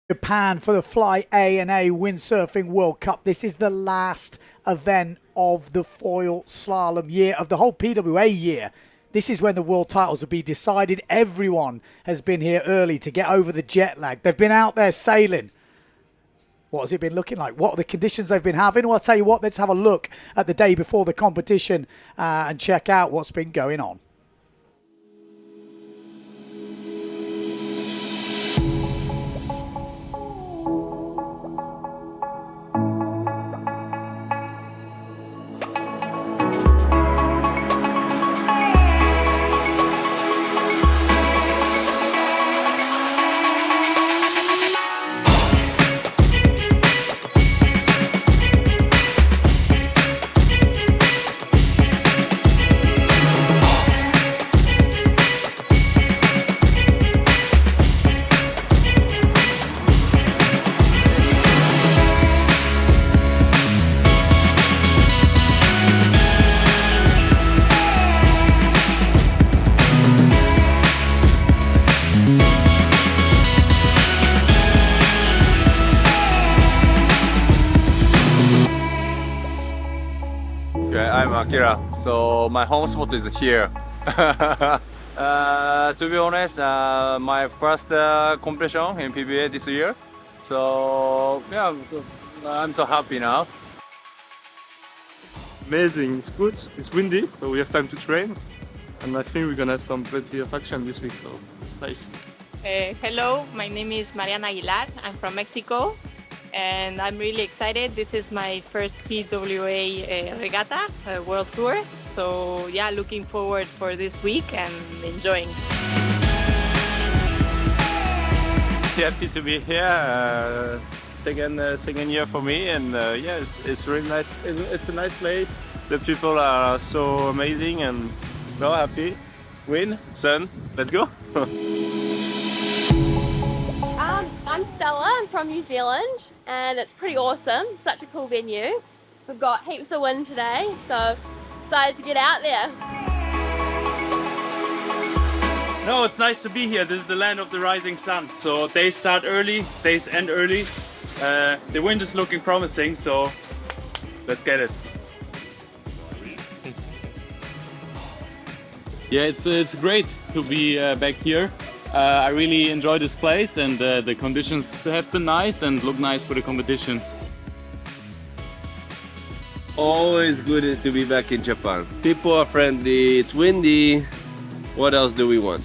Japan for the Fly A&A Windsurfing World Cup. This is the last event of the foil slalom year, of the whole PWA year. This is when the world titles will be decided. Everyone has been here early to get over the jet lag. They've been out there sailing. What has it been looking like? What are the conditions they've been having? Well, I'll tell you what, let's have a look at the day before the competition and check out what's been going on. I'm Akira, so my home spot is here. To be honest, my first competition in PWA this year, so yeah, I'm so happy now. Amazing, it's good, it's windy, so we have time to train, and I think we're gonna have some plenty of action this week, so it's nice. Hello, my name is Mariana Aguilar, I'm from Mexico, and I'm really excited. This is my first PWA regatta world tour, so yeah, looking forward for this week and enjoying. Happy to be here. Second year for me, and yeah, it's really nice. It's a nice place. The people are so amazing, and well, happy. Win, sun, let's go. I'm Stella, I'm from New Zealand, and it's pretty awesome, such a cool venue. We've got heaps of wind today, so excited to get out there. No, it's nice to be here. This is the land of the rising sun, so days start early, days end early. The wind is looking promising, so let's get it. Yeah, it's great to be back here. I really enjoy this place, and the conditions have been nice and look nice for the competition. Always good to be back in Japan. People are friendly, it's windy. What else do we want?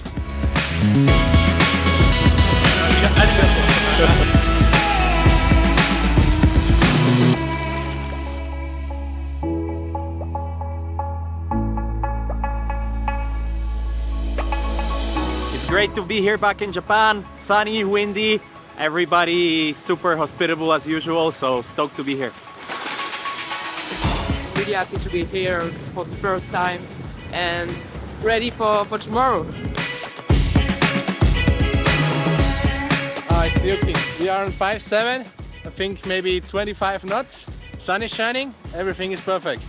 Great to be here back in Japan. Sunny, windy, everybody super hospitable as usual, so stoked to be here. Really happy to be here for the first time and ready for tomorrow. It's looking. We are on 5-7, I think maybe 25 knots. Sun is shining, everything is perfect.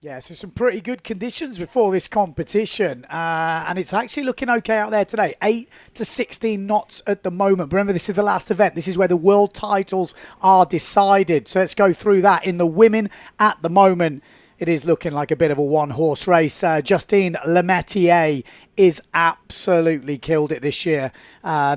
Yeah, so some pretty good conditions before this competition, and it's actually looking okay out there today. 8 to 16 knots at the moment. Remember, this is the last event. This is where the world titles are decided. So let's go through that. In the women at the moment, it is looking like a bit of a one-horse race. Justine Lemaitre is absolutely killed it this year,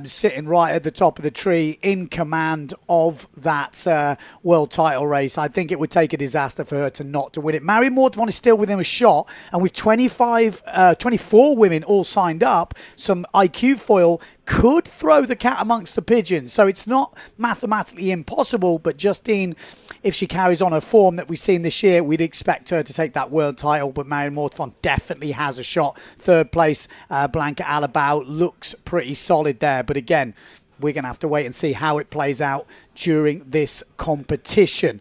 sitting right at the top of the tree in command of that world title race. I think it would take a disaster for her not to win it. Mary Mortavon is still within a shot, and with 24 women all signed up, some IQ foil could throw the cat amongst the pigeons. So it's not mathematically impossible, but Justine, if she carries on her form that we've seen this year, we'd expect her to take that world title, but Mary Mortavon definitely has a shot. Third place, Blanca Alabau looks pretty solid there, but again, we're going to have to wait and see how it plays out during this competition.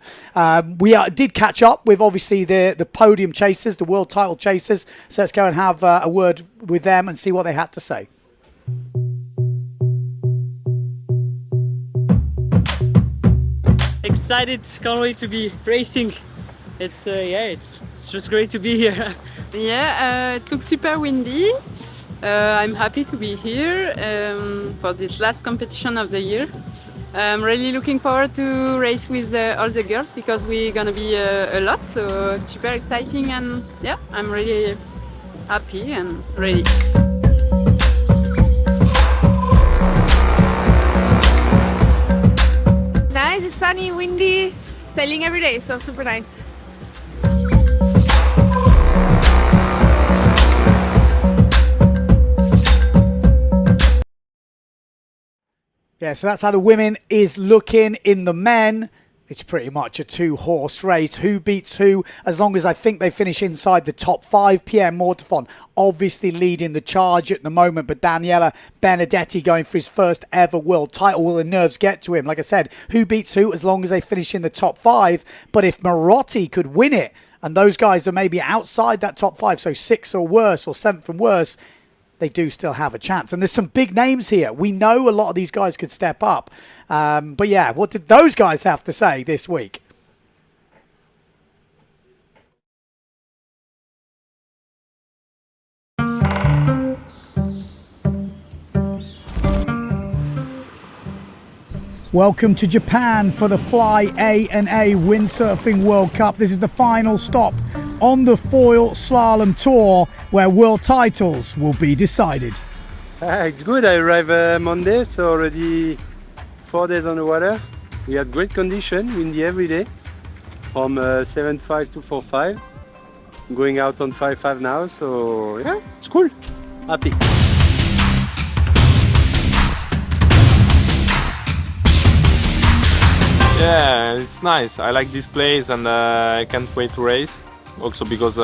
We did catch up with, obviously, the podium chasers, the world title chasers, so let's go and have a word with them and see what they had to say. Excited, can't wait to be racing It's just great to be here. Yeah, it looks super windy. I'm happy to be here for this last competition of the year. I'm really looking forward to race with all the girls because we're gonna be a lot, so it's super exciting, and yeah, I'm really happy and ready. Nice, it's sunny, windy, sailing every day, so super nice. Yeah, so that's how the women is looking. In the men, it's pretty much a two-horse race. Who beats who? As long as I think they finish inside the top 5. Pierre Mortefon obviously leading the charge at the moment, but Daniela Benedetti going for his first ever world title. Will the nerves get to him? Like I said, who beats who as long as they finish in the top 5. But if Marotti could win it, and those guys are maybe outside that top 5, so 6th or worse or 7th and worse, they do still have a chance. And there's some big names here. We know a lot of these guys could step up. But yeah, what did those guys have to say this week? Welcome to Japan for the Fly A&A Windsurfing World Cup. This is the final stop on the foil slalom tour where world titles will be decided. It's good. I arrived Monday, so already 4 days on the water. We had great condition, windy every day, from 7.5 to 4.5. Going out on 5.5 now, so yeah, it's cool. Happy. Yeah, it's nice. I like this place and I can't wait to race. Also because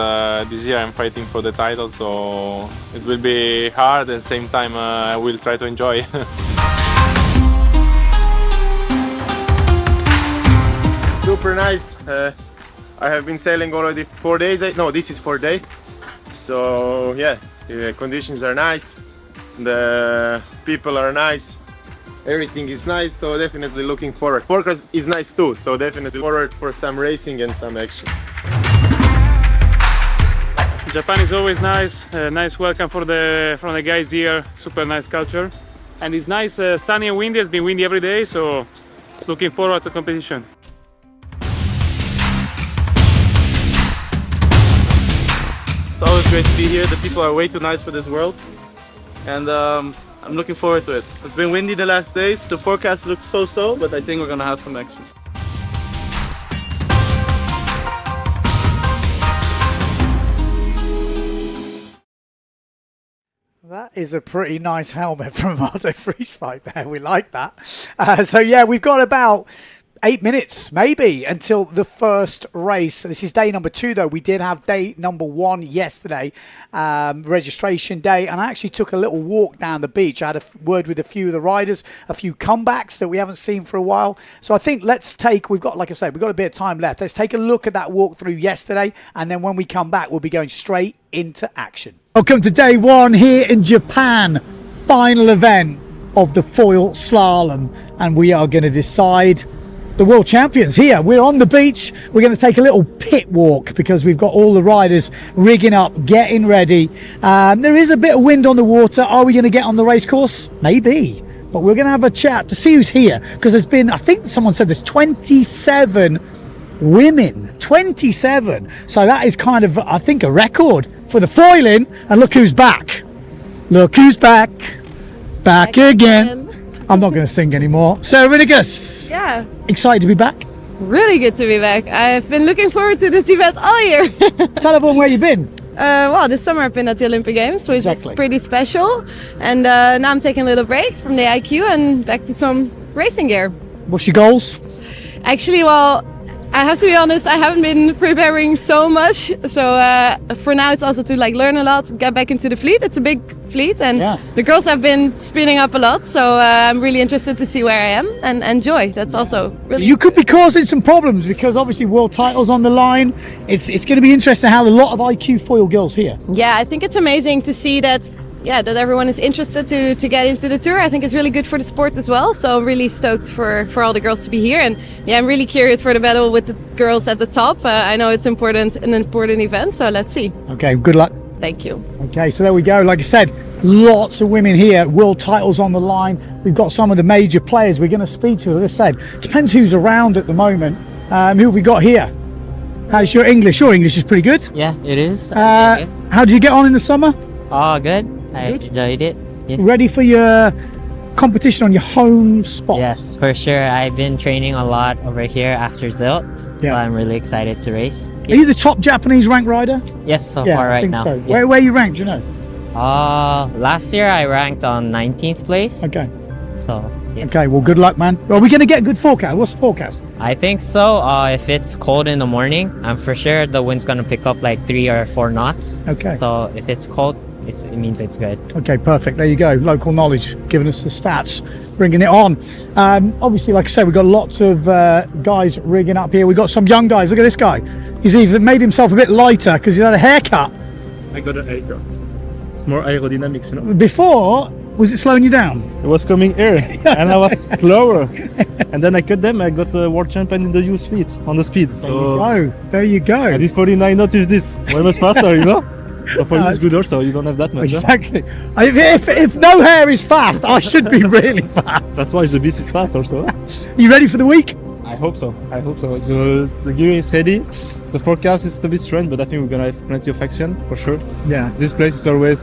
this year I'm fighting for the title, so it will be hard and at the same time I will try to enjoy. Super nice. I have been sailing already 4 days. No, this is 4th day. So yeah, the conditions are nice. The people are nice. Everything is nice, so definitely looking forward. Forecast is nice too, so definitely forward for some racing and some action. Japan is always nice. Nice welcome from the guys here. Super nice culture, and it's nice, sunny and windy. It's been windy every day, so looking forward to competition. It's always great to be here. The people are way too nice for this world, and I'm looking forward to it. It's been windy the last days. The forecast looks so-so, but I think we're gonna have some action. That is a pretty nice helmet from Mardo Friesfight there. We like that. So yeah, we've got about 8 minutes maybe until the first race. This is day number 2 though. We did have day number 1 yesterday, registration day, and I actually took a little walk down the beach. I had a word with a few of the riders, a few comebacks that we haven't seen for a while. So I think we've got, like I said, we've got a bit of time left. Let's take a look at that walkthrough yesterday, and then when we come back, we'll be going straight into action. Welcome to day 1 here in Japan, final event of the foil slalom, and we are going to decide the world champions here. We're on the beach. We're going to take a little pit walk because we've got all the riders rigging up, getting ready. There is a bit of wind on the water. Are we going to get on the race course? Maybe. But we're going to have a chat to see who's here, because there's been, I think someone said there's 27 women. 27. So that is kind of, I think, a record for the foiling. And look who's back. Look who's back. Back again. I'm not going to sing anymore. Sarah Rinigus. Yeah. Excited to be back? Really good to be back. I've been looking forward to this event all year. Tell everyone where you've been. Well, this summer I've been at the Olympic Games, which was pretty special. And now I'm taking a little break from the IQ and back to some racing gear. What's your goals? Actually, well, I have to be honest, I haven't been preparing so much. So for now it's also to learn a lot, get back into the fleet. It's a big fleet, and the girls have been speeding up a lot. So I'm really interested to see where I am and enjoy. That's also really You could be causing some problems because obviously world titles on the line. It's going to be interesting how a lot of IQ foil girls here. Yeah, I think it's amazing to see that yeah, that everyone is interested to get into the tour. I think it's really good for the sport as well. So I'm really stoked for all the girls to be here. And yeah, I'm really curious for the battle with the girls at the top. I know it's an important event, so let's see. Okay, good luck. Thank you. Okay, so there we go. Like I said, lots of women here, world titles on the line. We've got some of the major players we're going to speak to. Like I said, depends who's around at the moment. Who have we got here? How's your English? Your English is pretty good. Yeah, it is. How did you get on in the summer? Oh, good. I enjoyed it. Yes. Ready for your competition on your home spot? Yes, for sure. I've been training a lot over here after Zilt. Yeah. So I'm really excited to race. Are you the top Japanese ranked rider? Yes, so Yeah, far I right think now. so. Yes. Where are you ranked, do you know? Last year I ranked on 19th place. Okay. So, yes. Okay, well, good luck, man. Are we going to get a good forecast? What's the forecast? I think so. If it's cold in the morning, I'm for sure the wind's going to pick up like 3 or 4 knots. Okay. So if it's cold, it means it's good. Okay, perfect. There you go. Local knowledge, giving us the stats, bringing it on. Obviously, like I said, we've got lots of guys rigging up here. We've got some young guys. Look at this guy. He's even made himself a bit lighter because he's had a haircut. I got a haircut. It's more aerodynamics, you know. Before, was it slowing you down? It was coming here, and I was slower. And then I cut them. I got a world champion in the youth fleet on the speed. There you go. I did 49 knots with this. Way much faster, you know. So for you it's good also. You don't have that much. Exactly. If no hair is fast, I should be really fast. That's why the beast is fast also. You ready for the week? I hope so. I hope so. So the gear is ready. The forecast is a bit strange, but I think we're gonna have plenty of action for sure. Yeah. This place is always,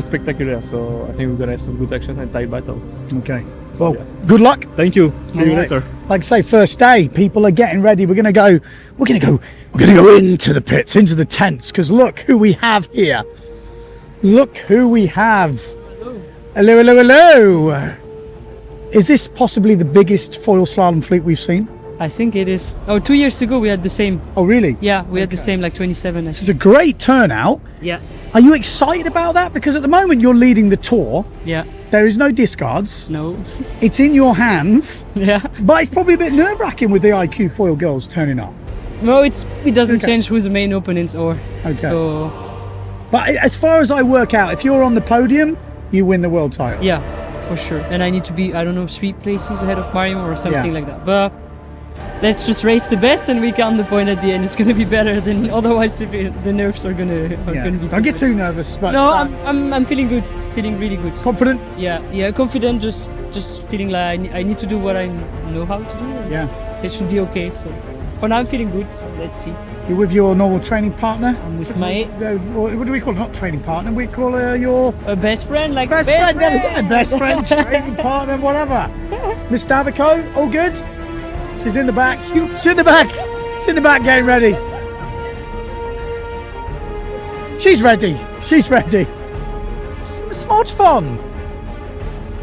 spectacular. So I think we're gonna have some good action and tight battle. Okay. So good luck. Thank you. See you later. Like I say, first day, people are getting ready. We're gonna go into the pits, into the tents, because look who we have here. Look who we have. Hello, hello, hello. Is this possibly the biggest foil slalom fleet we've seen? I think it is. Oh, 2 years ago we had the same. Oh, really? Yeah, we had the same, like 27. I think. It's a great turnout. Yeah. Are you excited about that? Because at the moment you're leading the tour. Yeah. There is no discards. No. It's in your hands. Yeah. But it's probably a bit nerve-wracking with the IQ foil girls turning up. No, it doesn't change who the main opponents are. Okay. So. But as far as I work out, if you're on the podium, you win the world title. Yeah, for sure. And I need to be, I don't know, 3 places ahead of Mario or something like that. But let's just race the best and we count the point at the end. It's going to be better than otherwise. The nerves are going to be. Don't get too nervous. But no, I'm feeling good. Feeling really good. Confident? Yeah, confident. Just feeling like I need to do what I know how to do. Yeah. It should be okay. So for now I'm feeling good. So let's see. You're with your normal training partner? I'm with my... what do we call it? Not training partner, we call her your... best friend, like best friend. Best friend, training partner, whatever. Miss Davico, all good? She's in the back. She's in the back. She's in the back getting ready. She's ready. She's ready. Smart fun.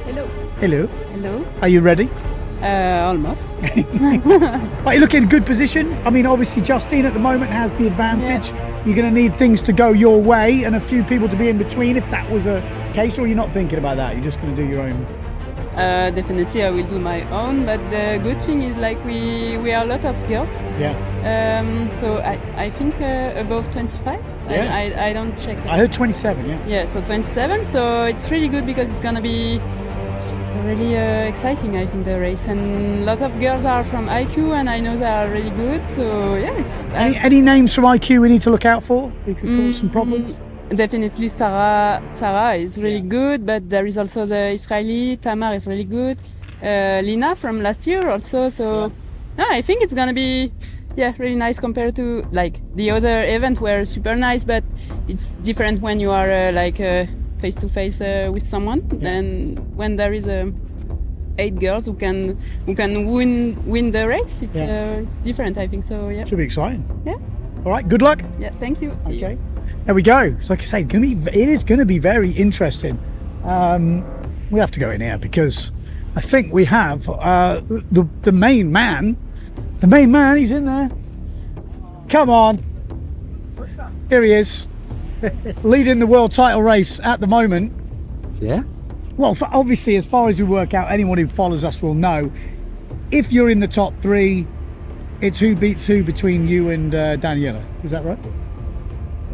Hello. Hello. Hello. Are you ready? Almost. Are you looking in good position? I mean, obviously Justine at the moment has the advantage. Yeah. You're going to need things to go your way and a few people to be in between if that was a case, or you're not thinking about that? You're just going to do your own? Definitely I will do my own, but the good thing is like we are a lot of girls. Yeah. So I think above 25. Yeah. I don't check it. I heard 27, yeah. Yeah, so 27. So it's really good because it's going to be really exciting, I think, the race, and lots of girls are from IQ and I know they are really good, so yeah, it's any names from IQ we need to look out for? We could cause some problems. Definitely Sarah is really good, but there is also the Israeli Tamar is really good, Lina from last year also, so I think it's gonna be really nice compared to like the other event were super nice, but it's different when you are face to face with someone than when there is 8 girls who can win the race. It's different, I think. So yeah. Should be exciting. Yeah. All right. Good luck. Yeah. Thank you. See you. There we go. So like I say, it is going to be very interesting. We have to go in here because I think we have the main man. The main man. He's in there. Come on. Here he is. Leading the world title race at the moment. Yeah. Well, obviously, as far as we work out, anyone who follows us will know. If you're in the top 3, it's who beats who between you and Daniela. Is that right?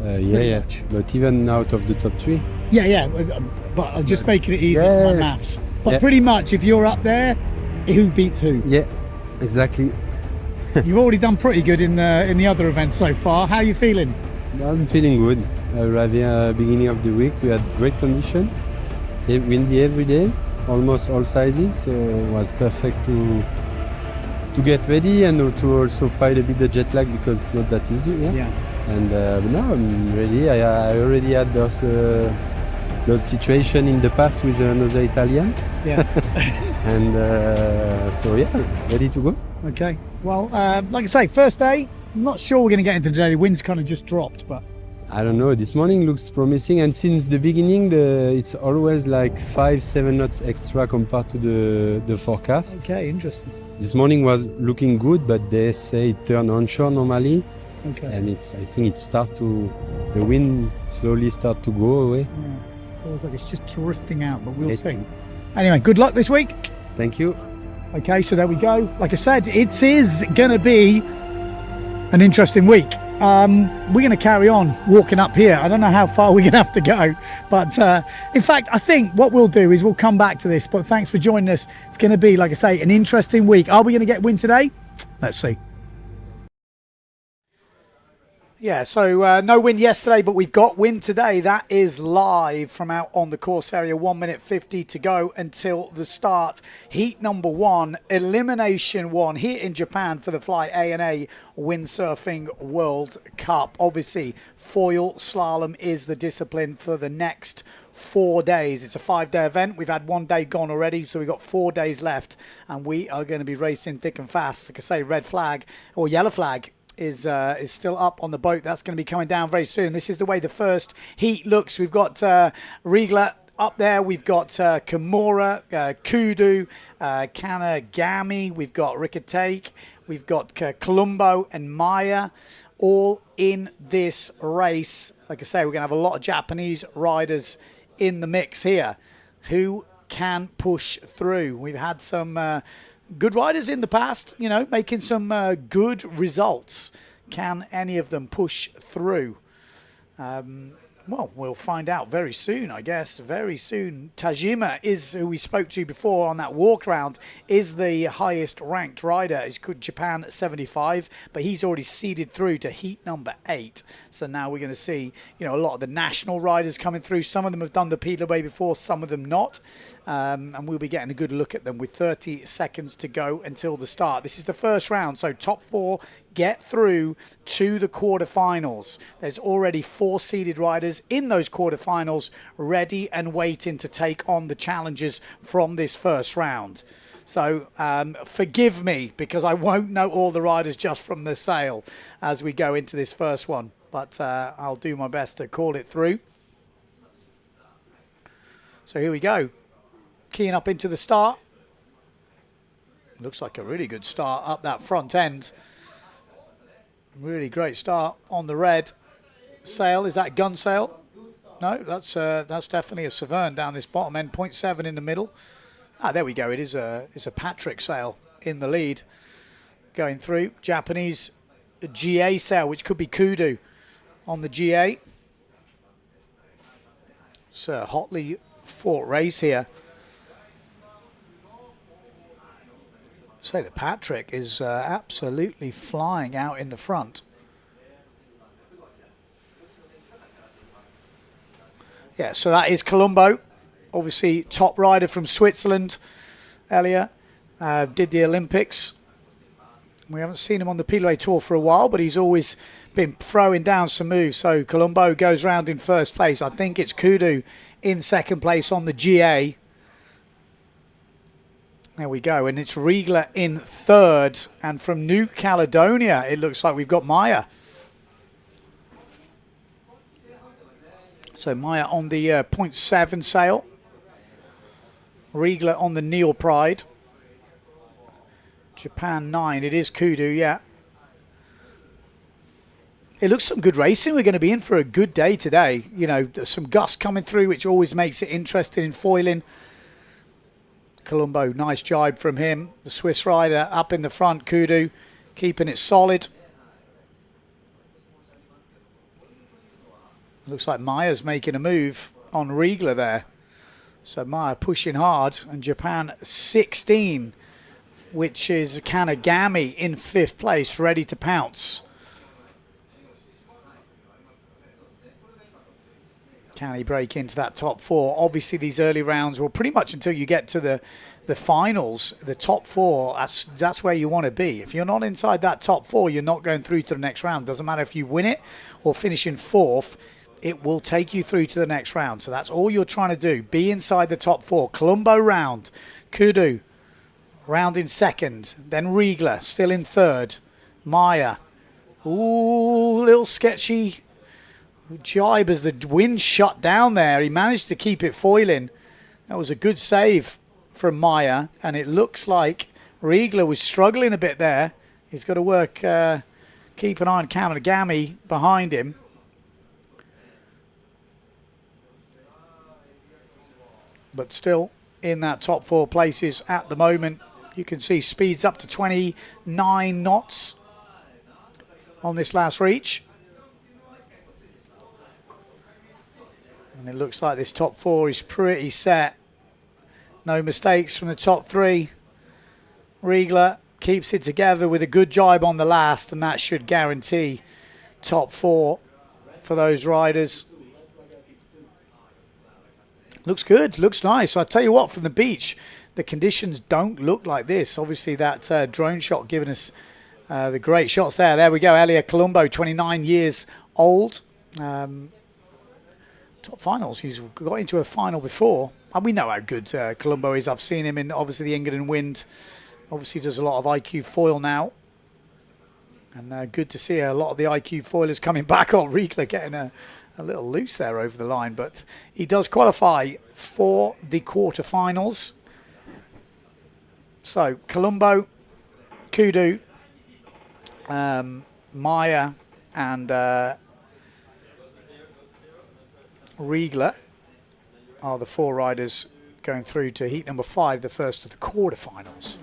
Yeah. But even out of the top 3. Yeah. But I'm just making it easy for my maths. But Yeah. pretty much, if you're up there, who beats who? Yeah, exactly. You've already done pretty good in the other events so far. How are you feeling? I'm feeling good. Arrived here beginning of the week. We had great condition. Windy every day, almost all sizes. So it was perfect to get ready and to also fight a bit the jet lag because it's not that easy. Yeah. And now I'm ready. I already had those situations in the past with another Italian. Yeah. And so yeah, ready to go. Okay. Well, like I say, first day. I'm not sure we're going to get into today. The wind's kind of just dropped, but I don't know. This morning looks promising, and since the beginning, it's always like 5-7 knots extra compared to the forecast. Okay, interesting. This morning was looking good, but they say it turn onshore normally. Okay. And I think the wind slowly start to go away. Yeah. Feels like it's just drifting out, but we'll see. Anyway, good luck this week. Thank you. Okay, so there we go. Like I said, it is going to be an interesting week. We're going to carry on walking up here. I don't know how far we're going to have to go, but in fact, I think what we'll do is we'll come back to this. But thanks for joining us. It's going to be, like I say, an interesting week. Are we going to get wind today? Let's see. Yeah, so no wind yesterday, but we've got wind today. That is live from out on the course area. 1 minute 50 to go until the start. Heat number 1, elimination 1 here in Japan for the Fly A&A Windsurfing World Cup. Obviously, foil slalom is the discipline for the next 4 days. It's a 5-day event. We've had 1 day gone already, so we've got 4 days left, and we are going to be racing thick and fast. Like I say, red flag or yellow flag is still up on the boat. That's going to be coming down very soon. This is the way the first heat looks. We've got Riegler up there. We've got Kimura, Kudu, Kanagami. We've got Rikatake. We've got Colombo and Maya all in this race. Like I say, we're going to have a lot of Japanese riders in the mix here who can push through. We've had some good riders in the past, you know, making some good results. Can any of them push through? Well, we'll find out very soon, I guess. Very soon. Tajima is, who we spoke to before on that walk round, is the highest ranked rider. He's called Japan at 75, but he's already seeded through to heat number 8. So now we're going to see, you know, a lot of the national riders coming through. Some of them have done the PWA before, some of them not. And we'll be getting a good look at them with 30 seconds to go until the start. This is the first round, so top 4 get through to the quarterfinals. There's already 4 seeded riders in those quarterfinals ready and waiting to take on the challengers from this first round. So forgive me because I won't know all the riders just from the sail as we go into this first one. But I'll do my best to call it through. So here we go. Keying up into the start. Looks like a really good start up that front end. Really great start on the red sail. Is that gun sail? No, that's definitely a Severn down this bottom end. 0.7 in the middle. Ah, there we go. It's a Patrick sail in the lead. Going through. Japanese GA sail, which could be Kudu on the GA. It's a hotly fought race here. Say that Patrick is absolutely flying out in the front. Yeah, so that is Colombo, obviously top rider from Switzerland. Elia did the Olympics. We haven't seen him on the PWA Tour for a while, but he's always been throwing down some moves. So Colombo goes round in first place. I think it's Kudu in second place on the GA. There we go, and it's Riegler in third, and from New Caledonia, it looks like we've got Maya. So Maya on the 0.7 sail, Riegler on the Neil Pride. Japan 9, it is Kudu, yeah. It looks some good racing. We're going to be in for a good day today. You know, some gusts coming through, which always makes it interesting in foiling. Colombo, nice jibe from him. The Swiss rider up in the front, Kudu, keeping it solid. Looks like Maya's making a move on Riegler there. So Maya pushing hard, and Japan 16, which is Kanagami in 5th place, ready to pounce. Can he break into that top 4? Obviously, these early rounds, well, pretty much until you get to the finals, the top 4, that's where you want to be. If you're not inside that top 4, you're not going through to the next round. Doesn't matter if you win it or finish in 4th, it will take you through to the next round. So that's all you're trying to do. Be inside the top 4. Colombo round. Kudu round in 2nd. Then Riegler still in 3rd. Maya. Ooh, little sketchy jibe as the wind shut down there. He managed to keep it foiling. That was a good save from Maya. And it looks like Riegler was struggling a bit there. He's got to work, keep an eye on Kanagami behind him. But still in that top 4 places at the moment. You can see speeds up to 29 knots on this last reach. And it looks like this top 4 is pretty set. No mistakes from the top 3. Riegler keeps it together with a good jibe on the last, and that should guarantee top 4 for those riders. Looks good, looks nice. I tell you what, from the beach, the conditions don't look like this. Obviously, that drone shot giving us the great shots there. There we go, Elia Colombo, 29 years old. Top finals. He's got into a final before. And we know how good Colombo is. I've seen him in, obviously, the England Wind. Obviously, does a lot of IQ foil now. And good to see a lot of the IQ foilers coming back on. Riegler getting a little loose there over the line, but he does qualify for the quarterfinals. So Colombo, Kudu, Maya, and Riegler are the 4 riders going through to heat number 5, the first of the quarterfinals.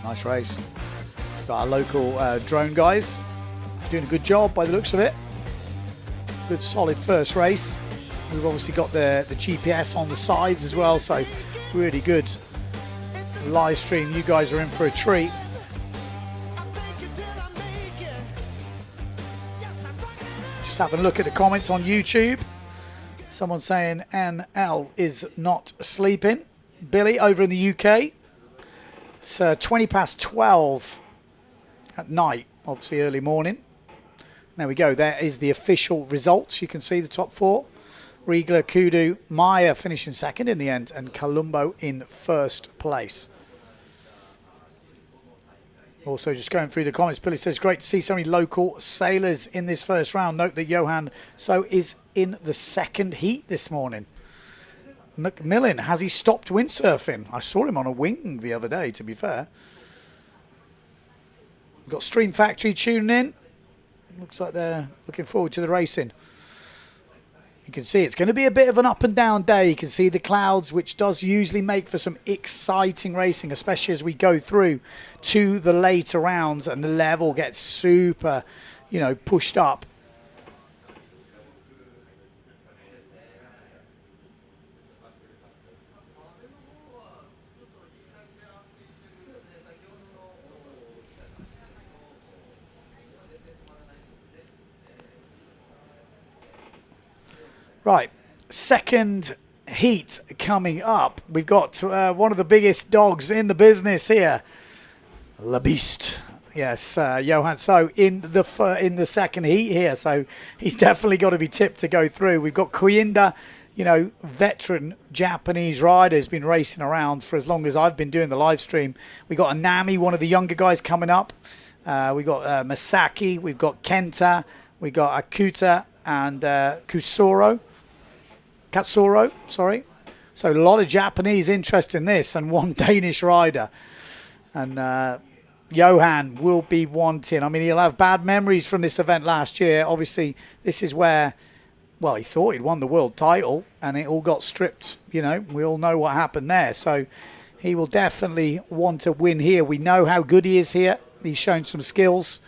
Nice race. Got our local drone guys doing a good job by the looks of it. Good solid first race. We've obviously got the GPS on the sides as well, so really good live stream. You guys are in for a treat. Just having a look at the comments on YouTube. Someone saying NL is not sleeping. Billy over in the UK. It's 20 past 12 at night, obviously early morning. There we go. There is the official results. You can see the top 4. Riegler, Kudu, Maya finishing 2nd in the end, and Colombo in 1st place. Also, just going through the comments, Billy says, great to see so many local sailors in this first round. Note that Johan So is in the 2nd heat this morning. Macmillan, has he stopped windsurfing? I saw him on a wing the other day, to be fair. We've got Stream Factory tuning in. Looks like they're looking forward to the racing. You can see it's going to be a bit of an up and down day. You can see the clouds, which does usually make for some exciting racing, especially as we go through to the later rounds and the level gets super, you know, pushed up. Right, second heat coming up. We've got one of the biggest dogs in the business here, Le Beast. Yes, Johan So in the second heat here, so he's definitely got to be tipped to go through. We've got Koinda, you know, veteran Japanese rider, has been racing around for as long as I've been doing the live stream. We've got Anami, one of the younger guys coming up. We've got Masaki, we've got Kenta, we've got Akuta and Katsuro, sorry. So a lot of Japanese interest in this and one Danish rider. And Johan will be wanting. I mean, he'll have bad memories from this event last year. Obviously, this is where, well, he thought he'd won the world title and it all got stripped. You know, we all know what happened there. So he will definitely want to win here. We know how good he is here. He's shown some skills.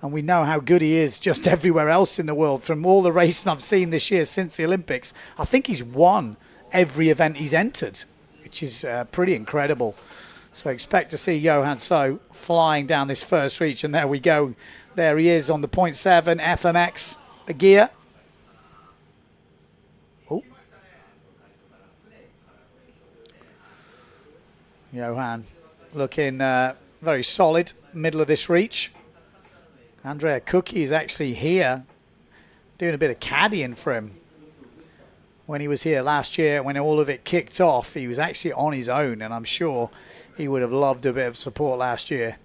And we know how good he is just everywhere else in the world. From all the racing I've seen this year since the Olympics, I think he's won every event he's entered, which is pretty incredible. So expect to see Johan So flying down this first reach. And there we go. There he is on the 0.7 FMX gear. Oh. Johan looking very solid, middle of this reach. Andrea Cookie is actually here doing a bit of caddying for him. When he was here last year, when all of it kicked off, he was actually on his own, and I'm sure he would have loved a bit of support last year.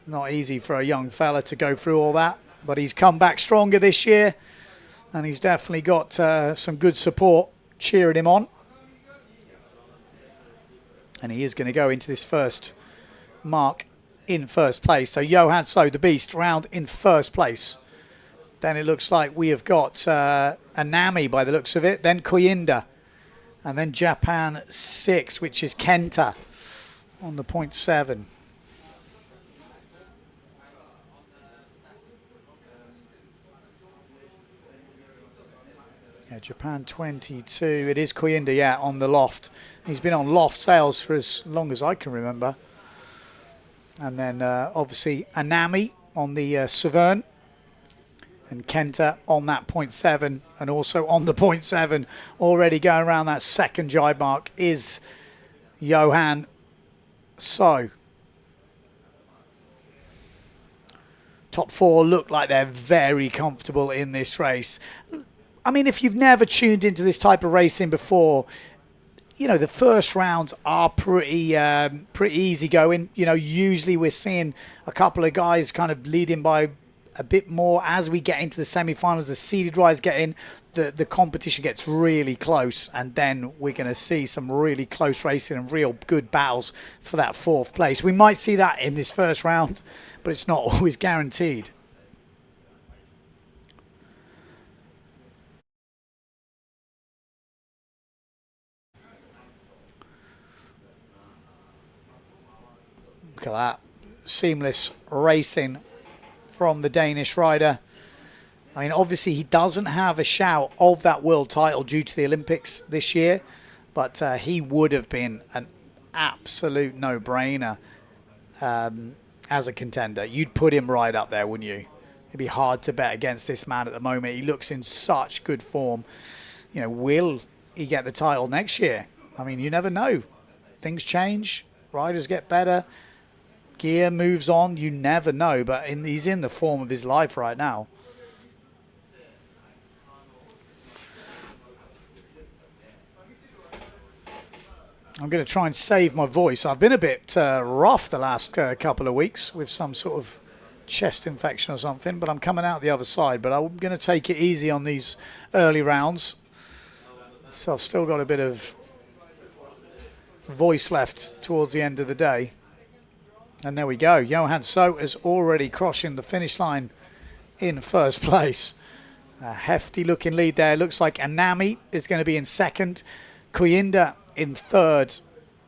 Not easy for a young fella to go through all that, but he's come back stronger this year, and he's definitely got some good support cheering him on. And he is going to go into this first mark in first place. So Johan So, the beast, round in first place. Then it looks like we have got Anami by the looks of it. Then Koyinda. And then Japan 6, which is Kenta on the 0.7. Yeah, Japan 22. It is Koyinda, yeah, on the loft. He's been on loft sales for as long as I can remember. And then obviously Anami on the Severn. And Kenta on that 0.7. And also on the 0.7, already going around that second jibe mark, is Johan So. Top four look like they're very comfortable in this race. I mean, if you've never tuned into this type of racing before, you know, the first rounds are pretty easy going. You know, usually we're seeing a couple of guys kind of leading by a bit more. As we get into the semi-finals, the seeded rise get in, the competition gets really close, and then we're going to see some really close racing and real good battles for that fourth place. We might see that in this first round, but it's not always guaranteed. Look at that. Seamless racing from the Danish rider. I mean, obviously he doesn't have a shout of that world title due to the Olympics this year, but he would have been an absolute no-brainer as a contender. You'd put him right up there, wouldn't you? It'd be hard to bet against this man at the moment. He looks in such good form. You know, will he get the title next year? I mean, you never know. Things change. Riders get better. Gear moves on. You never know. But he's in the form of his life right now. I'm going to try and save my voice. I've been a bit rough the last couple of weeks with some sort of chest infection or something, but I'm coming out the other side. But I'm going to take it easy on these early rounds. So I've still got a bit of voice left towards the end of the day. And there we go. Johan So is already crossing the finish line in first place. A hefty looking lead there. Looks like Anami is going to be in second. Koyinda in third.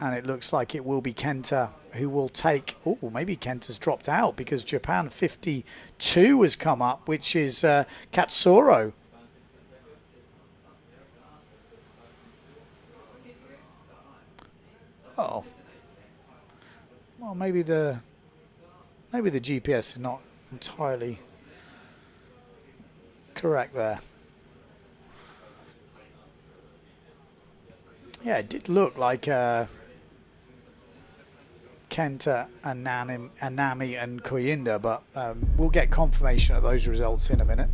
And it looks like it will be Kenta who will take... Oh, maybe Kenta's dropped out because Japan 52 has come up, which is Katsuro. Oh. Well, maybe the GPS is not entirely correct there. Yeah, it did look like Kenta, Anami and Koyinda, but we'll get confirmation of those results in a minute.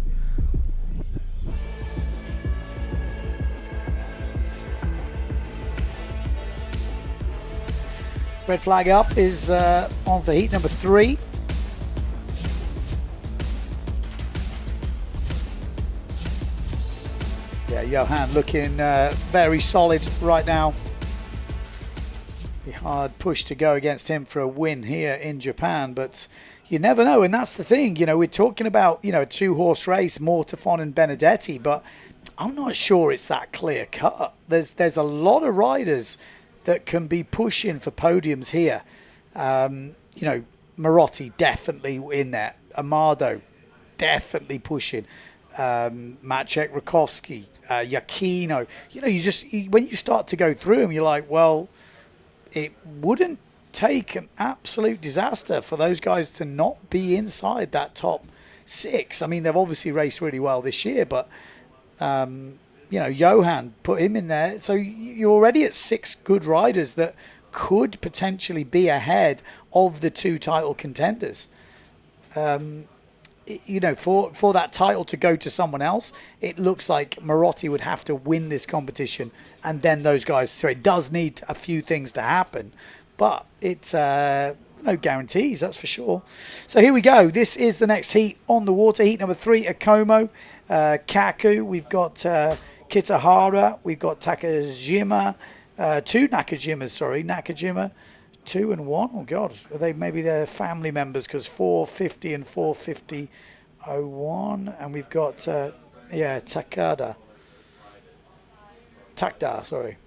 Red flag up is on for heat number 3. Yeah, Johan looking very solid right now. Be hard push to go against him for a win here in Japan, but you never know. And that's the thing, you know, we're talking about, you know, a 2-horse race, Mortafon and Benedetti, but I'm not sure it's that clear cut. There's a lot of riders that can be pushing for podiums here. You know, Marotti definitely in there. Amado definitely pushing. Maciek Rakowski, Yakino. You know, when you start to go through them, you're like, well, it wouldn't take an absolute disaster for those guys to not be inside that top 6. I mean, they've obviously raced really well this year, but you know, Johan, put him in there. So you're already at 6 good riders that could potentially be ahead of the 2 title contenders. You know, for that title to go to someone else, it looks like Marotti would have to win this competition, and then those guys. So it does need a few things to happen, but it's no guarantees, that's for sure. So here we go. This is the next heat on the water. Heat number 3 at Como. Kaku, we've got Kitahara, we've got Takajima, 2 Nakajimas, sorry, Nakajima, 2 and 1. Oh God, are they maybe they're family members, because 450 and 450-01, and we've got yeah, Takda, sorry,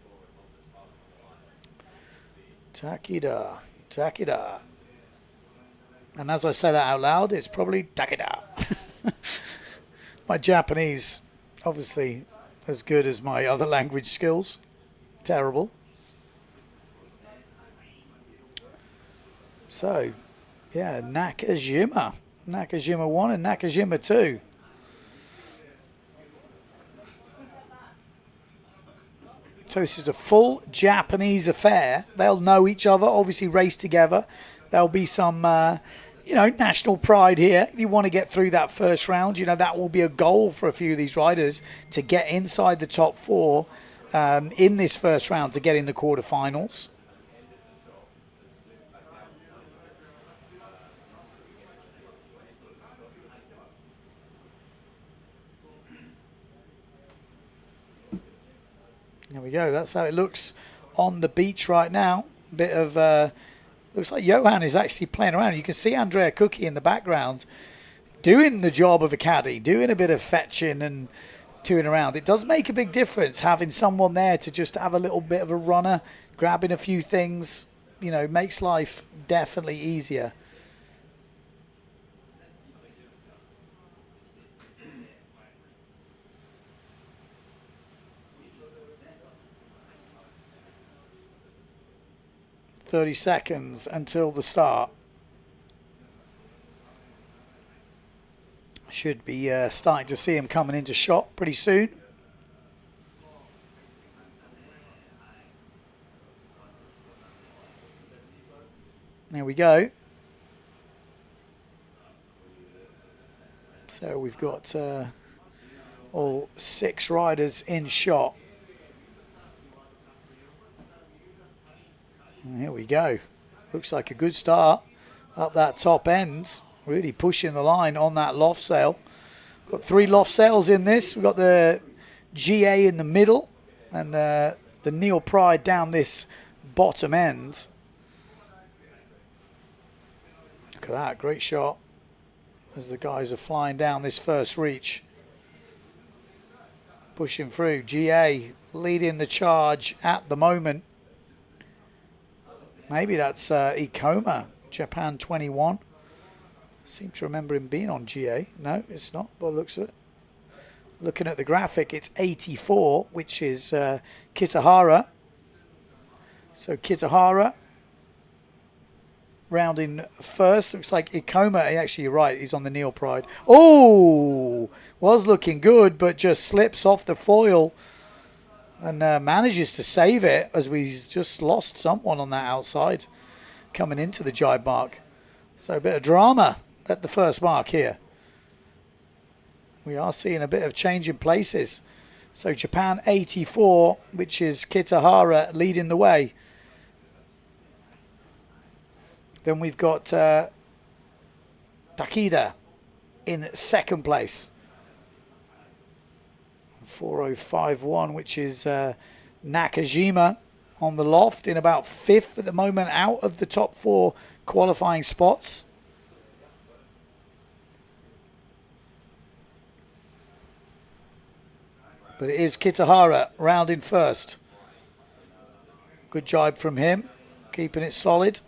Takida. And as I say that out loud, it's probably Takida. My Japanese, obviously, as good as my other language skills. Terrible. So, yeah, Nakajima. Nakajima 1 and Nakajima 2. So this is a full Japanese affair. They'll know each other, obviously race together. There'll be some, you know, national pride here. You want to get through that first round. You know, that will be a goal for a few of these riders to get inside the top 4 in this first round to get in the quarterfinals. There we go. That's how it looks on the beach right now. Bit of looks like Johan is actually playing around. You can see Andrea Cookie in the background doing the job of a caddy, doing a bit of fetching and touring around. It does make a big difference having someone there to just have a little bit of a runner, grabbing a few things. You know, makes life definitely easier. .30 seconds until the start. Should be starting to see him coming into shot pretty soon. There we go. So we've got all 6 riders in shot. And here we go. Looks like a good start up that top end. Really pushing the line on that loft sail. Got 3 loft sails in this. We've got the GA in the middle and the Neil Pride down this bottom end. Look at that, great shot as the guys are flying down this first reach. Pushing through. GA leading the charge at the moment. Maybe that's Ikoma, Japan 21. Seem to remember him being on GA. No, it's not, by the looks of it. Looking at the graphic, it's 84, which is Kitahara. So Kitahara rounding first. Looks like Ikoma, actually you're right, he's on the Neil Pride. Oh, was looking good, but just slips off the foil and manages to save it as we just lost someone on that outside coming into the jibe mark. So a bit of drama at the first mark here. We are seeing a bit of change in places. So Japan 84, which is Kitahara leading the way. Then we've got Takida in second place. 4051, which is Nakajima. on the loft in about 5th at the moment, out of the top 4 qualifying spots. But it is Kitahara rounding first. Good jibe from him, keeping it solid.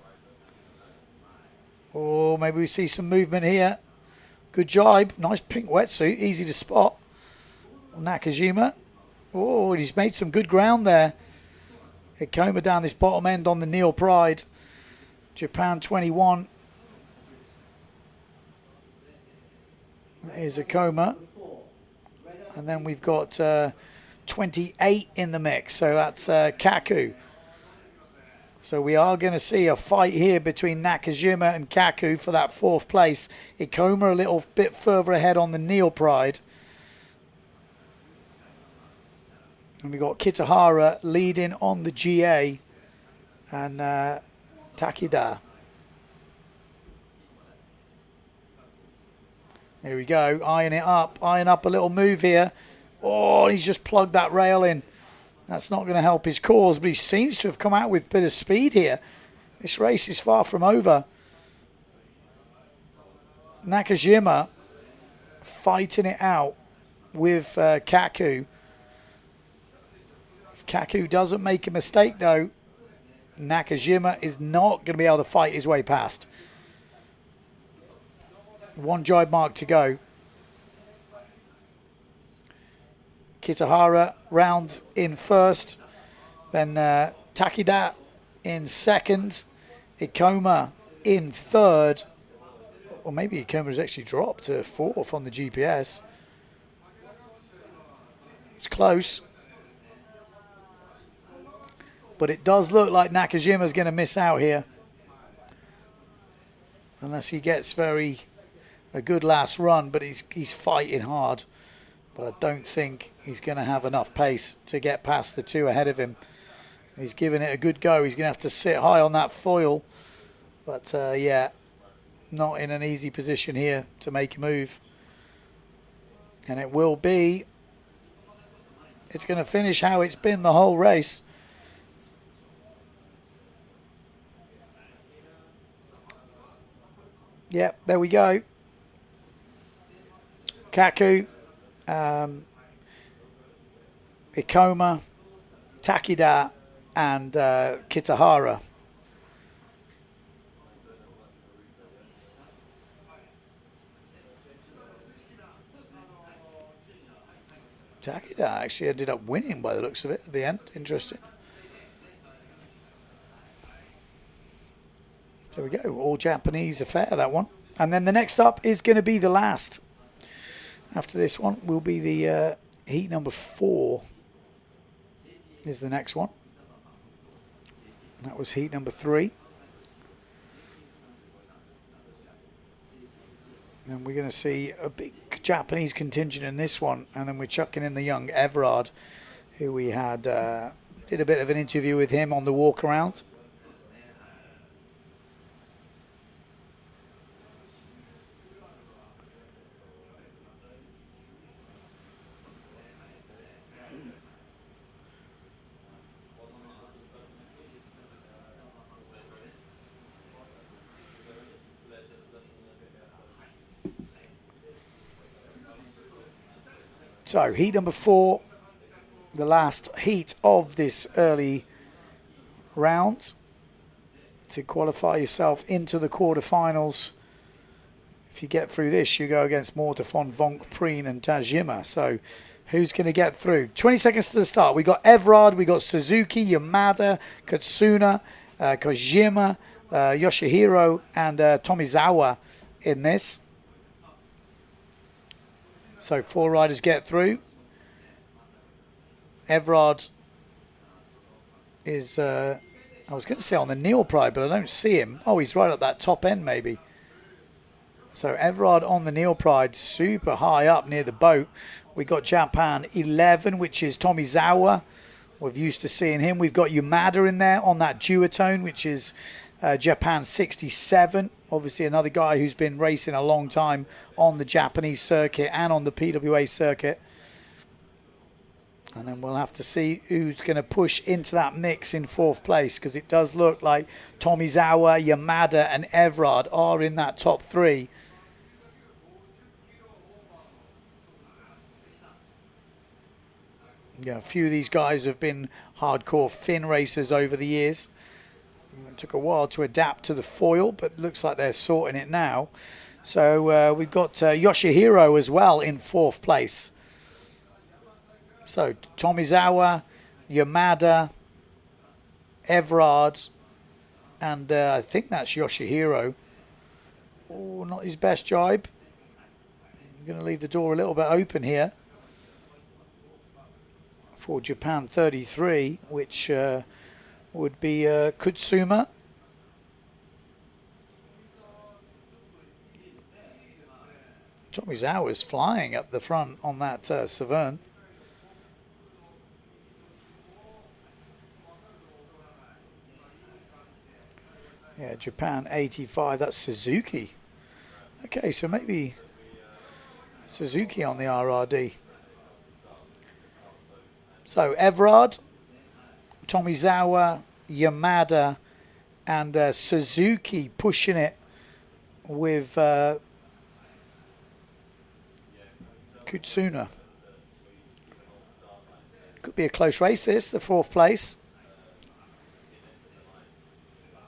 Oh, maybe we see some movement here. Good jibe. Nice pink wetsuit, easy to spot. Nakajima. Oh, he's made some good ground there. Ikoma down this bottom end on the Neil Pride. Japan 21. Here's Ikoma. And then we've got 28 in the mix. So that's Kaku. So we are going to see a fight here between Nakajima and Kaku for that 4th place. Ikoma a little bit further ahead on the Neil Pride. And we got Kitahara leading on the GA and Takeda. Here we go, eyeing up a little move here. Oh, he's just plugged that rail in. That's not going to help his cause, but he seems to have come out with a bit of speed here. This race is far from over. Nakajima fighting it out with Kaku. If Kaku doesn't make a mistake, though, Nakajima is not going to be able to fight his way past. 1 jibe mark to go. Kitahara round in first, then Takeda in 2nd, Ikoma in 3rd, or maybe Ikoma has actually dropped to 4th on the GPS. It's close, but it does look like Nakajima's going to miss out here, unless he gets a good last run, but he's fighting hard. But I don't think he's going to have enough pace to get past the 2 ahead of him. He's giving it a good go. He's going to have to sit high on that foil. But, yeah, not in an easy position here to make a move. And it will be... It's going to finish how it's been the whole race. Yep, there we go. Kaku. Ikoma, Takeda, and Kitahara. Takeda actually ended up winning by the looks of it at the end. Interesting. There we go. All Japanese affair, that one. And then the next up is going to be the last. After this one will be the heat number 4 is the next one. That was heat number 3. And we're going to see a big Japanese contingent in this one. And then we're chucking in the young Everard, who we had, did a bit of an interview with him on the walk around. So, heat number 4, the last heat of this early round. To qualify yourself into the quarterfinals. If you get through this, you go against Mortafon, Vonk, Preen, and Tajima. So, who's going to get through? 20 seconds to the start. We got Everard, we got Suzuki, Yamada, Katsuna, Kojima, Yoshihiro, and Tomizawa in this. So 4 riders get through. Everard is, I was going to say on the Neil Pride, but I don't see him. Oh, he's right at that top end maybe. So Everard on the Neil Pride, super high up near the boat. We got Japan 11, which is Tomizawa. We're used to seeing him. We've got Yamada in there on that duotone, which is Japan 67. Obviously another guy who's been racing a long time on the Japanese circuit and on the PWA circuit. And then we'll have to see who's going to push into that mix in 4th place, because it does look like Tomizawa, Yamada and Everard are in that top 3. Yeah, a few of these guys have been hardcore fin racers over the years. It took a while to adapt to the foil, but looks like they're sorting it now. So we've got Yoshihiro as well in 4th place. So Tomizawa, Yamada, Everard, and I think that's Yoshihiro. Oh, not his best jibe. I'm going to leave the door a little bit open here for Japan 33, which would be Kutsuma. Tomizawa's flying up the front on that Severn. Yeah, Japan 85, that's Suzuki. Okay, so maybe Suzuki on the RRD. So Everard, Tomizawa, Yamada and Suzuki pushing it with Kutsuna. Could be a close race this, the 4th place.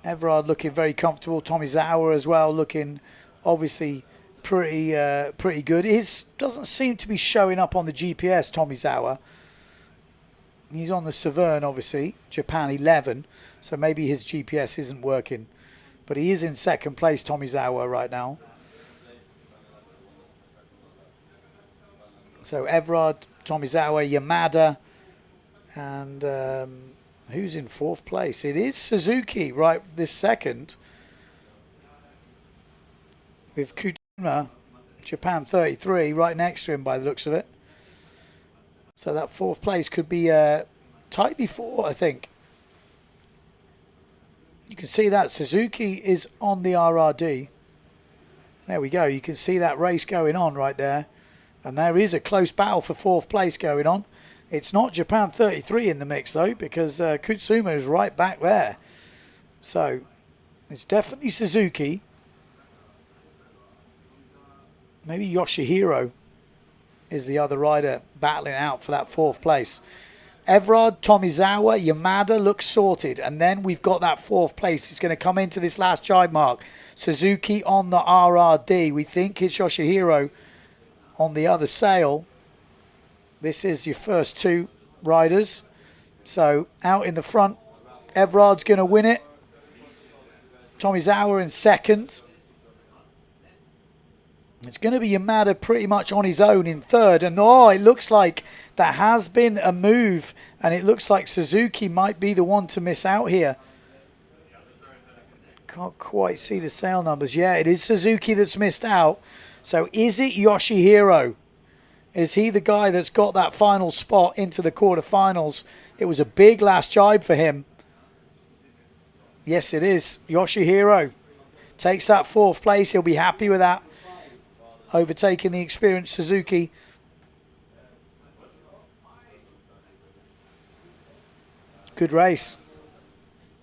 Everard looking very comfortable. Tomizawa as well looking obviously pretty good. His doesn't seem to be showing up on the GPS, Tomizawa. He's on the Severn, obviously, Japan 11, so maybe his GPS isn't working. But he is in 2nd place, Tomizawa, right now. So Everard, Tomizawa, Yamada, and who's in 4th place? It is Suzuki right this second, with Kutsuna, Japan 33, right next to him by the looks of it. So that 4th place could be tightly fought, I think. You can see that Suzuki is on the RRD. There we go. You can see that race going on right there. And there is a close battle for 4th place going on. It's not Japan 33 in the mix, though, because Kutsuma is right back there. So it's definitely Suzuki. Maybe Yoshihiro is the other rider battling out for that 4th place. Everard, Tomizawa, Yamada looks sorted. And then we've got that 4th place. It's going to come into this last jibe mark. Suzuki on the RRD. We think it's Yoshihiro on the other sail. This is your first 2 riders. So out in the front, Everard's going to win it. Tomizawa in 2nd. It's going to be Yamada pretty much on his own in 3rd. And oh, it looks like there has been a move. And it looks like Suzuki might be the one to miss out here. Can't quite see the sail numbers. Yeah, it is Suzuki that's missed out. So is it Yoshihiro? Is he the guy that's got that final spot into the quarterfinals? It was a big last jibe for him. Yes, it is. Yoshihiro takes that 4th place. He'll be happy with that. Overtaking the experienced Suzuki. Good race.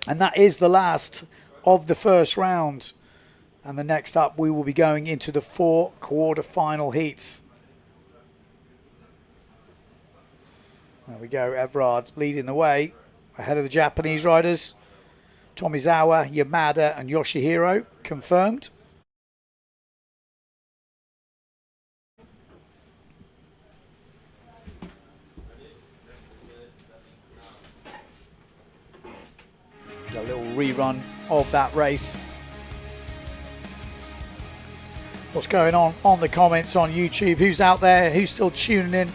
And that is the last of the first round. And the next up, we will be going into the 4 quarter-final heats. There we go, Everard leading the way ahead of the Japanese riders. Tomizawa, Yamada and Yoshihiro confirmed. A little rerun of that race. What's going on the comments on YouTube? Who's out there? Who's still tuning in?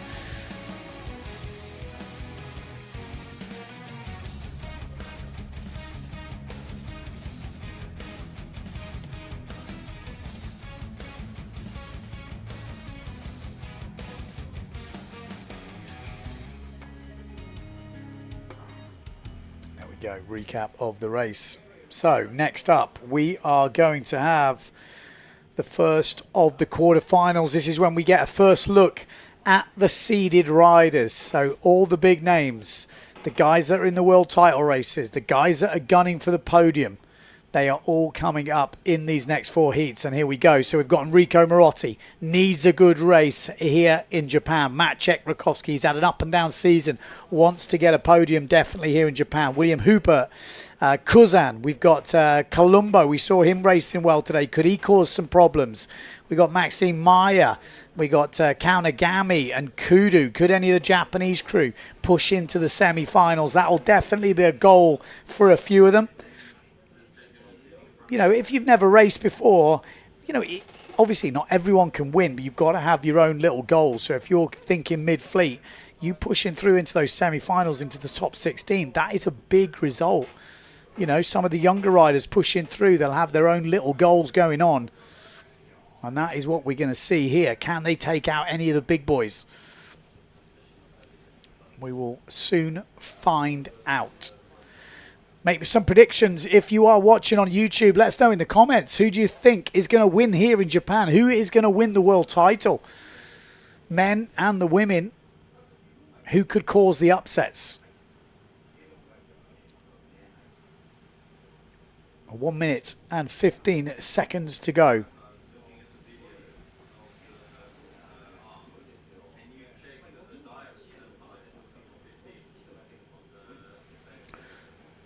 There we go, recap of the race. So next up, we are going to have the first of the quarterfinals. This is when we get a first look at the seeded riders. So all the big names, the guys that are in the world title races, the guys that are gunning for the podium, they are all coming up in these next 4 heats. And here we go. So we've got Enrico Marotti, needs a good race here in Japan. Maciek Rakowski, he's had an up and down season, wants to get a podium definitely here in Japan. William Hooper, Kuzan, we've got Colombo, we saw him racing well today. Could he cause some problems? We got Maxime Maya, we got Kaunagami and Kudu. Could any of the Japanese crew push into the semi-finals? That will definitely be a goal for a few of them. You know, if you've never raced before, you know, obviously not everyone can win, but you've got to have your own little goals. So if you're thinking mid-fleet, you pushing through into those semi-finals, into the top 16, that is a big result. You know, some of the younger riders pushing through, they'll have their own little goals going on. And that is what we're going to see here. Can they take out any of the big boys? We will soon find out. Make some predictions. If you are watching on YouTube, let us know in the comments. Who do you think is going to win here in Japan? Who is going to win the world title? Men and the women. Who could cause the upsets? 1 minute and 15 seconds to go.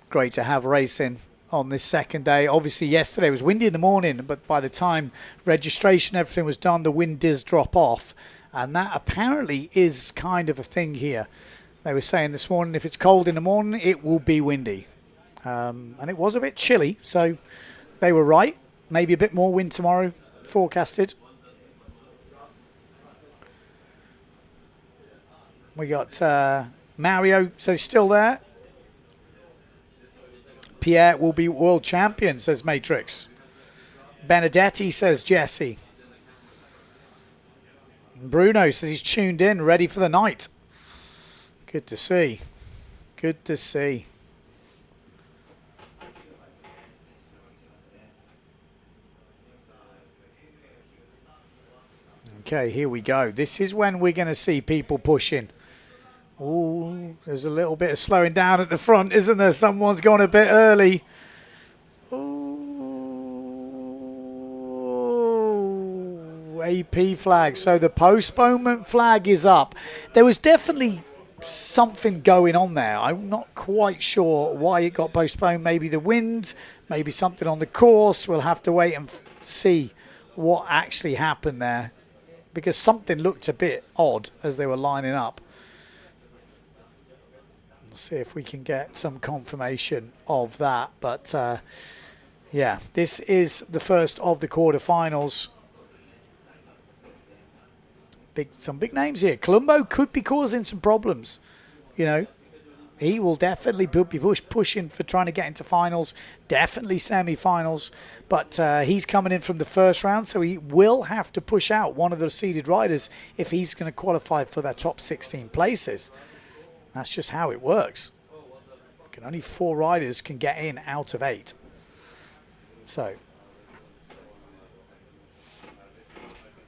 Great to have racing on this second day. Obviously yesterday was windy in the morning, but by the time registration, everything was done, the wind does drop off. And that apparently is kind of a thing here. They were saying this morning, if it's cold in the morning, it will be windy. And it was a bit chilly, so they were right. Maybe a bit more wind tomorrow forecasted. We got Mario, so he's still there. Pierre will be world champion, says Matrix. Benedetti, says Jesse. Bruno says he's tuned in, ready for the night. Good to see. Good to see. Okay, here we go. This is when we're going to see people pushing. Oh, there's a little bit of slowing down at the front, isn't there? Someone's gone a bit early. Oh, AP flag. So the postponement flag is up. There was definitely something going on there. I'm not quite sure why it got postponed. Maybe the wind, maybe something on the course. We'll have to wait and see what actually happened there, because something looked a bit odd as they were lining up. See if we can get some confirmation of that. But yeah, this is the first of the quarterfinals. Some big names here. Colombo could be causing some problems. You know, he will definitely be pushing for trying to get into finals, definitely semi-finals. But he's coming in from the first round, so he will have to push out one of the seeded riders if he's going to qualify for their top 16 places. That's just how it works. Only 4 riders can get in out of 8. So,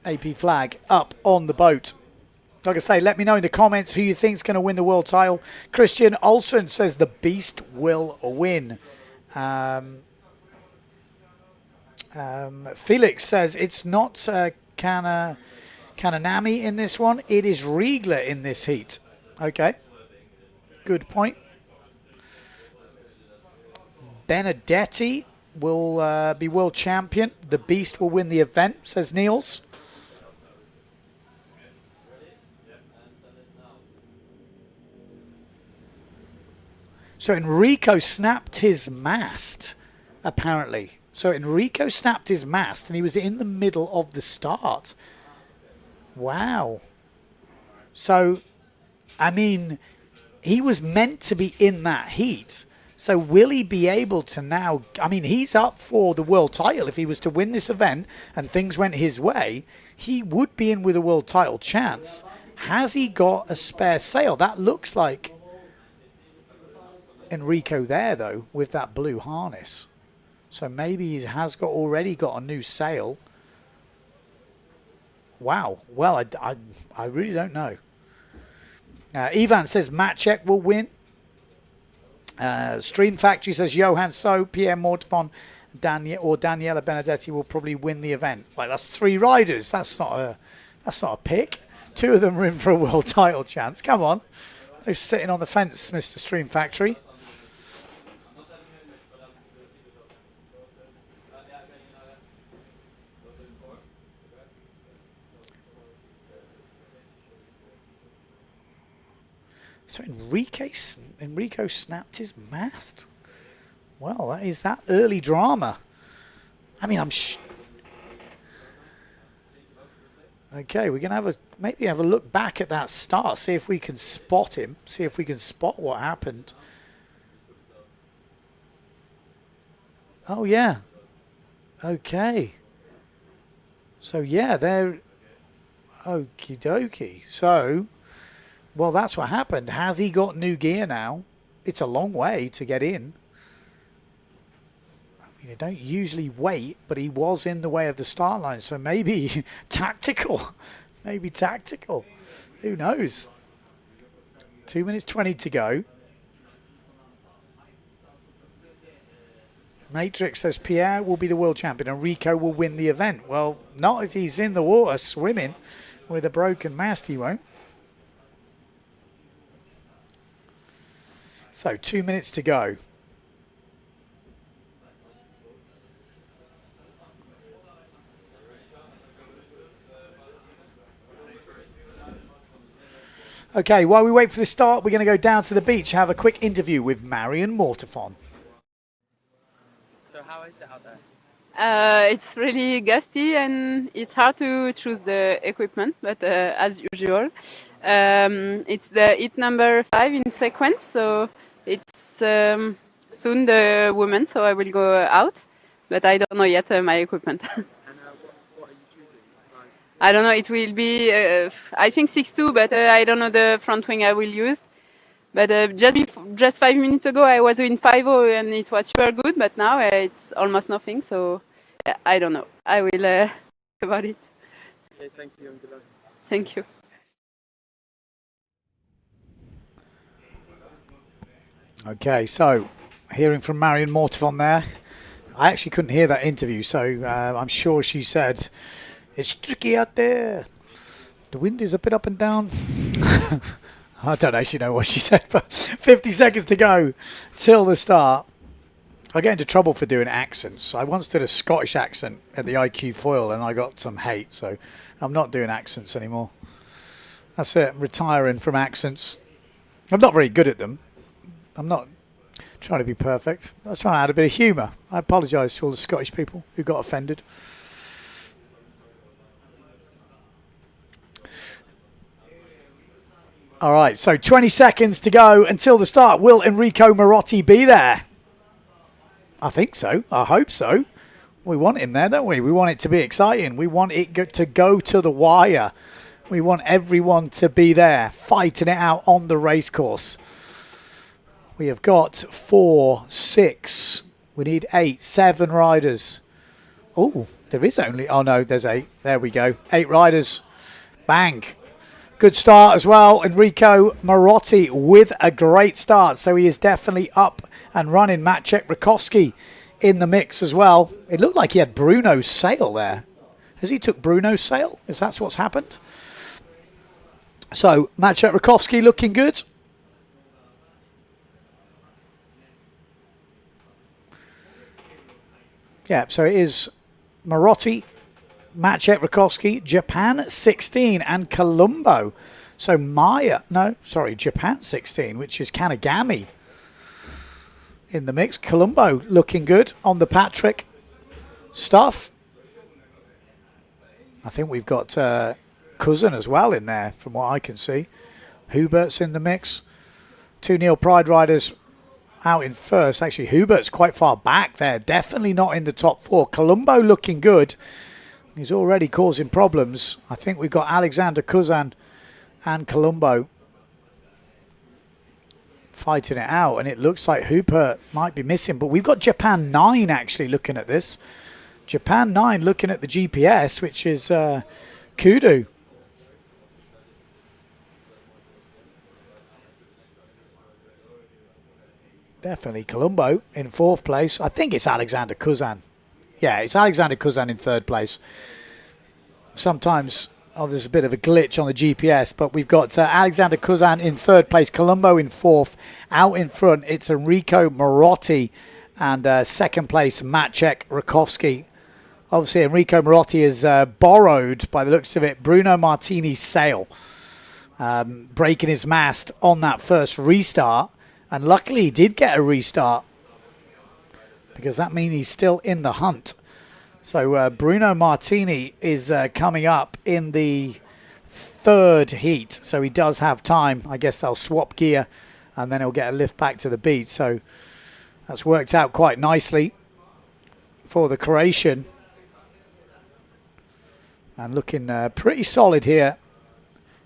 AP flag up on the boat. Like I say, let me know in the comments who you think is going to win the world title. Christian Olsen says the Beast will win. Felix says it's not Kananami in this one. It is Riegler in this heat. Okay. Good point. Benedetti will be world champion. The Beast will win the event, says Niels. So Enrico snapped his mast, apparently. So Enrico snapped his mast and he was in the middle of the start. Wow. So, I mean, he was meant to be in that heat. So will he be able to now... I mean, he's up for the world title. If he was to win this event and things went his way, he would be in with a world title chance. Has he got a spare sail? That looks like Enrico there, though, with that blue harness. So maybe he has already got a new sail. Wow. Well, I really don't know. Ivan says Maciek will win. Stream Factory says Johan So, Pierre Mortefon, Daniela Benedetti will probably win the event. Like, that's 3 riders. That's not a pick. 2 of them are in for a world title chance. Come on. They're sitting on the fence, Mr. Stream Factory. So Enrico snapped his mast. Well, that is that early drama. I mean, okay, we're gonna maybe have a look back at that start, see if we can spot him, see if we can spot what happened. Oh yeah. Okay. So yeah, they're okie dokie. So. Well, that's what happened. Has he got new gear now? It's a long way to get in. I mean, they don't usually wait, but he was in the way of the start line, so maybe tactical. Maybe tactical. Who knows? 2 minutes 20 to go. Matrix says Pierre will be the world champion and Rico will win the event. Well, not if he's in the water swimming with a broken mast, he won't. So 2 minutes to go. Okay, while we wait for the start, we're going to go down to the beach, have a quick interview with Marion Mortefon. So how is it out there? It's really gusty and it's hard to choose the equipment, but as usual. It's the heat number 5 in sequence, so it's soon the women, so I will go out, but I don't know yet my equipment. And what are you choosing? I don't know, it will be, I think 6.2, but I don't know the front wing I will use. But just 5 minutes ago I was in 5.0 and it was super good, but now it's almost nothing, so I don't know. I will think about it. Okay, thank you and good luck. Thank you. Okay, so hearing from Marion Mortefon there. I actually couldn't hear that interview, so I'm sure she said, it's tricky out there. The wind is a bit up and down. I don't actually know what she said, but 50 seconds to go till the start. I get into trouble for doing accents. I once did a Scottish accent at the IQ foil and I got some hate, so I'm not doing accents anymore. That's it, I'm retiring from accents. I'm not very good at them. I'm not trying to be perfect. I was trying to add a bit of humour. I apologise to all the Scottish people who got offended. All right, so 20 seconds to go until the start. Will Enrico Marotti be there? I think so. I hope so. We want him there, don't we? We want it to be exciting. We want it to go to the wire. We want everyone to be there, fighting it out on the race course. We have got 4, 6. We need 8, 7 riders. Oh, there is only... Oh, no, there's 8. There we go. 8 riders. Bang. Good start as well. Enrico Marotti with a great start. So he is definitely up and running. Maciek Rakowski in the mix as well. It looked like he had Bruno's sail there. Has he took Bruno's sail? Is that what's happened? So Maciek Rakowski looking good. Yeah, so it is Marotti, Maciek Rakowski, Japan 16 and Colombo. So Japan 16, which is Kanagami in the mix. Colombo looking good on the Patrick stuff. I think we've got Cousin as well in there from what I can see. Hubert's in the mix. 2 Neil Pride riders out in first. Actually, Hubert's quite far back there. Definitely not in the top 4. Colombo looking good. He's already causing problems. I think we've got Alexander Cousin and Colombo fighting it out. And it looks like Hubert might be missing. But we've got Japan 9 actually looking at this. Japan 9 looking at the GPS, which is Kudu. Definitely Colombo in 4th place. I think it's Alexander Kuzan. Yeah, it's Alexander Kuzan in 3rd place. Sometimes there's a bit of a glitch on the GPS, but we've got Alexander Kuzan in 3rd place, Colombo in 4th. Out in front, it's Enrico Marotti, and 2nd place, Maciek Rakowski. Obviously, Enrico Marotti has borrowed, by the looks of it, Bruno Martini's sail, breaking his mast on that first restart. And luckily, he did get a restart, because that means he's still in the hunt. So Bruno Martini is coming up in the 3rd heat. So he does have time. I guess they'll swap gear, and then he'll get a lift back to the beach. So that's worked out quite nicely for the Croatian. And looking pretty solid here,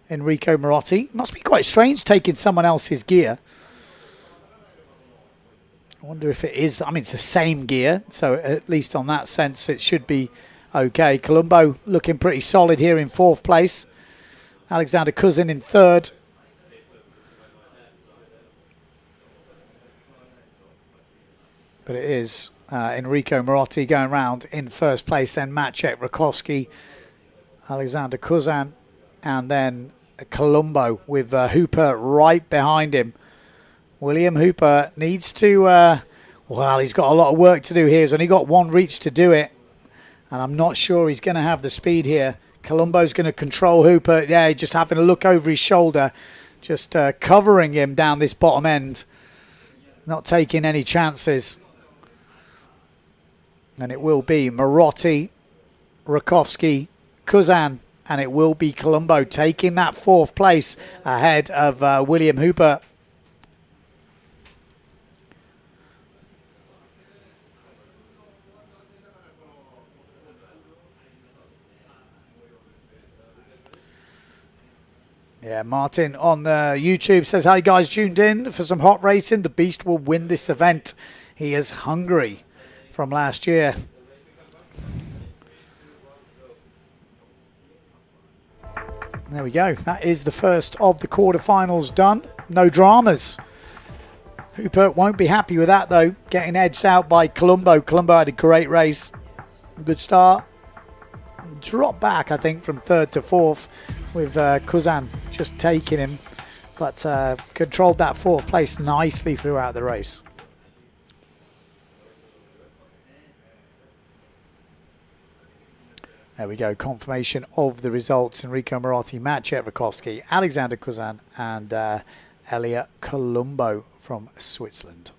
Enrico Marotti. Must be quite strange taking someone else's gear. I wonder if it is. I mean, it's the same gear, so at least on that sense it should be okay. Colombo looking pretty solid here in 4th place. Alexander Kuzin in 3rd. But it is Enrico Marotti going round in 1st place, then Maciek Rakowski, Alexander Kuzan, and then Colombo with Hooper right behind him. William Hooper needs to, well, he's got a lot of work to do here. He's only got 1 reach to do it. And I'm not sure he's going to have the speed here. Colombo's going to control Hooper. Yeah, just having a look over his shoulder. Just covering him down this bottom end. Not taking any chances. And it will be Marotti, Rakowski, Kuzan. And it will be Colombo taking that 4th place ahead of William Hooper. Yeah, Martin on YouTube says, hi guys, tuned in for some hot racing. The Beast will win this event. He is hungry from last year. There we go. That is the first of the quarterfinals done. No dramas. Hooper won't be happy with that though. Getting edged out by Colombo. Colombo had a great race. Good start. Drop back, I think, from 3rd to 4th with Kuzan just taking him, but controlled that 4th place nicely throughout the race. There we go, confirmation of the results. Enrico Marotti, Maciej Rakowski, Alexander Kuzan, and Elliot Colombo from Switzerland.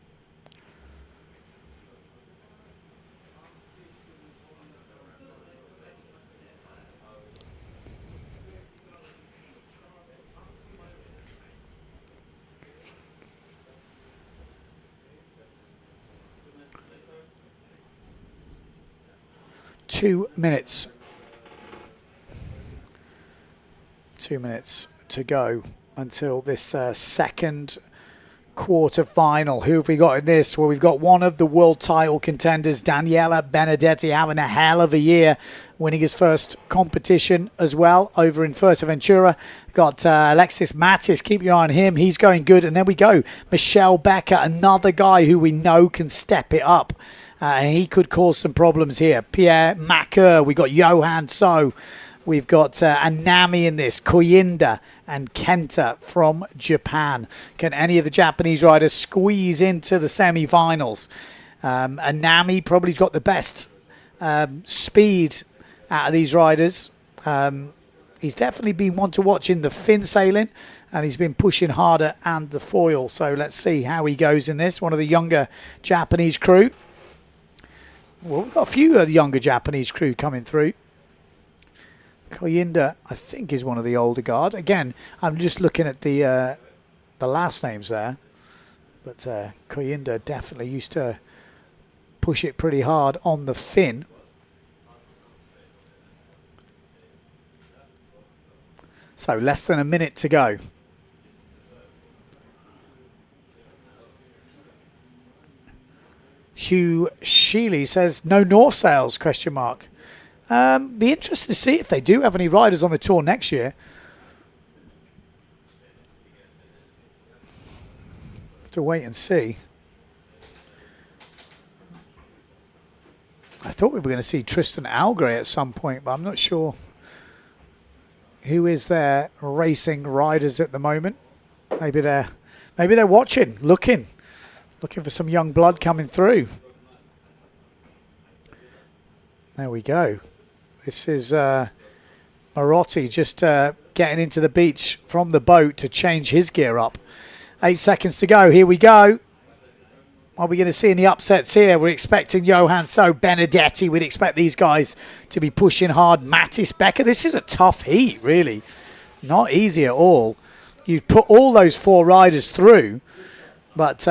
Two minutes to go until this second quarter final. Who have we got in this? Well, we've got one of the world title contenders, Daniela Benedetti, having a hell of a year, winning his first competition as well over in Fuerteventura. Got Alexis Mattis, keep your eye on him, he's going good. And then we go Michel Becker, another guy who we know can step it up. And he could cause some problems here. Pierre Macker, we got Johan So, we've got Anami in this, Koyinda and Kenta from Japan. Can any of the Japanese riders squeeze into the semi-finals? Anami probably got the best speed out of these riders. He's definitely been one to watch in the fin sailing, and he's been pushing harder and the foil. So let's see how he goes in this. One of the younger Japanese crew. Well, we've got a few of the younger Japanese crew coming through. Koyinda, I think, is one of the older guard. Again, I'm just looking at the last names there. But Koyinda definitely used to push it pretty hard on the fin. So less than a minute to go. Hugh Sheely says, no North sails, question mark. Be interested to see if they do have any riders on the tour next year. To wait and see. I thought we were going to see Tristan Algray at some point, but I'm not sure who is there racing riders at the moment. Maybe they're watching, looking for some young blood coming through. There we go. This is Marotti just getting into the beach from the boat to change his gear up. 8 seconds to go. Here we go. What are we going to see in the upsets here? We're expecting Johan So, Benedetti. We'd expect these guys to be pushing hard. Mattis, Becker. This is a tough heat, really. Not easy at all. You put all those 4 riders through, but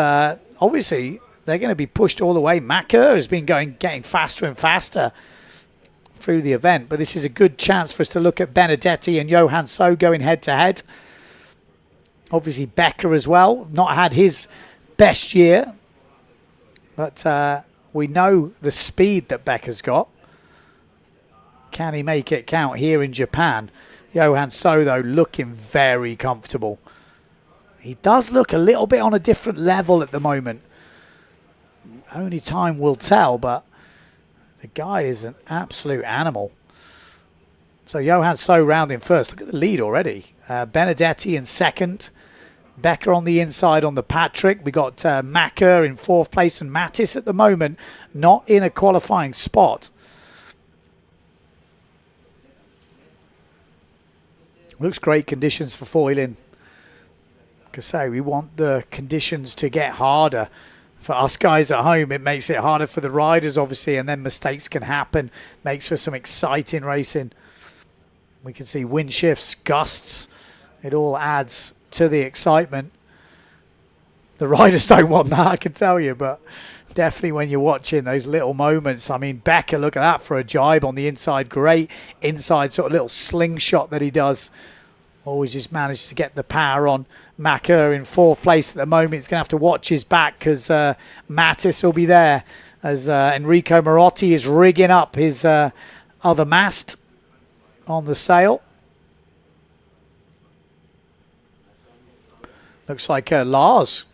obviously they're going to be pushed all the way. Macker has been getting faster and faster through the event, but this is a good chance for us to look at Benedetti and Johan So going head-to-head. Obviously Becker as well, not had his best year, but we know the speed that Becker's got. Can he make it count here in Japan? Johan So, though, looking very comfortable. He does look a little bit on a different level at the moment. Only time will tell, but the guy is an absolute animal. So Johan So rounding first. Look at the lead already. Benedetti in second. Becker on the inside on the Patrick. We got Macker in 4th place and Mattis at the moment not in a qualifying spot. Looks great conditions for foiling. Like I say, we want the conditions to get harder. For us guys at home, it makes it harder for the riders, obviously, and then mistakes can happen. Makes for some exciting racing. We can see wind shifts, gusts. It all adds to the excitement. The riders don't want that, I can tell you, but definitely when you're watching those little moments. I mean, Becker, look at that for a jibe on the inside. Great inside sort of little slingshot that he does. Always just managed to get the power on. Macker in 4th place at the moment. He's going to have to watch his back because Mattis will be there as Enrico Marotti is rigging up his other mast on the sail. Looks like Lars,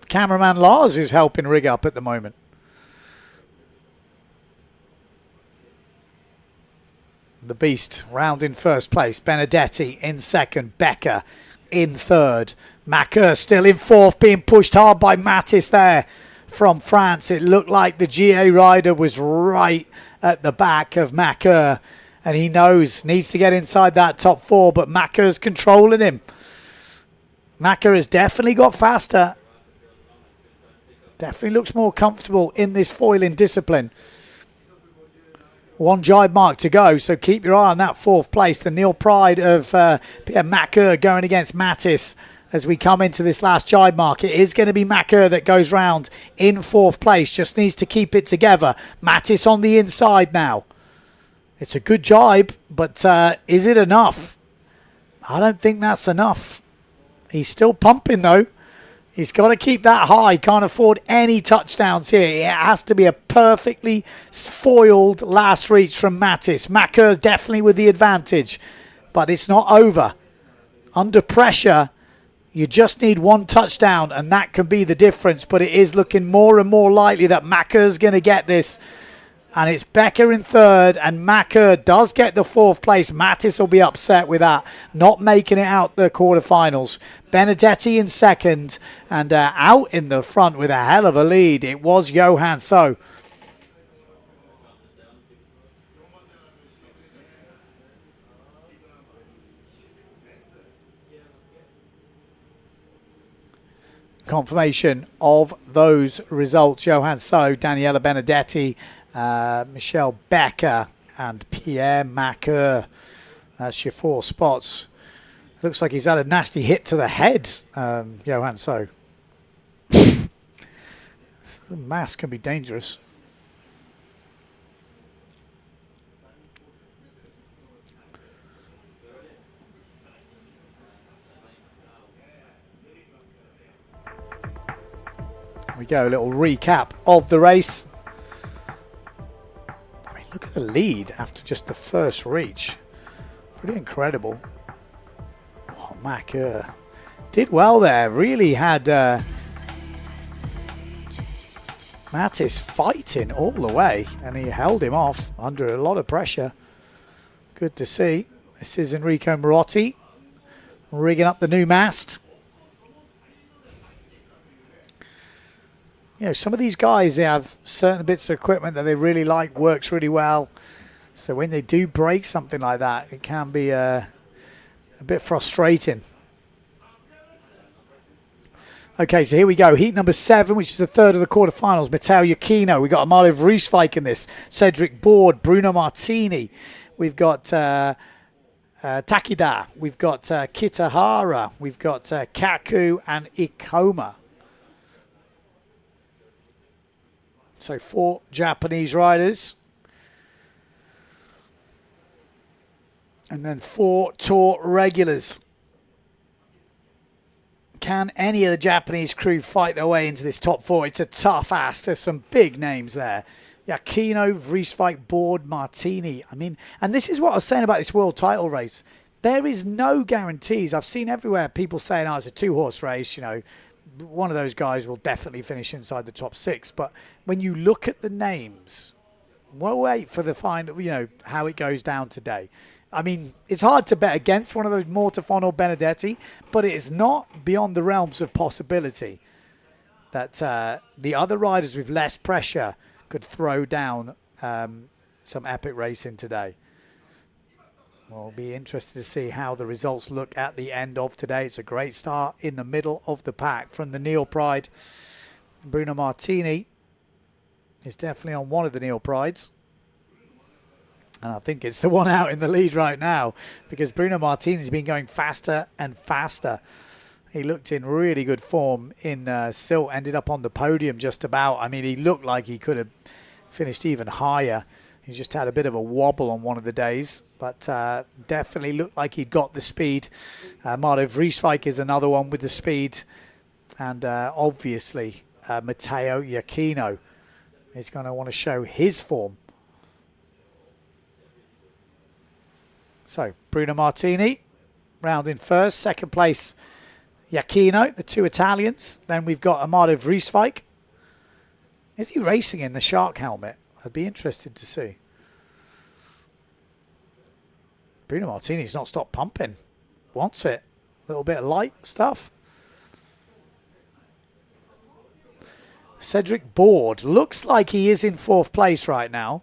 cameraman Lars, is helping rig up at the moment. The Beast round in 1st place. Benedetti in 2nd. Becker in 3rd. Macker still in 4th, being pushed hard by Mattis there from France. It looked like the GA rider was right at the back of Macker, and he needs to get inside that top 4, but Macker's controlling him. Macker has definitely got faster. Definitely looks more comfortable in this foiling discipline. 1 jibe mark to go, so keep your eye on that 4th place. The Neil Pride of Macker going against Mattis as we come into this last jibe mark. It is going to be Macker that goes round in 4th place. Just needs to keep it together. Mattis on the inside now. It's a good jibe, but is it enough? I don't think that's enough. He's still pumping, though. He's got to keep that high. Can't afford any touchdowns here. It has to be a perfectly foiled last reach from Mattis. Macker definitely with the advantage, but it's not over. Under pressure, you just need 1 touchdown, and that can be the difference, but it is looking more and more likely that Macker's going to get this. And it's Becker in 3rd, and Macker does get the 4th place. Mattis will be upset with that, not making it out the quarterfinals. Benedetti in 2nd, and out in the front with a hell of a lead. It was Johan So. Confirmation of those results. Johan So, Daniela Benedetti, Michelle Becker and Pierre Macker. That's your 4 spots. Looks like he's had a nasty hit to the head, Johan So. The mass can be dangerous. There we go, a little recap of the race. Look at The lead after just the first reach. Pretty incredible. Oh, Miura did well there. Really had Mattis fighting all the way, and he held him off under a lot of pressure. Good to see. This is Enrico Marotti rigging up the new mast. You know, some of these guys, they have certain bits of equipment that they really like, works really well. So when they do break something like that, it can be a bit frustrating. Okay, so here we go. Heat number 7, which is the third of the quarterfinals. Matteo Iachino. We've got Amado Vreeswijk in this. Cedric Board, Bruno Martini. We've got Takida. We've got Kitahara. We've got Kaku and Ikoma. So 4 Japanese riders. And then 4 tour regulars. Can any of the Japanese crew fight their way into this top 4? It's a tough ask. There's some big names there. Iachino, Vreeswijk, Board, Martini. I mean, and this is what I was saying about this world title race. There is no guarantees. I've seen everywhere people saying, oh, it's a 2-horse race, you know. One of those guys will definitely finish inside the top 6. But when you look at the names, we'll wait for the final, you know, how it goes down today. I mean, it's hard to bet against one of those Mortafon or Benedetti, but it is not beyond the realms of possibility that the other riders with less pressure could throw down some epic racing today. We'll be interested to see how the results look at the end of today. It's a great start in the middle of the pack from the Neil Pride. Bruno Martini is definitely on one of the Neil Prides. And I think it's the one out in the lead right now because Bruno Martini's been going faster and faster. He looked in really good form in Silt, ended up on the podium just about. I mean, he looked like he could have finished even higher. He just had a bit of a wobble on one of the days, but definitely looked like he'd got the speed. Amado Vreeswijk is another one with the speed. And obviously, Matteo Iachino is going to want to show his form. So, Bruno Martini, round in first. Second place, Iachino, the 2 Italians. Then we've got Amado Vreeswijk. Is he racing in the shark helmet? I'd be interested to see. Bruno Martini's not stopped pumping. Wants it. A little bit of light stuff. Cedric Board. Looks like he is in 4th place right now.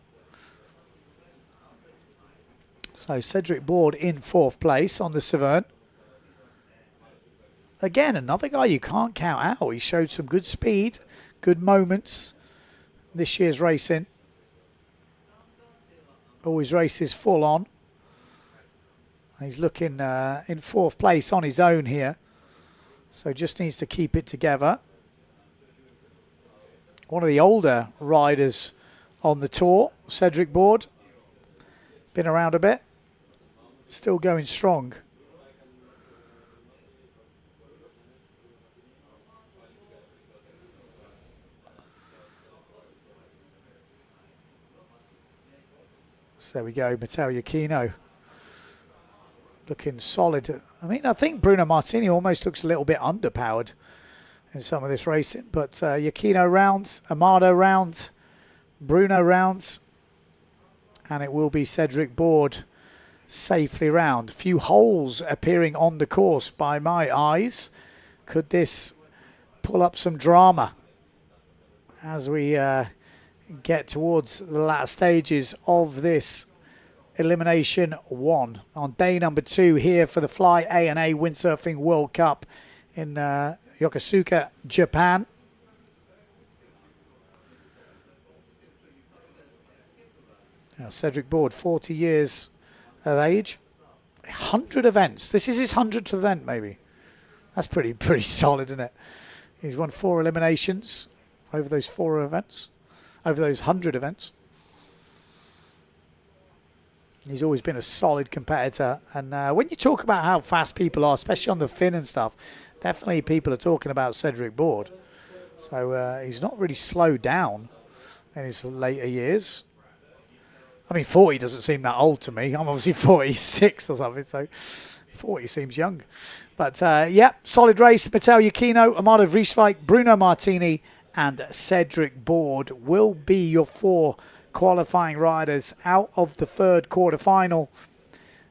So Cedric Board in 4th place on the Severn. Again, another guy you can't count out. He showed some good speed, good moments this year's racing. Always races full on. He's looking in 4th place on his own here. So just needs to keep it together. One of the older riders on the tour, Cedric Board. Been around a bit. Still going strong. So there we go, Matteo Iachino. Looking solid. I mean, I think Bruno Martini almost looks a little bit underpowered in some of this racing. But Iachino round, Amado round, Bruno round. And it will be Cedric Board safely round. Few holes appearing on the course by my eyes. Could this pull up some drama as we get towards the latter stages of this Elimination 1 on day number 2 here for the Fly A&A Windsurfing World Cup in Yokosuka, Japan. Now, Cedric Board, 40 years of age, 100 events. This is his 100th event, maybe. That's pretty solid, isn't it? He's won 4 eliminations over those 4 events, over those 100 events. He's always been a solid competitor. And when you talk about how fast people are, especially on the fin and stuff, definitely people are talking about Cedric Board. So he's not really slowed down in his later years. I mean, 40 doesn't seem that old to me. I'm obviously 46 or something, so 40 seems young. But, yeah, solid race. Matteo Yukino, Amado Vrieswijk, Bruno Martini, and Cedric Board will be your 4 qualifying riders out of the third quarterfinal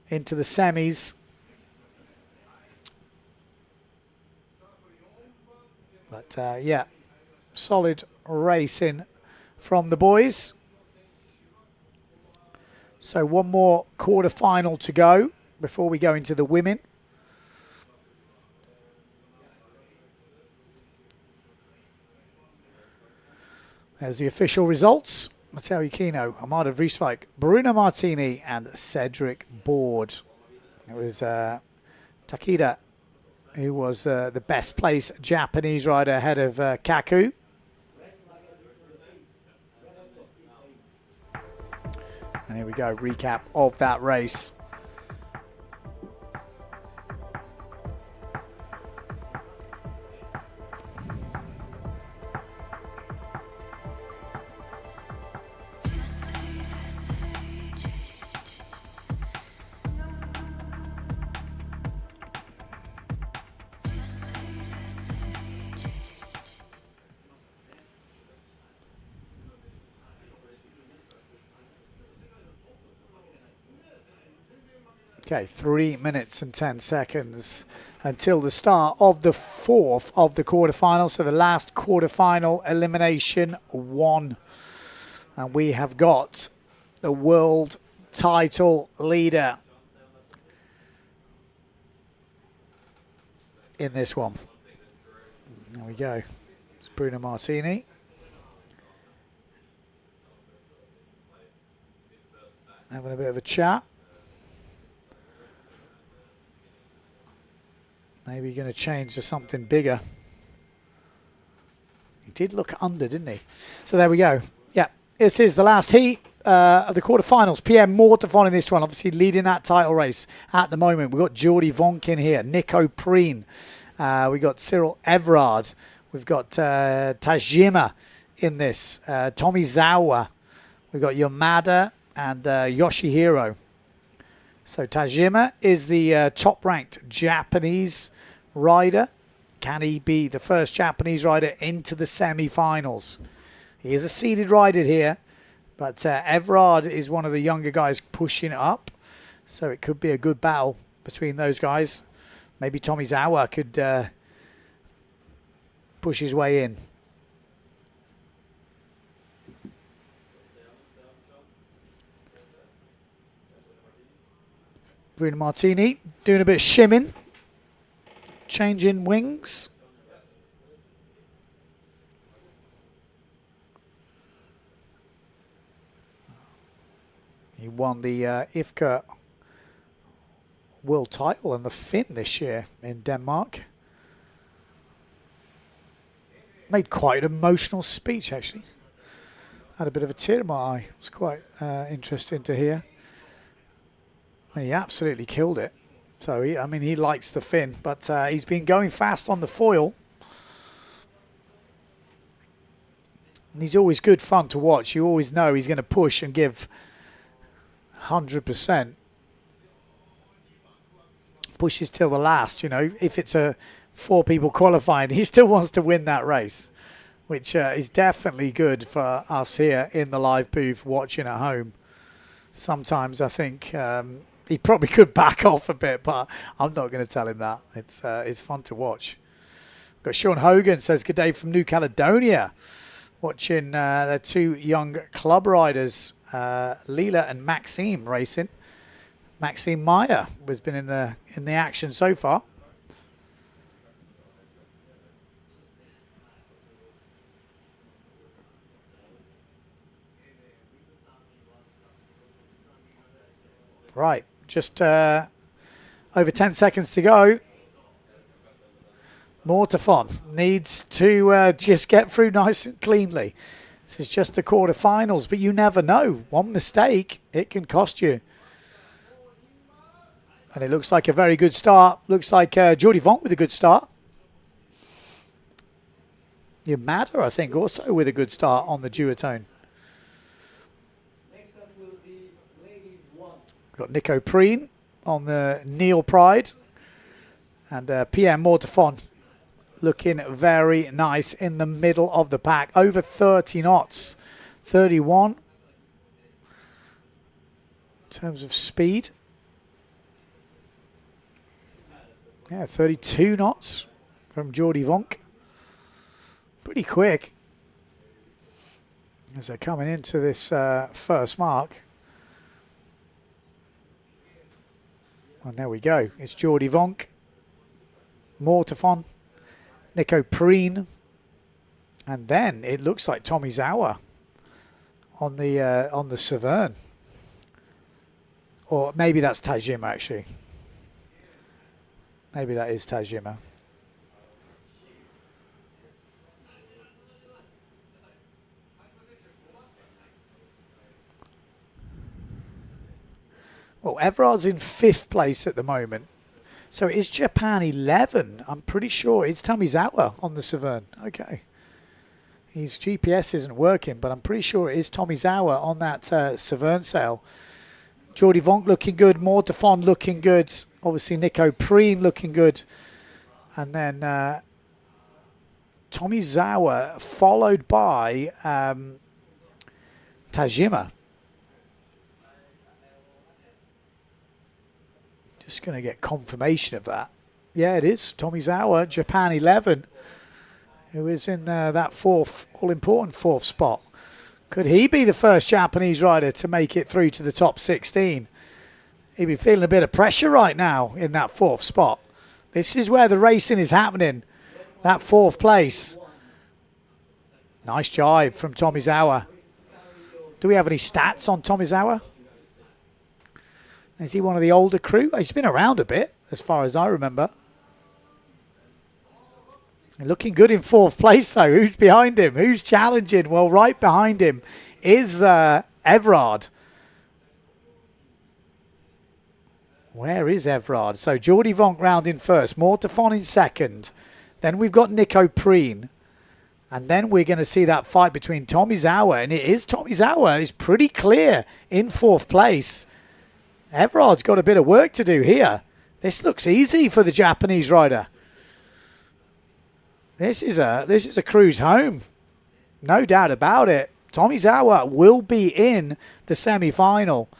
into the semis. But, yeah, solid racing from the boys. So one more quarterfinal to go before we go into the women. There's the official results. Matteo Yukino, Amado Vrieswijk, Bruno Martini, and Cedric Board. It was Takeda who was the best placed Japanese rider ahead of Kaku. And here we go, recap of that race. Okay, 3 minutes and 10 seconds until the start of the fourth of the quarterfinals. So the last quarterfinal, elimination 1. And we have got the world title leader in this one. There we go. It's Bruno Martini. Having a bit of a chat. Maybe going to change to something bigger. He did look under, didn't he? So there we go. Yeah, this is the last heat of the quarterfinals. PM Mortafon in this one, obviously leading that title race at the moment. We've got Jordi Vonkin here, Nico Preen. We've got Cyril Everard. We've got Tajima in this. Tomizawa. We've got Yamada and Yoshihiro. So Tajima is the top-ranked Japanese rider. Can he be the first Japanese rider into the semi-finals? He is a seeded rider here, but Everard is one of the younger guys pushing up. So it could be a good battle between those guys. Maybe Tomizawa could push his way in. Bruno Martini doing a bit of shimming, changing wings. He won the IFCA world title and the Finn this year in Denmark. Made quite an emotional speech, actually. Had a bit of a tear in my eye. It was quite interesting to hear. He absolutely killed it. So, I mean, he likes the Finn, but he's been going fast on the foil. And he's always good fun to watch. You always know he's going to push and give 100%. Pushes till the last, you know. If it's 4 people qualifying, he still wants to win that race, which is definitely good for us here in the live booth watching at home. Sometimes I think... he probably could back off a bit, but I'm not going to tell him that. It's fun to watch. Got Sean Hogan says, good day from New Caledonia. Watching the 2 young club riders, Leela and Maxime racing. Maxime Meyer has been in the action so far. Right. Just over 10 seconds to go. Mortafon needs to just get through nice and cleanly. This is just the quarterfinals, but you never know. One mistake, it can cost you. And it looks like a very good start. Looks like Jordi Vonk with a good start. Yamada, I think, also with a good start on the duotone. We've got Nico Preen on the Neil Pride. And Pierre Mortefon looking very nice in the middle of the pack. Over 30 knots. 31 in terms of speed. Yeah, 32 knots from Jordi Vonk. Pretty quick as they're coming into this first mark. And there we go. It's Jordi Vonk, Mortefon, Nico Preen, and then it looks like Tomizawa on the Severn. Or maybe that's Tajima, actually. Maybe that is Tajima. Well, Everard's in 5th place at the moment. So is Japan 11? I'm pretty sure it's Tomizawa on the Severn. Okay. His GPS isn't working, but I'm pretty sure it is Tomizawa on that Severn sail. Jordi Vonk looking good. Mortefon looking good. Obviously, Nico Preen looking good. And then Tomizawa followed by Tajima. Just going to get confirmation of that. Yeah, it is. Tomizawa, Japan 11, who is in that all-important 4th spot. Could he be the first Japanese rider to make it through to the top 16? He'd be feeling a bit of pressure right now in that 4th spot. This is where the racing is happening. That 4th place. Nice jibe from Tomizawa. Do we have any stats on Tomizawa? Is he one of the older crew? He's been around a bit, as far as I remember. And looking good in 4th place, though. Who's behind him? Who's challenging? Well, right behind him is Everard. Where is Everard? So Jordi Vonk round in 1st. Mortefon in 2nd. Then we've got Nico Preen. And then we're going to see that fight between Tomizawa. And it is Tomizawa. It's pretty clear in 4th place. Everard's got a bit of work to do here. This looks easy for the Japanese rider. This is a cruise home. No doubt about it. Tomizawa will be in the semi-final.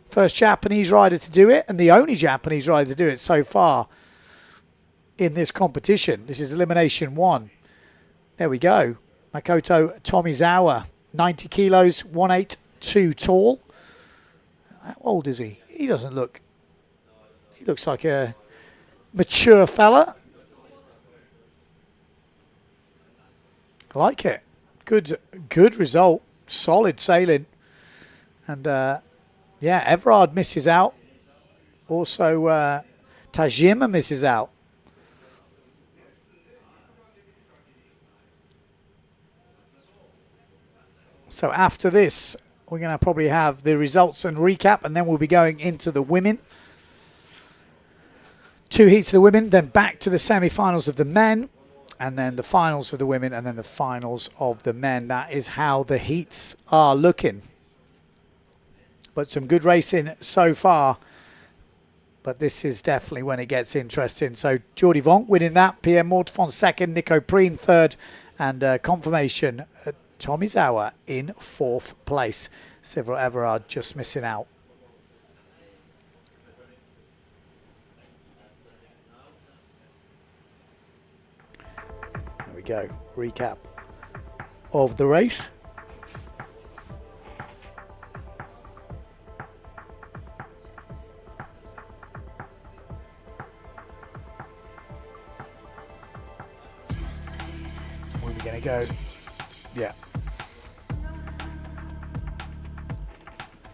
First Japanese rider to do it and the only Japanese rider to do it so far in this competition. This is elimination 1. There we go. Makoto Tomizawa, 90 kilos, 182 tall. How old is he? He doesn't look... He looks like a mature fella. I like it. Good result. Solid sailing. And, yeah, Everard misses out. Also, Tajima misses out. So after this, we're going to probably have the results and recap, and then we'll be going into the women. 2 heats of the women, then back to the semi-finals of the men, and then the finals of the women, and then the finals of the men. That is how the heats are looking. But some good racing so far. But this is definitely when it gets interesting. So Jordi Vonk winning that, Pierre Mortefon 2nd, Nico Preen 3rd, and confirmation Tomizawa in 4th place. Cyril Everard just missing out. There we go. Recap of the race. Where are we going to go? Yeah.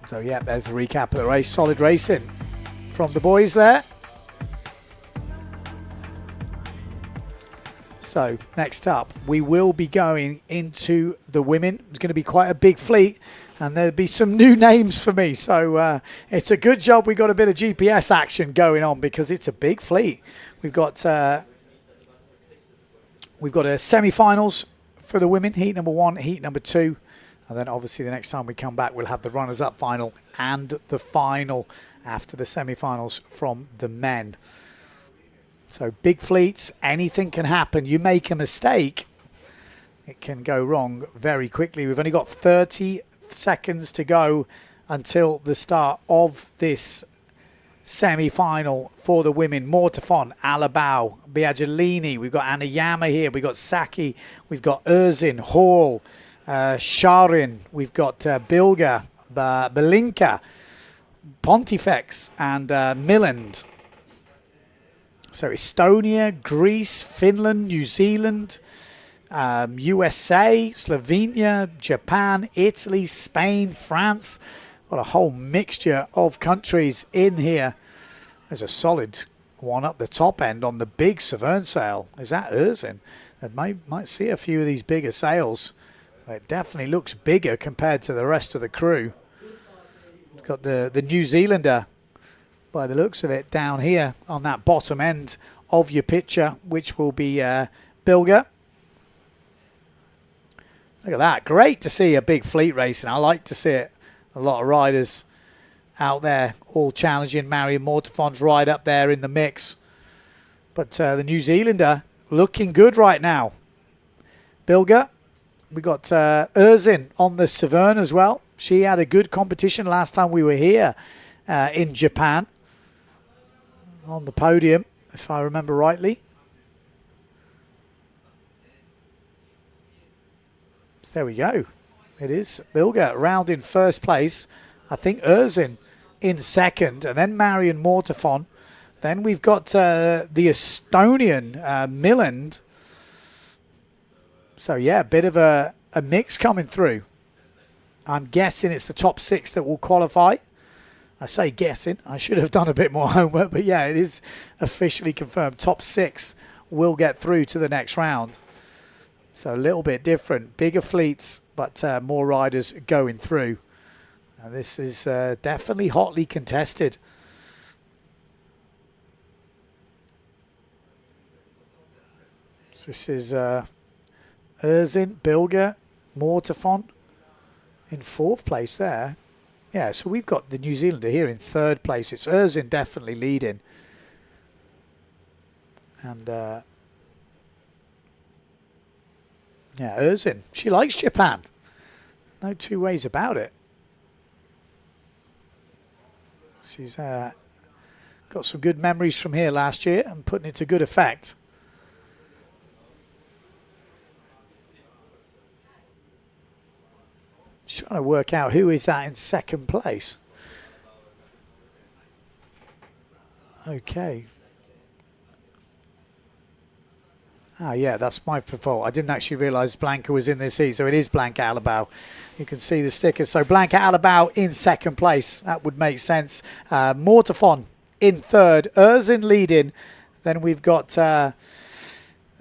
So, yeah, there's the recap of the race. Solid racing from the boys there. So, next up, we will be going into the women. It's going to be quite a big fleet, and there'll be some new names for me. So, it's a good job we got a bit of GPS action going on because it's a big fleet. We've got a semi-finals for the women, heat number 1, heat number 2. And then obviously the next time we come back, we'll have the runners-up final and the final after the semi-finals from the men. So big fleets, anything can happen. You make a mistake, it can go wrong very quickly. We've only got 30 seconds to go until the start of this semi-final for the women. Mortafon, Alabau, Biaggiolini, we've got Anayama here, we've got Saki, we've got Erzin, Hall, Sharin, we've got Bilger, Belinka, Pontifex, and Milland. So Estonia, Greece, Finland, New Zealand, USA, Slovenia, Japan, Italy, Spain, France. Got a whole mixture of countries in here. There's a solid one up the top end on the big Severn sail. Is that Erzin? I might see a few of these bigger sails. It definitely looks bigger compared to the rest of the crew. We've got the New Zealander, by the looks of it, down here on that bottom end of your picture, which will be Bilger. Look at that. Great to see a big fleet racing. I like to see it. A lot of riders out there all challenging. Marion Mortafon's right up there in the mix. But the New Zealander looking good right now. Bilger. We got Erzin on the Severn as well. She had a good competition last time we were here in Japan. On the podium, if I remember rightly. There we go. It is Bilger round in first place. I think Erzin in second, and then Marion Mortafon. Then we've got the Estonian Milland. So yeah, a bit of a mix coming through. I'm guessing it's the top 6 that will qualify. I say guessing. I should have done a bit more homework, but yeah, it is officially confirmed. Top 6 will get through to the next round. So a little bit different. Bigger fleets, but more riders going through. And this is definitely hotly contested. So this is Erzin, Bilger, Mortafon in 4th place there. Yeah, so we've got the New Zealander here in 3rd place. It's Erzin definitely leading. And yeah, Erzin, she likes Japan. No two ways about it. She's got some good memories from here last year and putting it to good effect. Just trying to work out who is that in 2nd place. Okay. Ah, yeah, that's my fault. I didn't actually realise Blanca was in this heat, so it is Blanca Alabau. You can see the stickers. So Blanca Alabau in 2nd place. That would make sense. Mortafon in 3rd. Erzin leading. Then we've got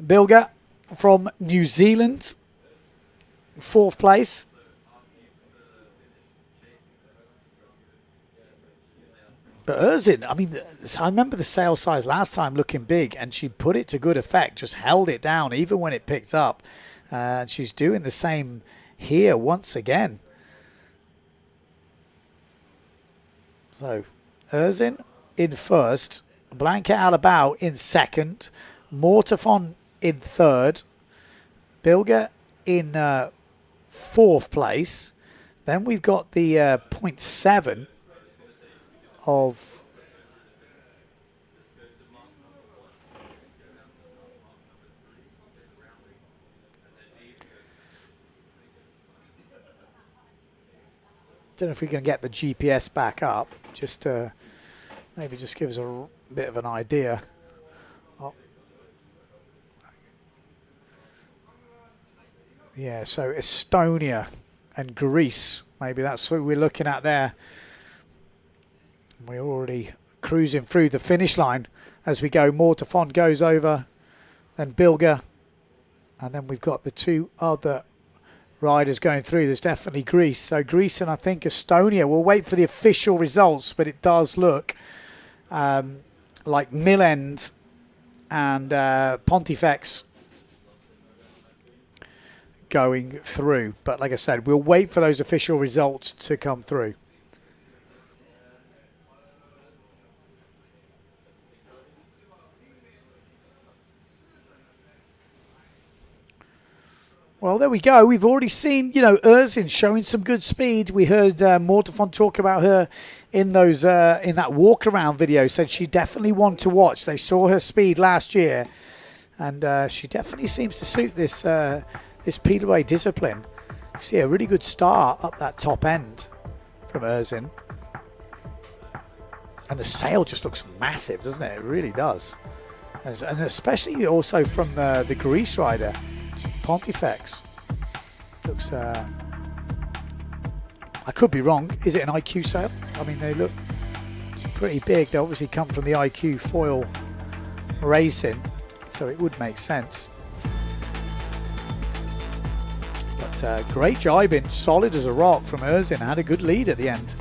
Bilger from New Zealand. 4th place. But Erzin, I mean, I remember the sail size last time looking big, and she put it to good effect, just held it down even when it picked up. And she's doing the same here once again. So Erzin in 1st, Blanca Alabau in 2nd, Mortafon in 3rd, Bilger in 4th place. Then we've got the 0.7 of don't know if we can get the GPS back up, just to maybe just give us a bit of an idea. Oh. Yeah, so Estonia and Greece, maybe that's what we're looking at there. We're already cruising through the finish line as we go. Mortafon goes over, then Bilger, and then we've got the 2 other riders going through. There's definitely Greece. So Greece and I think Estonia. We'll wait for the official results, but it does look like Milland and Pontifex going through. But like I said, we'll wait for those official results to come through. Well, there we go. We've already seen, you know, Erzin showing some good speed. We heard Mortafon talk about her in those in that walk around video. Said she definitely one to watch. They saw her speed last year, and she definitely seems to suit this this PWA discipline. You see a really good start up that top end from Erzin, and the sail just looks massive, doesn't it? It really does, and especially also from the Grease rider. Pontifex looks, I could be wrong, is it an IQ sail? I mean, they look pretty big. They obviously come from the IQ foil racing, so it would make sense. But great jibing, solid as a rock from Erzin, had a good lead at the end.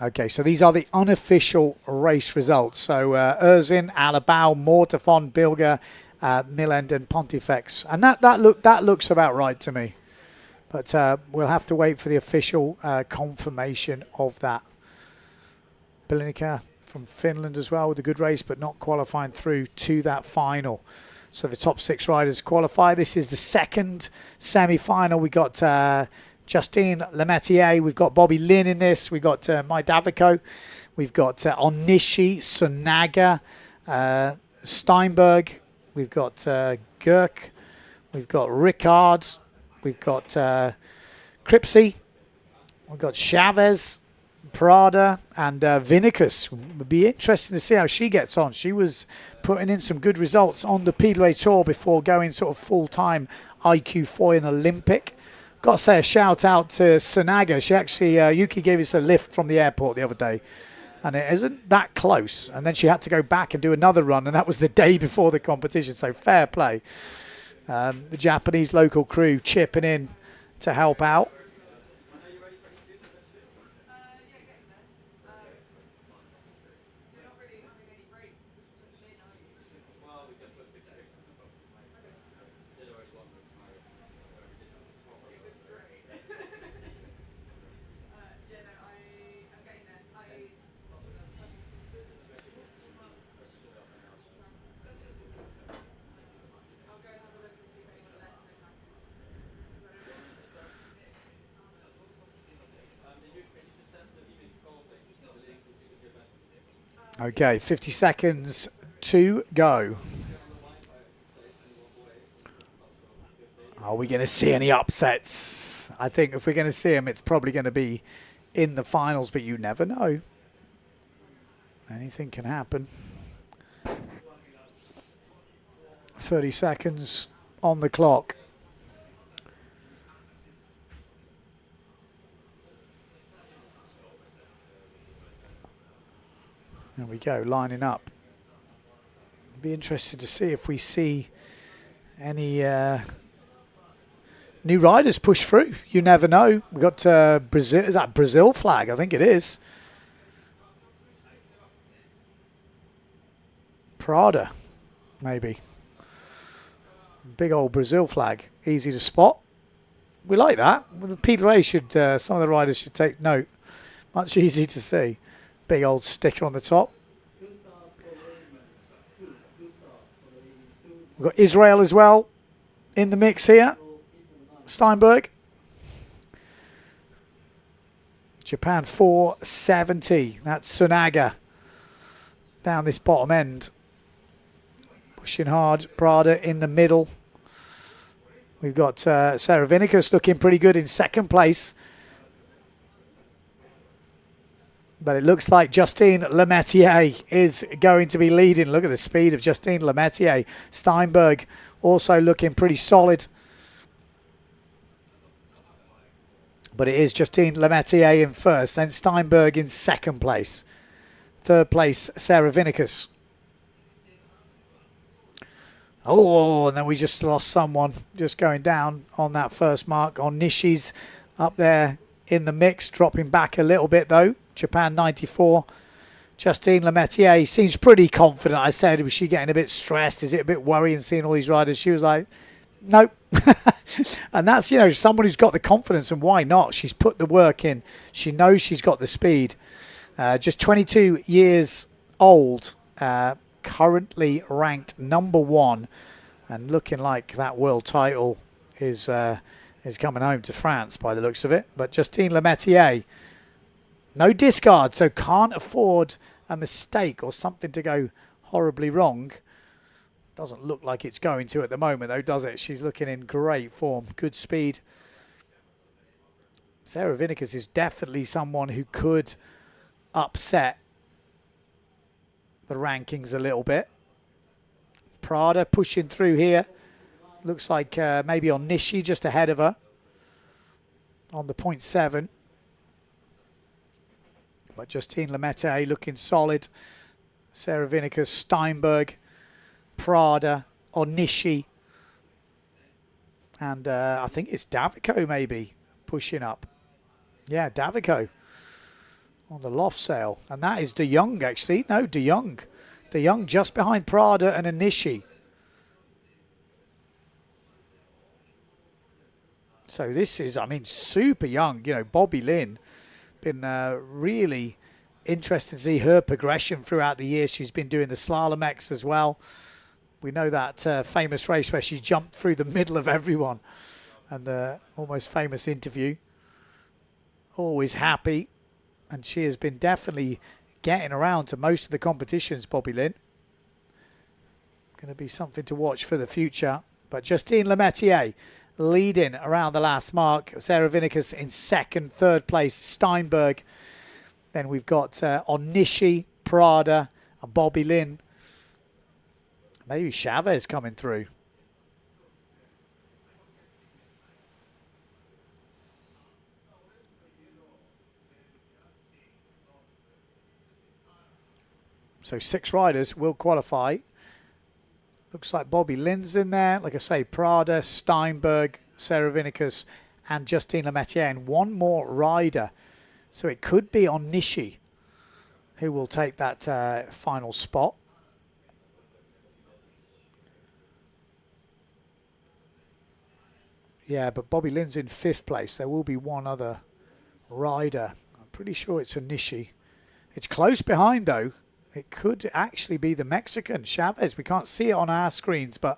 Okay, so these are the unofficial race results. So Erzin, Alabao, Mortafon, Bilger, Milend and Pontifex. And that looks about right to me. But we'll have to wait for the official confirmation of that. Bilinica from Finland as well with a good race, but not qualifying through to that final. So the top 6 riders qualify. This is the second semi-final. We got Justine Lemaitre, we've got Bobby Lin in this, we've got Mai Davico, we've got Onishi, Sonaga, Steinberg, we've got Gurk, we've got Ricard, we've got Cripsey, we've got Chavez, Prada, and Vinicus. It would be interesting to see how she gets on. She was putting in some good results on the PWA Tour before going sort of full-time IQ foil Olympic. Got to say a shout out to Sonaga. She actually, Yuki gave us a lift from the airport the other day, and it isn't that close. And then she had to go back and do another run, and that was the day before the competition. So fair play. The Japanese local crew chipping in to help out. Okay, 50 seconds to go. Are we going to see any upsets? I think if we're going to see them, it's probably going to be in the finals, but you never know. Anything can happen. 30 seconds on the clock. There we go, lining up. Be interested to see if we see any new riders push through. You never know. We've got Brazil. Is that Brazil flag? I think it is. Prada, maybe. Big old Brazil flag. Easy to spot. We like that. The PWA should, some of the riders should take note. Much easier to see. Big old sticker on the top. We've got Israel as well in the mix here. Steinberg. Japan 470. That's Sonaga down this bottom end. Pushing hard. Prada in the middle. We've got Sarah Vinicus looking pretty good in second place. But it looks like Justine Lemaitre is going to be leading. Look at the speed of Justine Lemaitre. Steinberg also looking pretty solid. But it is Justine Lemaitre in first. Then Steinberg in second place. Third place, Sarah Vinicus. Oh, and then we just lost someone just going down on that first mark. Onishi's up there in the mix, dropping back a little bit though. Japan 94. Justine Lemaitre seems pretty confident. I said, was she getting a bit stressed? Is it a bit worrying seeing all these riders? She was like, Nope. And that's, you know, someone who's got the confidence, and why not? She's put the work in. She knows she's got the speed. Just 22 years old, currently ranked #1, and looking like that world title is coming home to France by the looks of it. But Justine Lemaitre, no discard, so can't afford a mistake or something to go horribly wrong. Doesn't look like it's going to at the moment, though, does it? She's looking in great form. Good speed. Sarah Vinicus is definitely someone who could upset the rankings a little bit. Prada pushing through here. Looks like maybe on Nishi just ahead of her on the 0.7. But Justine Lemaitre looking solid. Sarah Vinicus, Steinberg, Prada, Onishi, and I think it's Davico maybe pushing up. Yeah, Davico on the loft sail. And that is De Jong, actually. No, De Jong. De Jong just behind Prada and Onishi. So this is, I mean, super young. You know, Bobby Lynn, been really interesting to see her progression throughout the year. She's been doing the Slalom X as well. We know that famous race where she jumped through the middle of everyone, and the almost famous interview. Always happy, and she has been definitely getting around to most of the competitions, Bobby Lynn. Going to be something to watch for the future. But Justine Lemaitre leading around the last mark. Sarah Vinicus in second, third place, Steinberg. Then we've got Onishi, Prada, and Bobby Lynn. Maybe Chavez coming through. So 6 riders will qualify. Looks like Bobby Lynn's in there. Like I say, Prada, Steinberg, Sarah Vinicus, and Justine Lemaitre, and one more rider. So it could be Onishi who will take that final spot. Yeah, but Bobby Lynn's in 5th place. There will be one other rider. I'm pretty sure it's Onishi. It's close behind, though. It could actually be the Mexican, Chavez. We can't see it on our screens, but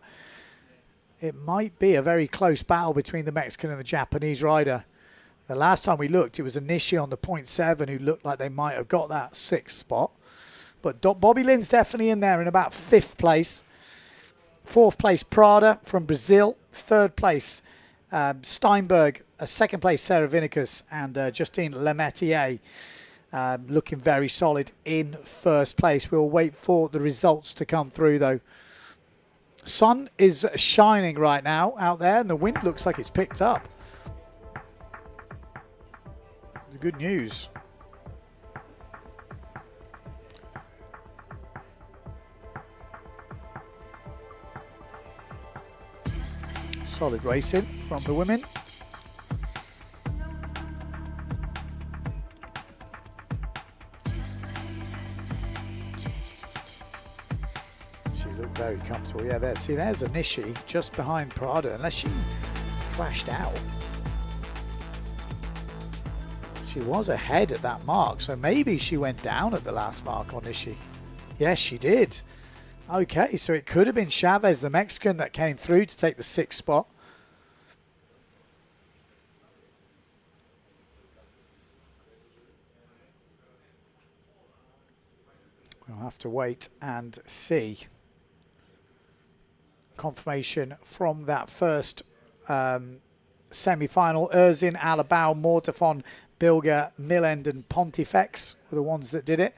it might be a very close battle between the Mexican and the Japanese rider. The last time we looked, it was Onishi on the 0.7 who looked like they might have got that 6th spot. But Bobby Lynn's definitely in there in about 5th place. 4th place, Prada from Brazil. 3rd place, Steinberg. 2nd place, Sarah Vinicus, and Justine Lemaitre looking very solid in 1st place. We'll wait for the results to come through, though. Sun is shining right now out there, and the wind looks like it's picked up. It's good news. Solid racing from the women. She looked very comfortable. Yeah, there. See, there's Onishi just behind Prada, unless she crashed out. She was ahead at that mark, so maybe she went down at the last mark on Onishi. Yes, she did. Okay, so it could have been Chavez, the Mexican, that came through to take the 6th spot. We'll have to wait and see. Confirmation from that first semi-final. Erzin, Alabau, Mortafon, Bilger, Milend and Pontifex were the ones that did it.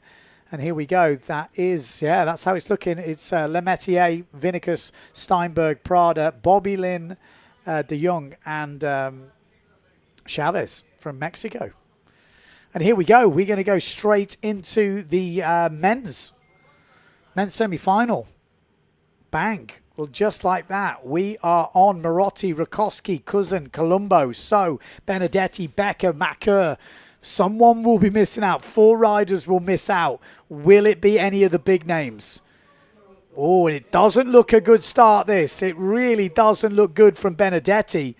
And here we go. That is, yeah, that's how it's looking. It's Lemaitre, Vinicus, Steinberg, Prada, Bobby Lynn, De Jong, and Chavez from Mexico. And here we go. We're going to go straight into the men's semi-final. Bang. Well, just like that, we are on Marotti, Rakowski, Cousin, Colombo, So, Benedetti, Becker, Macker. Someone will be missing out. 4 riders will miss out. Will it be any of the big names? Oh, and it doesn't look a good start, this. It really doesn't look good from Benedetti.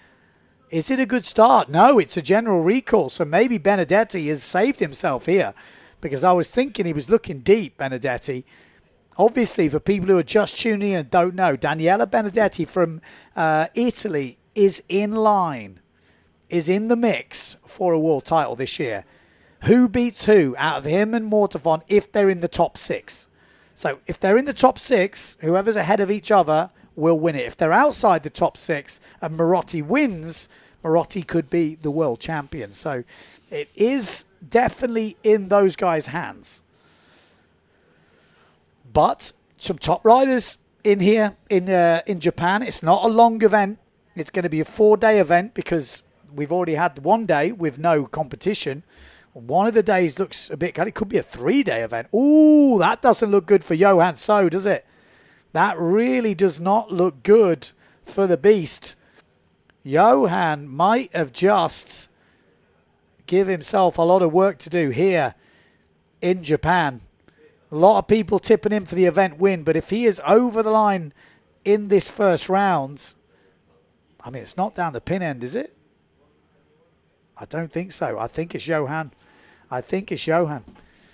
Is it a good start? No, it's a general recall. So maybe Benedetti has saved himself here, because I was thinking he was looking deep, Benedetti. Obviously, for people who are just tuning in and don't know, Daniela Benedetti from Italy is in line, is in the mix for a world title this year. Who beats who out of him and Mortafon if they're in the top 6? So if they're in the top 6, whoever's ahead of each other will win it. If they're outside the top 6 and Marotti wins, Marotti could be the world champion. So it is definitely in those guys' hands. But some top riders in here in Japan. It's not a long event. It's going to be a 4-day event because we've already had one day with no competition. One of the days looks a bit good. It could be a 3-day event. Ooh, that doesn't look good for Johan So, does it? That really does not look good for the beast. Johan might have just give himself a lot of work to do here in Japan. A lot of people tipping him for the event win, but if he is over the line in this first round, I mean, it's not down the pin end, is it? I don't think so. I think it's Johan. I think it's Johan.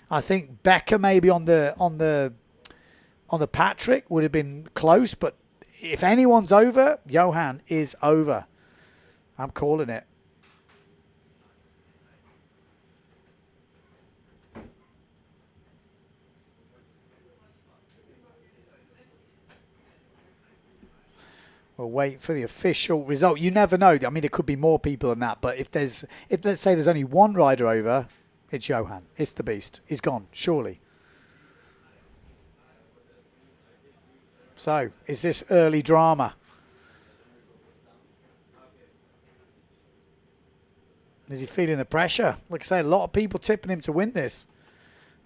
I think Becker maybe on the Patrick would have been close, but if anyone's over, Johan is over. I'm calling it. We'll wait for the official result. You never know. I mean, there could be more people than that, but if let's say there's only one rider over, it's Johan. It's the beast. He's gone, surely. So, is this early drama? Is he feeling the pressure? Like I say, a lot of people tipping him to win this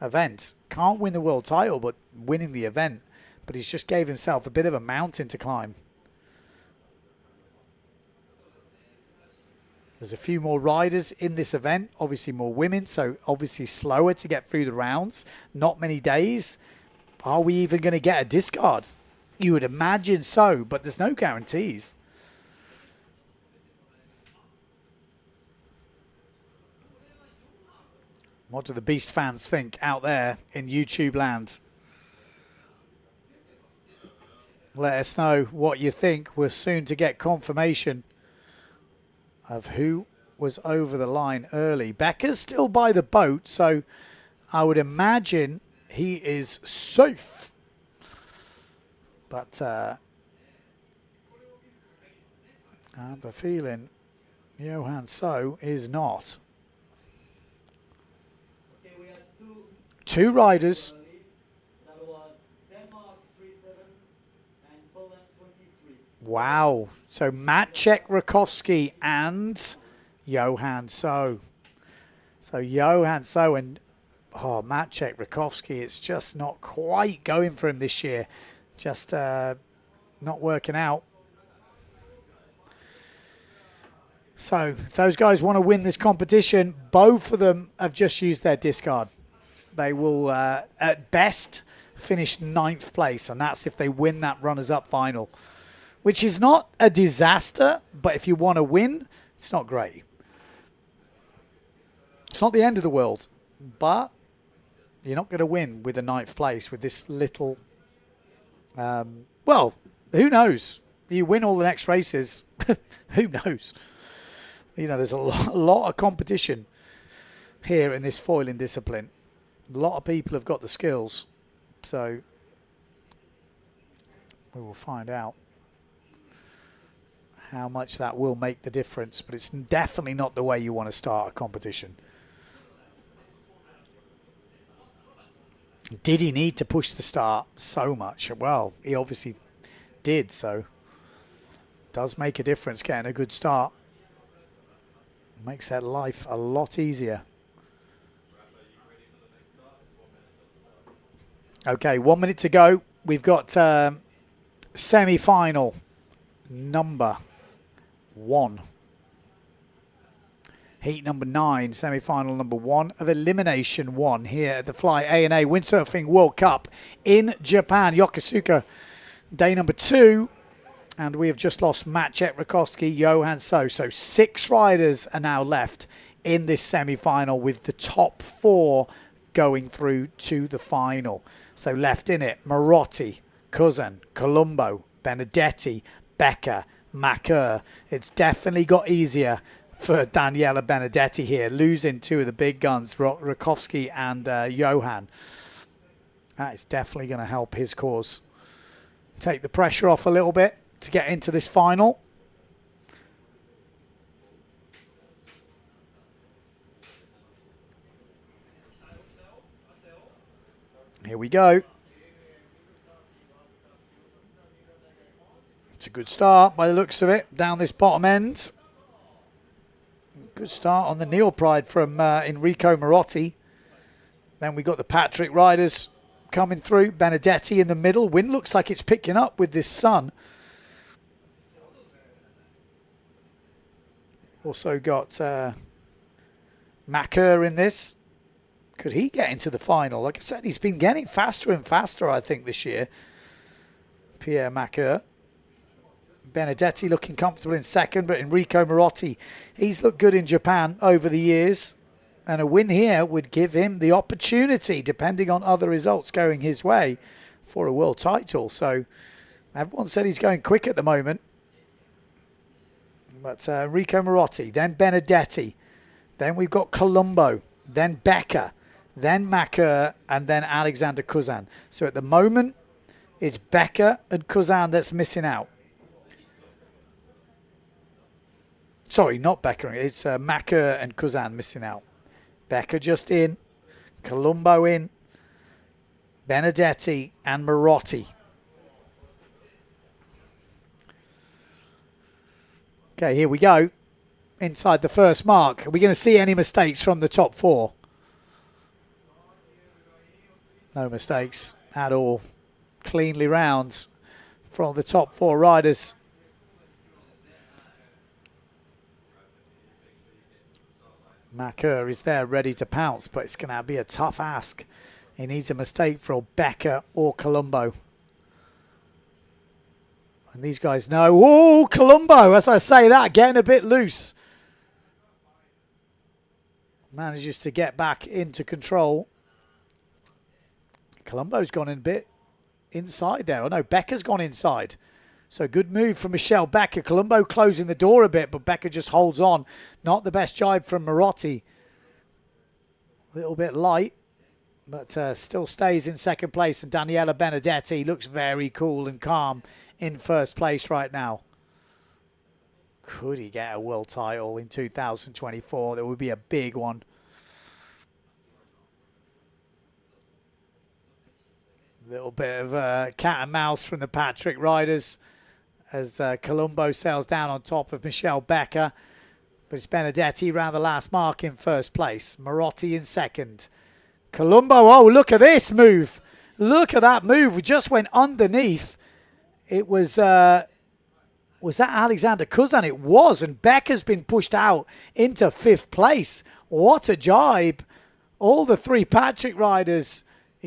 event. Can't win the world title, but winning the event. But he's just gave himself a bit of a mountain to climb. There's a few more riders in this event, obviously more women, so obviously slower to get through the rounds. Not many days. Are we even going to get a discard? You would imagine so, but there's no guarantees. What do the Beast fans think out there in YouTube land? Let us know what you think. We're soon to get confirmation of who was over the line early. Becker's still by the boat, so I would imagine he is safe. But I have a feeling Johan So is not. Two riders. Wow. So Maciek Rakowski and Johan So. So Johan So and Maciek Rakowski, it's just not quite going for him this year. Just not working out. So if those guys want to win this competition, both of them have just used their discard. They will, at best, finish 9th place, and that's if they win that runners-up final, which is not a disaster, but if you want to win, it's not great. It's not the end of the world, but you're not going to win with a 9th place with this little... well, who knows? You win all the next races. Who knows? You know, there's a lot of competition here in this foiling discipline. A lot of people have got the skills. So we will find out how much that will make the difference. But it's definitely not the way you want to start a competition. Did he need to push the start so much? Well, he obviously did, so it does make a difference getting a good start. Makes that life a lot easier. Okay, 1 minute to go. We've got semi-final number 1. Heat number 9, semi-final number 1 of Elimination 1 here at the Fly A&A Windsurfing World Cup in Japan. Yokosuka, day number 2. And we have just lost Maciej Rakowski, Johan So. So 6 riders are now left in this semi-final with the top 4 going through to the final. So left in it, Marotti, Cousin, Colombo, Benedetti, Becker, Macker. It's definitely got easier for Daniela Benedetti here, losing 2 of the big guns, Rakowski and Johan. That is definitely going to help his cause. Take the pressure off a little bit to get into this final. Here we go. It's a good start by the looks of it, down this bottom end. Good start on the Neil Pride from Enrico Marotti. Then we got the Patrick riders coming through. Benedetti in the middle. Wind looks like it's picking up with this sun. Also got Macker in this. Could he get into the final? Like I said, he's been getting faster and faster, I think, this year. Pierre Macker. Benedetti looking comfortable in second, but Enrico Marotti, he's looked good in Japan over the years. And a win here would give him the opportunity, depending on other results going his way, for a world title. So everyone said he's going quick at the moment. But Enrico Marotti, then Benedetti, then we've got Colombo, then Becker, then Macker, and then Alexander Cousin. So at the moment, it's Becker and Cousin that's missing out. Sorry, not Becker. It's Macker and Cousin missing out. Becker just in, Colombo in, Benedetti and Marotti. Okay, here we go. Inside the first mark. Are we going to see any mistakes from the top 4? No mistakes at all. Cleanly round from the top 4 riders. Macker is there ready to pounce, but it's going to be a tough ask. He needs a mistake for Becker or Colombo. And these guys know. Oh, Colombo, as I say that, getting a bit loose. Manages to get back into control. Colombo's gone in a bit inside there. Oh no, Becker's gone inside. So good move from Michelle Becker. Colombo closing the door a bit, but Becker just holds on. Not the best jibe from Marotti. A little bit light, but still stays in second place. And Daniela Benedetti looks very cool and calm in first place right now. Could he get a world title in 2024? That would be a big one. Little bit of cat and mouse from the Patrick riders as Colombo sails down on top of Michelle Becker. But it's Benedetti around the last mark in first place. Marotti in second. Colombo, oh, look at this move. Look at that move. We just went underneath. It was that Alexander Cousin? It was, and Becker's been pushed out into 5th place. What a jibe. All the 3 Patrick riders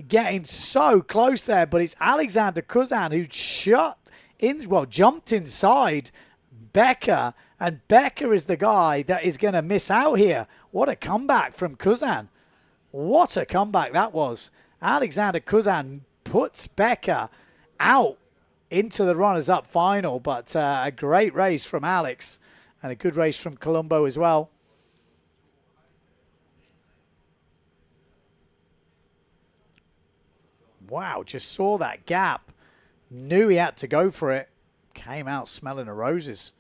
getting so close there, but it's Alexander Cousin who jumped inside Becker, and Becker is the guy that is going to miss out here. What a comeback from Cousin. What a comeback that was. Alexander Cousin puts Becker out into the runners-up final, but a great race from Alex and a good race from Colombo as well. Wow, just saw that gap. Knew he had to go for it. Came out smelling the roses.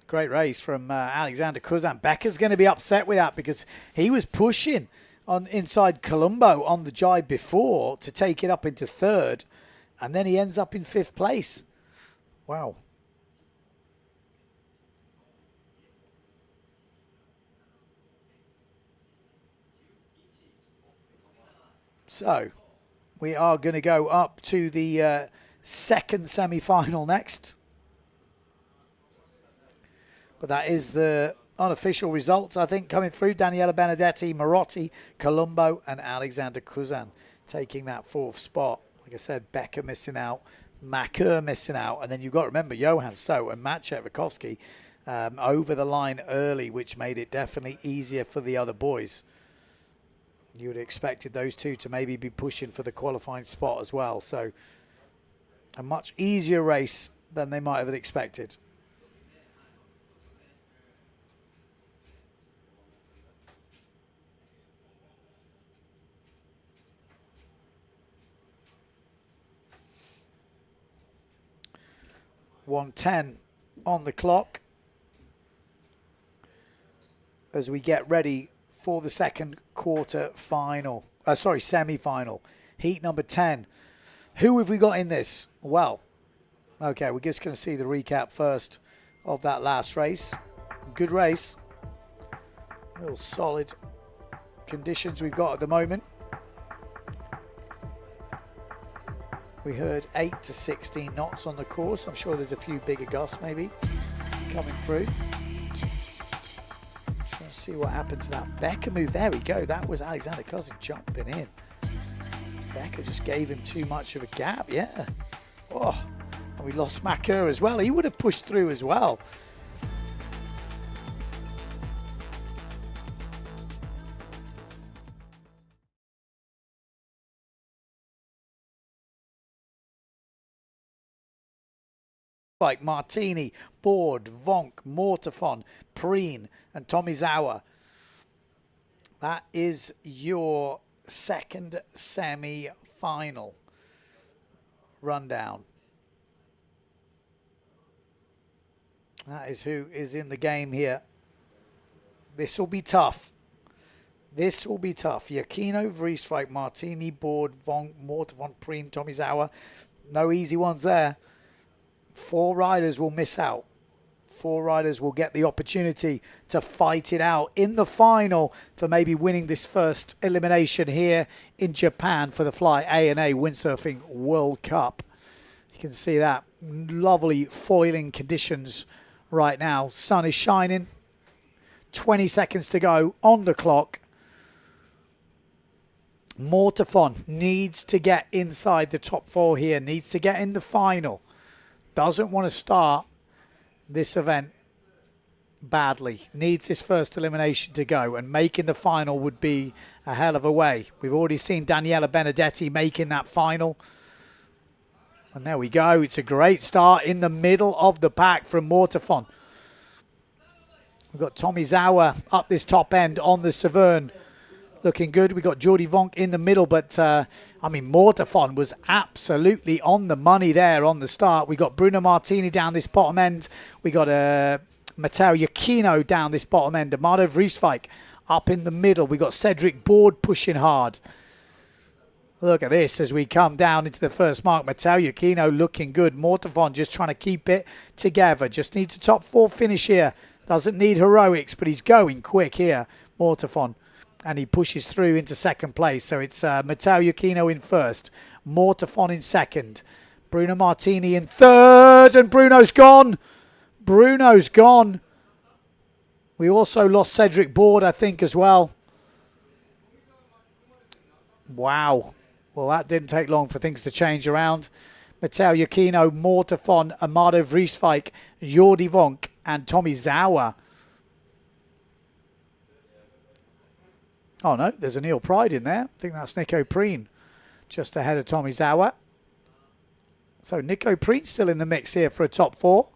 Great race from Alexander Cousin. Becker's going to be upset with that because he was pushing on inside Colombo on the jibe before to take it up into 3rd, and then he ends up in 5th place. Wow. So we are going to go up to the second semi-final next. But that is the unofficial results, I think, coming through. Daniela Benedetti, Marotti, Colombo, and Alexander Kuzan taking that 4th spot. Like I said, Becker missing out, Makur missing out, and then you've got to remember Johan So and Maciej Rakowski over the line early, which made it definitely easier for the other boys. You would have expected those two to maybe be pushing for the qualifying spot as well. So a much easier race than they might have expected. .110 on the clock as we get ready for the second quarter-final. Semi-final. Heat number 10. Who have we got in this? Well, okay, we're just going to see the recap first of that last race. Good race. Real solid conditions we've got at the moment. We heard 8 to 16 knots on the course. I'm sure there's a few bigger gusts maybe coming through. Trying to see what happened to that Becker move. There we go. That was Alexander Cousin jumping in. Becker just gave him too much of a gap. Yeah. Oh, and we lost Makur as well. He would have pushed through as well. Like Martini, Board, Vonk, Mortafon, Preen, and Tomizawa. That is your second semi-final rundown. That is who is in the game here. This will be tough. This will be tough. Yakino, Vrieswijk, Martini, Board, Vonk, Mortafon, Preen, Tomizawa. No easy ones there. 4 riders will miss out. 4 riders will get the opportunity to fight it out in the final for maybe winning this first elimination here in Japan for the Fly A&A Windsurfing World Cup. You can see that. Lovely foiling conditions right now. Sun is shining. 20 seconds to go on the clock. Mortafon needs to get inside the top 4 here. Needs to get in the final. Doesn't want to start this event badly. Needs his first elimination to go, and making the final would be a hell of a way. We've already seen Daniela Benedetti making that final. And there we go. It's a great start in the middle of the pack from Mortafon. We've got Tomizawa up this top end on the Severn. Looking good. We've got Jordi Vonk in the middle, but I mean, Mortafon was absolutely on the money there on the start. We got Bruno Martini down this bottom end. We got Matteo Iachino down this bottom end. Amado Vrieswijk up in the middle. We got Cedric Board pushing hard. Look at this as we come down into the first mark. Matteo Iachino looking good. Mortafon just trying to keep it together. Just needs a top 4 finish here. Doesn't need heroics, but he's going quick here, Mortafon. And he pushes through into second place. So it's Matteo Iachino in first. Mortafon in second. Bruno Martini in third. And Bruno's gone. Bruno's gone. We also lost Cedric Board, I think, as well. Wow. Well, that didn't take long for things to change around. Matteo Iachino, Mortafon, Amado Vrieswijk, Jordi Vonk, and Tomizawa. Oh, no, there's a Neil Pride in there. I think that's Nico Preen just ahead of Tomizawa. So Nico Preen still in the mix here for a top 4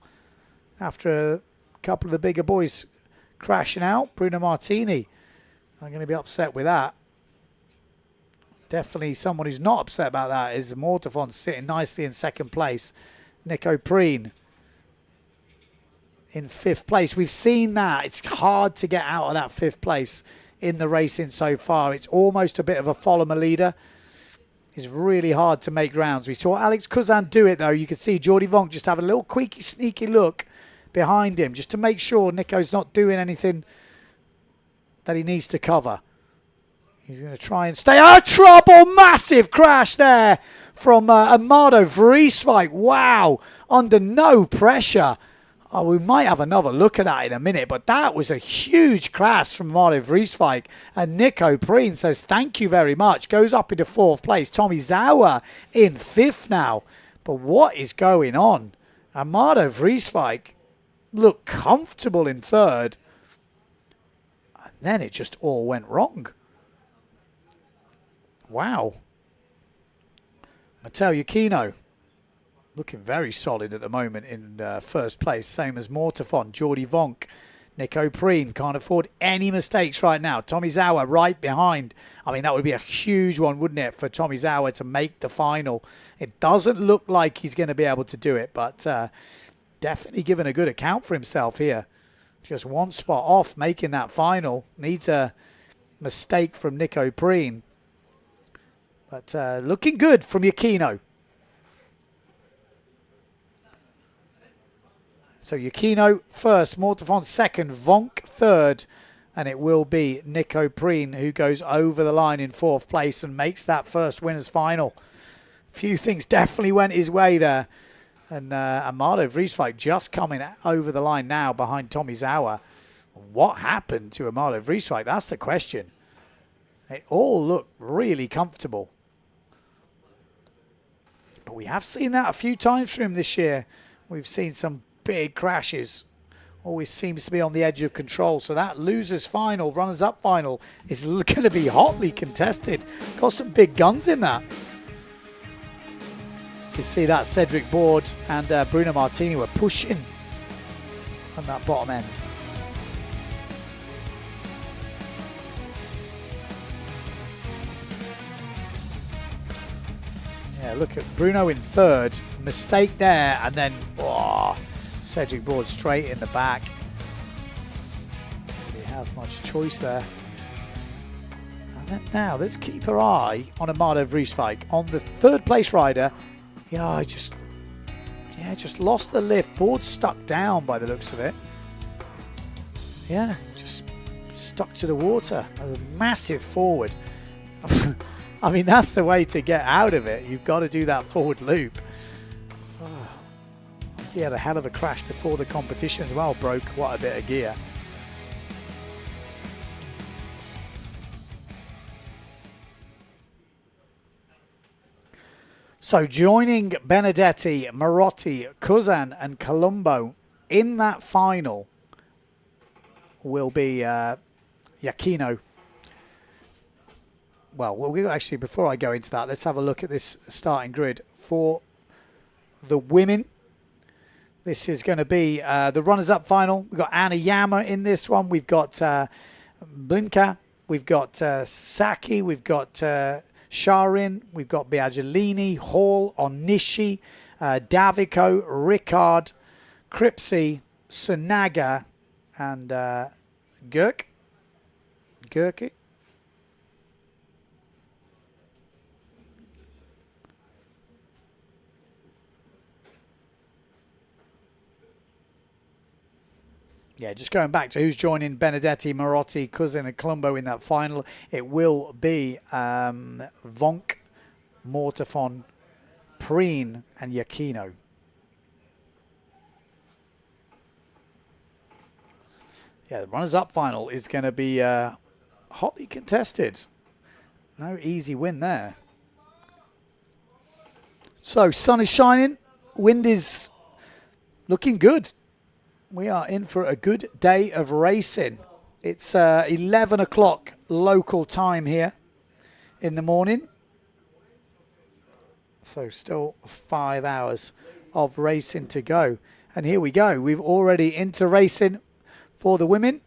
after a couple of the bigger boys crashing out. Bruno Martini, I'm going to be upset with that. Definitely someone who's not upset about that is Mortafon sitting nicely in second place. Nico Preen in 5th place. We've seen that. It's hard to get out of that 5th place in the racing so far. It's almost a bit of a follow my leader. It's really hard to make grounds. We saw Alex Kuzan do it though. You could see Jordi Vonk just have a little queaky, sneaky look behind him just to make sure Nico's not doing anything that he needs to cover. He's going to try and stay out of trouble. Massive crash there from Amado Vrieswijk. Wow. Under no pressure. Oh, we might have another look at that in a minute, but that was a huge crash from Amado Vrieswijk. And Nico Preen says, thank you very much. Goes up into 4th place. Tomizawa in 5th now. But what is going on? Amado Vrieswijk looked comfortable in 3rd. And then it just all went wrong. Wow. Matteo Yukino looking very solid at the moment in 1st place, same as Mortafon, Jordi Vonk, Nico Preen. Can't afford any mistakes right now. Tomizawa right behind. I mean, that would be a huge one, wouldn't it, for Tomizawa to make the final. It doesn't look like he's going to be able to do it, but definitely giving a good account for himself here. Just one spot off making that final. Needs a mistake from Nico Preen. But looking good from Yukino. So Yukino 1st, Mortafon 2nd, Vonk 3rd, and it will be Nico Preen who goes over the line in 4th place and makes that first winners final. Few things definitely went his way there. And Amado Vrieswijk just coming over the line now behind Tomizawa. What happened to Amado Vrieswijk? That's the question. They all look really comfortable. But we have seen that a few times from him this year. We've seen some big crashes. Always seems to be on the edge of control. So that losers final, runners up final is going to be hotly contested. Got some big guns in that. You can see that Cedric Board and Bruno Martini were pushing on that bottom end. Yeah, look at Bruno in 3rd. Mistake there, and then Cedric Board straight in the back. Don't really have much choice there. And then now let's keep our eye on Amado Vrieswijk. On the 3rd place rider, just lost the lift. Board stuck down by the looks of it. Yeah, just stuck to the water. A massive forward. I mean, that's the way to get out of it. You've got to do that forward loop. He had a hell of a crash before the competition as well. Broke quite a bit of gear. So joining Benedetti, Marotti, Kuzan and Colombo in that final will be Yukino. Well, actually, before I go into that, let's have a look at this starting grid for the women. This is going to be the runners-up final. We've got Anna Yama in this one. We've got Blinka. We've got Saki. We've got Sharin. We've got Biagilini, Hall, Onishi, Davico, Ricard, Cripsey, Sunaga, and Gurki. Yeah, just going back to who's joining Benedetti, Marotti, Cousin and Colombo in that final. It will be Vonk, Mortafon, Preen and Yukino. Yeah, the runners-up final is going to be hotly contested. No easy win there. So, sun is shining. Wind is looking good. We are in for a good day of racing. It's 11 o'clock local time here in the morning. So still 5 hours of racing to go. And here we go. We've already into racing for the women.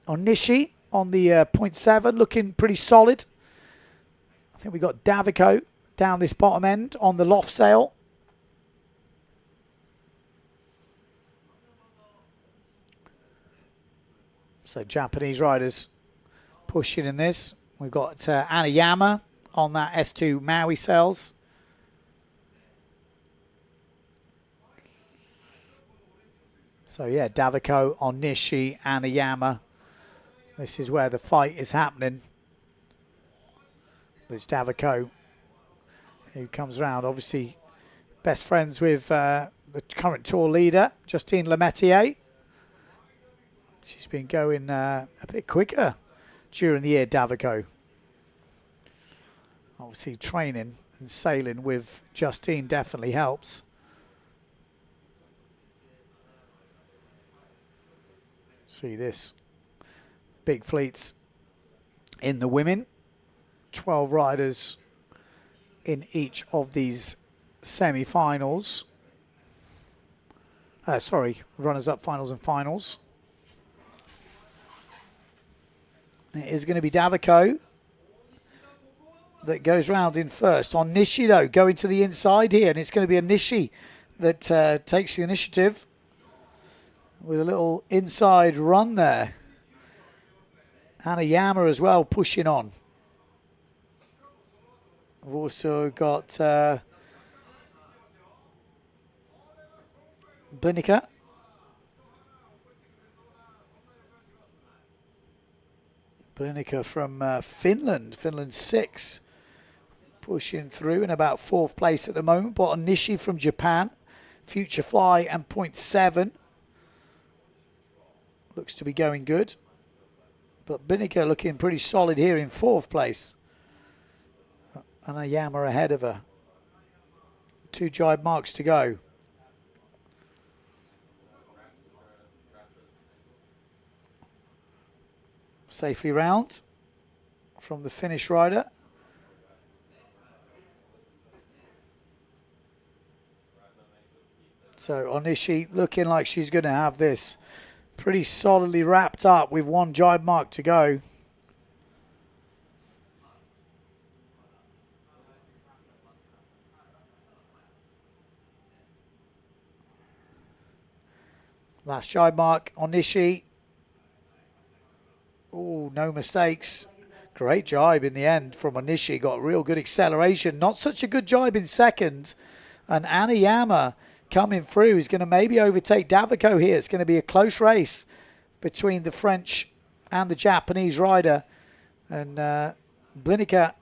Onishi on the 0.7, looking pretty solid. I think we got Davico down this bottom end on the loft sail. So Japanese riders pushing in this. We've got Anayama on that S2 Maui sails. So yeah, Davico, Onishi, Anayama. This is where the fight is happening. It's Davico who comes around. Obviously, best friends with the current tour leader, Justine Lemaitre. She's been going a bit quicker during the year, Davico. Obviously, training and sailing with Justine definitely helps. See this. Big fleets in the women. 12 riders in each of these semi-finals. Runners-up, finals and finals. It is going to be Davico that goes round in first. On Nishi, though, going to the inside here, and it's going to be a Nishi that takes the initiative with a little inside run there. Hanayama as well pushing on. We've also got Blinica. Blinica from Finland. Finland 6. Pushing through in about 4th place at the moment. But Onishi from Japan. Future Fly and 0.7. Looks to be going good. But Blinica looking pretty solid here in 4th place. Hanayama ahead of her. 2 jibe marks to go. Safely round from the Finnish rider. So Onishi looking like she's going to have this pretty solidly wrapped up with 1 jibe mark to go. Last jibe mark on Nishi. Oh, no mistakes. Great jibe in the end from Onishi. Got real good acceleration. Not such a good jibe in second. And Hanayama coming through is going to maybe overtake Davico here. It's going to be a close race between the French and the Japanese rider. And Blinica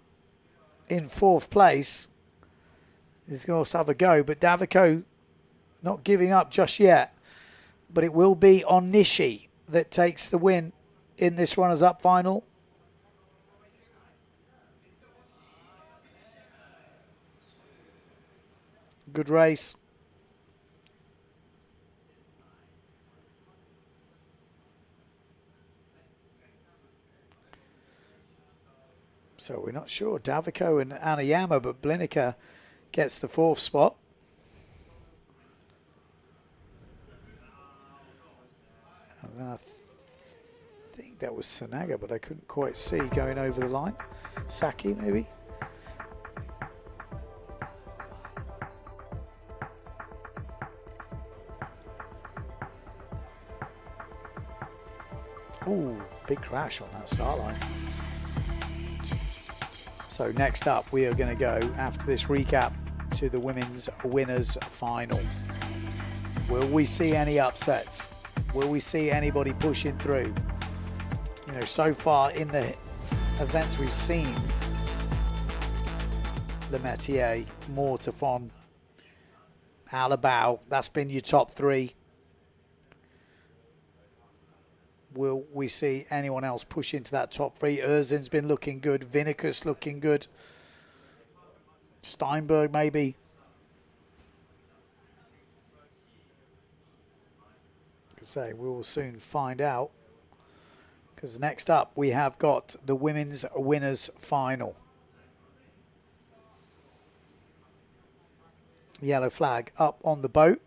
in 4th place is going to also have a go. But Davico not giving up just yet. But it will be Onishi that takes the win in this runners-up final. Good race. So we're not sure. Davico and Hanayama, but Blinica gets the 4th spot. And then I think that was Sanaga, but I couldn't quite see going over the line. Saki, maybe? Ooh, big crash on that start line. So next up, we are going to go, after this recap, to the women's winners final. Will we see any upsets? Will we see anybody pushing through? You know, so far in the events we've seen, Lemaitre, Mortafon, Alabao, that's been your top 3. Will we see anyone else push into that top 3? Erzin's been looking good. Vinicus looking good. Steinberg maybe. Say we will soon find out, because next up we have got the women's winners final. Yellow flag up on the boat,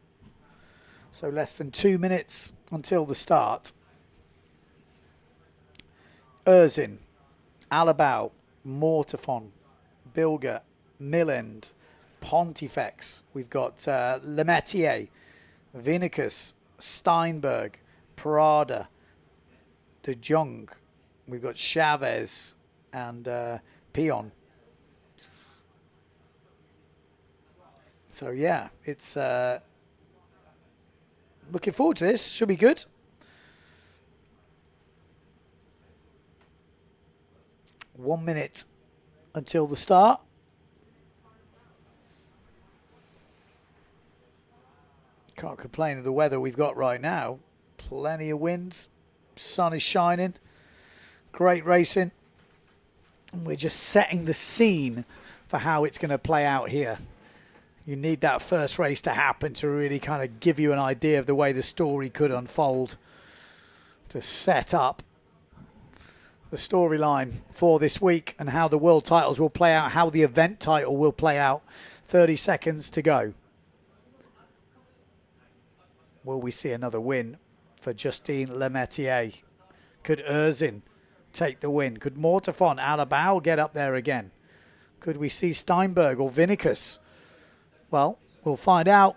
so less than 2 minutes until the start. Erzin, Alabao, Mortafon, Bilger, Milland, Pontifex. We've got Lemaitre, Vinicus, Steinberg, Parada, De Jong. We've got Chavez and Pion. So yeah, it's looking forward to this. Should be good. One minute until the start. Can't complain of the weather we've got right now. Plenty of wind. Sun is shining. Great racing. And we're just setting the scene for how it's going to play out here. You need that first race to happen to really kind of give you an idea of the way the story could unfold, to set up the storyline for this week and how the world titles will play out, how the event title will play out. 30 seconds to go. Will we see another win for Justine Lemaitre? Could Erzin take the win? Could Mortefon Alabau get up there again? Could we see Steinberg or Vinicus? Well, we'll find out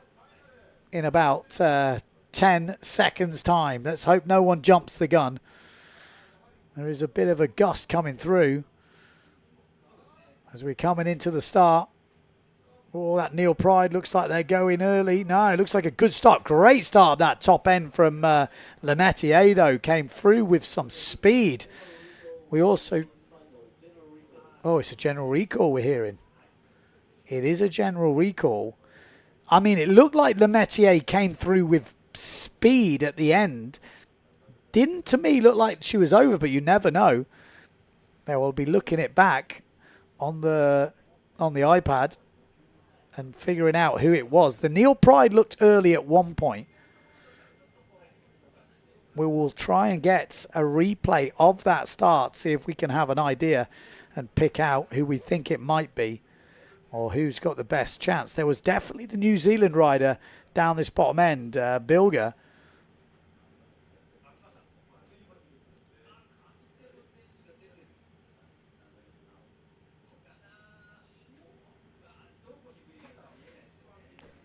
in about 10 seconds time. Let's hope no one jumps the gun. There is a bit of a gust coming through as we're coming into the start. Oh, that Neil Pride looks like they're going early. No, it looks like a good start. Great start, that top end from Lemaitre, though. Came through with some speed. We also... Oh, it's a general recall we're hearing. It is a general recall. I mean, it looked like Lemaitre came through with speed at the end. Didn't, to me, look like she was over, but you never know. They will be looking it back on the iPad and figuring out who it was. The Neil Pride looked early at one point. We will try and get a replay of that start, see if we can have an idea and pick out who we think it might be or who's got the best chance. There was definitely the New Zealand rider down this bottom end, Bilger.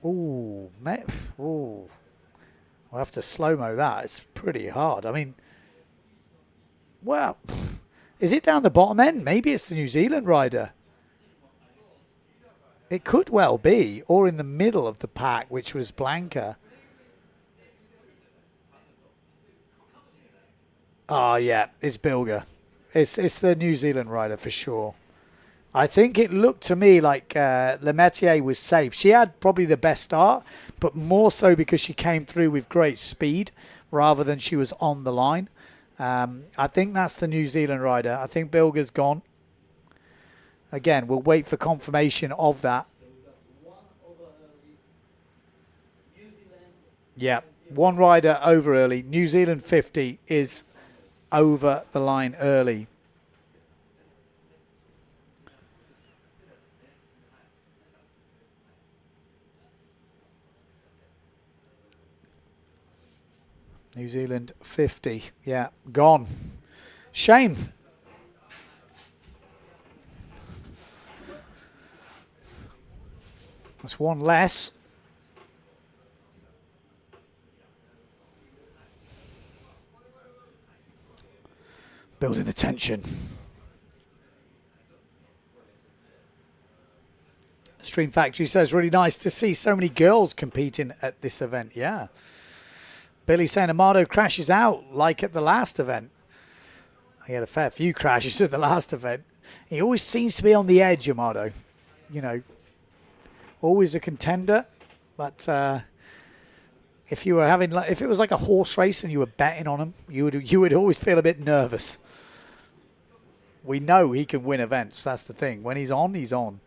Ooh, ooh. We'll have to slow-mo that. It's pretty hard. I mean, well, is it down the bottom end? Maybe it's the New Zealand rider. It could well be. Or in the middle of the pack, which was Blanca. Oh, yeah, it's Bilger. It's the New Zealand rider for sure. I think it looked to me like Lemaitre was safe. She had probably the best start, but more so because she came through with great speed rather than she was on the line. I think that's the New Zealand rider. I think Bilger's gone. Again, we'll wait for confirmation of that. Yeah, one rider over early. New Zealand 50 is over the line early. New Zealand 50, yeah, gone. Shame. That's one less. Building the tension. Stream Factory says, really nice to see so many girls competing at this event. Yeah. Billy saying Amado crashes out like at the last event. He had a fair few crashes at the last event. He always seems to be on the edge, Amado. You know, always a contender. But if you were having, if it was like a horse race and you were betting on him, you would always feel a bit nervous. We know he can win events. That's the thing. When he's on, he's on.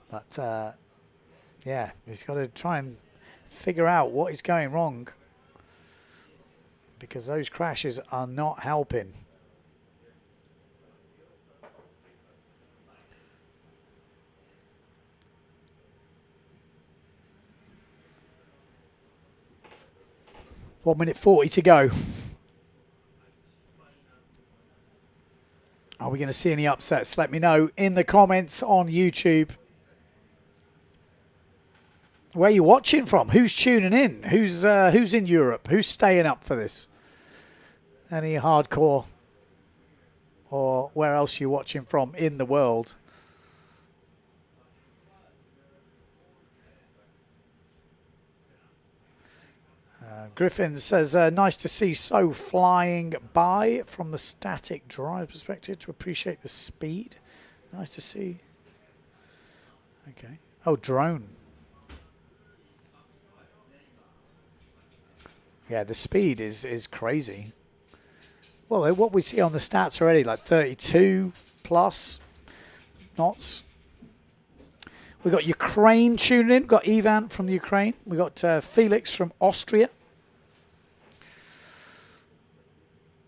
But yeah, he's got to try and figure out what is going wrong, because those crashes are not helping. One minute 40 to go. Are we going to see any upsets? Let me know in the comments on YouTube. Where are you watching from? Who's tuning in? Who's in Europe? Who's staying up for this? Any hardcore or where else you watching from in the world? Griffin says, nice to see So flying by from the static drive perspective to appreciate the speed. Nice to see. Okay. Oh, drone. Yeah, the speed is crazy. Well, what we see on the stats already, like 32 plus knots. We got Ukraine tuning in. We've got Ivan from Ukraine. We got Felix from Austria.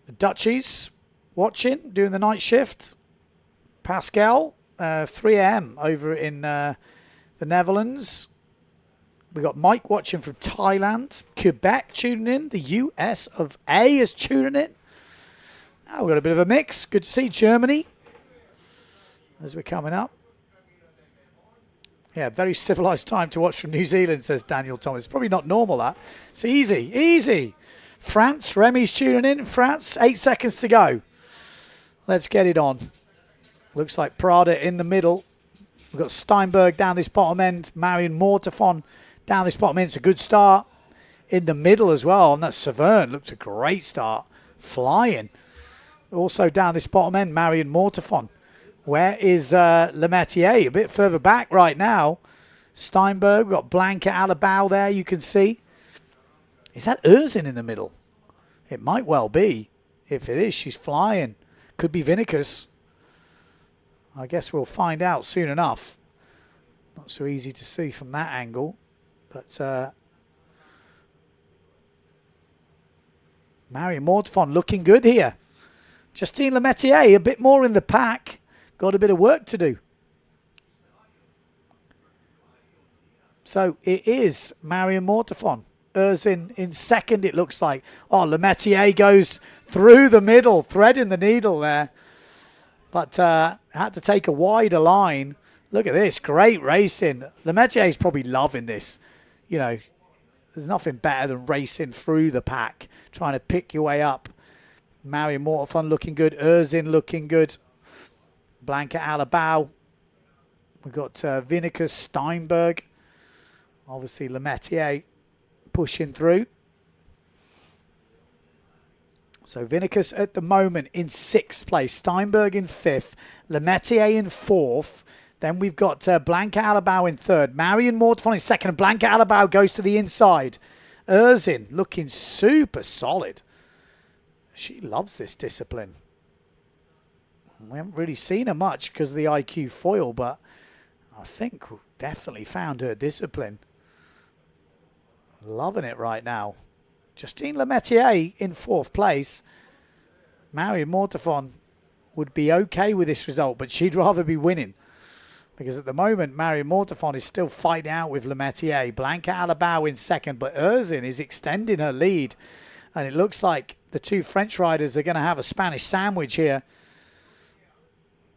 The Dutchies watching, doing the night shift. Pascal, 3 a.m. over in the Netherlands. We got Mike watching from Thailand. Quebec tuning in. The US of A is tuning in. Oh, we've got a bit of a mix. Good to see Germany as we're coming up. Yeah, very civilized time to watch from New Zealand, says Daniel Thomas. Probably not normal, that. It's easy, easy. France, Remy's tuning in. France, 8 seconds to go. Let's get it on. Looks like Prada in the middle. We've got Steinberg down this bottom end. Marion Mortefon down this bottom end. It's a good start. In the middle as well. And that's Severn. Looks a great start. Flying. Also down this bottom end, Marion Mortefon. Where is Lemaitre? A bit further back right now. Steinberg, we've got Blanca Alabau there, you can see. Is that Erzin in the middle? It might well be. If it is, she's flying. Could be Vinicus. I guess we'll find out soon enough. Not so easy to see from that angle. But Marion Mortefon looking good here. Justine Lemaitre, a bit more in the pack. Got a bit of work to do. So it is Marion Mortefon. Erzin in second, it looks like. Oh, Lemaitre goes through the middle, threading the needle there. But had to take a wider line. Look at this, great racing. Lemaitre is probably loving this. You know, there's nothing better than racing through the pack, trying to pick your way up. Marion Mortefon looking good. Erzin looking good. Blanca Alabau. We've got Vinicus, Steinberg. Obviously, Lemaitre pushing through. So Vinicus at the moment in 6th place. Steinberg in 5th. Lemaitre in 4th. Then we've got Blanca Alabau in 3rd. Marion Mortefon in 2nd. And Blanca Alabau goes to the inside. Erzin looking super solid. She loves this discipline. We haven't really seen her much because of the IQ foil, but I think we've definitely found her discipline. Loving it right now. Justine Lemaitre in 4th place. Marion Mortefon would be okay with this result, but she'd rather be winning. Because at the moment, Marion Mortefon is still fighting out with Lemaitre. Blanca Alabau in 2nd, but Erzin is extending her lead. And it looks like the two French riders are going to have a Spanish sandwich here.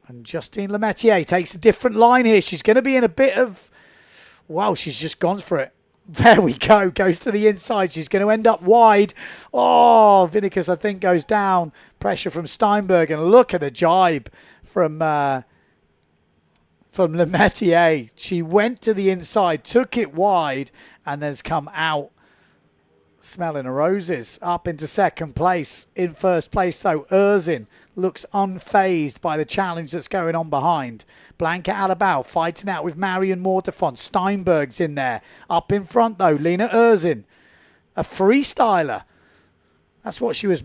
And Justine Lemaitre takes a different line here. She's going to be in a bit of... Wow, she's just gone for it. There we go. Goes to the inside. She's going to end up wide. Oh, Vinicus, I think, goes down. Pressure from Steinberg. And look at the jibe from Lemaitre. She went to the inside, took it wide, and has come out smelling of roses. Up into 2nd place. In 1st place, though, Erzin looks unfazed by the challenge that's going on behind. Blanca Alabau fighting out with Marion Mortefon. Steinberg's in there. Up in front, though, Lena Erzin, a freestyler. That's what she was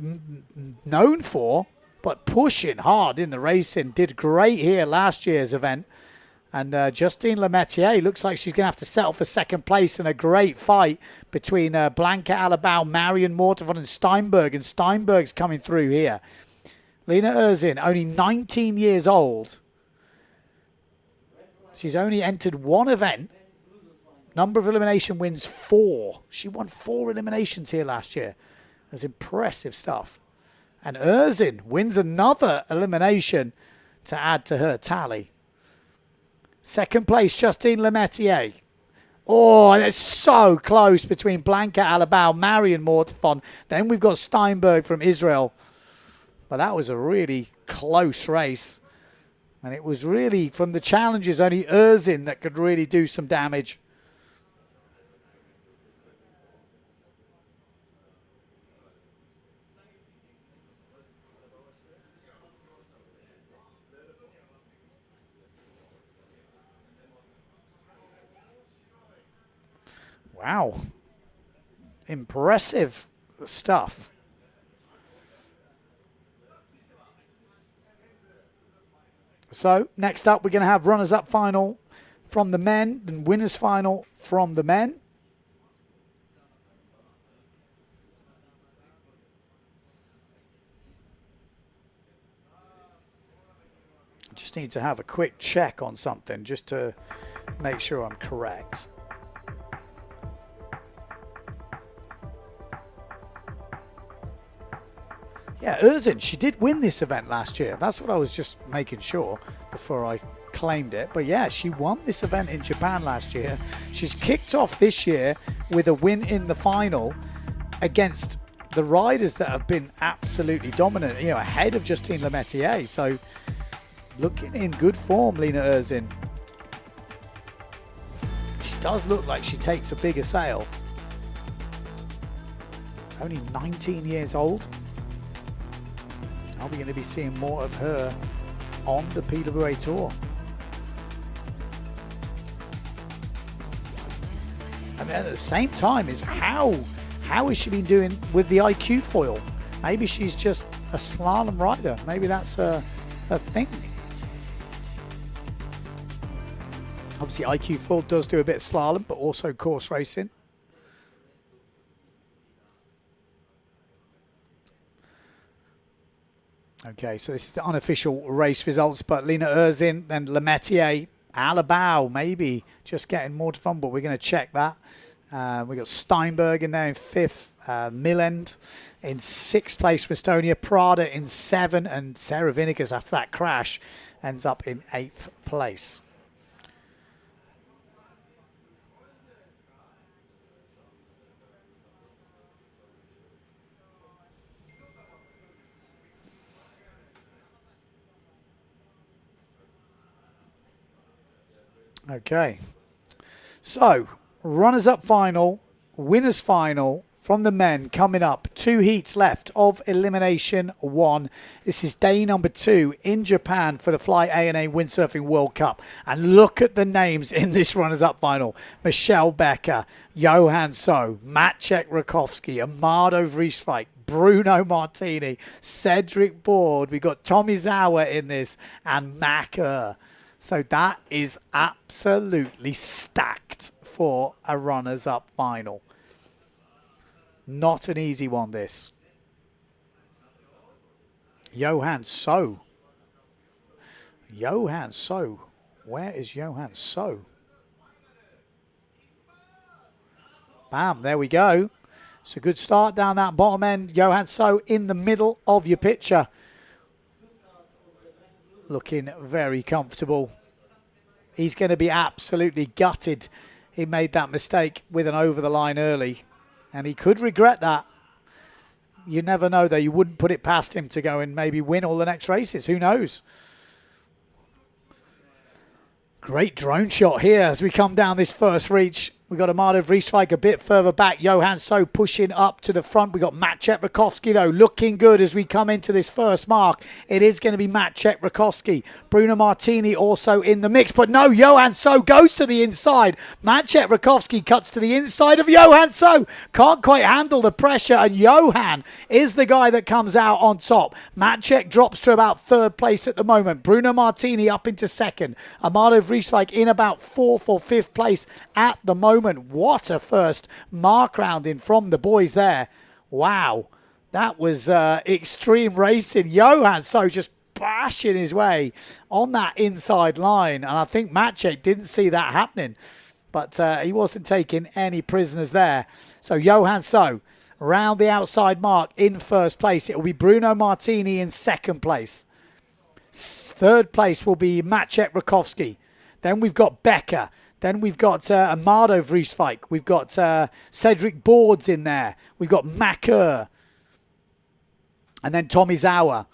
known for, but pushing hard in the racing. Did great here last year's event. And Justine Lemaitre looks like she's going to have to settle for 2nd place in a great fight between Blanca Alabau, Marion Mortefon and Steinberg. And Steinberg's coming through here. Lena Erzin, only 19 years old. She's only entered 1 event. Number of elimination wins 4. She won 4 eliminations here last year. That's impressive stuff. And Erzin wins another elimination to add to her tally. 2nd place, Justine Lemaitre. Oh, that's so close between Blanca Alabau, Marion Mortefon. Then we've got Steinberg from Israel. But that was a really close race. And it was really, from the challenges, only Erzin that could really do some damage. Wow. Impressive stuff. So next up, we're going to have runners-up final from the men and winners final from the men. Just need to have a quick check on something just to make sure I'm correct. Yeah, Erzin, she did win this event last year. That's what I was just making sure before I claimed it. But yeah, she won this event in Japan last year. She's kicked off this year with a win in the final against the riders that have been absolutely dominant, you know, ahead of Justine Lemaitre. So looking in good form, Lena Erzin. She does look like she takes a bigger sail. Only 19 years old. Are we going to be seeing more of her on the PWA Tour? And at the same time is how has she been doing with the IQ foil? Maybe she's just a slalom rider. Maybe that's her thing. Obviously IQ foil does do a bit of slalom, but also course racing. Okay, so this is the unofficial race results, but Lena Erzin and Lemaitre, Alabao, maybe just getting more to fun, but we're going to check that. We got Steinberg in there in 5th, Milland in 6th place for Estonia, Prada in 7th, and Sarah Vinegas after that crash ends up in 8th place. Okay, so runners-up final, winners final from the men coming up. 2 heats left of Elimination 1. This is day number 2 in Japan for the Fly ANA Windsurfing World Cup. And look at the names in this runners-up final. Michelle Becker, Johan So, Maciek Rakowski, Amado Vrieswijk, Bruno Martini, Cedric Board. We've got Tomizawa in this and Macker. So that is absolutely stacked for a runners-up final. Not an easy one, this. Johan So. Johan So. Where is Johan So? Bam, there we go. It's a good start down that bottom end. Johan So in the middle of your picture. Looking very comfortable. He's going to be absolutely gutted. He made that mistake with an over the line early, and he could regret that. You never know, though. You wouldn't put it past him to go and maybe win all the next races. Who knows? Great drone shot here as we come down this first reach. We've got Amado Vrieswijk a bit further back. Johan So pushing up to the front. We've got Maciek Rakowski, though, looking good as we come into this first mark. It is going to be Maciek Rakowski. Bruno Martini also in the mix. But no, Johan So goes to the inside. Maciek Rakowski cuts to the inside of Johan So. Can't quite handle the pressure. And Johan is the guy that comes out on top. Maciek drops to about 3rd place at the moment. Bruno Martini up into 2nd. Amado Vrieswijk in about 4th or 5th place at the moment. What a first mark rounding from the boys there. Wow, that was extreme racing. Johan So just bashing his way on that inside line, and I think Maciek didn't see that happening, but he wasn't taking any prisoners there. So Johan So round the outside mark in 1st place. It will be Bruno Martini in 2nd place. 3rd place will be Maciek Rakowski. Then we've got Becker. Then we've got Amado Vrieswijk. We've got Cedric Boards in there. We've got Macker. And then Tomizawa.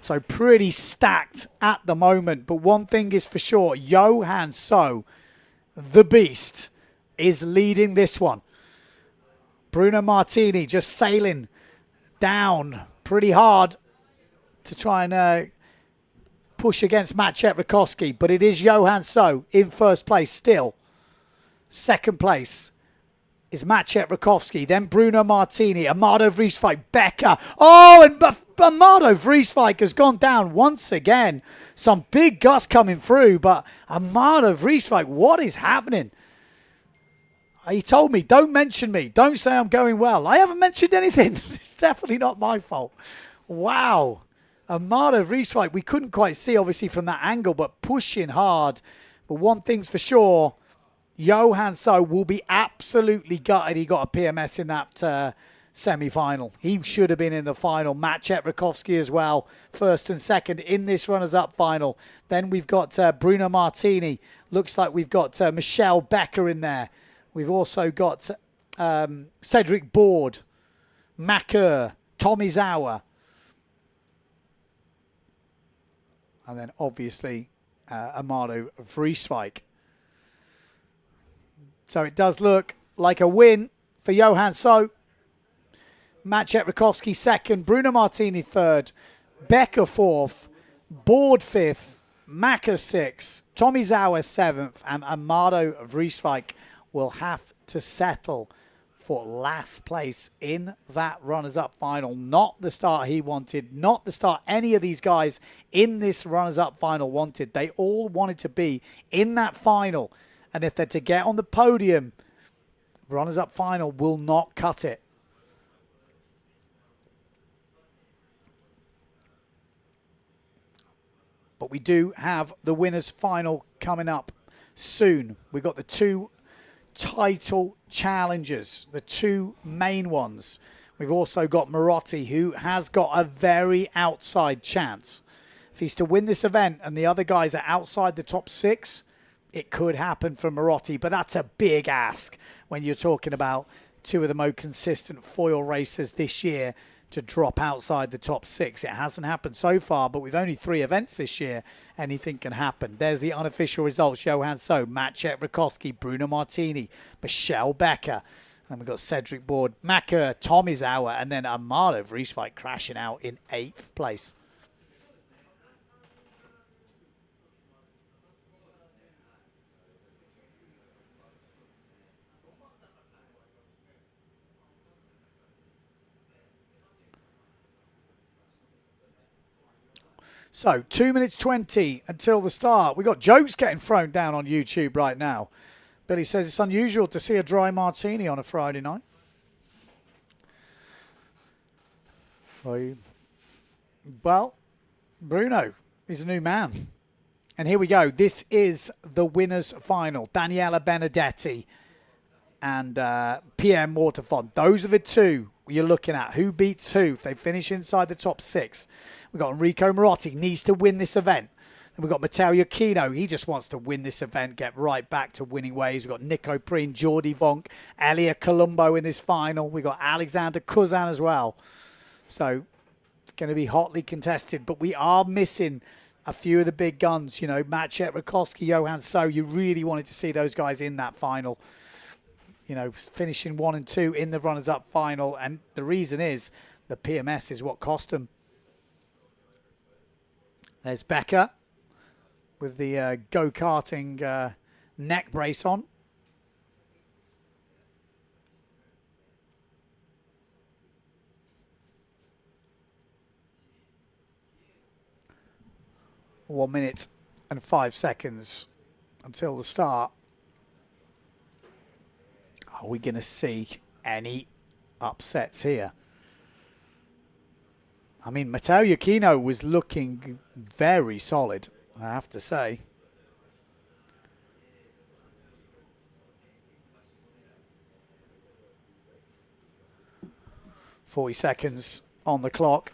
So pretty stacked at the moment. But one thing is for sure. Johan So, the beast, is leading this one. Bruno Martini just sailing down pretty hard to try and push against Maciek Rakowski, but it is Johan So in 1st place still. 2nd place is Maciej Rakowski, then Bruno Martini, Amado Vrieswijk, Becker. Oh, and Amado Vrieswijk has gone down once again. Some big gusts coming through, but Amado Vrieswijk, what is happening? He told me, don't mention me. Don't say I'm going well. I haven't mentioned anything. It's definitely not my fault. Wow. Amado Vrieswijk, we couldn't quite see, obviously, from that angle, but pushing hard. But one thing's for sure, Johan So will be absolutely gutted he got a PMS in that semi-final. He should have been in the final. Maciej Rakowski as well, first and second in this runners-up final. Then we've got Bruno Martini. Looks like we've got Michelle Becker in there. We've also got Cedric Board, Macker, Tomizawa. And then obviously Amado Vrieswijk. So it does look like a win for Johan So. Maciej Rakowski second, Bruno Martini third, Becker fourth, Board fifth, Macker sixth, Tomizawa seventh, and Amado Vrieswijk will have to settle for last place in that runners-up final. Not the start he wanted, not the start any of these guys in this runners-up final wanted. They all wanted to be in that final. And if they're to get on the podium, runners-up final will not cut it. But we do have the winners' final coming up soon. We've got the two title challengers, the two main ones. We've also got Marotti, who has got a very outside chance. If he's to win this event and the other guys are outside the top six, it could happen for Marotti, but that's a big ask when you're talking about two of the most consistent foil racers this year to drop outside the top six. It hasn't happened so far, but with only 3 events this year, anything can happen. There's the unofficial results. Johan So, Maciej Rakowski, Bruno Martini, Michelle Becker. And we've got Cedric Board, Macker, Tomizawa, and then Amado Vrieswijk crashing out in 8th place. So, 2 minutes 20 until the start. We've got jokes getting thrown down on YouTube right now. Billy says it's unusual to see a dry martini on a Friday night. Well, Bruno is a new man. And here we go. This is the winners' final. Daniela Benedetti and Pierre Mortefond. Those are the two you're looking at. Who beats who? If they finish inside the top 6. We've got Enrico Marotti, needs to win this event. And we've got Matteo Iachino. He just wants to win this event, get right back to winning ways. We've got Nico Preen, Jordi Vonk, Elia Colombo in this final. We've got Alexander Kuzan as well. So it's going to be hotly contested. But we are missing a few of the big guns. You know, Maciej Rakowski, Johan So. You really wanted to see those guys in that final. You know, finishing 1 and 2 in the runners-up final. And the reason is the PMS is what cost them. There's Becker with the go-karting neck brace on. One minute and 5 seconds until the start. Are we going to see any upsets here? I mean, Matteo Iachino was looking very solid, I have to say. "40 seconds on the clock.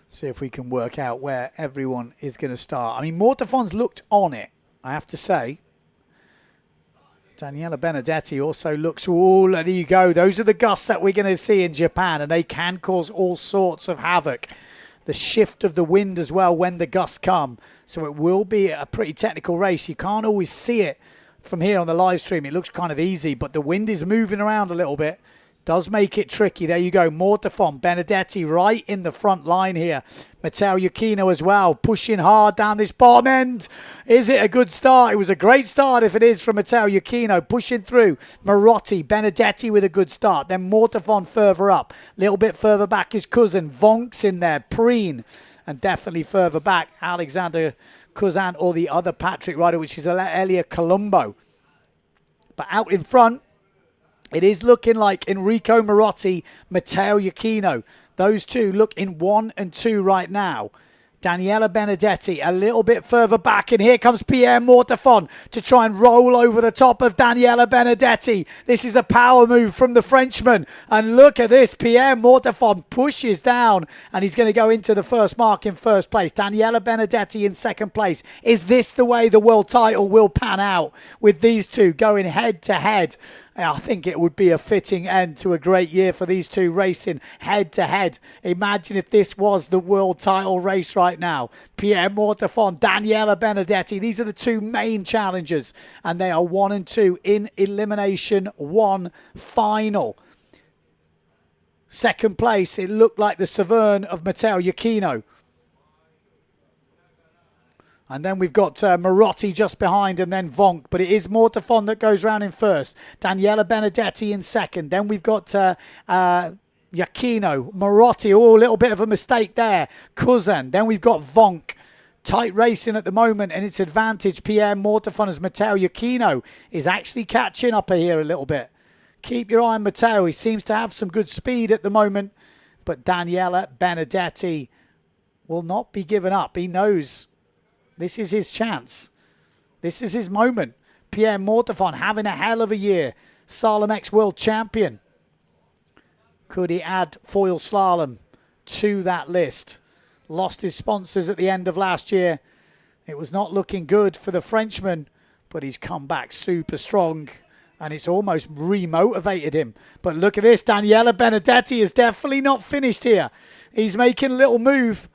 See if we can work out where everyone is going to start. I mean, Mortefond's looked on it, I have to say. Daniela Benedetti also looks, oh, there you go. Those are the gusts that we're going to see in Japan, and they can cause all sorts of havoc. The shift of the wind as well when the gusts come. So it will be a pretty technical race. You can't always see it from here on the live stream. It looks kind of easy, but the wind is moving around a little bit. does make it tricky. There you go. Mortafon, Benedetti right in the front line here. Matteo Yukino as well, pushing hard down this bottom end. Is it a good start? It was a great start if it is from Matteo Yukino, pushing through. Marotti, Benedetti with a good start. Then Mortafon further up. A little bit further back his cousin. Vonk's in there. Preen. And definitely further back, Alexander Kuzan or the other Patrick rider, which is Elia Colombo. But out in front, it is looking like Enrico Marotti, Matteo Yukino. Those two look in 1 and 2 right now. Daniela Benedetti a little bit further back, and here comes Pierre Mortafon to try and roll over the top of Daniela Benedetti. This is a power move from the Frenchman, and look at this. Pierre Mortafon pushes down, and he's going to go into the first mark in first place. Daniela Benedetti in second place. Is this the way the world title will pan out, with these two going head to head? I think it would be a fitting end to a great year for these two racing head-to-head. Imagine if this was the world title race right now. Pierre Mortafon, Daniela Benedetti. These are the two main challengers, and they are 1 and 2 in Elimination 1 final. Second place, it looked like the Severn of Matteo Yukino. And then we've got Marotti just behind, and then Vonk. But it is Mortafon that goes round in first. Daniela Benedetti in second. Then we've got Yukino, Marotti. Oh, a little bit of a mistake there. Kuzan. Then we've got Vonk. Tight racing at the moment, and its advantage. Pierre Mortafon as Matteo Yukino is actually catching up here a little bit. Keep your eye on Matteo. He seems to have some good speed at the moment. But Daniela Benedetti will not be given up. He knows this is his chance. This is his moment. Pierre Mortafon having a hell of a year. Slalom X World Champion. Could he add foil slalom to that list? Lost his sponsors at the end of last year. It was not looking good for the Frenchman, but he's come back super strong, and it's almost re-motivated him. But look at this. Daniela Benedetti is definitely not finished here. He's making a little move.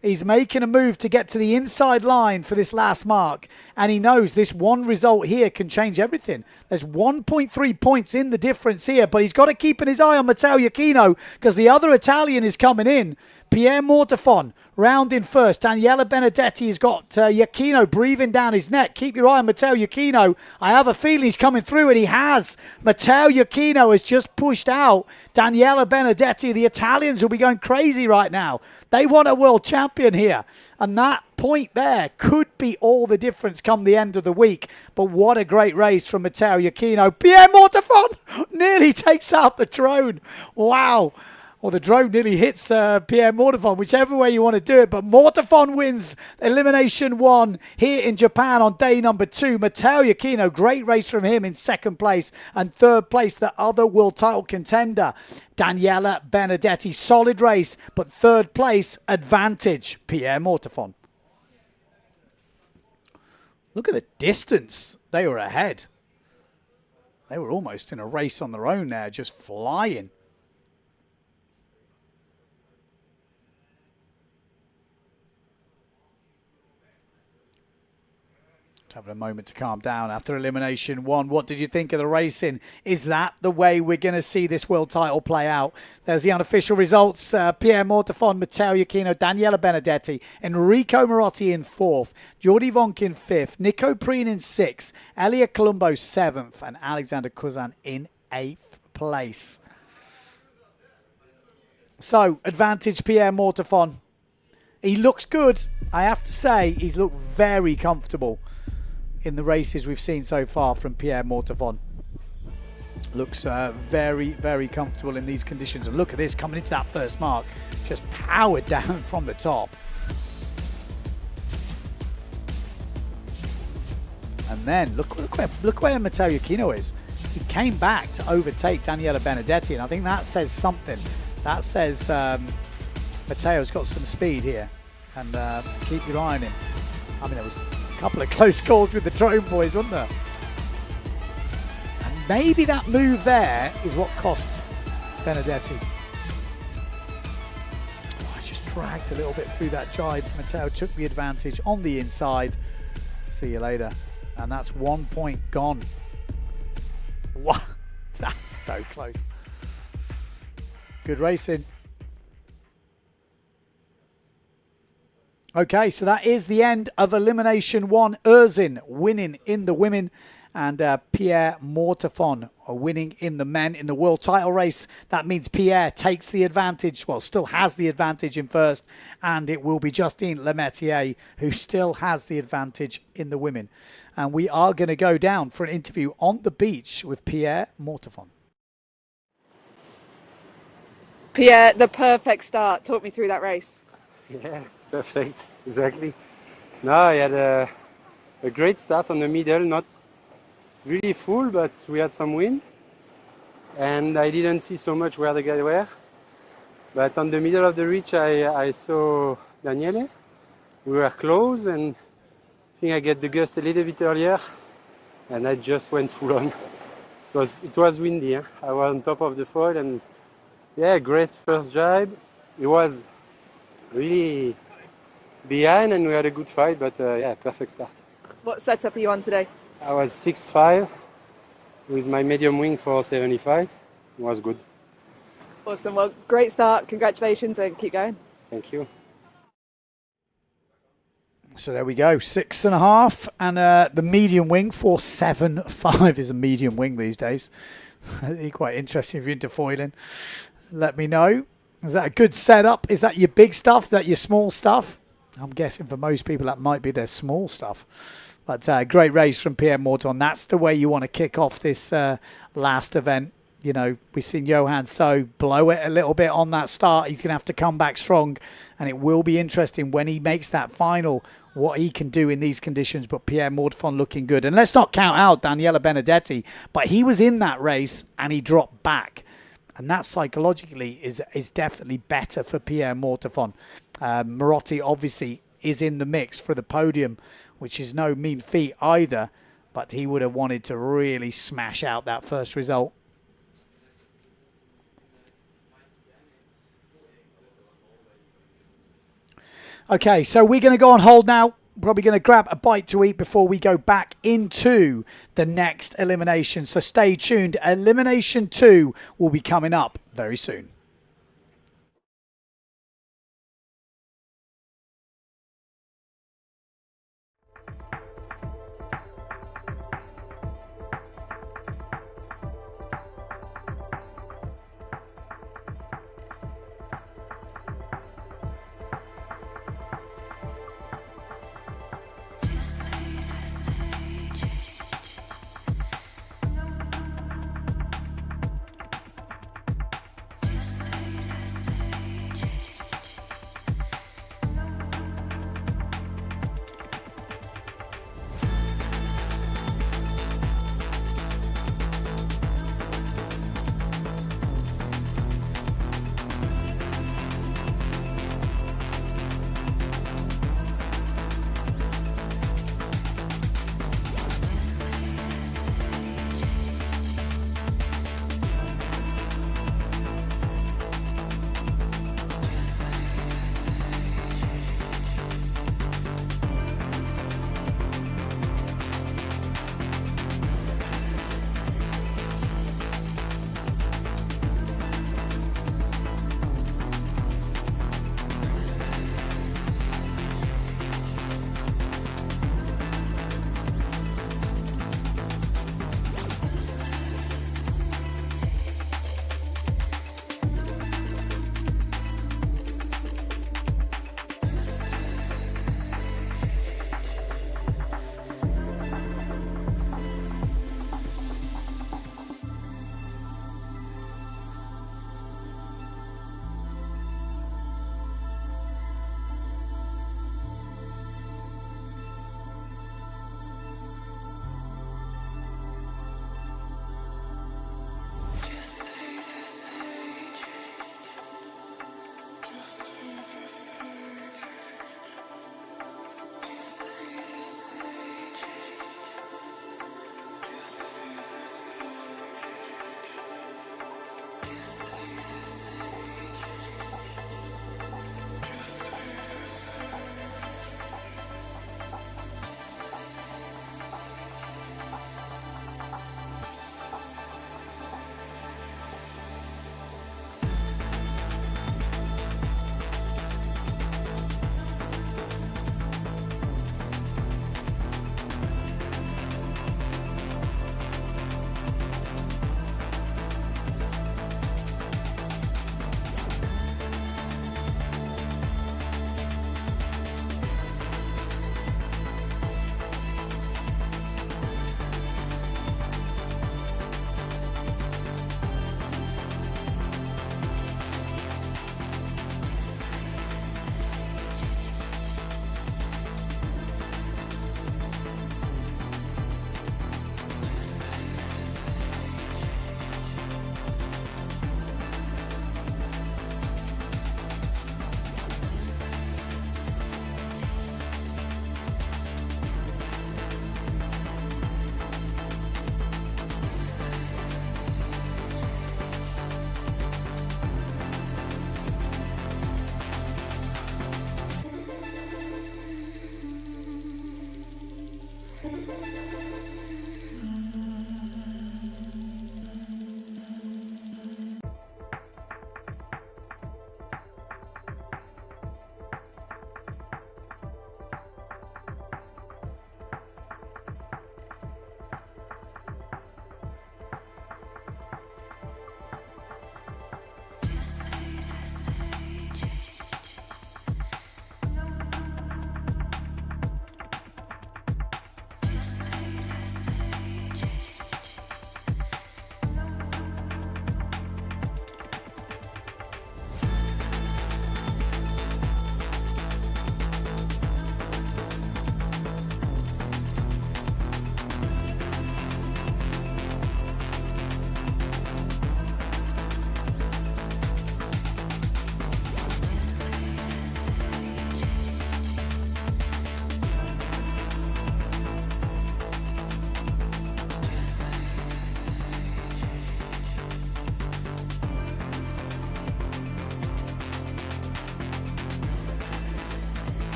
He's making a move to get to the inside line for this last mark. And he knows this one result here can change everything. There's 1.3 points in the difference here, but he's got to keep his eye on Matteo Yukino because the other Italian is coming in. Pierre Mortafon round in first. Daniela Benedetti has got Yukino breathing down his neck. Keep your eye on Matteo Yukino. I have a feeling he's coming through, and he has. Matteo Yukino has just pushed out Daniela Benedetti. The Italians will be going crazy right now. They want a world champion here. And that point there could be all the difference come the end of the week. But what a great race from Matteo Yukino. Pierre Mortafon nearly takes out the drone. Wow. Well, the drone nearly hits Pierre Mortafon, whichever way you want to do it. But Mortafon wins Elimination 1 here in Japan on day number 2. Matteo Yukino, great race from him in second place. And third place, the other world title contender, Daniela Benedetti. Solid race, but third place, advantage, Pierre Mortafon. Look at the distance. They were ahead. They were almost in a race on their own there, just flying. Having a moment to calm down after Elimination 1. What did you think of the racing? Is that the way we're going to see this world title play out? There's the unofficial results. Pierre Mortafon, Matteo Yukino, Daniela Benedetti, Enrico Marotti in 4th, Jordi Vonk in 5th, Nico Preen in 6th, Elia Colombo 7th, and Alexander Kuzan in 8th place. So, advantage Pierre Mortafon. He looks good. I have to say, he's looked very comfortable in the races we've seen so far from Pierre Mortafon. Looks very, very comfortable in these conditions. And look at this, coming into that first mark, just powered down from the top. And then look where Matteo Yukino is. He came back to overtake Daniela Benedetti, and I think that says something. That says Matteo's got some speed here, and keep your eye on him. I mean, there was a couple of close calls with the drone boys, wasn't there? And maybe that move there is what cost Benedetti. Oh, I just dragged a little bit through that jibe. Matteo took the advantage on the inside. See you later. And that's 1 point gone. Wow, that's so close. Good racing. Okay, so that is the end of Elimination 1. Erzin winning in the women and Pierre Mortefon winning in the men in the world title race. That means Pierre takes the advantage, well, still has the advantage in first, and it will be Justine Lemaitre who still has the advantage in the women. And we are going to go down for an interview on the beach with Pierre Mortefon. Pierre, the perfect start. Talk me through that race. Yeah, perfect, exactly. No, I had a great start on the middle, not really full, but we had some wind. And I didn't see so much where the guys were. But on the middle of the reach, I saw Daniele. We were close, and I think I get the gust a little bit earlier, and I just went full on. It was windy. Huh? I was on top of the foil, and yeah, great first jibe. It was really behind, and we had a good fight, but yeah, perfect start. What setup are you on today? I was 6'5", with my medium wing for 75. It was good. Awesome. Well, great start. Congratulations, and keep going. Thank you. So there we go, 6.5, and the medium wing 4.75 is a medium wing these days. Quite interesting if you're into foiling. Let me know. Is that a good setup? Is that your big stuff? Is that your small stuff? I'm guessing for most people that might be their small stuff. But great race from Pierre Morton. That's the way you want to kick off this last event. You know, we've seen Johan So blow it a little bit on that start. He's going to have to come back strong, and it will be interesting when he makes that final what he can do in these conditions. But Pierre Mortefon looking good. And let's not count out Daniela Benedetti, but he was in that race and he dropped back. And that psychologically is definitely better for Pierre Mortefon. Marotti obviously is in the mix for the podium, which is no mean feat either, but he would have wanted to really smash out that first result. Okay, so we're going to go on hold now. Probably going to grab a bite to eat before we go back into the next elimination. So stay tuned. Elimination 2 will be coming up very soon.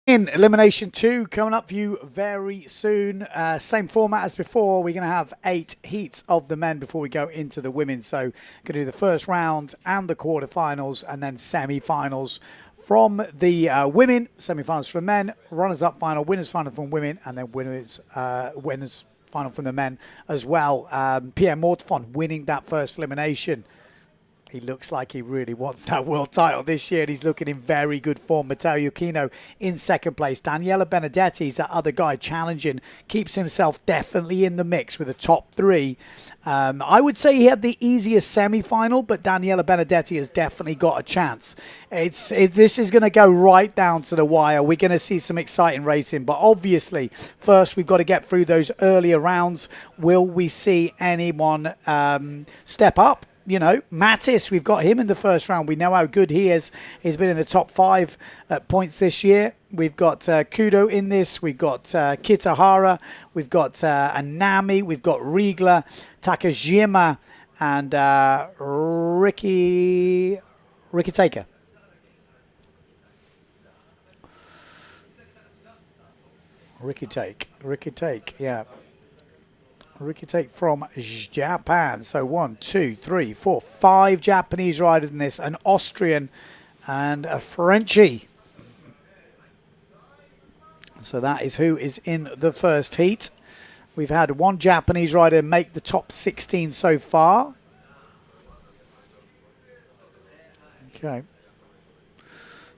In elimination 2 coming up for you very soon. Same format as before. We're going to have 8 heats of the men before we go into the women. So going to do the first round and the quarterfinals and then semi-finals from the women, semi-finals from men, runners-up final, winners final from women, and then winners final from the men as well. Pierre Mortefond winning that first elimination. He looks like he really wants that world title this year, and he's looking in very good form. Matteo Iuchino in second place. Daniele Benedetti's that other guy challenging, keeps himself definitely in the mix with the top 3. I would say he had the easiest semi-final, but Daniele Benedetti has definitely got a chance. This is going to go right down to the wire. We're going to see some exciting racing, but obviously, first we've got to get through those earlier rounds. Will we see anyone step up? You know, Mattis, we've got him in the first round. We know how good he is. He's been in the top 5 points this year. We've got Kudo in this. We've got Kitahara. We've got Anami. We've got Riegler, Takajima, and Ricky Taker. Ricky Take, yeah. Ricky Take from Japan. So 1, 2, 3, 4, 5 Japanese riders in this, an Austrian and a Frenchie. So that is who is in the first heat. We've had 1 Japanese rider make the top 16 so far. Okay.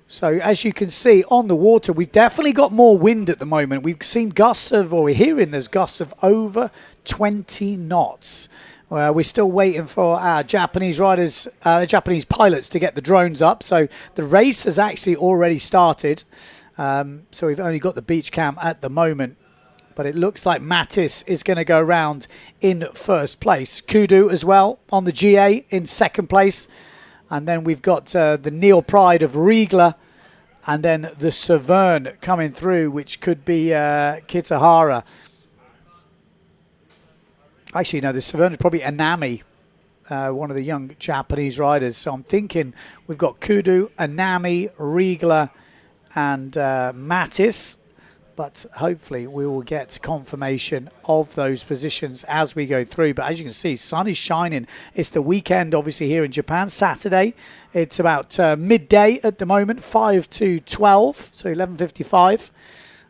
So as you can see on the water, we've definitely got more wind at the moment. We've seen gusts of, or we're hearing there's gusts of over 20 knots. We're still waiting for our Japanese riders, Japanese pilots to get the drones up. So the race has actually already started. So we've only got the beach cam at the moment. But it looks like Mattis is going to go around in first place. Kudu as well on the GA in second place. And then we've got the Neil Pride of Riegler, and then the Severn coming through, which could be Kitahara. Actually, no, the Severn is probably Anami, one of the young Japanese riders. So I'm thinking we've got Kudu, Anami, Riegler, and Mattis. But hopefully we will get confirmation of those positions as we go through. But as you can see, sun is shining. It's the weekend, obviously, here in Japan. Saturday, it's about midday at the moment, 5 to 12, so 11:55.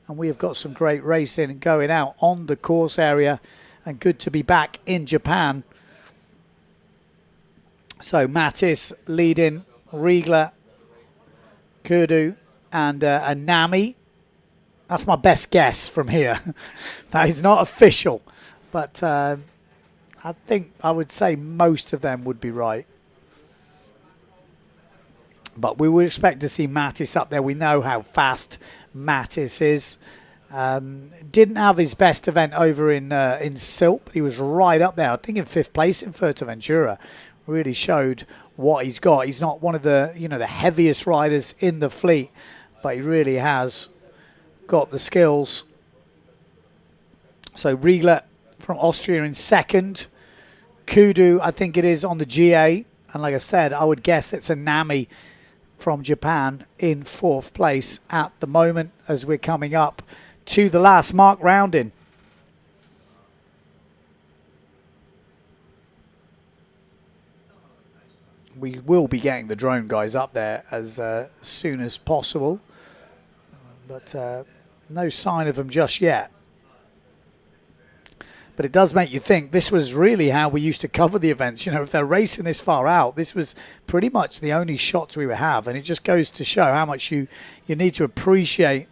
And we have got some great racing going out on the course area. And good to be back in Japan. So Mattis leading, Riegler, Kudu, and Anami. That's my best guess from here. That is not official, but I think I would say most of them would be right. But we would expect to see Mattis up there. We know how fast Mattis is. Didn't have his best event over in Silt, but he was right up there. I think in 5th place in Fuerteventura. Really showed what he's got. He's not one of the the heaviest riders in the fleet, but he really has got the skills. So Riegler from Austria in second. Kudu, I think it is, on the GA. And like I said, I would guess it's Anami from Japan in 4th place at the moment as we're coming up to the last mark rounding. We will be getting the drone guys up there as soon as possible. But no sign of them just yet. But it does make you think this was really how we used to cover the events. You know, if they're racing this far out, this was pretty much the only shots we would have. And it just goes to show how much you need to appreciate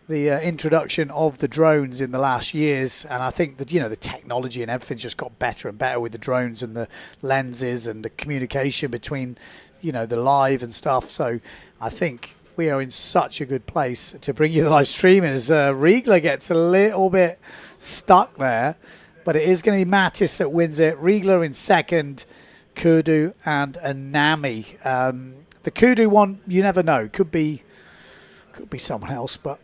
the introduction of the drones in the last years. And I think that, the technology and everything's just got better and better with the drones and the lenses and the communication between, the live and stuff. So I think we are in such a good place to bring you the live streaming as Riegler gets a little bit stuck there. But it is going to be Mattis that wins it. Riegler in second, Kudu and Anami. The Kudu one, you never know. Could be someone else, but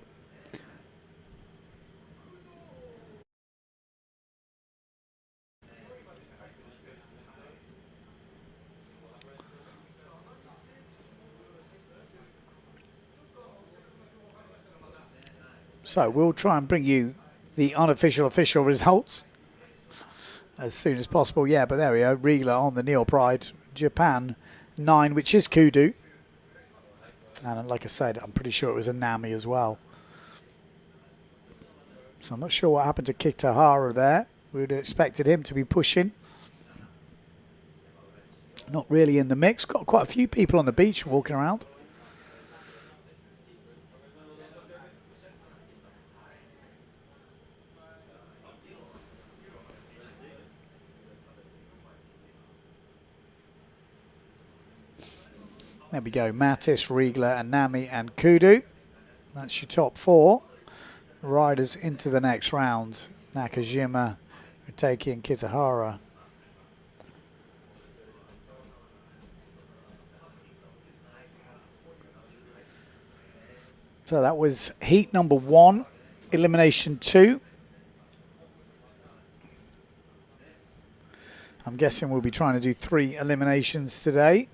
So we'll try and bring you the unofficial official results as soon as possible. Yeah, but there we go. Riegler on the Neil Pride. Japan 9, which is Kudu. And like I said, I'm pretty sure it was a Nami as well. So I'm not sure what happened to Kitahara there. We would have expected him to be pushing. Not really in the mix. Got quite a few people on the beach walking around. There we go. Mattis, Riegler, and Nami and Kudu. That's your top 4. Riders into the next round. Nakajima, Uteki, and Kitahara. So that was heat number 1, elimination 2. I'm guessing we'll be trying to do 3 eliminations today.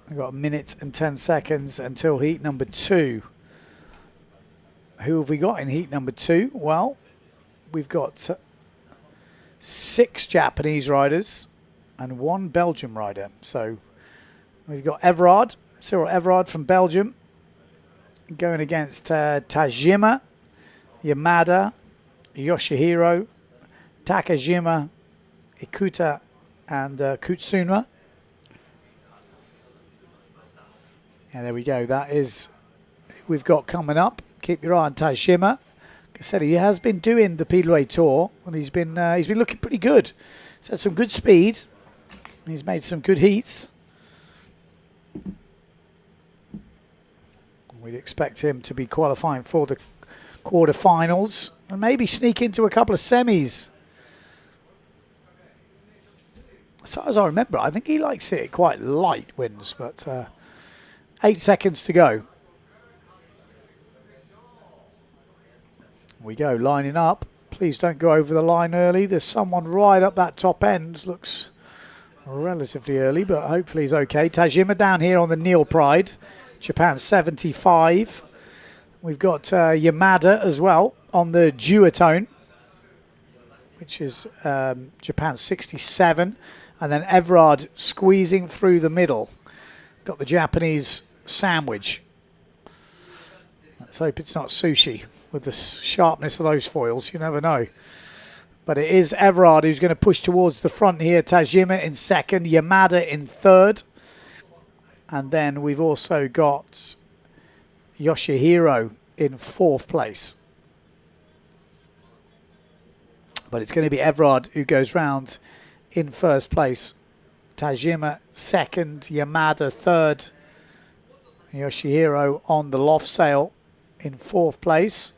We've got a minute and 10 seconds until heat number 2. Who have we got in heat number 2? Well, we've got 6 Japanese riders and 1 Belgian rider. So we've got Everard, Cyril Everard from Belgium, going against Tajima, Yamada, Yoshihiro, Takajima, Ikuta, and Kutsuma. And there we go. That is who we've got coming up. Keep your eye on Tajima. Like I said, he has been doing the PWA Tour, and he's been looking pretty good. He's had some good speed. He's made some good heats. We'd expect him to be qualifying for the quarterfinals and maybe sneak into a couple of semis. As far as I remember, I think he likes it quite light wins, but 8 seconds to go. We go, lining up. Please don't go over the line early. There's someone right up that top end. Looks relatively early, but hopefully he's okay. Tajima down here on the Neil Pride. Japan 75. We've got Yamada as well on the duotone, which is Japan 67. And then Everard squeezing through the middle. Got the Japanese sandwich. Let's hope it's not sushi with the sharpness of those foils. You never know. But it is Everard who's going to push towards the front here. Tajima in second. Yamada in third. And then we've also got Yoshihiro in 4th place. But it's going to be Everard who goes round in 1st place. Tajima 2nd, Yamada 3rd. Yoshihiro on the loft sail in 4th place.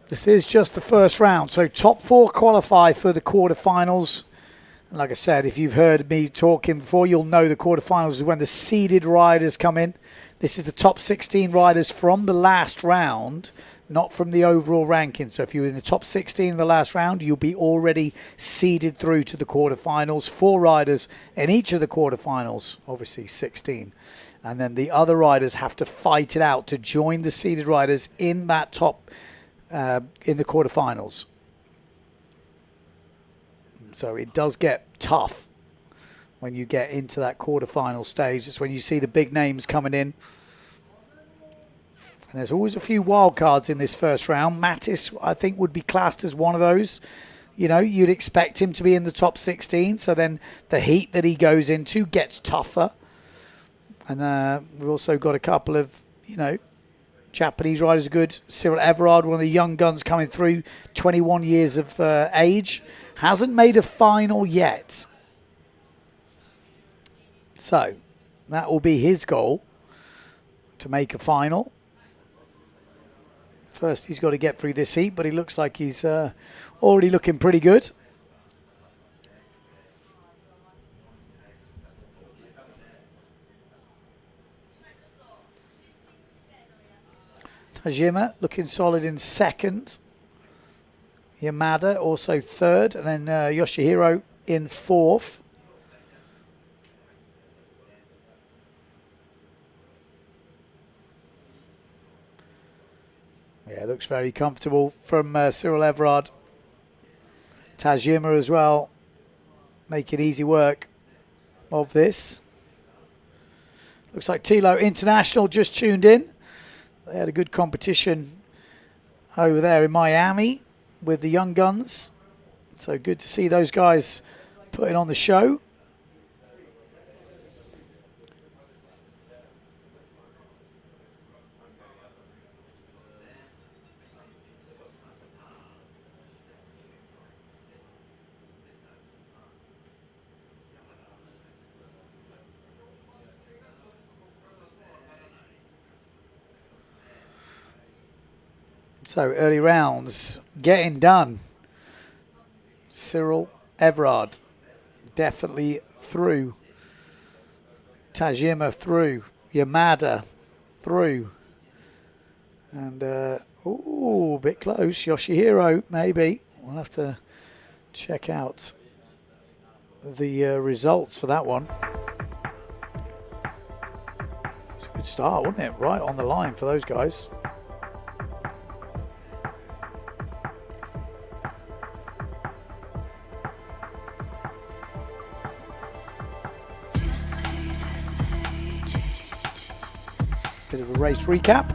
This is just the first round, so top 4 qualify for the quarterfinals. And like I said, if you've heard me talking before, you'll know the quarterfinals is when the seeded riders come in. This is the top 16 riders from the last round, not from the overall ranking. So if you're in the top 16 in the last round, you'll be already seeded through to the quarterfinals. 4 riders in each of the quarterfinals, obviously 16. And then the other riders have to fight it out to join the seeded riders in that top in the quarterfinals. So it does get tough when you get into that quarterfinal stage. It's when you see the big names coming in. And there's always a few wild cards in this first round. Mattis, I think, would be classed as one of those. You know, you'd expect him to be in the top 16. So then the heat that he goes into gets tougher. And we've also got a couple of, you know, Japanese riders are good. Cyril Everard, one of the young guns coming through, 21 years of age. Hasn't made a final yet. So that will be his goal, to make a final. First, he's got to get through this heat, but he looks like he's already looking pretty good. Tajima looking solid in second. Yamada also third. And then Yoshihiro in 4th. Yeah, looks very comfortable from Cyril Everard. Tsukiuhama as well, making easy work of this. Looks like Tilo International just tuned in. They had a good competition over there in Miami with the Young Guns. So good to see those guys putting on the show. So early rounds getting done. Cyril Everard definitely through. Tsukiuhama through. Yamada through. And, ooh, a bit close. Yoshihiro, maybe. We'll have to check out the results for that one. It's a good start, wasn't it? Right on the line for those guys. Bit of a race recap.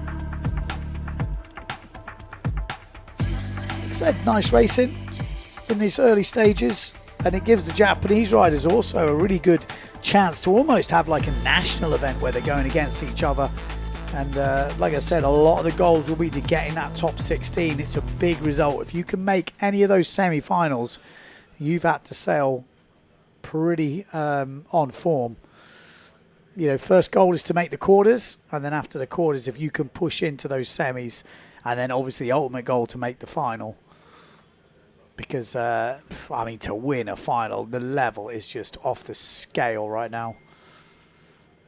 Like I said, nice racing in these early stages, and it gives the Japanese riders also a really good chance to almost have like a national event where they're going against each other. And like I said, a lot of the goals will be to get in that top 16. It's a big result. If you can make any of those semi-finals, you've had to sail pretty on form. You know, first goal is to make the quarters, and then after the quarters, if you can push into those semis, and then obviously the ultimate goal to make the final. Because, I mean, to win a final, the level is just off the scale right now.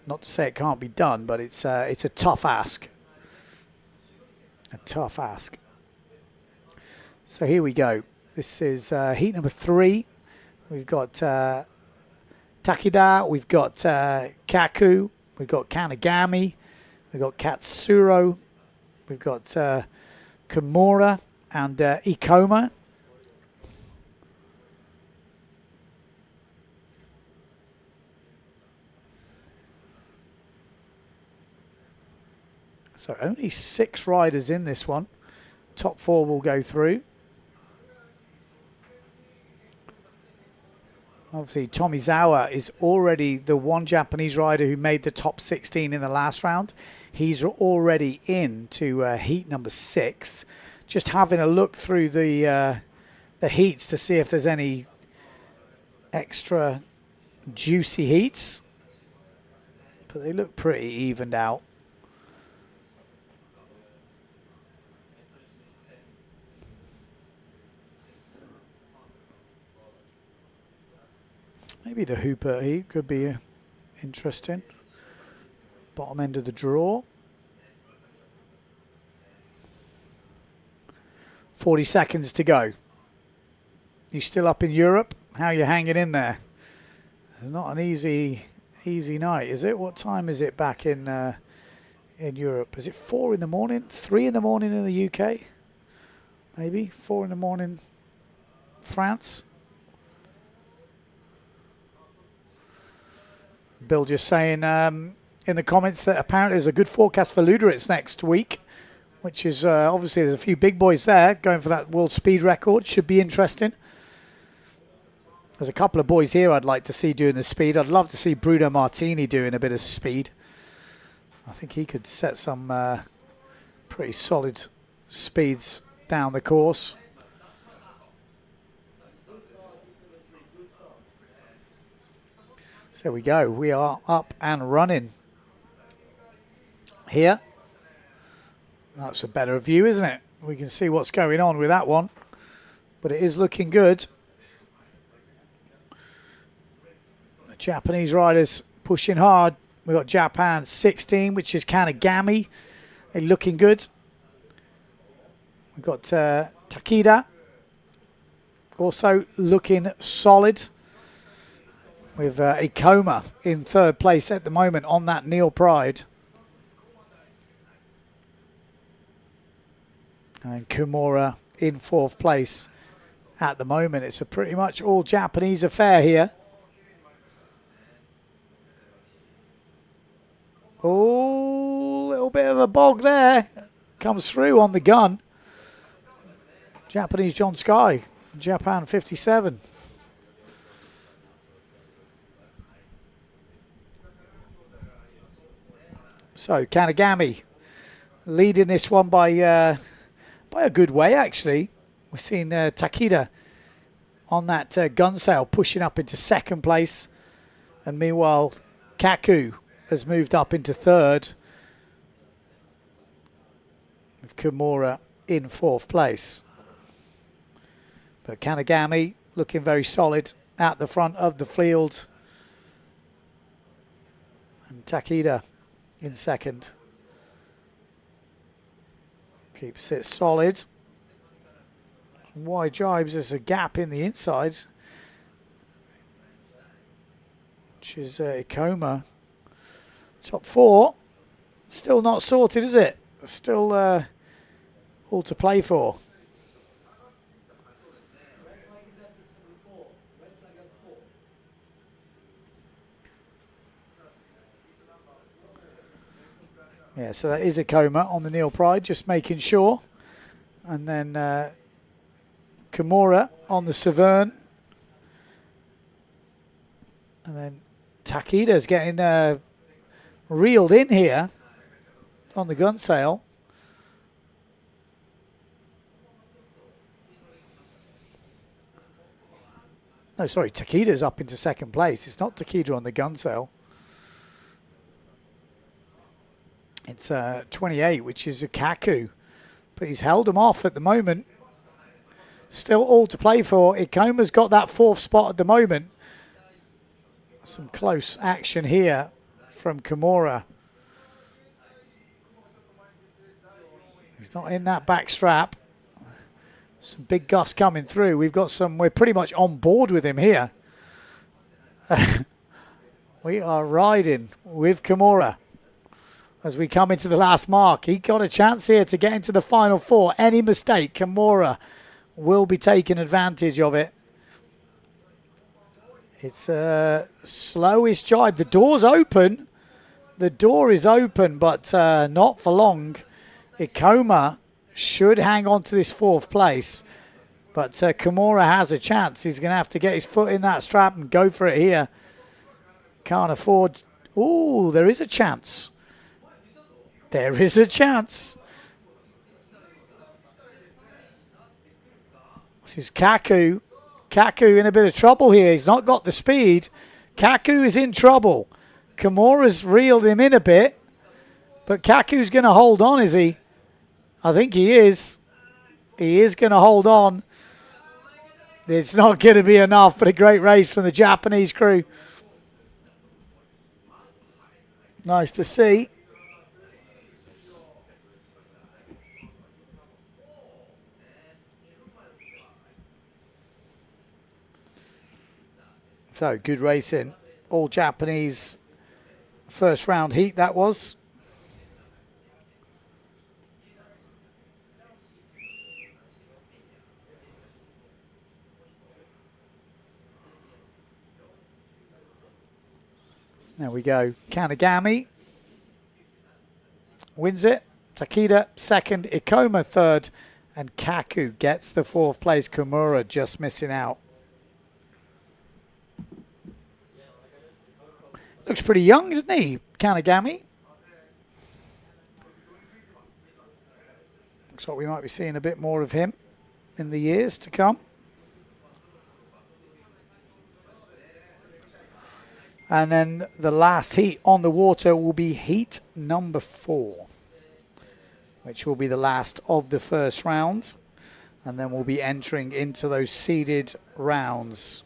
Not to say it can't be done, but it's a tough ask. A tough ask. So here we go. This is heat number 3. We've got Takeda, we've got Kaku, we've got Kanagami, we've got Katsuro, we've got Kimura and Ikoma. So only 6 riders in this one. Top 4 will go through. Obviously, Tomizawa is already the one Japanese rider who made the top 16 in the last round. He's already into heat number 6. Just having a look through the heats to see if there's any extra juicy heats. But they look pretty evened out. Maybe the Hooper heat could be interesting. Bottom end of the draw. 40 seconds to go. You still up in Europe? How are you hanging in there? Not an easy night, is it? What time is it back in Europe? Is it 4 in the morning? 3 in the morning in the UK? Maybe 4 in the morning France? Bill just saying in the comments that apparently there's a good forecast for Luderitz next week, which is obviously there's a few big boys there going for that world speed record. Should be interesting. There's a couple of boys here I'd like to see doing the speed. I'd love to see Bruno Martini doing a bit of speed. I think he could set some pretty solid speeds down the course. So there we go. We are up and running here. That's a better view, isn't it? We can see what's going on with that one. But it is looking good. The Japanese riders pushing hard. We've got Japan 16, which is Kanagami. They're looking good. We've got Takeda. Also looking solid. With Ikoma in 3rd place at the moment on that Neil Pride. And Kimura in 4th place at the moment. It's a pretty much all Japanese affair here. Oh, little bit of a bog there. Comes through on the gun. Japanese John Sky, Japan 57. So Kanagami leading this one by a good way, actually. We've seen Takeda on that gun sail pushing up into 2nd place. And meanwhile, Kaku has moved up into 3rd. With Kimura in 4th place. But Kanagami looking very solid at the front of the field. And Takeda in 2nd. Keeps it solid. Wide jibes, there's a gap in the inside. Which is Ikoma. Top 4. Still not sorted, is it? Still all to play for. Yeah, so that is Ikoma on the Neil Pride, just making sure. And then Kimura on the Severn. And then Takeda's getting reeled in here on the gun sail. No, sorry, Takeda's up into 2nd place. It's not Takeda on the gun sail. It's 28, which is a Kaku. But he's held them off at the moment. Still all to play for. Ikoma's got that 4th spot at the moment. Some close action here from Kimura. He's not in that back strap. Some big gusts coming through. We're pretty much on board with him here. We are riding with Kimura as we come into the last mark. He got a chance here to get into the final 4. Any mistake, Kimura will be taking advantage of it. It's a slowest jibe. The door's open. The door is open, but not for long. Ikoma should hang on to this 4th place. But Kimura has a chance. He's going to have to get his foot in that strap and go for it here. Can't afford... Ooh, there is a chance. There is a chance. This is Kaku. Kaku in a bit of trouble here. He's not got the speed. Kaku is in trouble. Kimura's reeled him in a bit. But Kaku's going to hold on, is he? I think he is. He is going to hold on. It's not going to be enough, but a great race from the Japanese crew. Nice to see. So, good racing. All Japanese first round heat, that was. There we go. Kanagami wins it. Takeda 2nd. Ikoma 3rd. And Kaku gets the 4th place. Kimura just missing out. Looks pretty young, doesn't he, Kanagami? Looks like we might be seeing a bit more of him in the years to come. And then the last heat on the water will be heat number 4, which will be the last of the first round. And then we'll be entering into those seeded rounds.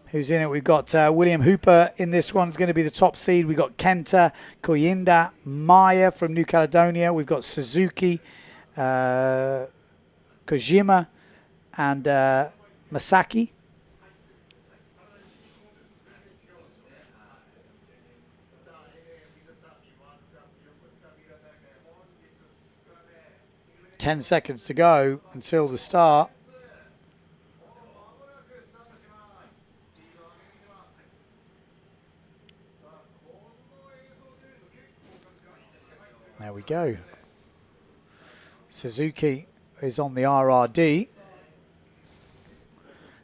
Who's in it? We've got William Hooper in this one. It's going to be the top seed. We've got Kenta, Koyinda, Maya from New Caledonia. We've got Suzuki, Kojima, and Masaki. 10 seconds to go until the start. There we go. Suzuki is on the RRD.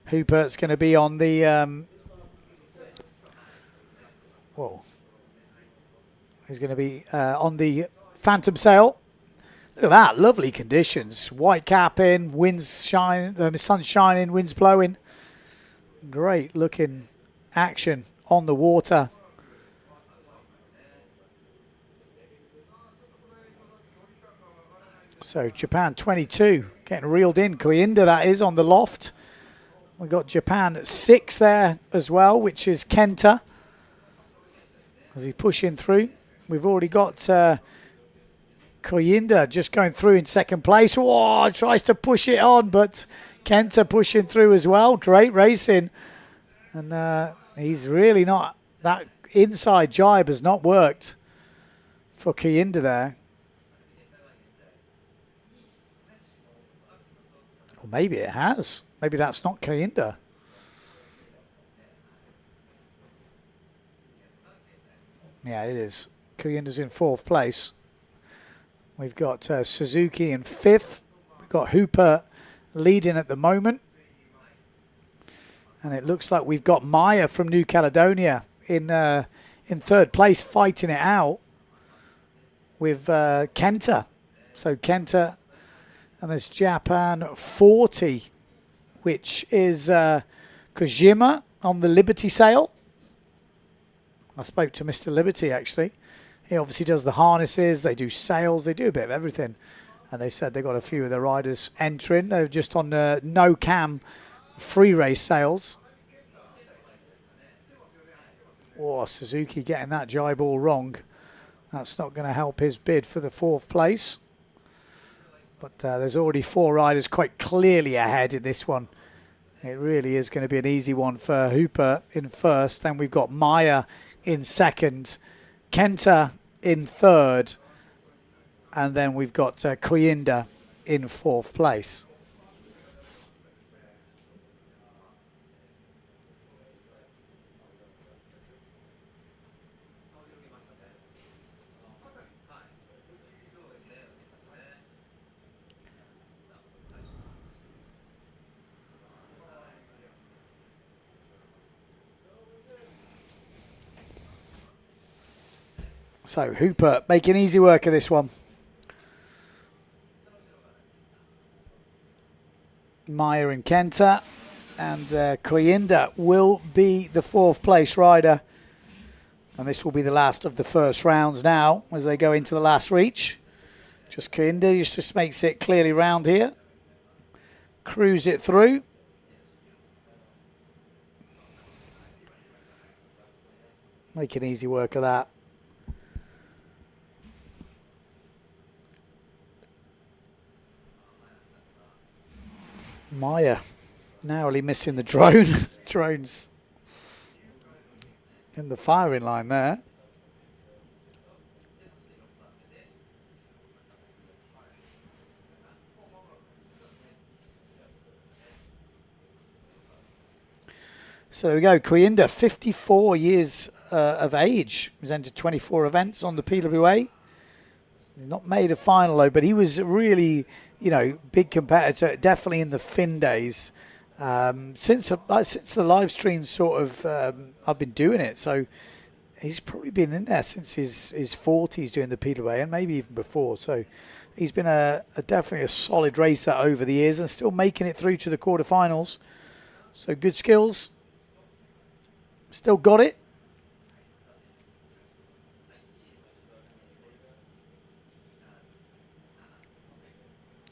Hupert's going to be on the... he's going to be on the Phantom Sail. Look at that, lovely conditions. White cap in, winds shining, sun shining, winds blowing. Great looking action on the water. So Japan 22, getting reeled in. Koinda, that is, on the loft. We've got Japan at 6 there as well, which is Kenta. As he pushing through. We've already got Koinda just going through in second place. Whoa, tries to push it on, but Kenta pushing through as well. Great racing. And he's really not, that inside jibe has not worked for Koinda there. Or maybe it has. Maybe that's not Koinda. Yeah, it is. Koinda's in 4th place. We've got Suzuki in 5th. We've got Hooper leading at the moment. And it looks like we've got Maya from New Caledonia in 3rd place, fighting it out with Kenta. So Kenta, and there's Japan 40, which is Kojima on the Liberty sail. I spoke to Mr. Liberty, actually. He obviously does the harnesses, they do sails, they do a bit of everything. And they said they got a few of their riders entering. They're just on no cam free race sails. Oh, Suzuki getting that jibe all wrong. That's not going to help his bid for the 4th place. But there's already 4 riders quite clearly ahead in this one. It really is going to be an easy one for Hooper in 1st. Then we've got Maya in 2nd, Kenta in 3rd, and then we've got Koinda in 4th place. So Hooper making easy work of this one. Maya and Kenta, and Koinda will be the 4th place rider. And this will be the last of the first rounds now as they go into the last reach. Just Koinda just makes it clearly round here. Cruise it through. Making easy work of that. Maya narrowly missing the drone. Drone's in the firing line there. So there we go. Koinda, 54 years of age. He's entered 24 events on the PWA. Not made a final though, but he was really, you know, big competitor, definitely in the Finn days. Since the live stream sort of, I've been doing it, so he's probably been in there since his 40s doing the PWA, and maybe even before. So he's been definitely a solid racer over the years and still making it through to the quarterfinals. So good skills. Still got it.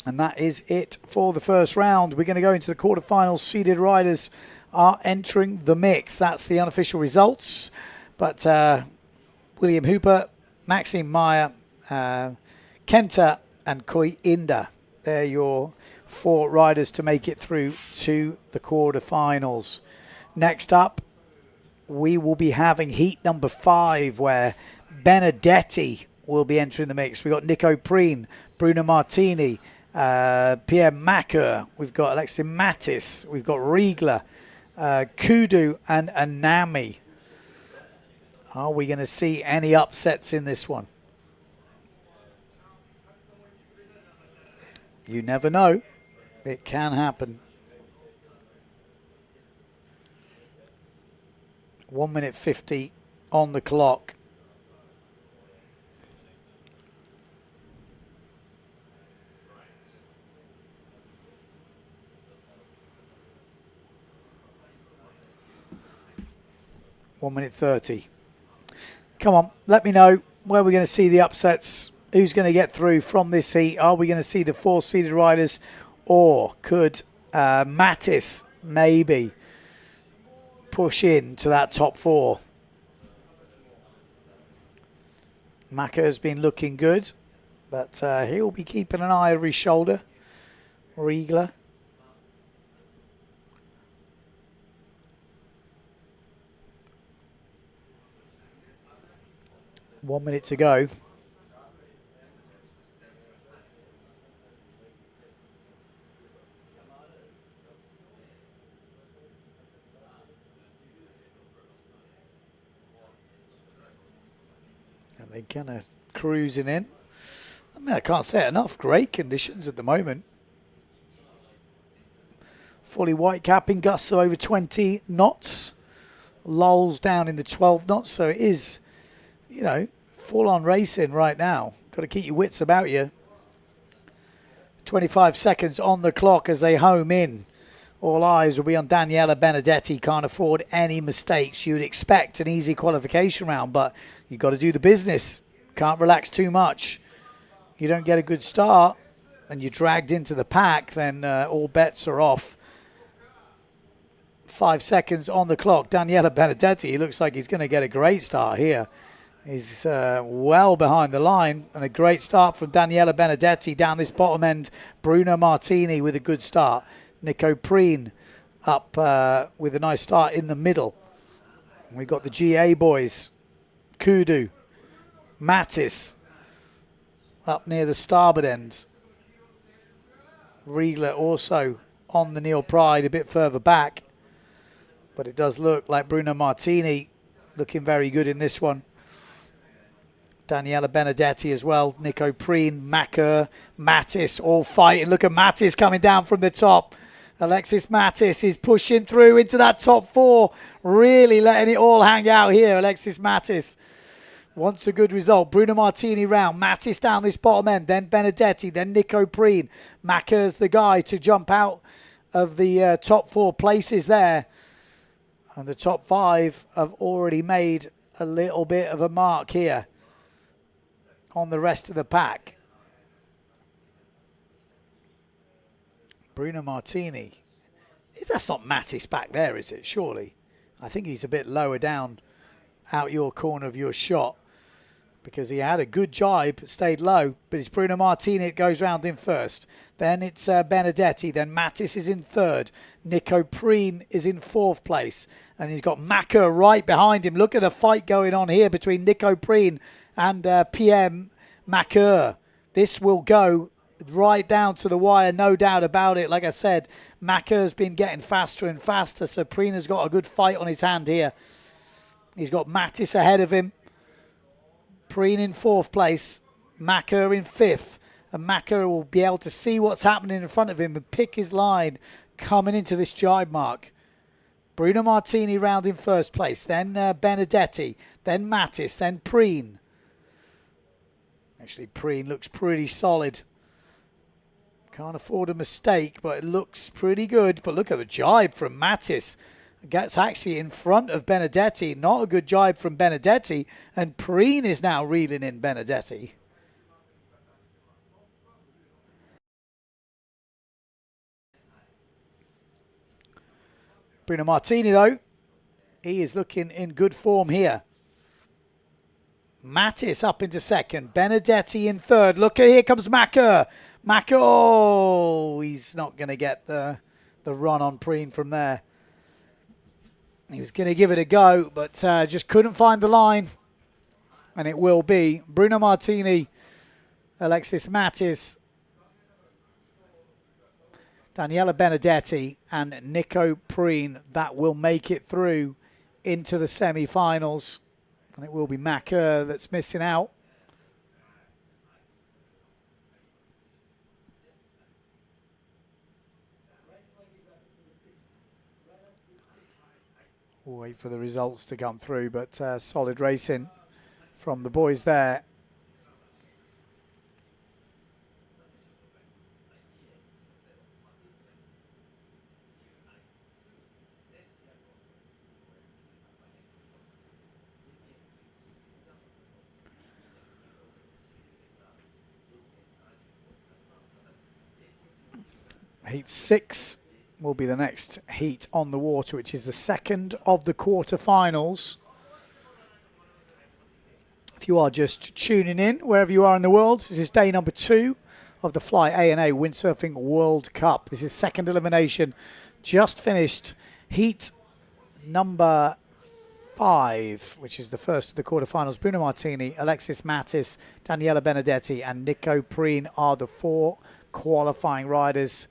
And that is it for the first round. We're going to go into the quarterfinals. Seeded riders are entering the mix. That's the unofficial results. But William Hooper, Maxime Meyer, Kenta and Koinda, they're your 4 riders to make it through to the quarterfinals. Next up, we will be having heat number 5, where Benedetti will be entering the mix. We've got Nico Preen, Bruno Martini, Pierre Macker, we've got Alexis Mattis, we've got Riegler, Kudu and Anami. Are we going to see any upsets in this one? You never know. It can happen. 1 minute 50 on the clock. One minute 30. Come on, let me know where we're going to see the upsets. Who's going to get through from this heat? Are we going to see the 4-seeded riders, or could Mattis maybe push in to that top 4? Maka has been looking good, but he'll be keeping an eye over his shoulder. Riegler. One minute to go. And they're kind of cruising in. I mean, I can't say it enough. Great conditions at the moment. Fully white capping, gusts of over 20 knots. Lulls down in the 12 knots, so it is, you know, full-on racing right now. Got to keep your wits about you. 25 seconds on the clock as they home in. All eyes will be on Daniela Benedetti. Can't afford any mistakes. You'd expect an easy qualification round, but you've got to do the business. Can't relax too much. You don't get a good start and you're dragged into the pack, then all bets are off. 5 seconds on the clock. Daniela Benedetti, he looks like he's going to get a great start here. He's well behind the line, and a great start from Daniela Benedetti down this bottom end. Bruno Martini with a good start. Nico Preen up with a nice start in the middle. We've got the GA boys. Kudu, Mattis up near the starboard end. Riegler also on the Neil Pride a bit further back. But it does look like Bruno Martini looking very good in this one. Daniela Benedetti as well. Nico Preen, Macker, Mattis all fighting. Look at Mattis coming down from the top. Alexis Mattis is pushing through into that top 4. Really letting it all hang out here. Alexis Mattis wants a good result. Bruno Martini round. Mattis down this bottom end. Then Benedetti. Then Nico Preen. Macker's the guy to jump out of the top 4 places there. And the top 5 have already made a little bit of a mark here on the rest of the pack. Bruno Martini. That's not Mattis back there, is it? Surely. I think he's a bit lower down out your corner of your shot, because he had a good jibe, stayed low, but it's Bruno Martini that goes round in first. Then it's Benedetti. Then Mattis is in third. Nico Preen is in 4th place. And he's got Macker right behind him. Look at the fight going on here between Nico Preen and PM Macker. This will go right down to the wire, no doubt about it. Like I said, Macker's been getting faster and faster, so Preen has got a good fight on his hand here. He's got Mattis ahead of him. Preen in 4th place. Macker in 5th. And Macker will be able to see what's happening in front of him and pick his line coming into this jibe mark. Bruno Martini round in 1st place. Then Benedetti. Then Mattis. Then Preen. Actually, Preen looks pretty solid. Can't afford a mistake, but it looks pretty good. But look at the jibe from Mattis. Gets actually in front of Benedetti. Not a good jibe from Benedetti. And Preen is now reeling in Benedetti. Bruno Martini, though, he is looking in good form here. Mattis up into 2nd. Benedetti in 3rd. Look, here comes Macker. Macker, oh, he's not going to get the run on Preen from there. He was going to give it a go, but just couldn't find the line. And it will be Bruno Martini, Alexis Mattis, Daniela Benedetti and Nico Preen that will make it through into the semi-finals. And it will be Macker that's missing out. We'll wait for the results to come through, but solid racing from the boys there. Heat 6 will be the next heat on the water, which is the second of the quarterfinals. If you are just tuning in, wherever you are in the world, this is day number 2 of the Fly A&A Windsurfing World Cup. This is second elimination. Just finished heat number 5, which is the first of the quarterfinals. Bruno Martini, Alexis Mattis, Daniela Benedetti, and Nico Preen are the 4 qualifying riders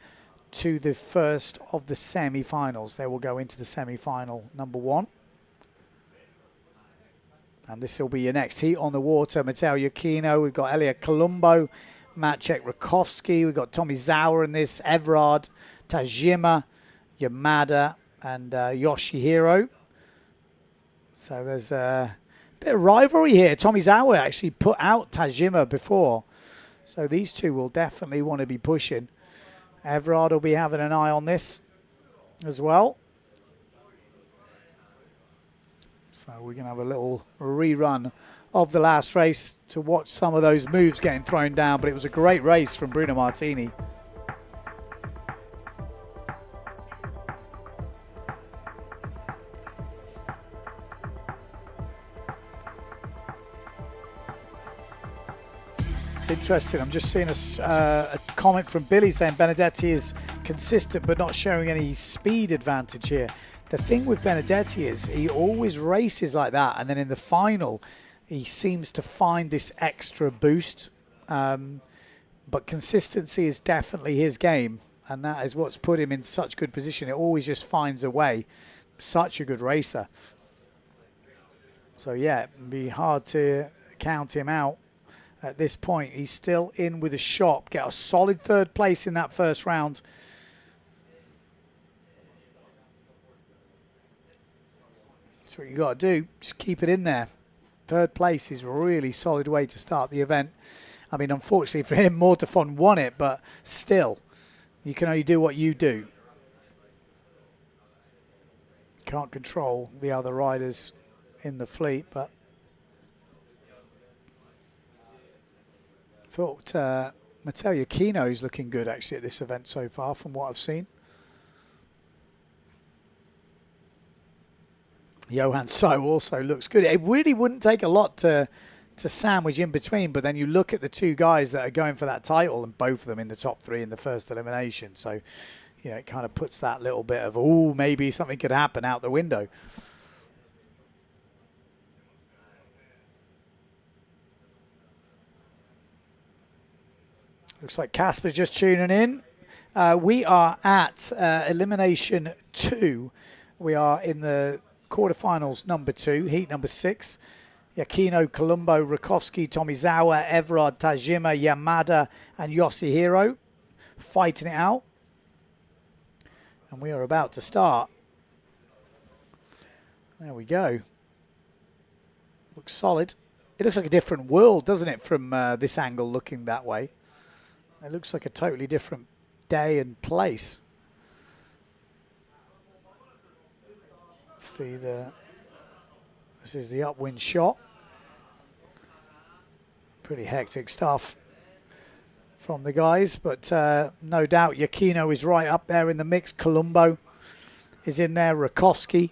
to the first of the semi-finals. They will go into the semi-final number 1. And this will be your next heat on the water. Matteo Yukino, we've got Elia Colombo, Maciek Rakowski, we've got Tomizawa in this, Everard, Tajima, Yamada, and Yoshihiro. So there's a bit of rivalry here. Tomizawa actually put out Tajima before. So these two will definitely want to be pushing. Everard will be having an eye on this as well. So we're going to have a little rerun of the last race to watch some of those moves getting thrown down. But it was a great race from Bruno Martini. Interesting. I'm just seeing a comment from Billy saying Benedetti is consistent but not showing any speed advantage here. The thing with Benedetti is he always races like that, and then in the final he seems to find this extra boost. But consistency is definitely his game, and that is what's put him in such good position. It always just finds a way. Such a good racer. So yeah, it'd be hard to count him out. At this point, he's still in with a shot. Get a solid 3rd place in that first round. That's what you got to do. Just keep it in there. 3rd place is a really solid way to start the event. I mean, unfortunately for him, Mortafon won it, but still, you can only do what you do. Can't control the other riders in the fleet, but thought Matteo Yukino is looking good actually at this event so far from what I've seen. Johan So also looks good. It really wouldn't take a lot to sandwich in between, but then you look at the 2 guys that are going for that title and both of them in the top 3 in the first elimination. So, you know, it kind of puts that little bit of, oh, maybe something could happen out the window. Looks like Casper's just tuning in. We are at elimination 2. We are in the quarterfinals number 2, heat number 6. Yakino, Colombo, Rakowski, Tomizawa, Everard, Tajima, Yamada, and Yoshihiro fighting it out. And we are about to start. There we go. Looks solid. It looks like a different world, doesn't it, from this angle looking that way. It looks like a totally different day and place. See this is the upwind shot. Pretty hectic stuff from the guys, but no doubt Yakino is right up there in the mix. Colombo is in there. Rakowski.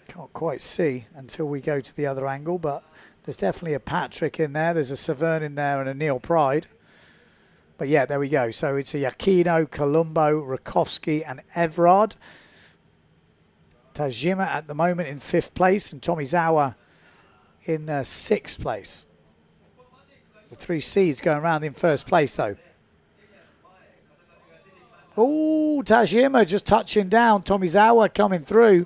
Can't quite see until we go to the other angle, but there's definitely a Patrick in there. There's a Severn in there and a Neil Pride. But yeah, there we go. So it's a Yakino, Colombo, Rakowski and Everard. Tajima at the moment in 5th place and Tomizawa in 6th place. The 3 C's going around in 1st place though. Oh, Tajima just touching down. Tomizawa coming through.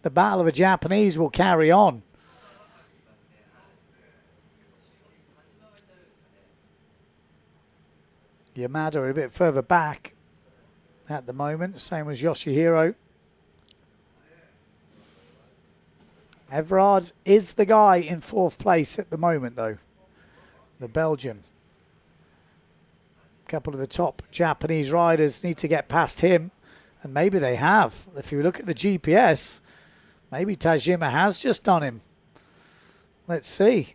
The battle of a Japanese will carry on. Yamada a bit further back at the moment, same as Yoshihiro. Everard is the guy in 4th place at the moment, though. The Belgian. A couple of the top Japanese riders need to get past him, and maybe they have. If you look at the GPS, maybe Tajima has just done him. Let's see.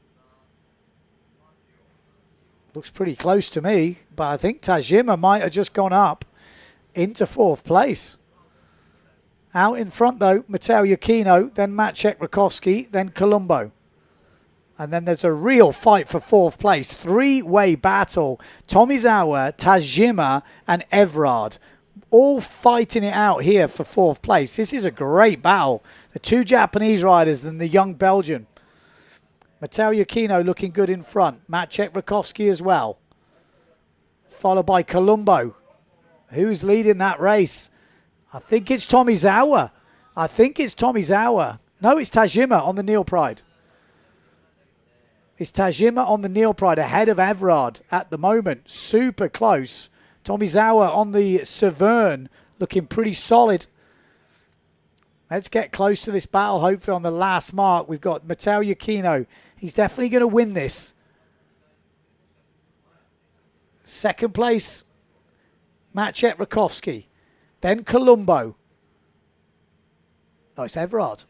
Looks pretty close to me, but I think Tajima might have just gone up into 4th place. Out in front, though, Matteo Yukino, then Maciek Rakowski, then Colombo. And then there's a real fight for 4th place. 3-way battle. Tomizawa, Tajima, and Everard. All fighting it out here for 4th place. This is a great battle. The 2 Japanese riders and the young Belgian. Matteo Yukino looking good in front. Maciek Rakowski as well. Followed by Colombo. Who's leading that race? I think it's Tomizawa. No, it's Tajima on the Neil Pride. It's Tajima on the Neil Pride ahead of Everard at the moment. Super close. Tomizawa on the Severn looking pretty solid. Let's get close to this battle, hopefully on the last mark. We've got Matteo Yukino. He's definitely going to win this. 2nd place, Maciek Rakowski. Then Colombo. No, it's Everard.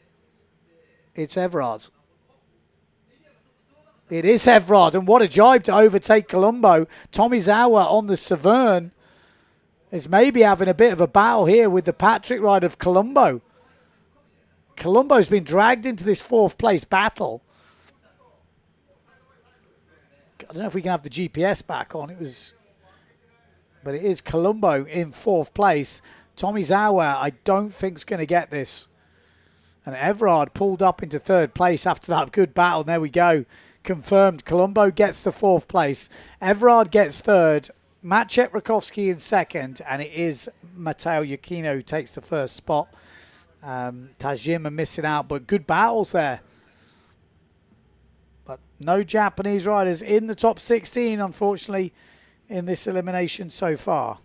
It's Everard. It is Everard, and what a jibe to overtake Colombo. Tomizawa on the Severn is maybe having a bit of a battle here with the Patrick ride of Colombo. Colombo's been dragged into this 4th place battle. I don't know if we can have the GPS back on. But it is Colombo in 4th place. Tomizawa, I don't think is going to get this. And Everard pulled up into 3rd place after that good battle. And there we go. Confirmed. Colombo gets the 4th place. Everard gets 3rd. Maciek Rakowski in 2nd. And it is Matteo Yukino who takes the 1st spot. Tajima missing out, but good battles there. But no Japanese riders in the top 16, unfortunately, in this elimination so far.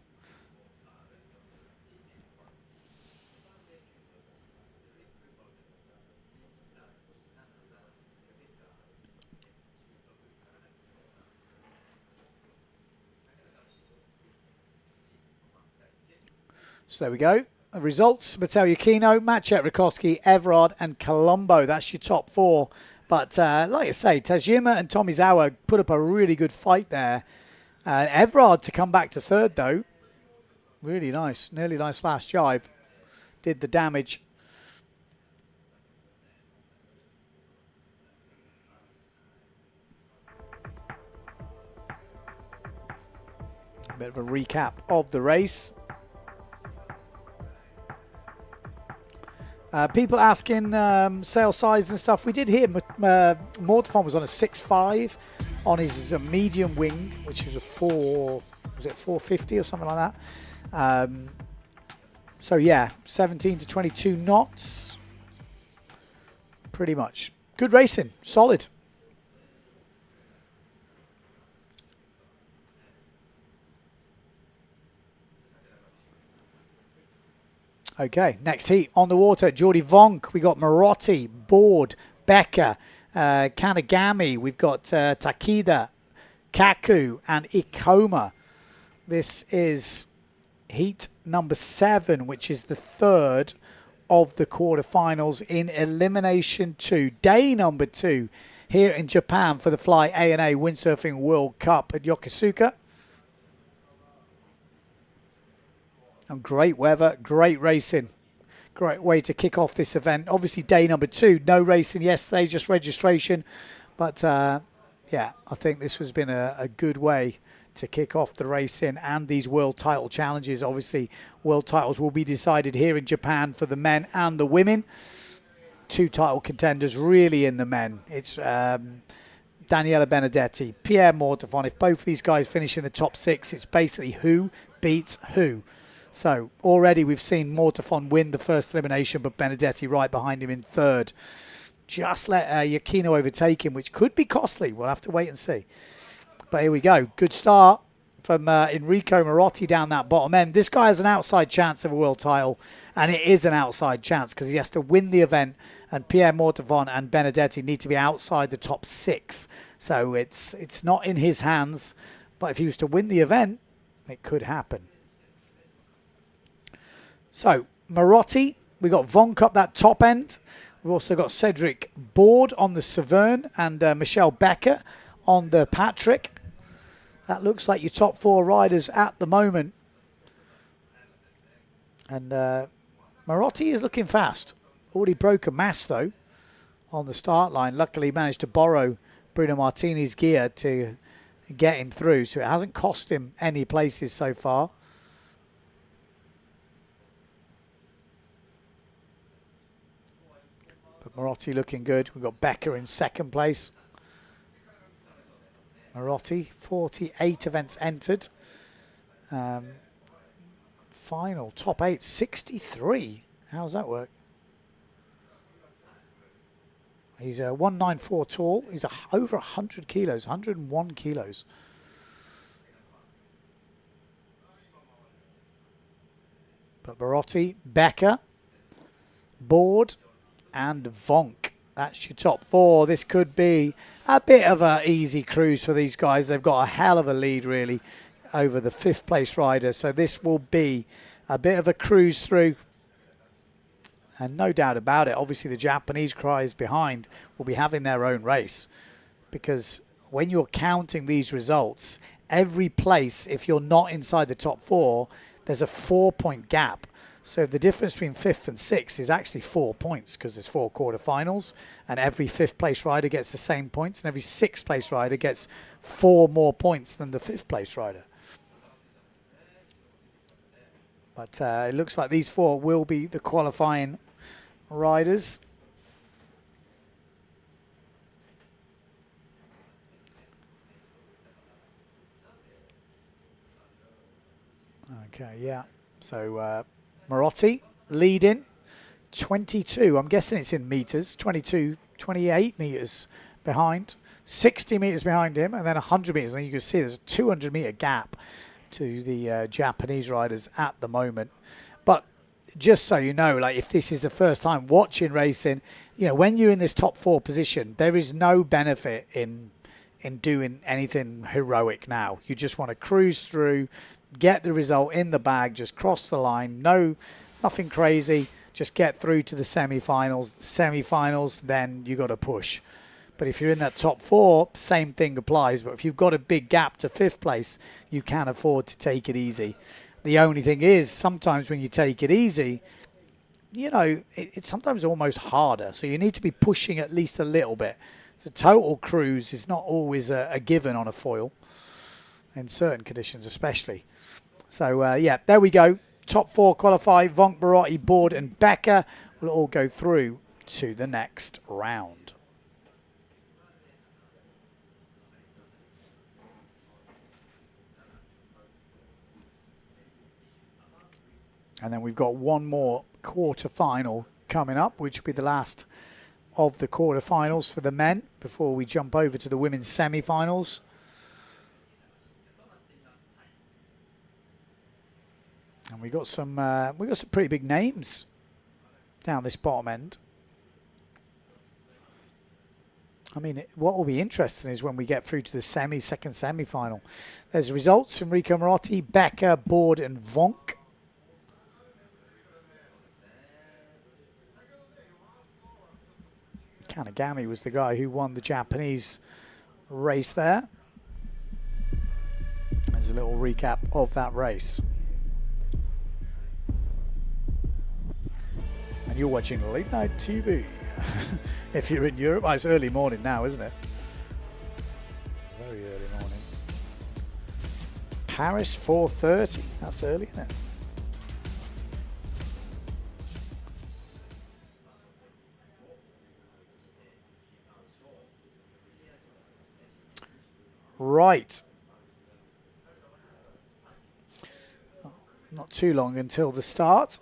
So there we go. The results, Matteo Yukino, Maciek Rakowski, Everard and Colombo. That's your top 4. But like I say, Tajima and Tomizawa put up a really good fight there. Everard to come back to 3rd, though. Really nice. Nearly nice last jibe. Did the damage. A bit of a recap of the race. People asking sail size and stuff. We did hear Mortifon was on a 6.5 on his medium wing, which was a 450 or something like that. So yeah, 17 to 22 knots. Pretty much. Good racing. Solid. Okay, next heat on the water. Jordi Vonk. We got Marotti, Board, Becker, Kanagami. We've got Takida, Kaku, and Ikoma. This is heat number 7, which is the 3rd of the quarterfinals in Elimination 2. Day number 2 here in Japan for the Fly A&A Windsurfing World Cup at Yokosuka. And great weather, great racing. Great way to kick off this event. Obviously, day number 2, no racing yesterday, just registration. But, yeah, I think this has been a good way to kick off the racing and these world title challenges. Obviously, world titles will be decided here in Japan for the men and the women. 2 title contenders really in the men. It's Daniela Benedetti, Pierre Mortifon. If both of these guys finish in the top 6, it's basically who beats who. So already we've seen Mortafon win the first elimination, but Benedetti right behind him in third. Just let Yukino overtake him, which could be costly. We'll have to wait and see. But here we go. Good start from Enrico Marotti down that bottom end. This guy has an outside chance of a world title, and it is an outside chance because he has to win the event, and Pierre Mortafon and Benedetti need to be outside the top 6. So it's not in his hands, but if he was to win the event, it could happen. So, Marotti, we got Vonk up that top end. We've also got Cedric Board on the Severn and Michelle Becker on the Patrick. That looks like your top 4 riders at the moment. And Marotti is looking fast. Already broke a mass, though, on the start line. Luckily, he managed to borrow Bruno Martini's gear to get him through, so it hasn't cost him any places so far. But Marotti looking good. We've got Becker in second place. Marotti, 48 events entered. Final, top 8, 63. How does that work? He's 194 tall. He's over 100 kilos, 101 kilos. But Marotti, Becker, Board, and Vonk. That's your top 4. This could be a bit of an easy cruise for these guys. They've got a hell of a lead, really, over the 5th place rider. So this will be a bit of a cruise through. And no doubt about it, obviously the Japanese guys behind will be having their own race. Because when you're counting these results, every place, if you're not inside the top 4, there's a 4-point gap. So the difference between 5th and 6th is actually 4 points because there's 4 quarterfinals, and every 5th place rider gets the same points, and every 6th place rider gets 4 more points than the 5th place rider. But it looks like these 4 will be the qualifying riders. Okay, yeah. So Marotti leading 22. I'm guessing it's in meters. 22, 28 meters behind. 60 meters behind him, and then 100 meters. And you can see there's a 200 meter gap to the Japanese riders at the moment. But just so you know, like if this is the first time watching racing, you know, when you're in this top 4 position, there is no benefit in doing anything heroic now. You just want to cruise through, get the result in the bag, just cross the line. Nothing crazy. Just get through to the semi-finals. The semi-finals, then you got to push. But if you're in that top 4, same thing applies. But if you've got a big gap to 5th place, you can afford to take it easy. The only thing is, sometimes when you take it easy, you know, it's sometimes almost harder. So you need to be pushing at least a little bit. The total cruise is not always a given on a foil, in certain conditions especially. So, yeah, there we go. Top 4 qualify. Vonk, Marotti, Board, and Becker will all go through to the next round. And then we've got one more quarter-final coming up, which will be the last of the quarter-finals for the men before we jump over to the women's semi-finals. And we got some pretty big names down this bottom end. I mean, what will be interesting is when we get through to the second semi-final. There's results: Enrico Marotti, Becker, Board, and Vonk. Kanagami was the guy who won the Japanese race there. There's a little recap of that race. And you're watching Late Night TV. If you're in Europe, it's early morning now, isn't it? Very early morning. Paris 4:30. That's early, isn't it? Right. Not too long until the start.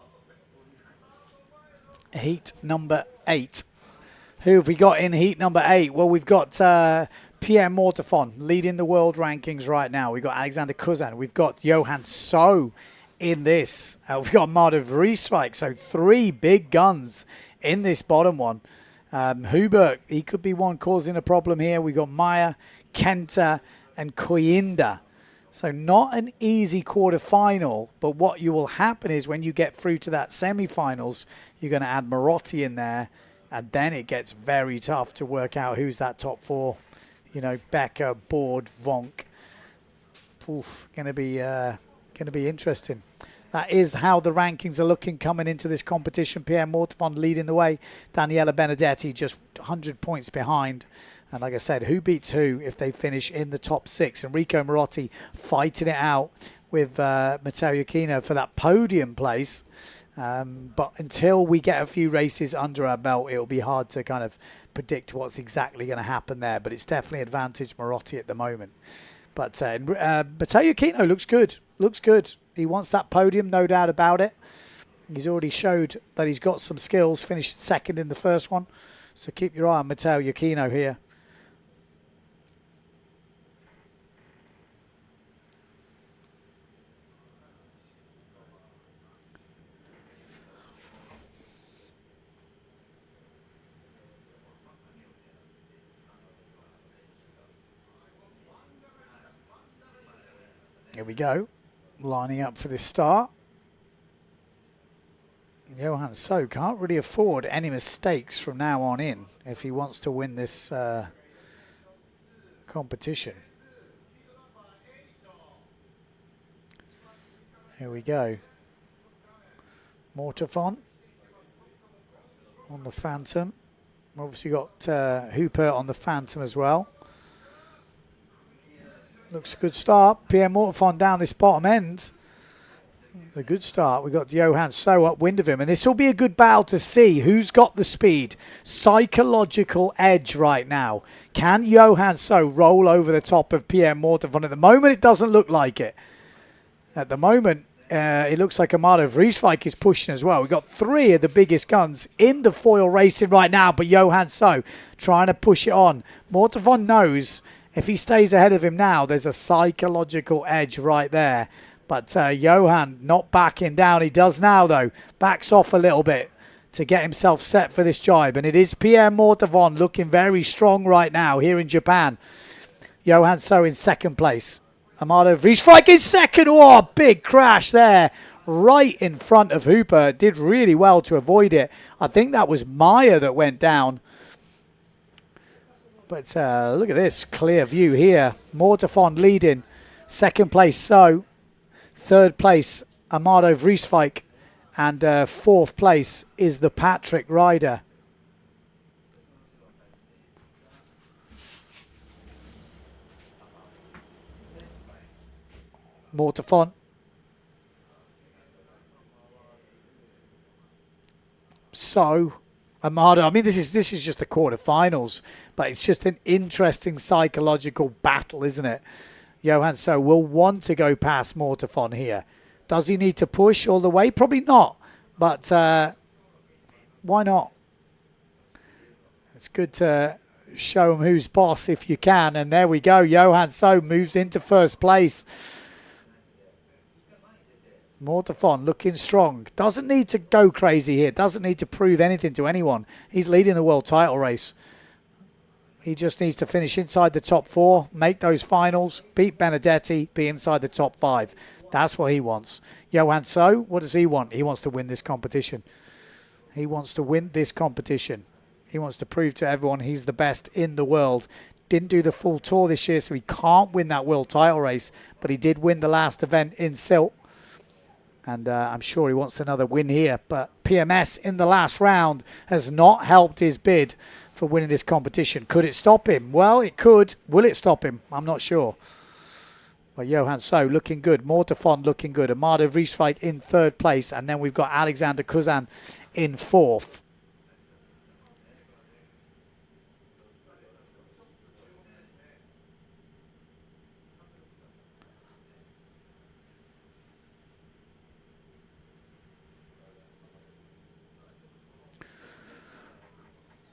Heat number 8. Who have we got in heat number 8? Well, we've got Pierre Mortefon leading the world rankings right now. We've got Alexander Kuzan. We've got Johan So in this. We've got Marta Vrieswijk. So 3 big guns in this bottom one. Hubert, he could be one causing a problem here. We've got Maya, Kenta, and Koyinda. So not an easy quarter-final, but what you will happen is when you get through to that semi-finals, you're going to add Marotti in there, and then it gets very tough to work out who's that top 4. You know, Becker, Board, Vonk. Oof, going to be interesting. That is how the rankings are looking coming into this competition. Pierre Mortefon leading the way. Daniela Benedetti just 100 points behind. And like I said, who beats who if they finish in the top 6? Enrico Marotti fighting it out with Matteo Iachino for that podium place. But until we get a few races under our belt, it'll be hard to kind of predict what's exactly going to happen there. But it's definitely advantage Marotti at the moment. But Matteo Iachino looks good. Looks good. He wants that podium, no doubt about it. He's already showed that he's got some skills, finished second in the first one. So keep your eye on Matteo Iachino here. Here we go, lining up for this start. Johan So can't really afford any mistakes from now on in if he wants to win this competition. Here we go. Mortefon on the Phantom. Obviously got Hooper on the Phantom as well. Looks a good start. Pierre Mortefon down this bottom end. A good start. We've got Johan So upwind of him. And this will be a good battle to see who's got the speed. Psychological edge right now. Can Johan So roll over the top of Pierre Mortefon? At the moment, it doesn't look like it. At the moment, it looks like Amado Vrieswijk is pushing as well. We've got 3 of the biggest guns in the foil racing right now. But Johan So trying to push it on. Mortefon knows if he stays ahead of him now, there's a psychological edge right there. But Johan not backing down. He does now, though. Backs off a little bit to get himself set for this jibe. And it is Pierre Mortefon looking very strong right now here in Japan. Johan So in second place. Amado Vrieswijk in second. Oh, big crash there. Right in front of Hooper. Did really well to avoid it. I think that was Maya that went down. But look at this clear view here. Mortefon leading. Second place So. Third place Amado Vrieswijk. And fourth place is the Patrick rider. Mortefon. So Amado, I mean, this is just the quarterfinals, but it's just an interesting psychological battle, isn't it? Johan So will want to go past Mortefon here. Does he need to push all the way? Probably not, but why not? It's good to show him who's boss if you can, and there we go. Johan So moves into first place. Mortefon looking strong. Doesn't need to go crazy here. Doesn't need to prove anything to anyone. He's leading the world title race. He just needs to finish inside the top 4, make those finals, beat Benedetti, be inside the top 5. That's what he wants. Johan So, what does he want? He wants to win this competition. He wants to win this competition. He wants to prove to everyone he's the best in the world. Didn't do the full tour this year, so he can't win that world title race, but he did win the last event in Silt. And I'm sure he wants another win here. But PMS in the last round has not helped his bid for winning this competition. Could it stop him? Well, it could. Will it stop him? I'm not sure. But Johan So looking good. Mortefon looking good. Amado Vrieswijk in third place. And then we've got Alexander Kuzan in fourth.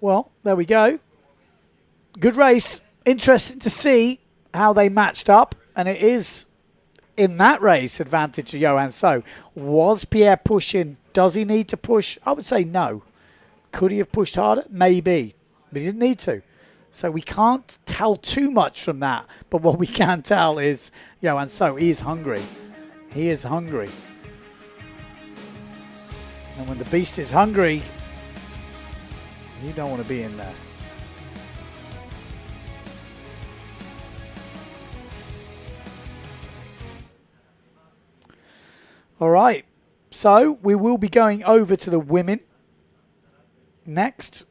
Well, there we go. Good race. Interesting to see how they matched up. And it is, in that race, advantage to Johan So. Was Pierre pushing? Does he need to push? I would say no. Could he have pushed harder? Maybe. But he didn't need to. So we can't tell too much from that. But what we can tell is Johan So, he is hungry. He is hungry. And when the beast is hungry, you don't want to be in there. All right. So we will be going over to the women next.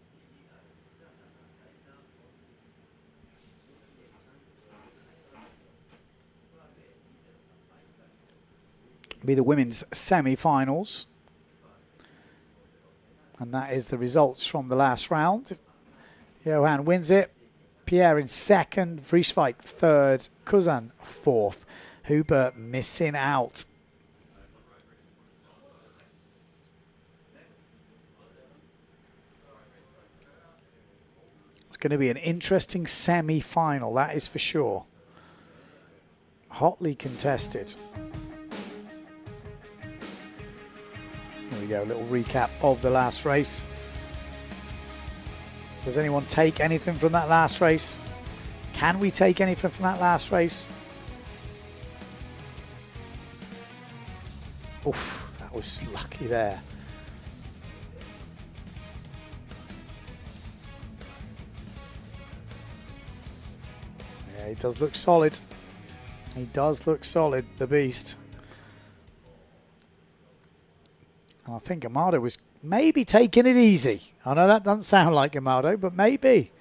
Be the women's semi-finals. And that is the results from the last round. Johan wins it. Pierre in second. Vrieswijk third. Kuzan fourth. Huber missing out. It's going to be an interesting semi-final, that is for sure. Hotly contested. Here we go, a little recap of the last race. Does anyone take anything from that last race? Can we take anything from that last race? Oof, that was lucky there. Yeah, he does look solid. He does look solid, the beast. I think Amado was maybe taking it easy. I know that doesn't sound like Amado, but maybe.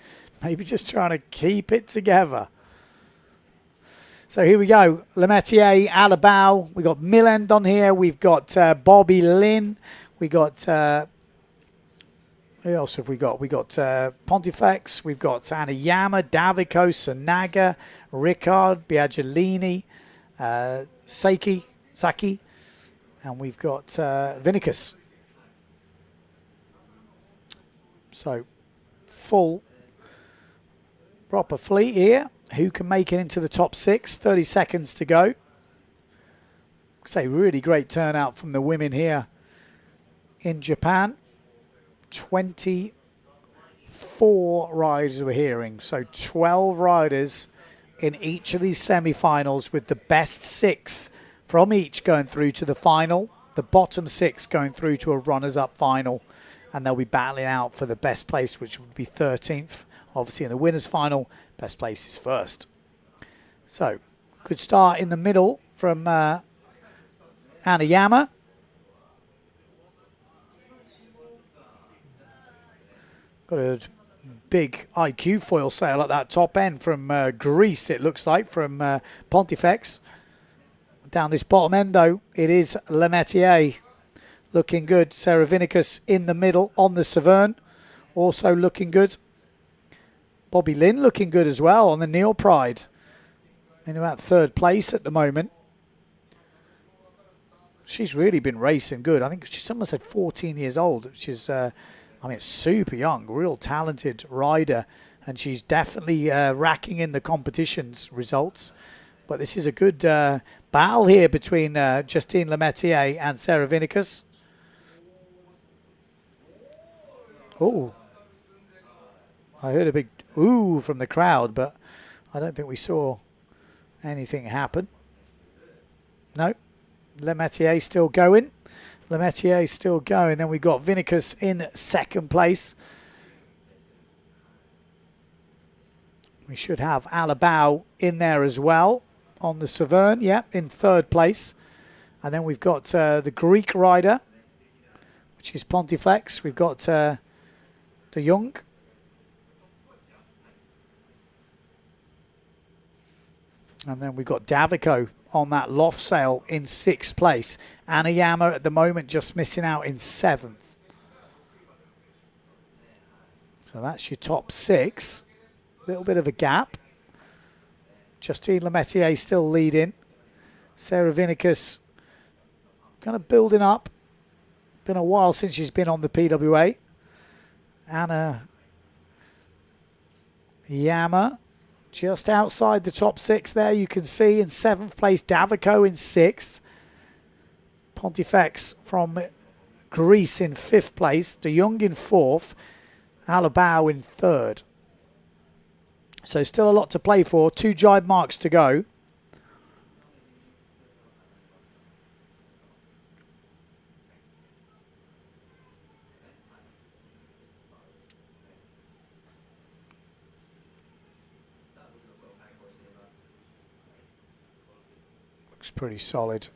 Maybe just trying to keep it together. So here we go. Lemaitre, Alabao. We've got Milland on here. We've got Bobby Lynn. We got... who else have we got? We got Pontifex. We've got Anayama, Davico, Sanaga, Ricard, Biaggiolini, Saki. And we've got Vinicus. So, full, proper fleet here. Who can make it into the top 6? 30 seconds to go. Say, really great turnout from the women here in Japan. 24 riders we're hearing. So, 12 riders in each of these semi-finals with the best 6 from each going through to the final, the bottom 6 going through to a runners-up final, and they'll be battling out for the best place, which would be 13th. Obviously, in the winners' final, best place is first. So, good start in the middle from Anayama. Got a big IQ foil sail at that top end from Greece, it looks like, from Pontifex. Down this bottom end, though, it is Lemaitre looking good. Sarah Vinicus in the middle on the Severn, also looking good. Bobby Lynn looking good as well on the Neil Pride. In about 3rd place at the moment. She's really been racing good. I think she's almost said 14 years old, which is, I mean, super young, real talented rider. And she's definitely racking in the competition's results. But this is a good battle here between Justine Lemaitre and Sarah Vinicus. Oh, I heard a big ooh from the crowd, but I don't think we saw anything happen. No, Lemaitre still going. Lemaitre still going. Then we got Vinicus in 2nd place. We should have Alabao in there as well. On the Severn, yeah, in 3rd place. And then we've got the Greek rider, which is Pontifex. We've got De Jong. And then we've got Davico on that loft sail in 6th place. Anayama at the moment just missing out in 7th. So that's your top 6. A little bit of a gap. Justine Lemaitre still leading. Sarah Vinicus kind of building up. Been a while since she's been on the PWA. Anna Yama just outside the top 6 there, you can see. In 7th place, Davico in 6th. Pontifex from Greece in 5th place. De Jong in 4th. Alabao in 3rd. So still a lot to play for. 2 jibe marks to go. Looks pretty solid.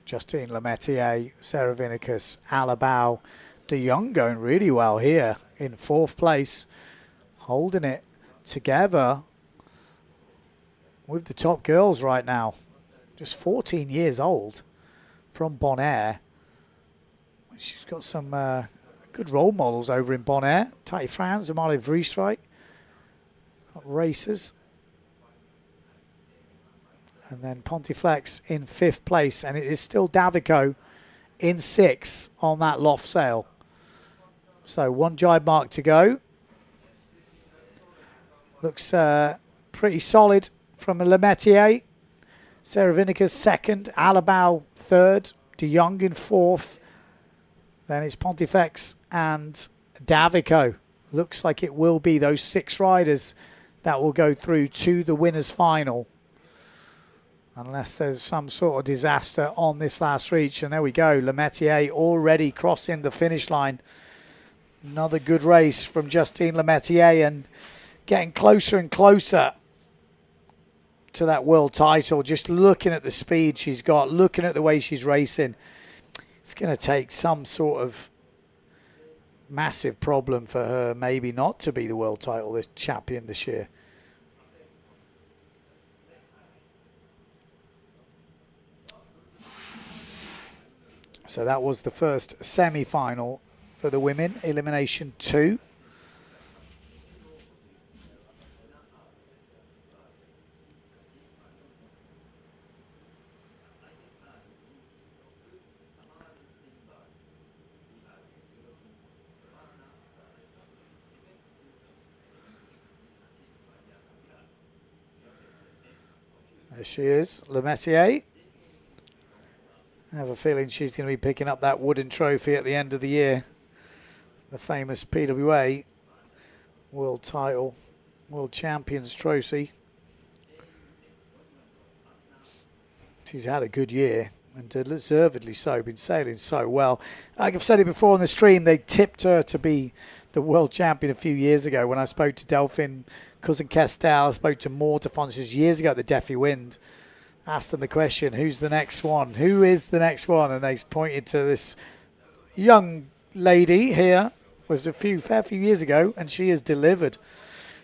Justine Lemaitre, Sarah Vinicus, Alabao, De Jong going really well here in 4th place, holding it together with the top girls right now. Just 14 years old from Bonaire. She's got some good role models over in Bonaire. Tati Frans, Amalie Vrieswijk, racers. And then Pontiflex in 5th place, and it is still Davico in 6th on that loft sail. So 1 jibe mark to go. Looks pretty solid from Lemaitre. Sarah Vinicus 2nd, Alabao 3rd, De Jong in 4th. Then it's Pontifex and Davico. Looks like it will be those 6 riders that will go through to the winners' final. Unless there's some sort of disaster on this last reach. And there we go. Lemaitre already crossing the finish line. Another good race from Justine Lemaitre, and getting closer and closer to that world title. Just looking at the speed she's got, looking at the way she's racing. It's going to take some sort of massive problem for her maybe not to be the world title champion this year. So that was the first semi-final for the women, elimination 2. There she is, Lemaitre. I have a feeling she's going to be picking up that wooden trophy at the end of the year. The famous PWA World Title, World Champions Trophy. She's had a good year, and deservedly so, been sailing so well. Like I've said it before on the stream, they tipped her to be the world champion a few years ago. When I spoke to Delphine Cousin-Castel, I spoke to Mortefon years ago at the Deafy Wind. Asked them the question, who's the next one? Who is the next one? And they pointed to this young lady here. It was a fair few years ago, and she has delivered.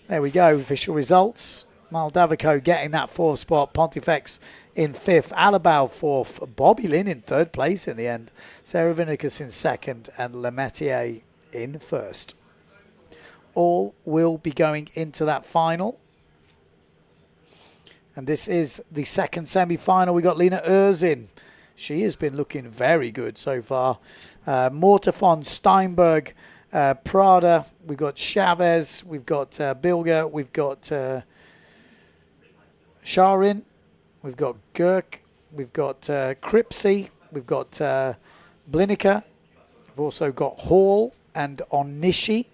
There we go, official results. Maldavico getting that 4th spot. Pontifex in 5th. Alabao 4th. Bobby Lynn in 3rd place in the end. Sarah Vinicus in 2nd. And Lemaitre in 1st. All will be going into that final. And this is the 2nd semi-final. We got Lena Erzin. She has been looking very good so far. Mortefon, Steinberg, Prada. We've got Chavez. We've got Bilger. We've got Sharin. We've got Gurk. We've got Cripsey. We've got Blinica. We've also got Hall and Onishi.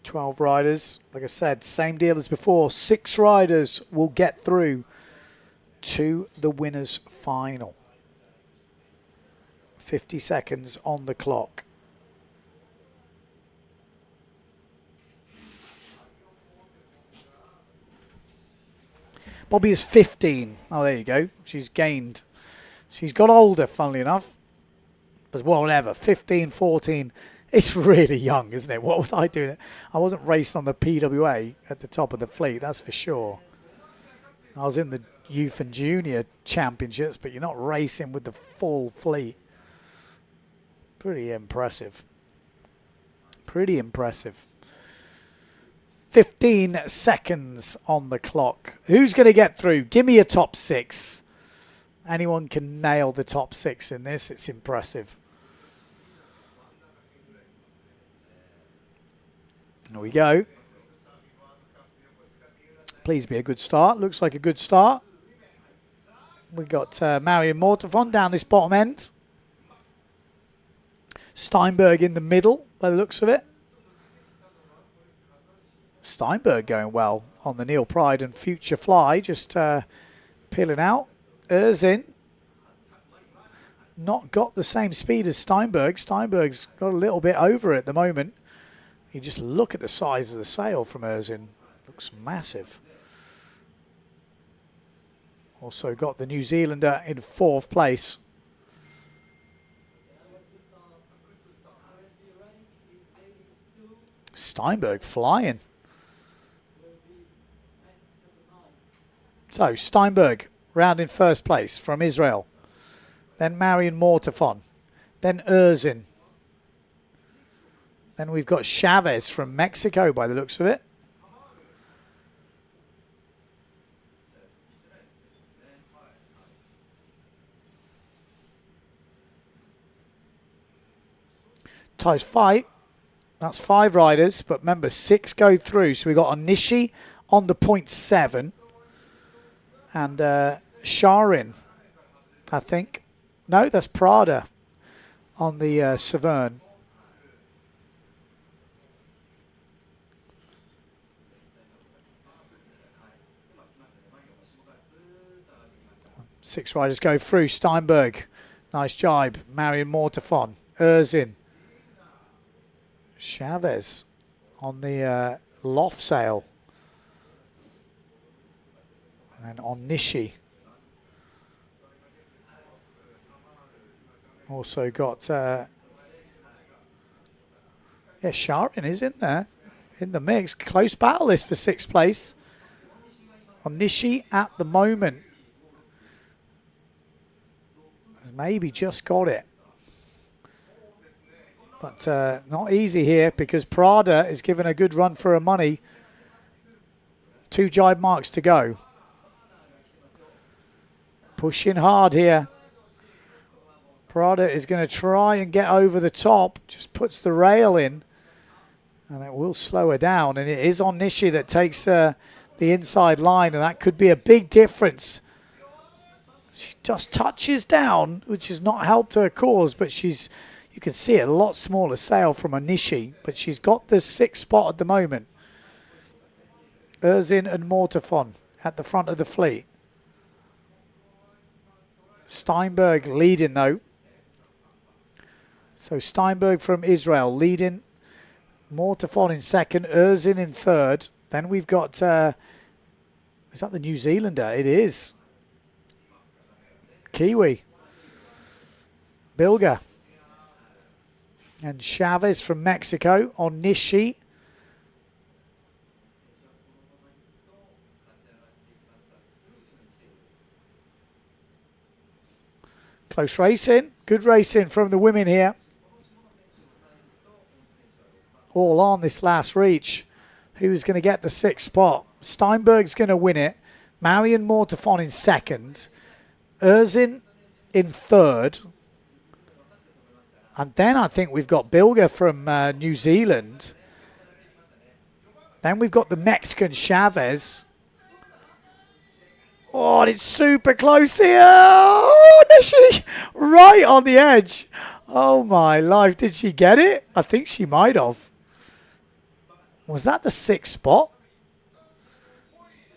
12 riders. Like I said, same deal as before. 6 riders will get through to the winners' final. 50 seconds on the clock. Bobby is 15. Oh, there you go. She's gained. She's got older, funnily enough. But whatever, 15, 14. It's really young, isn't it? What was I doing? I wasn't racing on the PWA at the top of the fleet, that's for sure. I was in the youth and junior championships, but you're not racing with the full fleet. Pretty impressive. Pretty impressive. 15 seconds on the clock. Who's going to get through? Give me a top 6. Anyone can nail the top 6 in this. It's impressive. There we go. Please be a good start. Looks like a good start. We got Marion Mortafon down this bottom end. Steinberg in the middle, by the looks of it. Steinberg going well on the Neil Pride and Future Fly, just peeling out. Erzin, not got the same speed as Steinberg. Steinberg's got a little bit over it at the moment. You just look at the size of the sail from Erzin. Looks massive. Also got the New Zealander in 4th place. Steinberg flying. So Steinberg round in 1st place from Israel. Then Marion Mortafon. Then Erzin. Then we've got Chavez from Mexico by the looks of it. Ties fight. That's 5 riders, but remember 6 go through. So we've got Onishi on the 0.7 and Sharin, I think. No, that's Prada on the Severn. Six riders go through. Steinberg, nice jibe. Marion Mortafon, Erzin. Chavez on the loft sail. And then Onishi. Also got, Sharin is in there, in the mix. Close battle this for 6th place. Onishi at the moment has maybe just got it. But not easy here because Prada is given a good run for her money. 2 jibe marks to go. Pushing hard here. Prada is going to try and get over the top. Just puts the rail in. And it will slow her down. And it is Onishi that takes the inside line. And that could be a big difference. She just touches down, which has not helped her cause. But she's... You can see it, a lot smaller sail from Onishi, but she's got the 6th spot at the moment. Erzin and Mortafon at the front of the fleet. Steinberg leading though. So Steinberg from Israel leading. Mortafon in 2nd, Erzin in 3rd. Then we've got, is that the New Zealander? It is. Kiwi. Bilger. And Chavez from Mexico on Nishi. Close racing. Good racing from the women here. All on this last reach. Who's going to get the 6th spot? Steinberg's going to win it. Marion Mortafon in 2nd. Erzin in 3rd. And then I think we've got Bilger from New Zealand. Then we've got the Mexican Chavez. Oh, and it's super close here. Oh, Nishi, right on the edge. Oh, my life. Did she get it? I think she might have. Was that the 6th spot?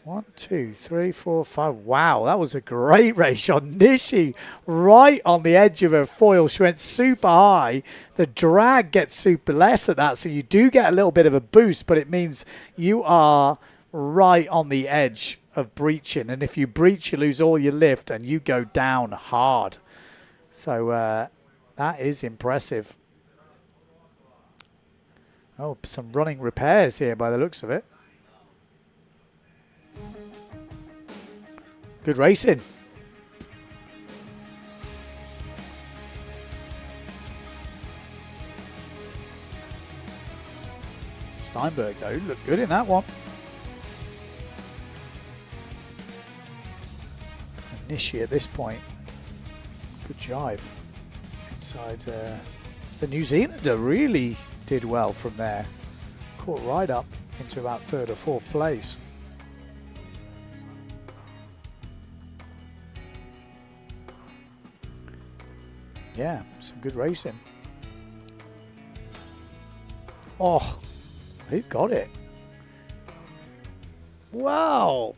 1, 2, 3, 4, 5. Wow, that was a great race on Nishi. Right on the edge of her foil. She went super high. The drag gets super less at that, so you do get a little bit of a boost, but it means you are right on the edge of breaching. And if you breach, you lose all your lift and you go down hard. So that is impressive. Oh, some running repairs here by the looks of it. Good racing. Steinberg, though, looked good in that one. Nishi at this point. Good jibe. Inside the New Zealander really did well from there. caught right up into about 3rd or 4th place. Yeah, some good racing. Oh, who got it? Wow.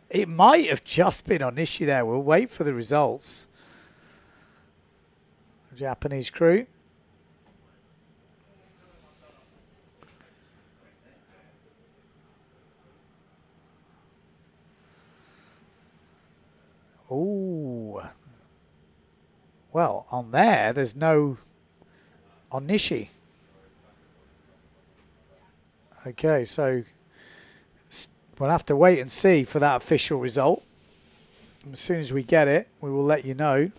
It might have just been Onishi there. We'll wait for the results. Japanese crew. Ooh. Well, on there's no Onishi. Okay, so we'll have to wait and see for that official result. As soon as we get it, we will let you know.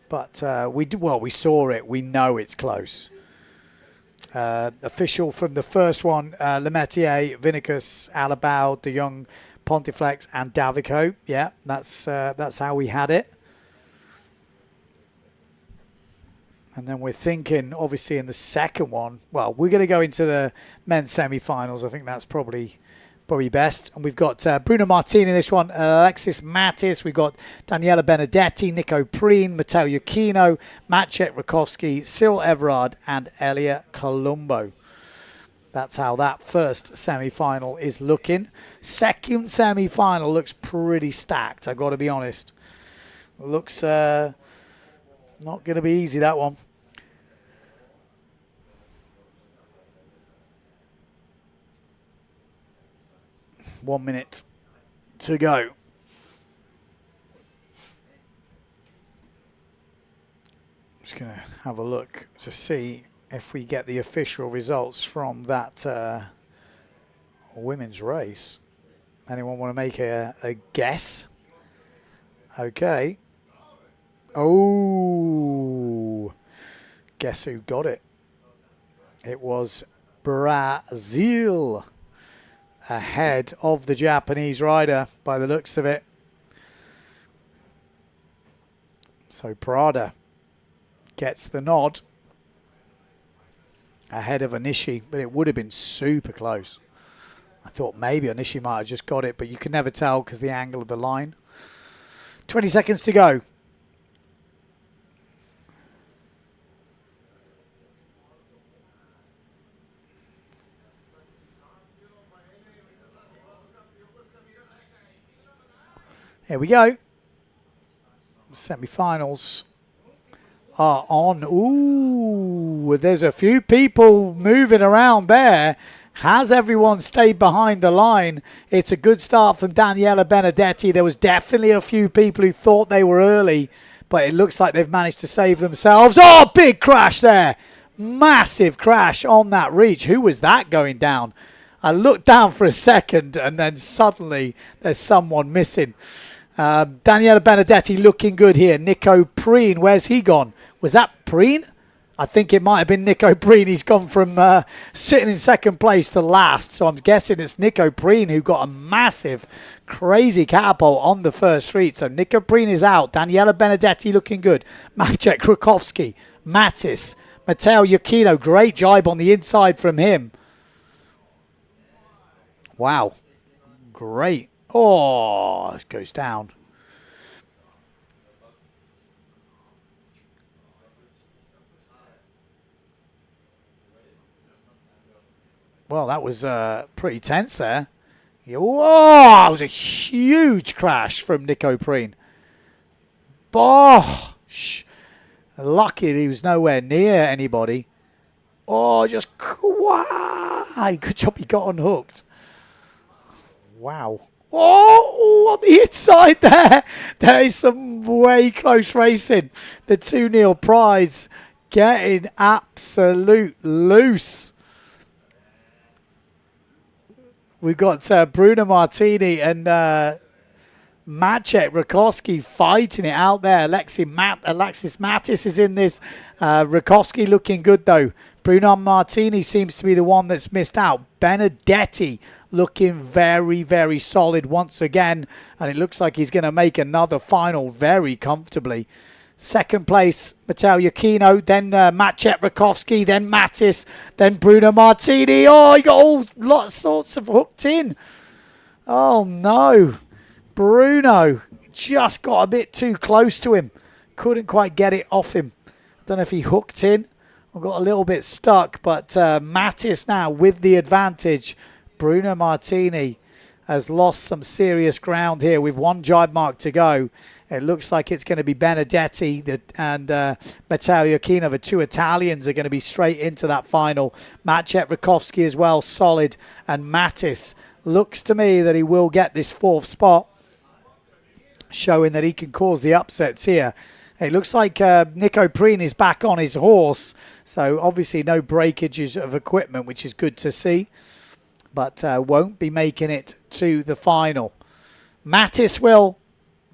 But we saw it. We know it's close. Official from the first one, Lemaitre, Vinicus, Alabao, De Jong, Pontiflex, and Davico. Yeah, that's how we had it. And then we're thinking, obviously, in the second one, well, we're going to go into the men's semi-finals. I think that's probably best. And we've got Bruno Martini in this one, Alexis Mattis. We've got Daniela Benedetti, Nico Preen, Matteo Yukino, Maciek Rakowski, Cyril Everard, and Elia Colombo. That's how that first semi-final is looking. Second semi-final looks pretty stacked, I've got to be honest. Looks not going to be easy, that one. One minute to go. Just going to have a look to see if we get the official results from that women's race. Anyone want to make a guess? Okay. Oh, guess who got it? It was Brazil, ahead of the Japanese rider by the looks of it. So Prada gets the nod ahead of Onishi, but it would have been super close. I thought maybe Onishi might have just got it, but you can never tell because the angle of the line. 20 seconds to go. Here we go. Semi-finals are on. Ooh, there's a few people moving around there. Has everyone stayed behind the line? It's a good start from Daniela Benedetti. There was definitely a few people who thought they were early, but it looks like they've managed to save themselves. Oh, big crash there. Massive crash on that reach. Who was that going down? I looked down for a second and then suddenly there's someone missing. Daniela Benedetti looking good here. Nico Preen, where's he gone? Was that Preen? I think it might have been Nico Preen. He's gone from sitting in second place to last. So I'm guessing it's Nico Preen who got a massive, crazy catapult on the first street. So Nico Preen is out. Daniela Benedetti looking good. Maciek Rakowski, Mattis, Matteo Yukino. Great jibe on the inside from him. Wow. Great. Oh, it goes down. Well, that was pretty tense there. Whoa, it was a huge crash from Nico Preen. Bosh. Lucky he was nowhere near anybody. Oh, just good job he got unhooked. Wow. Oh, on the inside there. There is some way close racing. The 2-0 prize getting absolute loose. We've got Bruno Martini and Maciek Rakowski fighting it out there. Alexis Mattis is in this. Rakowski looking good though. Bruno Martini seems to be the one that's missed out. Benedetti looking very, very solid once again. And it looks like he's going to make another final very comfortably. Second place, Matteo Iachino, then Maciej Rakowski, then Mattis, then Bruno Martini. Oh, he got all lots sorts of hooked in. Oh, no. Bruno just got a bit too close to him. Couldn't quite get it off him. I don't know if he hooked in or got a little bit stuck, but Mattis now with the advantage. Bruno Martini has lost some serious ground here with one jibe mark to go. It looks like it's going to be Benedetti and Matteo Iachino. The two Italians are going to be straight into that final. Maciej Rakowski as well, solid. And Mattis looks to me that he will get this fourth spot, showing that he can cause the upsets here. It looks like Nico Preen is back on his horse. So obviously no breakages of equipment, which is good to see. But won't be making it to the final. Mattis will.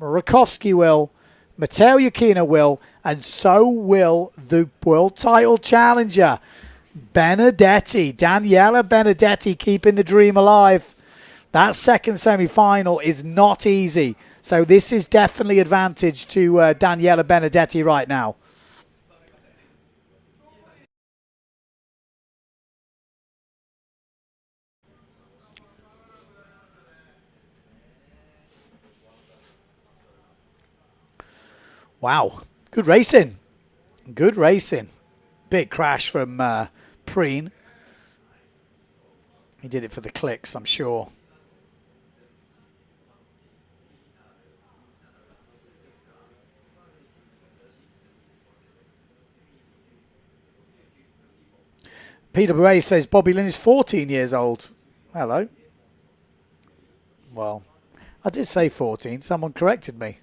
Rakowski will, Matteo Iachino will, and so will the world title challenger, Benedetti. Daniela Benedetti keeping the dream alive. That second semi-final is not easy. So this is definitely advantage to Daniela Benedetti right now. Wow, good racing. Good racing. Big crash from Preen. He did it for the clicks, I'm sure. PWA says Bobby Lynn is 14 years old. Hello. Well, I did say 14. Someone corrected me.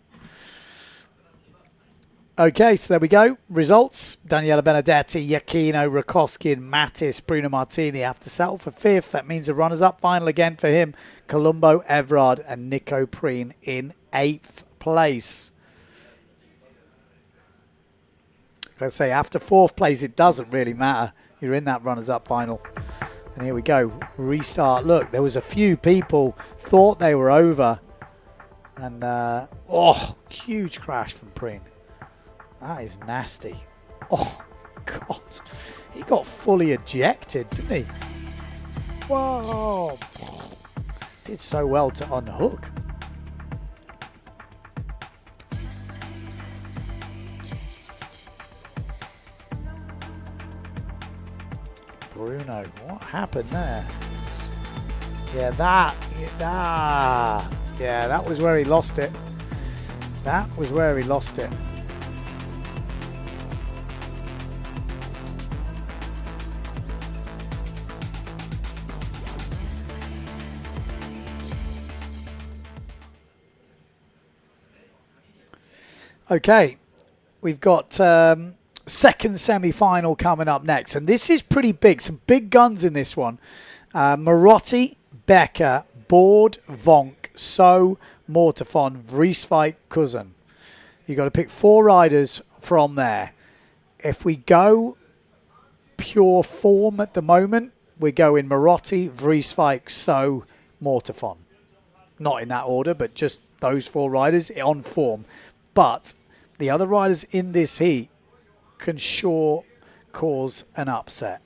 Okay, so there we go. Results. Daniela Benedetti, Iachino, Rakowski and Mattis. Bruno Martini have to settle for fifth. That means a runners-up final again for him. Colombo, Everard and Nico Preen in 8th place. Like I say, after 4th place, it doesn't really matter. You're in that runners-up final. And here we go. Restart. Look, there was a few people thought they were over. And, oh, huge crash from Preen. That is nasty. Oh, God. He got fully ejected, didn't he? Whoa. Did so well to unhook. Bruno, what happened there? Yeah, that was where he lost it. That was where he lost it. Okay, we've got second semi-final coming up next, and this is pretty big. Some big guns in this one. Marotti, Becker, Board, Vonk, So, Mortafon, Vrieswijk, Cousin. You've got to pick 4 riders from there. If we go pure form at the moment, we're going Marotti, Vrieswijk, So, Mortafon. Not in that order, but just those 4 riders on form. But the other riders in this heat can sure cause an upset.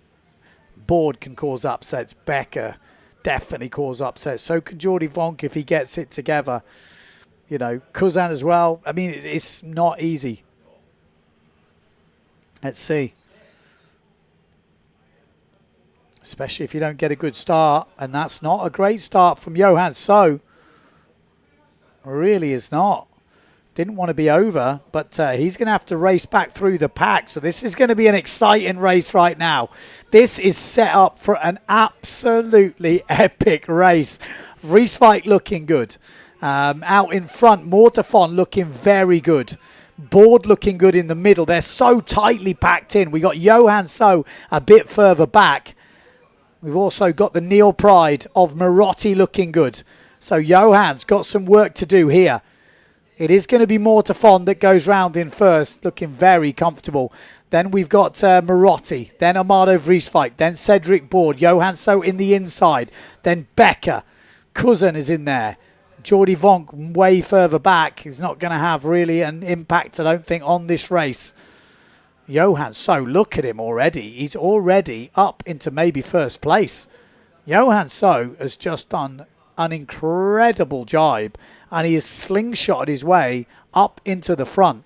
Board can cause upsets. Becker definitely cause upsets. So can Jordi Vonk if he gets it together. You know, Cousin as well. I mean, it's not easy. Let's see. Especially if you don't get a good start. And that's not a great start from Johan. So, really is not. Didn't want to be over, but he's going to have to race back through the pack. So this is going to be an exciting race right now. This is set up for an absolutely epic race. Vrieswijk looking good. Out in front, Mortafon looking very good. Board looking good in the middle. They're so tightly packed in. We got Johan So a bit further back. We've also got the Neil Pride of Marotti looking good. So Johan's got some work to do here. It is going to be Mortafon that goes round in first, looking very comfortable. Then we've got Marotti, then Amado Vrieswijk, then Cedric Board, Johan So in the inside, then Becker. Cousin is in there. Jordy Vonk way further back. He's not going to have really an impact, I don't think, on this race. Johan So, look at him already. He's already up into maybe first place. Johan So has just done an incredible jibe, and he has slingshotted his way up into the front.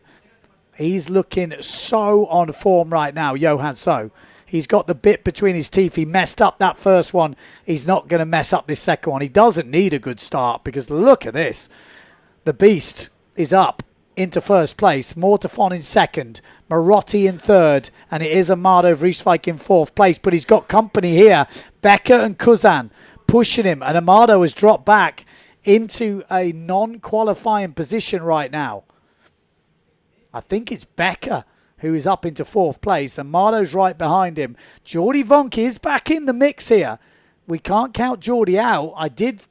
He's looking so on form right now, Johan So. He's got the bit between his teeth. He messed up that first one. He's not going to mess up this second one. He doesn't need a good start because look at this. The beast is up into first place. Mortafon in second. Marotti in third. And it is Amado Vrieswijk in fourth place. But he's got company here. Becker and Kuzan pushing him. And Amado has dropped back into a non-qualifying position right now. I think it's Becker who is up into fourth place. Amado's right behind him. Jordy Vonk is back in the mix here. We can't count Jordy out. I did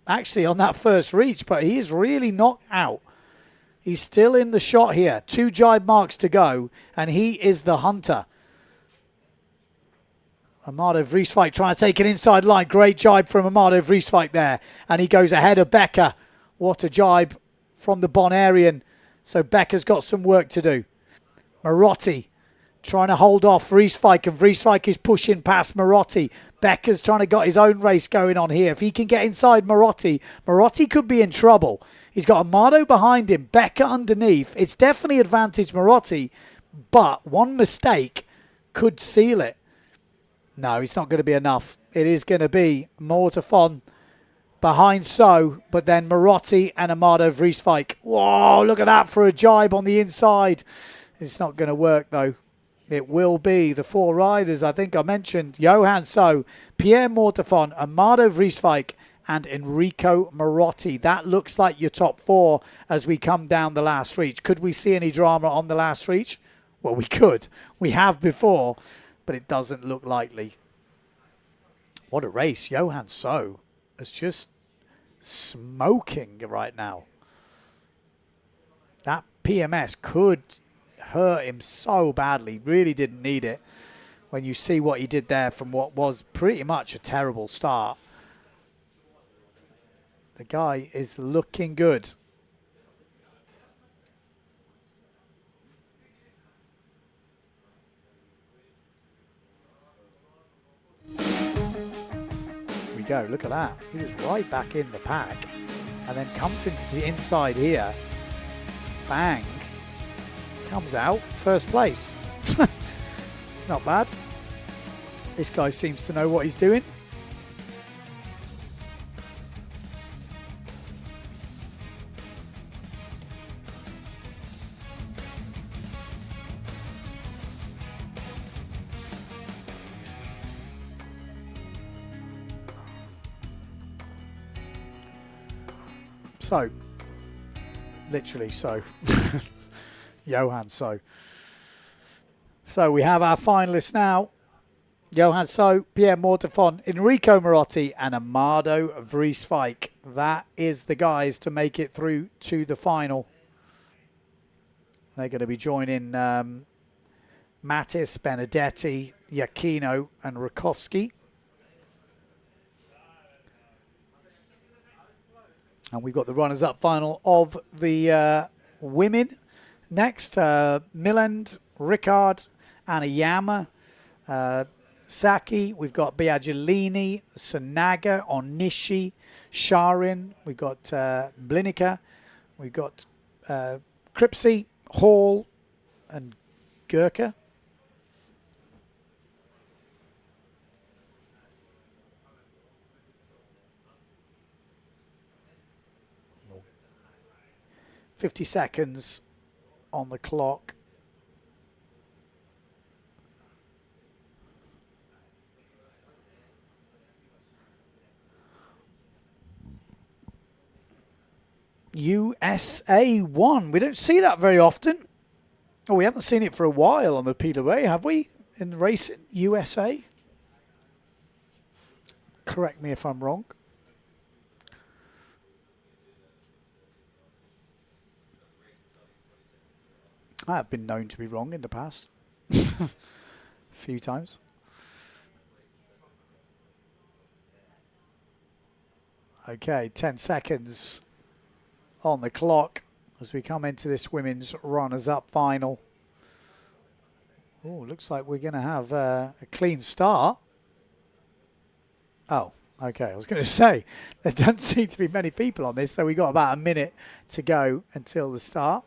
actually on that first reach, but he is really not out. He's still in the shot here. 2 jibe marks to go, and he is the hunter. Amado Vrieswijk trying to take an inside line. Great jibe from Amado Vrieswijk there. And he goes ahead of Becker. What a jibe from the Bonarian. So Becker's got some work to do. Marotti trying to hold off Vrieswijk, and Vrieswijk is pushing past Marotti. Becker's trying to get his own race going on here. If he can get inside Marotti, Marotti could be in trouble. He's got Amado behind him, Becker underneath. It's definitely advantage Marotti, but one mistake could seal it. No, it's not going to be enough. It is going to be Mortafon behind So, but then Marotti and Amado Vrieswijk. Whoa, look at that for a jibe on the inside. It's not going to work, though. It will be the 4 riders, I think I mentioned. Johan So, Pierre Mortafon, Amado Vrieswijk, and Enrico Marotti. That looks like your top 4 as we come down the last reach. Could we see any drama on the last reach? Well, we could. We have before, but it doesn't look likely. What a race. Johan So is just smoking right now. That PMS could hurt him so badly. Really didn't need it when you see what he did there from what was pretty much a terrible start. The guy is looking good. Here we go. Look at that. He was right back in the pack and then comes into the inside here. Bang. Comes out, first place. Not bad. This guy seems to know what he's doing. So, literally so. Johan So. So we have our finalists now. Johan So, Pierre Mortafon, Enrico Marotti, and Amado Vrieswijk. That is the guys to make it through to the final. They're going to be joining Mattis, Benedetti, Iachino, and Rakowski. And we've got the runners-up final of the women. Next, Milland, Ricard, Anayama, Saki. We've got Biagilini, Sanaga, Onishi, Sharin. We've got Blinica. We've got Cripsey, Hall, and Gurka. Oh. 50 seconds on the clock. USA 1. We don't see that very often. Oh, we haven't seen it for a while on the PWA, have we? In racing, USA? Correct me if I'm wrong. I have been known to be wrong in the past. A few times. Okay, 10 seconds on the clock as we come into this women's runners-up final. Oh, looks like we're going to have a clean start. Oh, okay. I was going to say, there doesn't seem to be many people on this, so we got about a minute to go until the start.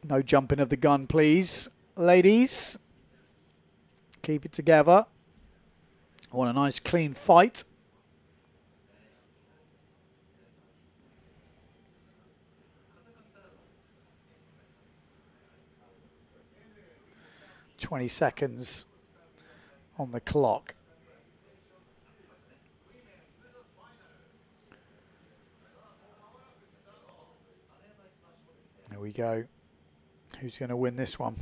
No jumping of the gun, please, ladies. Keep it together. I want a nice clean fight. "20 seconds on the clock. There we go. Who's going to win this one?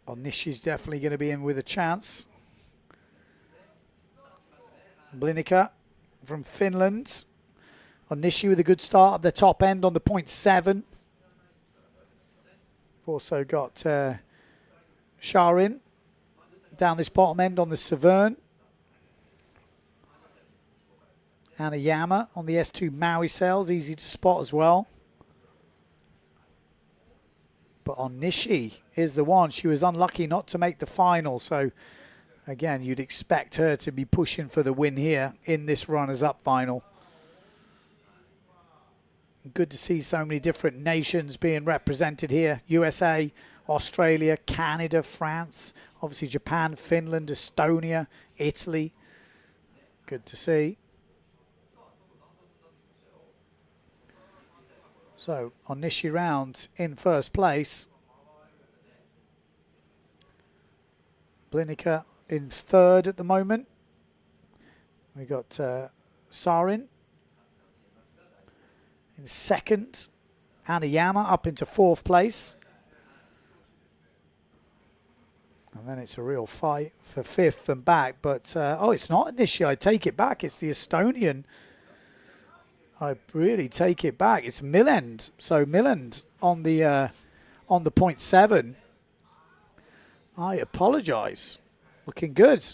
Nishi's definitely going to be in with a chance. Blinica from Finland. Nishi with a good start at the top end on the 0.7. We've also got Sharin down this bottom end on the Severn. Anayama on the S2 Maui sails, easy to spot as well. But Nishi is the one. She was unlucky not to make the final. So, again, you'd expect her to be pushing for the win here in this runners-up final. Good to see so many different nations being represented here. USA, Australia, Canada, France, obviously Japan, Finland, Estonia, Italy. Good to see. So, Nishi round in first place. Blinica in third at the moment. We got Sarin in second. Anayama up into fourth place. And then it's a real fight for fifth and back. But, oh, it's not Nishi. I take it back. It's the Estonian. I really take it back. It's Milland. So Milland on the 0.7. I apologise. Looking good.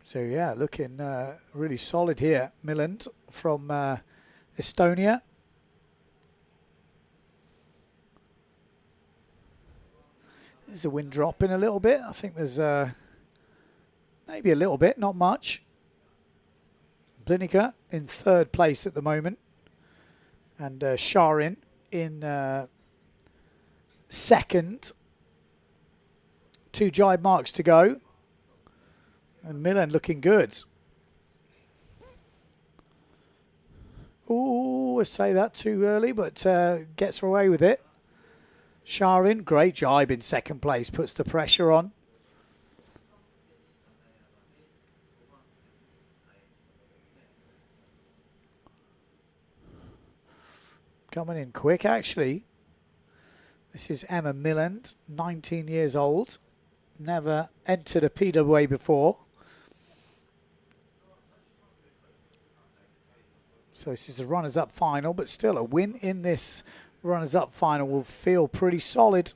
So, yeah, looking really solid here. Milland from Estonia. There's the wind dropping a little bit. I think there's maybe a little bit, not much. Blinica in third place at the moment. And Sharin in second. 2 jibe marks to go. And Milland looking good. Ooh, I say that too early, but gets away with it. Sharin, great jibe in second place, puts the pressure on. Coming in quick, actually. This is Emma Milland, 19 years old. Never entered a PWA before. So this is a runners-up final, but still a win in this runners-up final will feel pretty solid.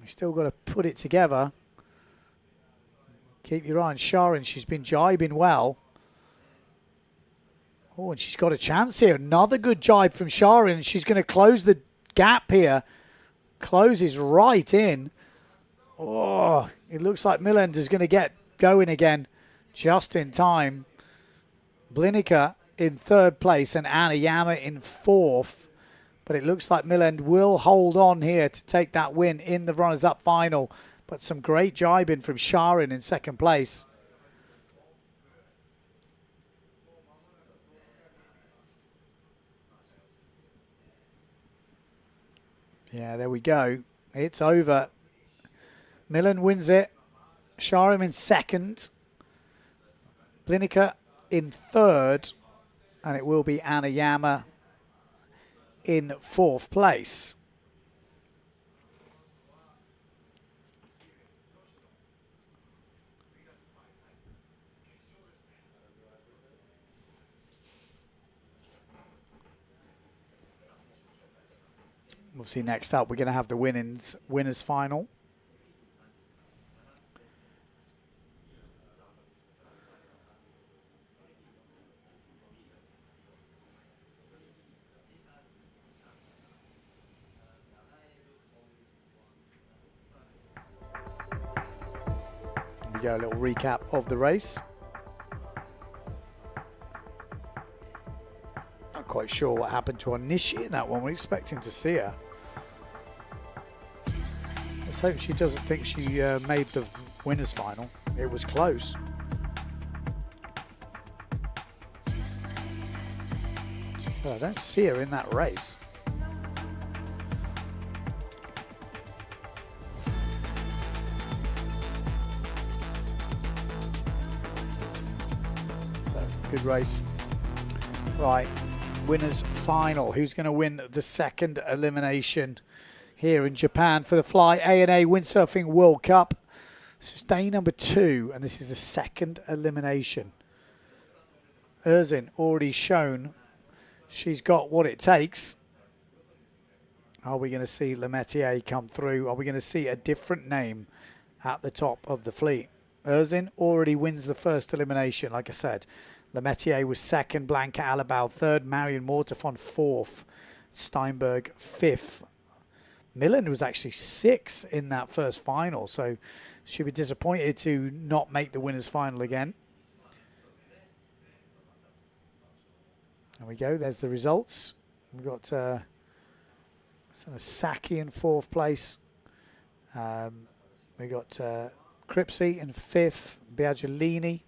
We still got to put it together. Keep your eye on Sharin. She's been jibing well. Oh, and she's got a chance here. Another good jibe from Sharin. She's going to close the gap here. Closes right in. Oh, it looks like Milland is going to get going again just in time. Blinica in third place and Anayama in fourth. But it looks like Milland will hold on here to take that win in the runners-up final. But some great jibing from Sharin in second place. Yeah, there we go. It's over. Milland wins it. Sharam in second. Blinica in third. And it will be Anayama in fourth place. Obviously, next up, we're going to have the winners final. We go a little recap of the race. Not quite sure what happened to Onishi in that one. We're expecting to see her. Let's hope she doesn't think she made the winners final. It was close. But I don't see her in that race. So, good race. Right, winners final. Who's going to win the second elimination here in Japan for the Fly A&A Windsurfing World Cup? This is day number 2, and this is the second elimination. Erzin already shown she's got what it takes. Are we going to see Lemaitre come through? Are we going to see a different name at the top of the fleet? Erzin already wins the first elimination, like I said. Lemaitre was second, Blanca Alabau third, Marion Mortefon fourth, Steinberg fifth. Millen was actually 6 in that first final, so she'll be disappointed to not make the winners final again. There we go, there's the results. We've got Saki in fourth place. We got Cripsey in fifth, Biaggiolini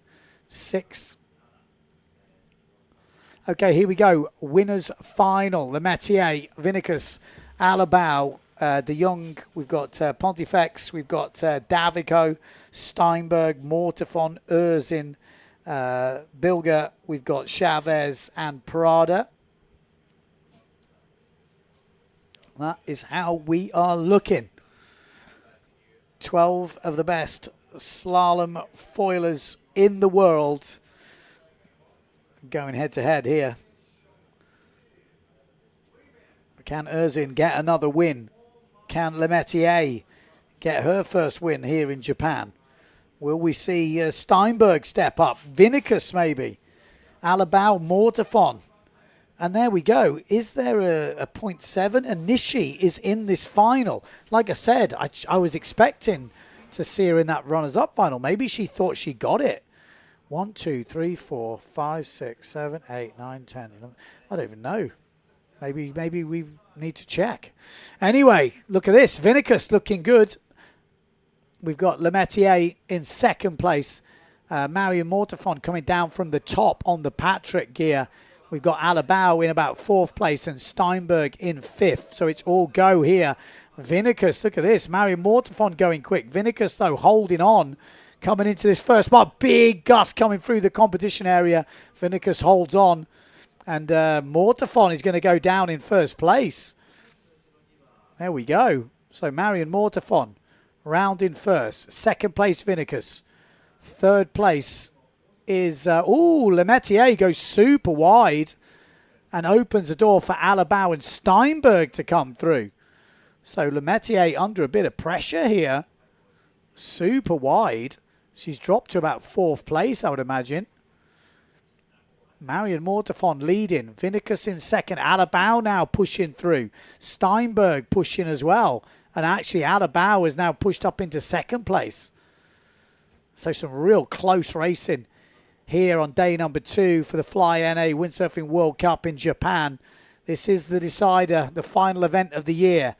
sixth. Okay, here we go. Winners final. Lemaitre, Vinicus, Alabau, De Jong. We've got Pontifex. We've got Davico, Steinberg, Mortefon, Erzin, Bilger. We've got Chavez and Prada. That is how we are looking. 12 of the best slalom foilers in the world going head-to-head here. Can Erzin get another win? Can Lemaitre get her first win here in Japan? Will we see Steinberg step up? Vinicus maybe? Alabau, Mortefon. And there we go. Is there a 0.7? And Nishi is in this final. Like I said, I was expecting to see her in that runners-up final. Maybe she thought she got it. 1, 2, 3, 4, 5, 6, 7, 8, 9, 10, 11. I don't even know. Maybe we need to check. Anyway, look at this. Vinicus looking good. We've got Lemaitre in second place. Marion Mortefon coming down from the top on the Patrick gear. We've got Alabau in about fourth place and Steinberg in fifth. So it's all go here. Vinicus, look at this. Marion Mortefon going quick. Vinicus, though, holding on. Coming into this first part. Big gust coming through the competition area. Vinicus holds on. And Mortefon is going to go down in first place. There we go. So Marion Mortefon round in first. Second place, Vinicus. Third place is... Lemaitre goes super wide and opens the door for Alabau and Steinberg to come through. So Lemaitre under a bit of pressure here. Super wide. She's dropped to about fourth place, I would imagine. Marion Mortefon leading. Vinicus in second. Alabau now pushing through. Steinberg pushing as well. And actually Alabau is now pushed up into second place. So some real close racing here on day number 2 for the Fly NA Windsurfing World Cup in Japan. This is the decider, the final event of the year.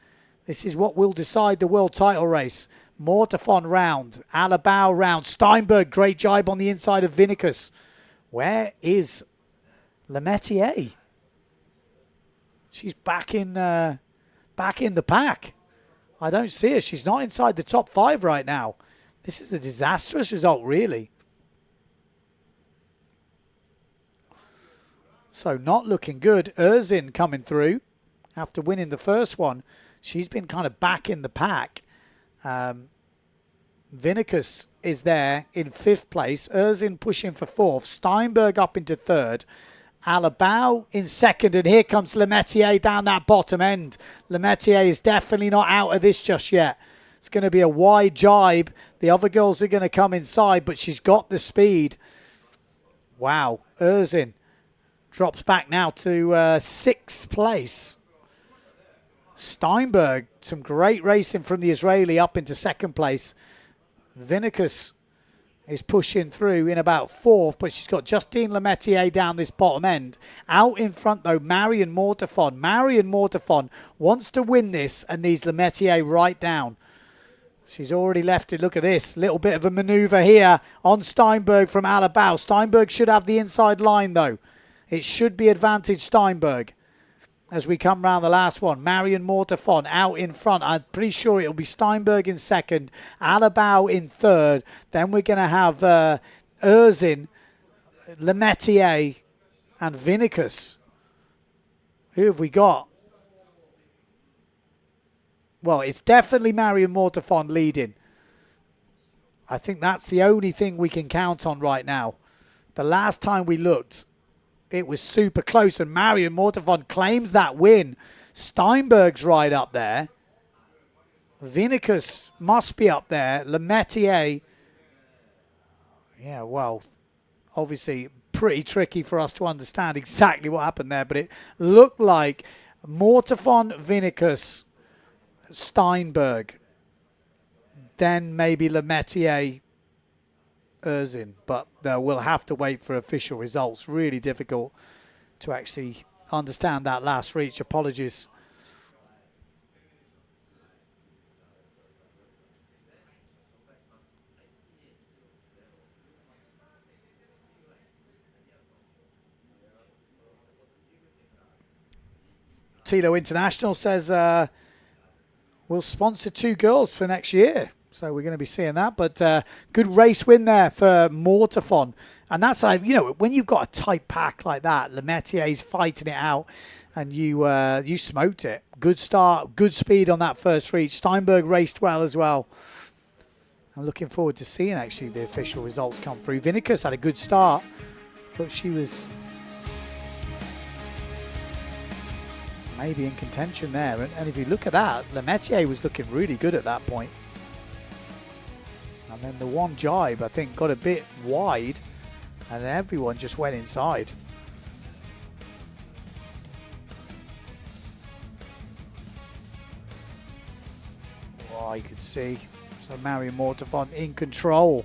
This is what will decide the world title race. Mortefon round, Alabau round, Steinberg, great jibe on the inside of Vinicus. Where is Lemaitre? She's back in the pack. I don't see her. She's not inside the top 5 right now. This is a disastrous result, really. So not looking good. Erzin coming through after winning the first one. She's been kind of back in the pack. Vinicus is there in 5th place. Erzin pushing for 4th. Steinberg up into 3rd. Alabau in 2nd. And here comes Lemaitre down that bottom end. Lemaitre is definitely not out of this just yet. It's going to be a wide jibe. The other girls are going to come inside, but she's got the speed. Wow. Erzin drops back now to 6th place. Steinberg, some great racing from the Israeli up into 2nd place. Vinicus is pushing through in about 4th, but she's got Justine Lemaitre down this bottom end. Out in front, though, Marion Mortefon. Marion Mortefon wants to win this and needs Lemaitre right down. She's already left it. Look at this. Little bit of a maneuver here on Steinberg from Alabau. Steinberg should have the inside line, though. It should be advantage Steinberg as we come round the last one. Marion Mortefon out in front. I'm pretty sure it'll be Steinberg in 2nd, Alabau in 3rd. Then we're going to have Erzin, Lemaitre, and Vinicus. Who have we got? Well, it's definitely Marion Mortefon leading. I think that's the only thing we can count on right now. The last time we looked, it was super close, and Marion Mortefon claims that win. Steinberg's right up there. Vinicus must be up there. Lemaitre, yeah, well, obviously pretty tricky for us to understand exactly what happened there, but it looked like Mortefon, Vinicus, Steinberg, then maybe Lemaitre, Erzin, but we'll have to wait for official results. Really difficult to actually understand that last reach. Apologies. Tilo International says we'll sponsor 2 girls for next year. So we're going to be seeing that. But good race win there for Mortefon. And that's like, you know, when you've got a tight pack like that, Lemaitrier's fighting it out and you smoked it. Good start, good speed on that first reach. Steinberg raced well as well. I'm looking forward to seeing actually the official results come through. Vinicus had a good start, but she was maybe in contention there. And if you look at that, Lemaitre was looking really good at that point. And then the one jibe, I think, got a bit wide, and everyone just went inside. Oh, you could see. So Marion Mortefon in control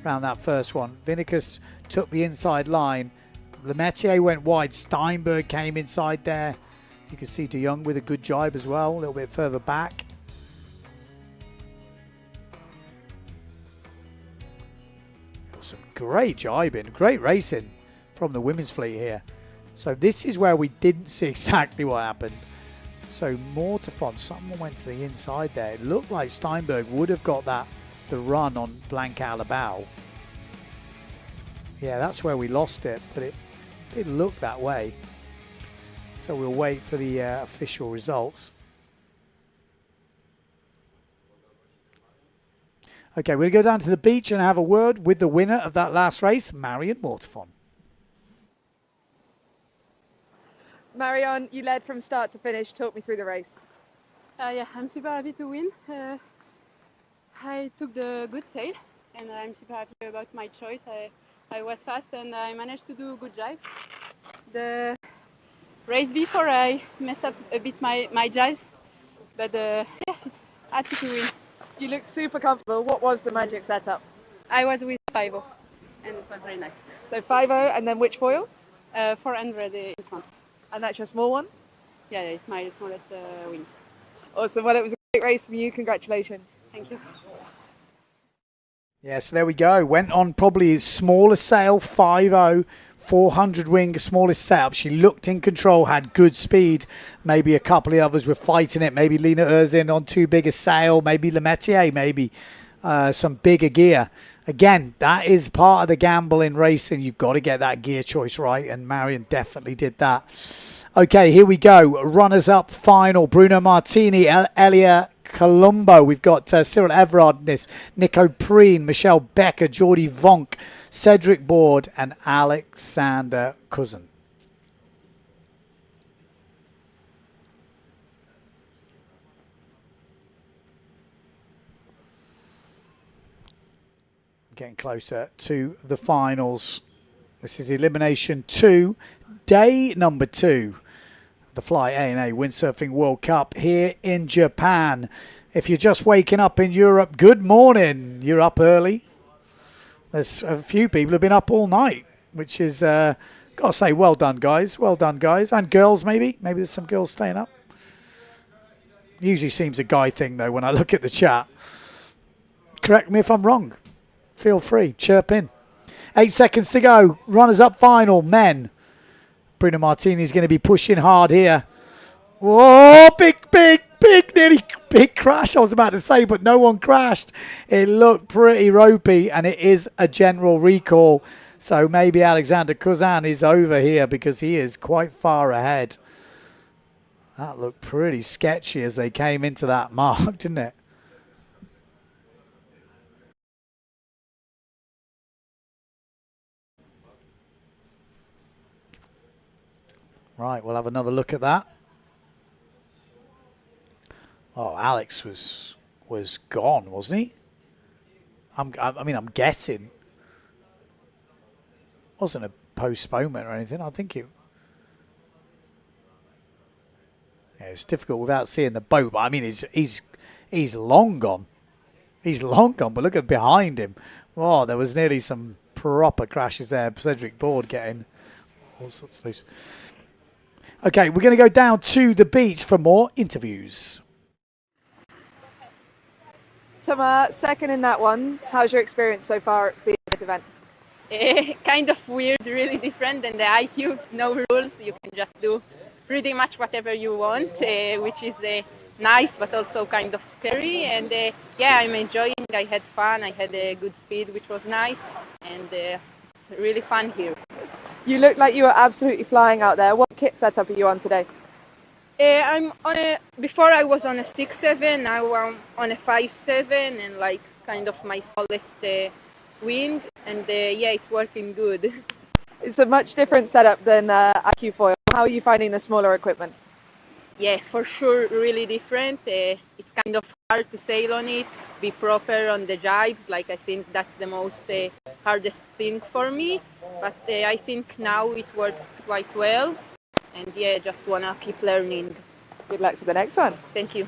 around that first one. Vinicus took the inside line. Lemaitre went wide. Steinberg came inside there. You can see De Jong with a good jibe as well, a little bit further back. Some great jibing, great racing from the women's fleet here. So this is where we didn't see exactly what happened. So Mortefon, someone went to the inside there. It looked like Steinberg would have got the run on Blanca Alabau. Yeah, that's where we lost it, but it didn't look that way. So we'll wait for the official results. Okay, we're going to go down to the beach and have a word with the winner of that last race, Marion Mortefon. Marion, you led from start to finish. Talk me through the race. Yeah, I'm super happy to win. I took the good sail, and I'm super happy about my choice. I was fast, and I managed to do a good jibe. The race before, I messed up a bit my jives, but yeah, it's happy to win. You looked super comfortable. What was the magic setup? I was with 5-0, and it was very nice. So 5-0, and then which foil? 400 in front. And that's your small one? Yeah, it's my smallest win. Awesome. Well, it was a great race from you. Congratulations. Thank you. Yeah, so there we go. Went on probably his smallest sail, 5-0, 400 wing, smallest setup. She looked in control, had good speed. Maybe a couple of others were fighting it. Maybe Lena Erzin on too big a sail. Maybe Lemaitre, maybe. some bigger gear. Again, that is part of the gamble in racing. You've got to get that gear choice right, and Marion definitely did that. Okay, here we go. Runners-up final. Bruno Martini, Elia Colombo. We've got Cyril Everard in this, Nico Preen, Michelle Becker, Geordie Vonk, Cedric Board, and Alexander Cousin. Getting closer to the finals. This is elimination 2, day number 2. The Fly A&A Windsurfing World Cup here in Japan. If you're just waking up in Europe, good morning. You're up early. There's a few people who've been up all night, which is, got to say, well done, guys. Well done, guys. And girls, maybe. Maybe there's some girls staying up. Usually seems a guy thing, though, when I look at the chat. Correct me if I'm wrong. Feel free. Chirp in. 8 seconds to go. Runners-up final, men. Bruno Martini's going to be pushing hard here. Whoa, big crash, I was about to say, but no one crashed. It looked pretty ropey, and it is a general recall. So maybe Alexander Cousin is over here because he is quite far ahead. That looked pretty sketchy as they came into that mark, didn't it? Right, we'll have another look at that. Oh, Alex was gone, wasn't he? I mean, I'm guessing. Wasn't a postponement or anything. I think it. Yeah, it's difficult without seeing the boat. But I mean, he's long gone. He's long gone. But look at behind him. Oh, there was nearly some proper crashes there. Cedric Board getting all sorts loose. Okay, we're going to go down to the beach for more interviews. Tamar, second in that one. How's your experience so far at this event? Kind of weird, really different than the IQ. No rules. You can just do pretty much whatever you want, which is nice but also kind of scary. And yeah, I'm enjoying. I had fun. I had a good speed, which was nice. And it's really fun here. You look like you were absolutely flying out there. What kit setup are you on today? I'm on before I was on a 6.7, now I'm on a 5.7 and like kind of my smallest wing, and yeah, it's working good. It's a much different setup than IQ foil. How are you finding the smaller equipment? Yeah, for sure, really different. It's kind of hard to sail on it, be proper on the jives. Like I think that's the most hardest thing for me. But I think now it works quite well. And yeah, just want to keep learning. Good luck for the next one. Thank you.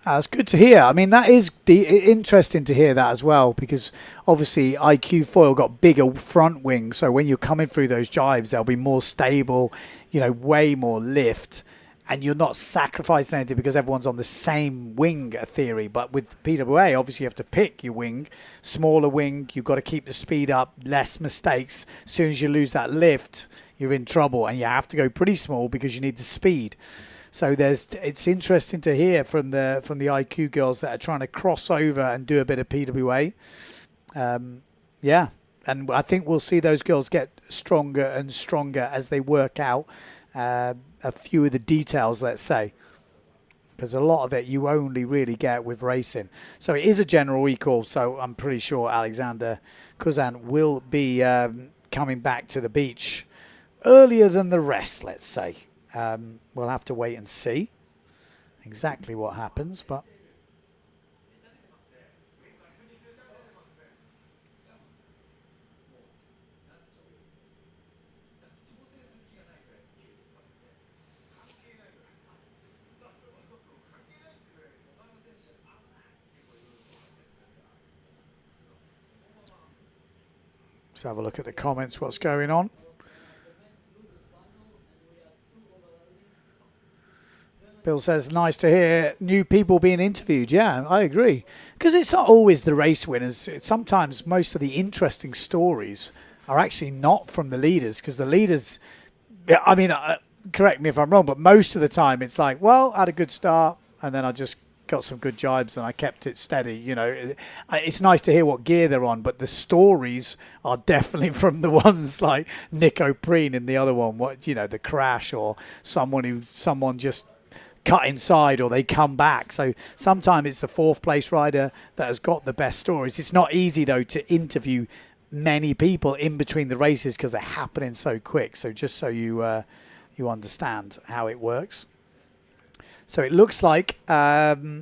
That's good to hear. I mean, that is interesting to hear that as well, because obviously IQ foil got bigger front wings. So when you're coming through those jives, they'll be more stable, you know, way more lift. And you're not sacrificing anything because everyone's on the same wing theory. But with PWA, obviously you have to pick your wing. Smaller wing, you've got to keep the speed up, less mistakes. As soon as you lose that lift, you're in trouble. And you have to go pretty small because you need the speed. So it's interesting to hear from the IQ girls that are trying to cross over and do a bit of PWA. Yeah, and I think we'll see those girls get stronger and stronger as they work out a few of the details, let's say, because a lot of it you only really get with racing. So it is a general recall, so I'm pretty sure Alexander Cousin will be coming back to the beach earlier than the rest, let's say. We'll have to wait and see exactly what happens, but let's have a look at the comments, what's going on. Bill says, nice to hear new people being interviewed. Yeah, I agree. Because it's not always the race winners. Sometimes most of the interesting stories are actually not from the leaders, because the leaders, correct me if I'm wrong, but most of the time it's like, well, I had a good start and then I just got some good jibes and I kept it steady. You know, it's nice to hear what gear they're on, but the stories are definitely from the ones like Nico Preen in the other one. What, you know, the crash or someone just cut inside or they come back. So sometimes it's the fourth place rider that has got the best stories. It's not easy though to interview many people in between the races because they're happening so quick. So just so you understand how it works. So it looks like Alexander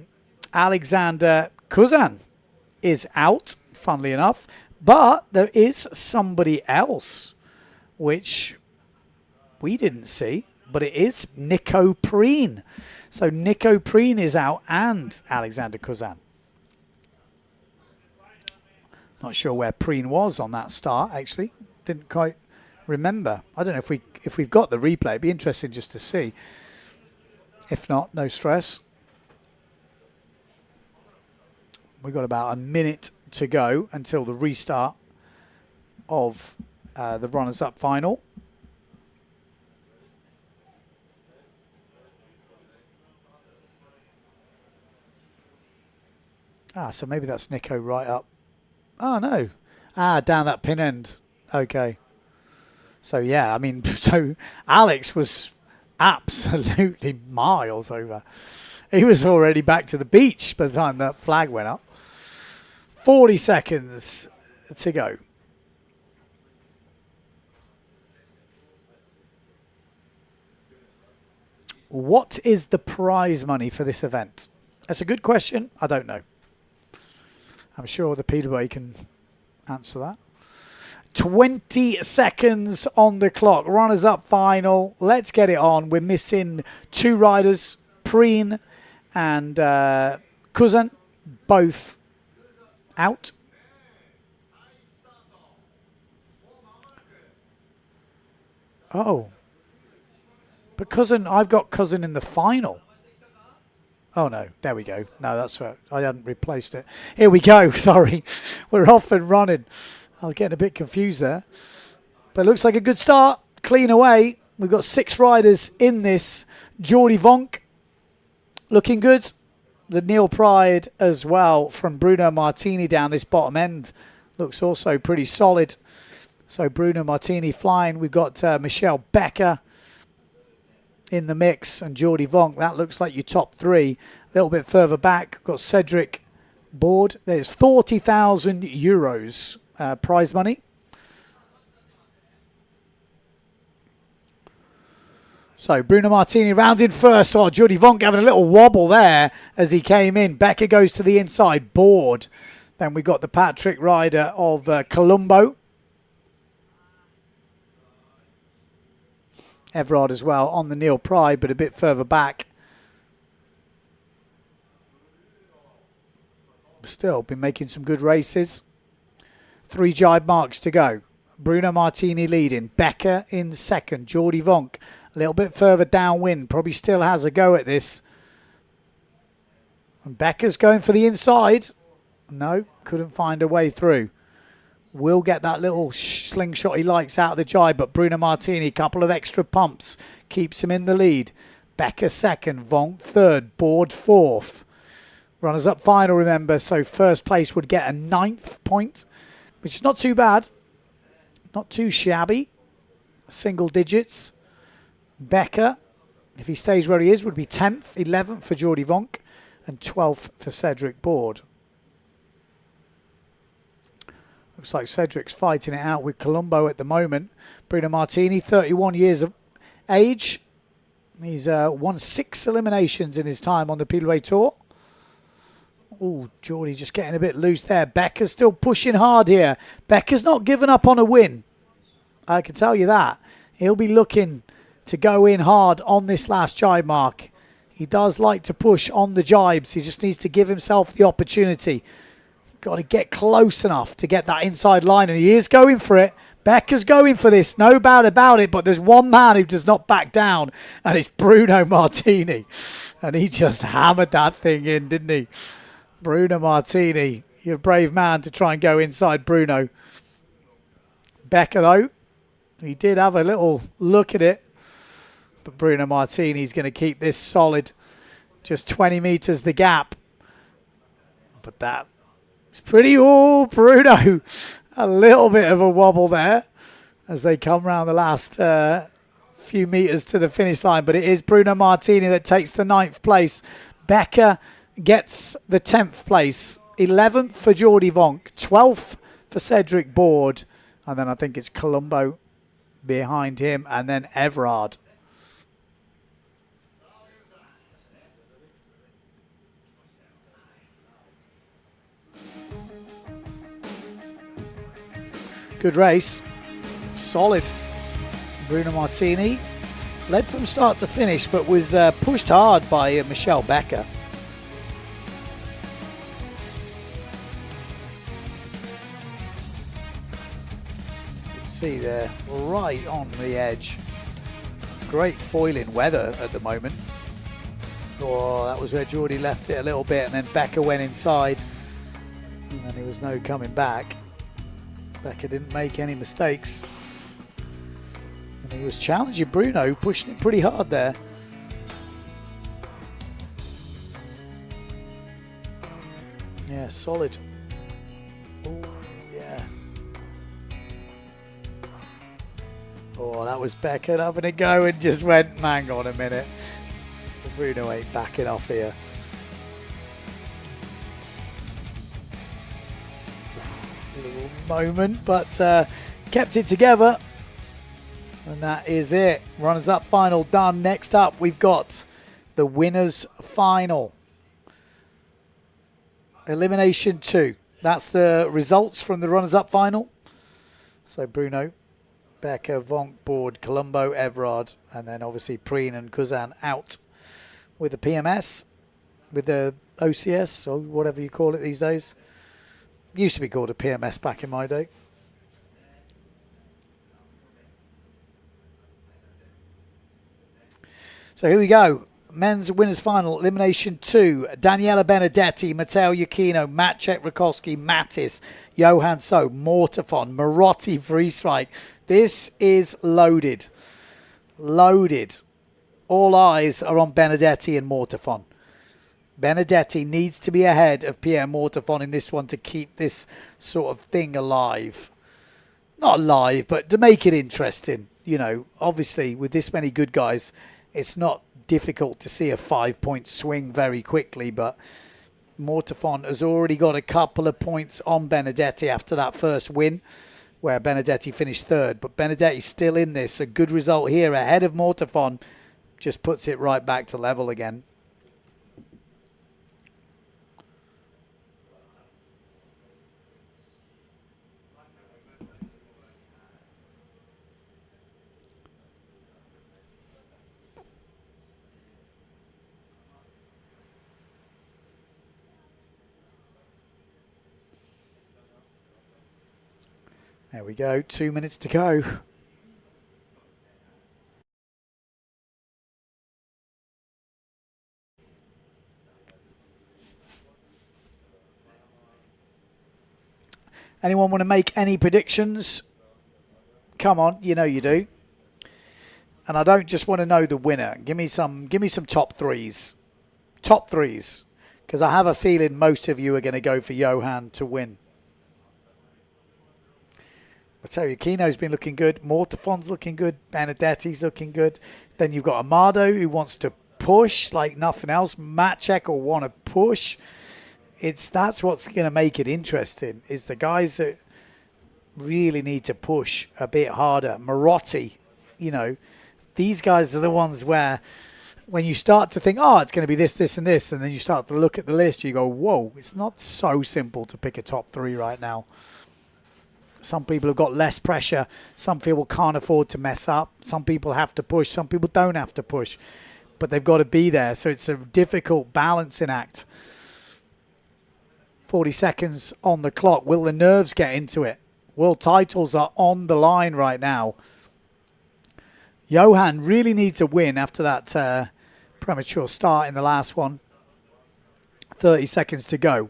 Kuzan is out, funnily enough, but there is somebody else which we didn't see, but it is Nico Preen. So Nico Preen is out and Alexander Kuzan. Not sure where Preen was on that start, actually. Didn't quite remember. I don't know if we've got the replay. It'd be interesting just to see. If not, no stress. We've got about a minute to go until the restart of the runners-up final. So maybe that's Nico right up. Oh, no. Down that pin end. Okay. So, yeah, I mean, so Alex was absolutely miles over. He was already back to the beach by the time that flag went up. 40 seconds to go. What is the prize money for this event? That's a good question. I don't know. I'm sure the PWA can answer that. 20 seconds on the clock. Runners up final. Let's get it on. We're missing two riders, Preen and Kuzan, both out. Oh. But I've got Kuzan in the final. Oh, no. There we go. No, that's right. I hadn't replaced it. Here we go. Sorry. We're off and running. I was getting a bit confused there. But it looks like a good start. Clean away. We've got 6 riders in this. Jordi Vonk looking good. The Neil Pride as well from Bruno Martini down this bottom end. Looks also pretty solid. So Bruno Martini flying. We've got Michelle Becker in the mix and Jordi Vonk. That looks like your top 3. A little bit further back, got Cedric Board. There's 40,000 euros prize money. So Bruno Martini rounded first. Oh, Jordi Vonk having a little wobble there as he came in. Becker goes to the inside. Board. Then we got the Patrick rider of Colombo. Everard as well on the Neil Pride, but a bit further back. Still been making some good races. 3 jibe marks to go. Bruno Martini leading. Becker in second. Jordi Vonk a little bit further downwind. Probably still has a go at this. And Becker's going for the inside. No, couldn't find a way through. Will get that little slingshot he likes out of the jibe, but Bruno Martini, a couple of extra pumps, keeps him in the lead. Becker second, Vonk third, Board fourth. Runners up final, remember, so first place would get a 9th point, which is not too bad. Not too shabby. Single digits. Becker, if he stays where he is, would be 10th, 11th for Jordi Vonk, and 12th for Cedric Board. Looks like Cedric's fighting it out with Colombo at the moment. Bruno Martini, 31 years of age. He's won 6 eliminations in his time on the PWA Tour. Oh, Jordi just getting a bit loose there. Becker's still pushing hard here. Becker's not given up on a win. I can tell you that. He'll be looking to go in hard on this last jibe mark. He does like to push on the jibes. He just needs to give himself the opportunity. Got to get close enough to get that inside line, and he is going for it. Becker's going for this, no doubt about it, but there's one man who does not back down, and it's Bruno Martini. And he just hammered that thing in, didn't he? Bruno Martini, you're a brave man to try and go inside Bruno. Becker, though, he did have a little look at it, but Bruno Martini's going to keep this solid. Just 20 metres the gap. but that is pretty... Oh, Bruno. A little bit of a wobble there as they come round the last few metres to the finish line. But it is Bruno Martini that takes the 9th place. Becker gets the 10th place. 11th for Jordi Vonk. 12th for Cedric Board. And then I think it's Colombo behind him. And then Everard. Good race. Solid. Bruno Martini led from start to finish, but was pushed hard by Michelle Becker. You can see there, right on the edge. Great foiling weather at the moment. Oh, that was where Geordie left it a little bit, and then Becker went inside, and then there was no coming back. Becker didn't make any mistakes. And he was challenging Bruno, pushing it pretty hard there. Yeah, solid. Oh, yeah. Oh, that was Becker having a go and just went, hang on a minute. Bruno ain't backing off here. Little moment, but kept it together, and that is it. Runners up final done. Next up we've got the winners final, elimination 2. That's the results from the runners up final. So Bruno, Becker, Vonk, Board, Colombo, Everard, and then obviously Preen and Kuzan out with the PMS, with the OCS, or whatever you call it these days. Used to be called a PMS back in my day. So here we go. Men's winners final, elimination 2. Daniela Benedetti, Matteo Iachino, Maciek Rakowski, Mattis, Johan So, Mortafon, Marotti, Vrieswijk. This is loaded. Loaded. All eyes are on Benedetti and Mortafon. Benedetti needs to be ahead of Pierre Mortafon in this one to keep this sort of thing alive. Not alive, but to make it interesting. You know, obviously with this many good guys, it's not difficult to see a 5-point swing very quickly, but Mortafon has already got a couple of points on Benedetti after that first win, where Benedetti finished 3rd. But Benedetti's still in this. A good result here ahead of Mortafon just puts it right back to level again. There we go, 2 minutes to go. Anyone want to make any predictions? Come on, you know you do. And I don't just want to know the winner. Give me some top threes. Top threes. Because I have a feeling most of you are going to go for Johan to win. Matteo Iachino's been looking good. Mortafon's looking good. Benedetti's looking good. Then you've got Amado who wants to push like nothing else. Maciek will want to push. That's what's going to make it interesting, is the guys that really need to push a bit harder. Marotti, you know, these guys are the ones where when you start to think, oh, it's going to be this, this, and this, and then you start to look at the list, you go, whoa, it's not so simple to pick a top 3 right now. Some people have got less pressure. Some people can't afford to mess up. Some people have to push. Some people don't have to push. But they've got to be there. So it's a difficult balancing act. 40 seconds on the clock. Will the nerves get into it? World titles are on the line right now. Johan really needs a win after that premature start in the last one. 30 seconds to go.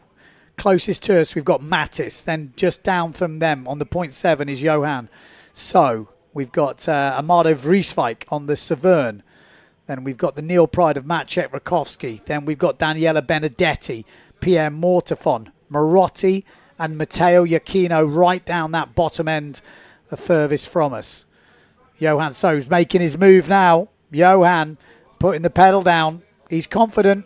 Closest to us, we've got Mattis. Then just down from them on the 0.7 is Johan. So we've got Amado Vrieswijk on the Severn. Then we've got the Neil Pride of Maciek Rakowski. Then we've got Daniela Benedetti. Pierre Mortefon, Marotti, and Matteo Iachino right down that bottom end, the furthest from us. Johan So's making his move now. Johan putting the pedal down. He's confident,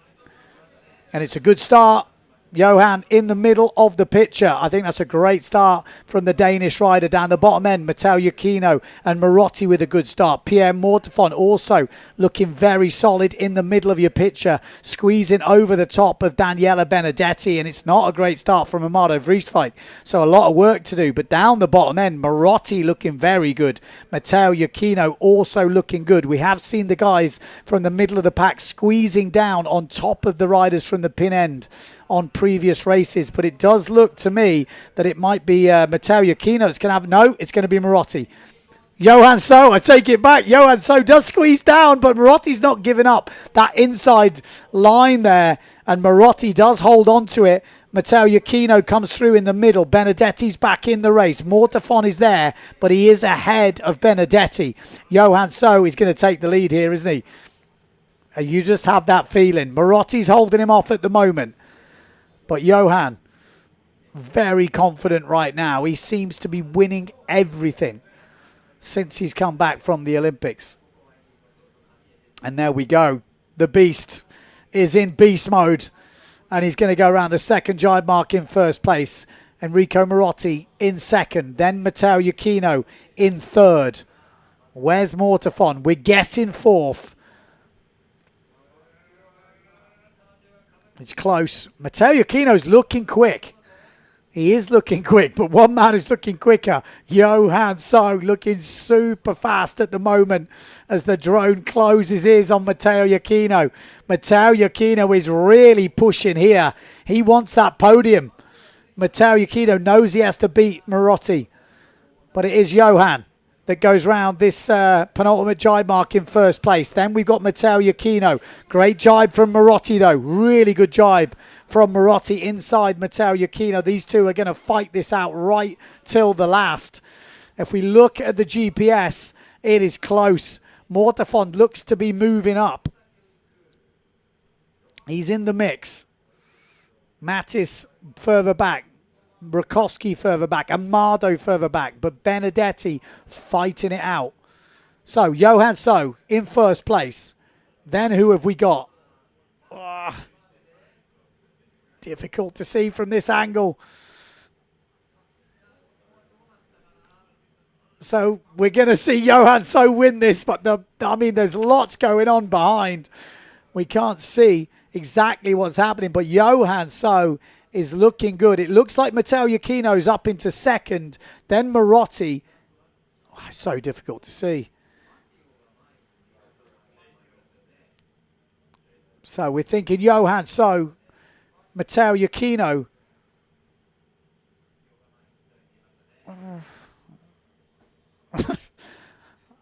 and it's a good start. Johan in the middle of the picture. I think that's a great start from the Danish rider down the bottom end. Matteo Iachino and Marotti with a good start. Pierre Mortefon also looking very solid in the middle of your picture, squeezing over the top of Daniela Benedetti, and it's not a great start from Amado Vriestveit. So a lot of work to do, but down the bottom end, Marotti looking very good. Matteo Iachino also looking good. We have seen the guys from the middle of the pack squeezing down on top of the riders from the pin end on previous races, but it does look to me that it might be Matteo Iachino. It's going to have, no, it's going to be Marotti. Johan So, I take it back. Johan So does squeeze down, but Marotti's not giving up that inside line there, and Marotti does hold on to it. Matteo Iachino comes through in the middle. Benedetti's back in the race. Mortefon is there, but he is ahead of Benedetti. Johan So is going to take the lead here, isn't he? You just have that feeling. Marotti's holding him off at the moment. But Johan, very confident right now. He seems to be winning everything since he's come back from the Olympics. And there we go. The beast is in beast mode. And he's going to go around the second jibe mark in first place. Enrico Marotti in second. Then Matteo Iachino in third. Where's Mortefon? We're guessing fourth. It's close. Matteo Iachino's looking quick. He is looking quick, but one man is looking quicker. Johan So looking super fast at the moment as the drone closes in on Matteo Iachino. Matteo Iachino is really pushing here. He wants that podium. Matteo Iachino knows he has to beat Marotti, but it is Johan that goes round this penultimate jibe mark in first place. Then we've got Matteo Iachino. Great jibe from Marotti, though. Really good jibe from Marotti inside Matteo Iachino. These two are going to fight this out right till the last. If we look at the GPS, it is close. Mortefon looks to be moving up. He's in the mix. Mattis further back. Rakowski further back, Amado further back, but Benedetti fighting it out. So, Johan So in first place. Then who have we got? Difficult to see from this angle. So, we're going to see Johan So win this, but there's lots going on behind. We can't see exactly what's happening, but Johan So is looking good. It looks like Matteo Iachino's up into second. Then Marotti. So difficult to see. So we're thinking Johan So, Matteo Iachino.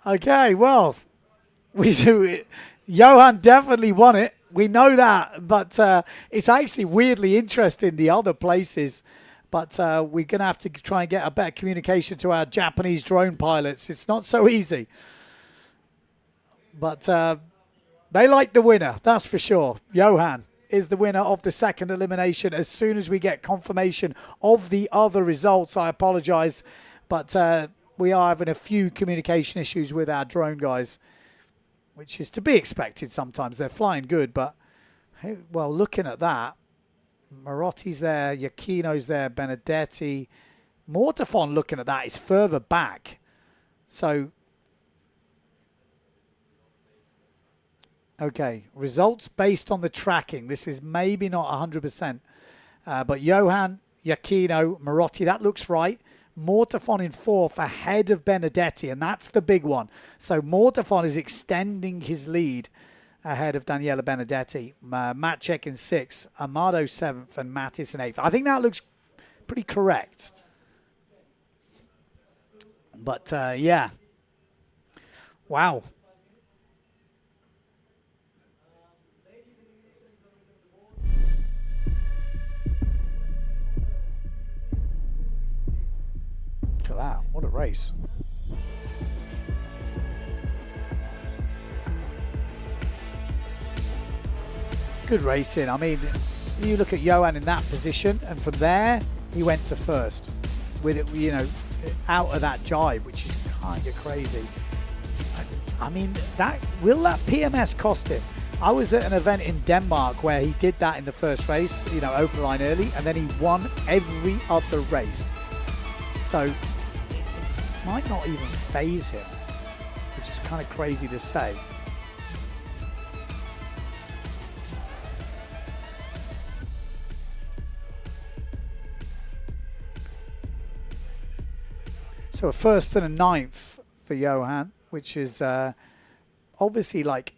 Okay, well, we do it. Johan definitely won it. We know that, but it's actually weirdly interesting, the other places. But we're going to have to try and get a better communication to our Japanese drone pilots. It's not so easy. But they like the winner, that's for sure. Johan is the winner of the second elimination. As soon as we get confirmation of the other results, I apologize. But we are having a few communication issues with our drone guys, which is to be expected sometimes. They're flying good, but, well, looking at that, Marotti's there, Iachino's there, Benedetti. Mortefon, looking at that, is further back. So, okay, results based on the tracking. This is maybe not 100%, but Johan, Iachino, Marotti, that looks right. Mortefon in fourth ahead of Benedetti, and that's the big one. So Mortefon is extending his lead ahead of Daniela Benedetti. Matchek in sixth, Amado seventh, and Mattis in eighth. I think that looks pretty correct. But, yeah. Wow. Look at that. What a race. Good racing. I mean, you look at Johan in that position, and from there he went to first with it, you know, out of that jibe, which is kind of crazy. I mean, will that PMS cost him? I was at an event in Denmark where he did that in the first race, you know, over the line early, and then he won every other race. So it might not even phase him, which is kind of crazy to say. So a first and a ninth for Johan, which is obviously like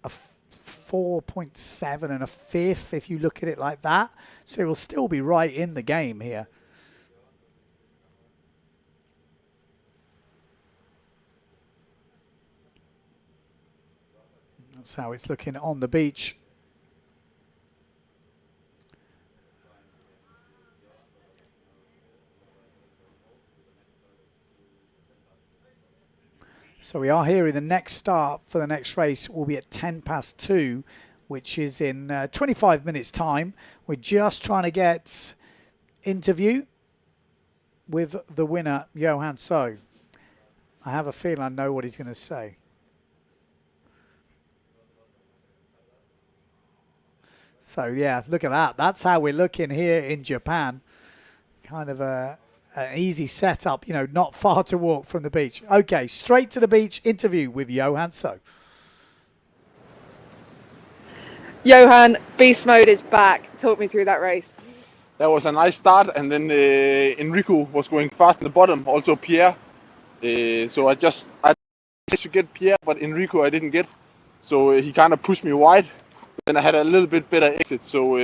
a 4.7 and a fifth if you look at it like that. So he will still be right in the game here. That's how it's looking on the beach. So we are here in the next start for the next race. Will be at 2:10, which is in 25 minutes time. We're just trying to get interview with the winner, Johan So. I have a feeling I know what he's going to say. So yeah, look at that. That's how we're looking here in Japan. Kind of an easy setup, you know, not far to walk from the beach. Okay, straight to the beach interview with Johan So. Johan, beast mode is back. Talk me through that race. That was a nice start, and then Enrico was going fast in the bottom, also Pierre. So I managed to get Pierre, but Enrico I didn't get. So he kind of pushed me wide. Then I had a little bit better exit, so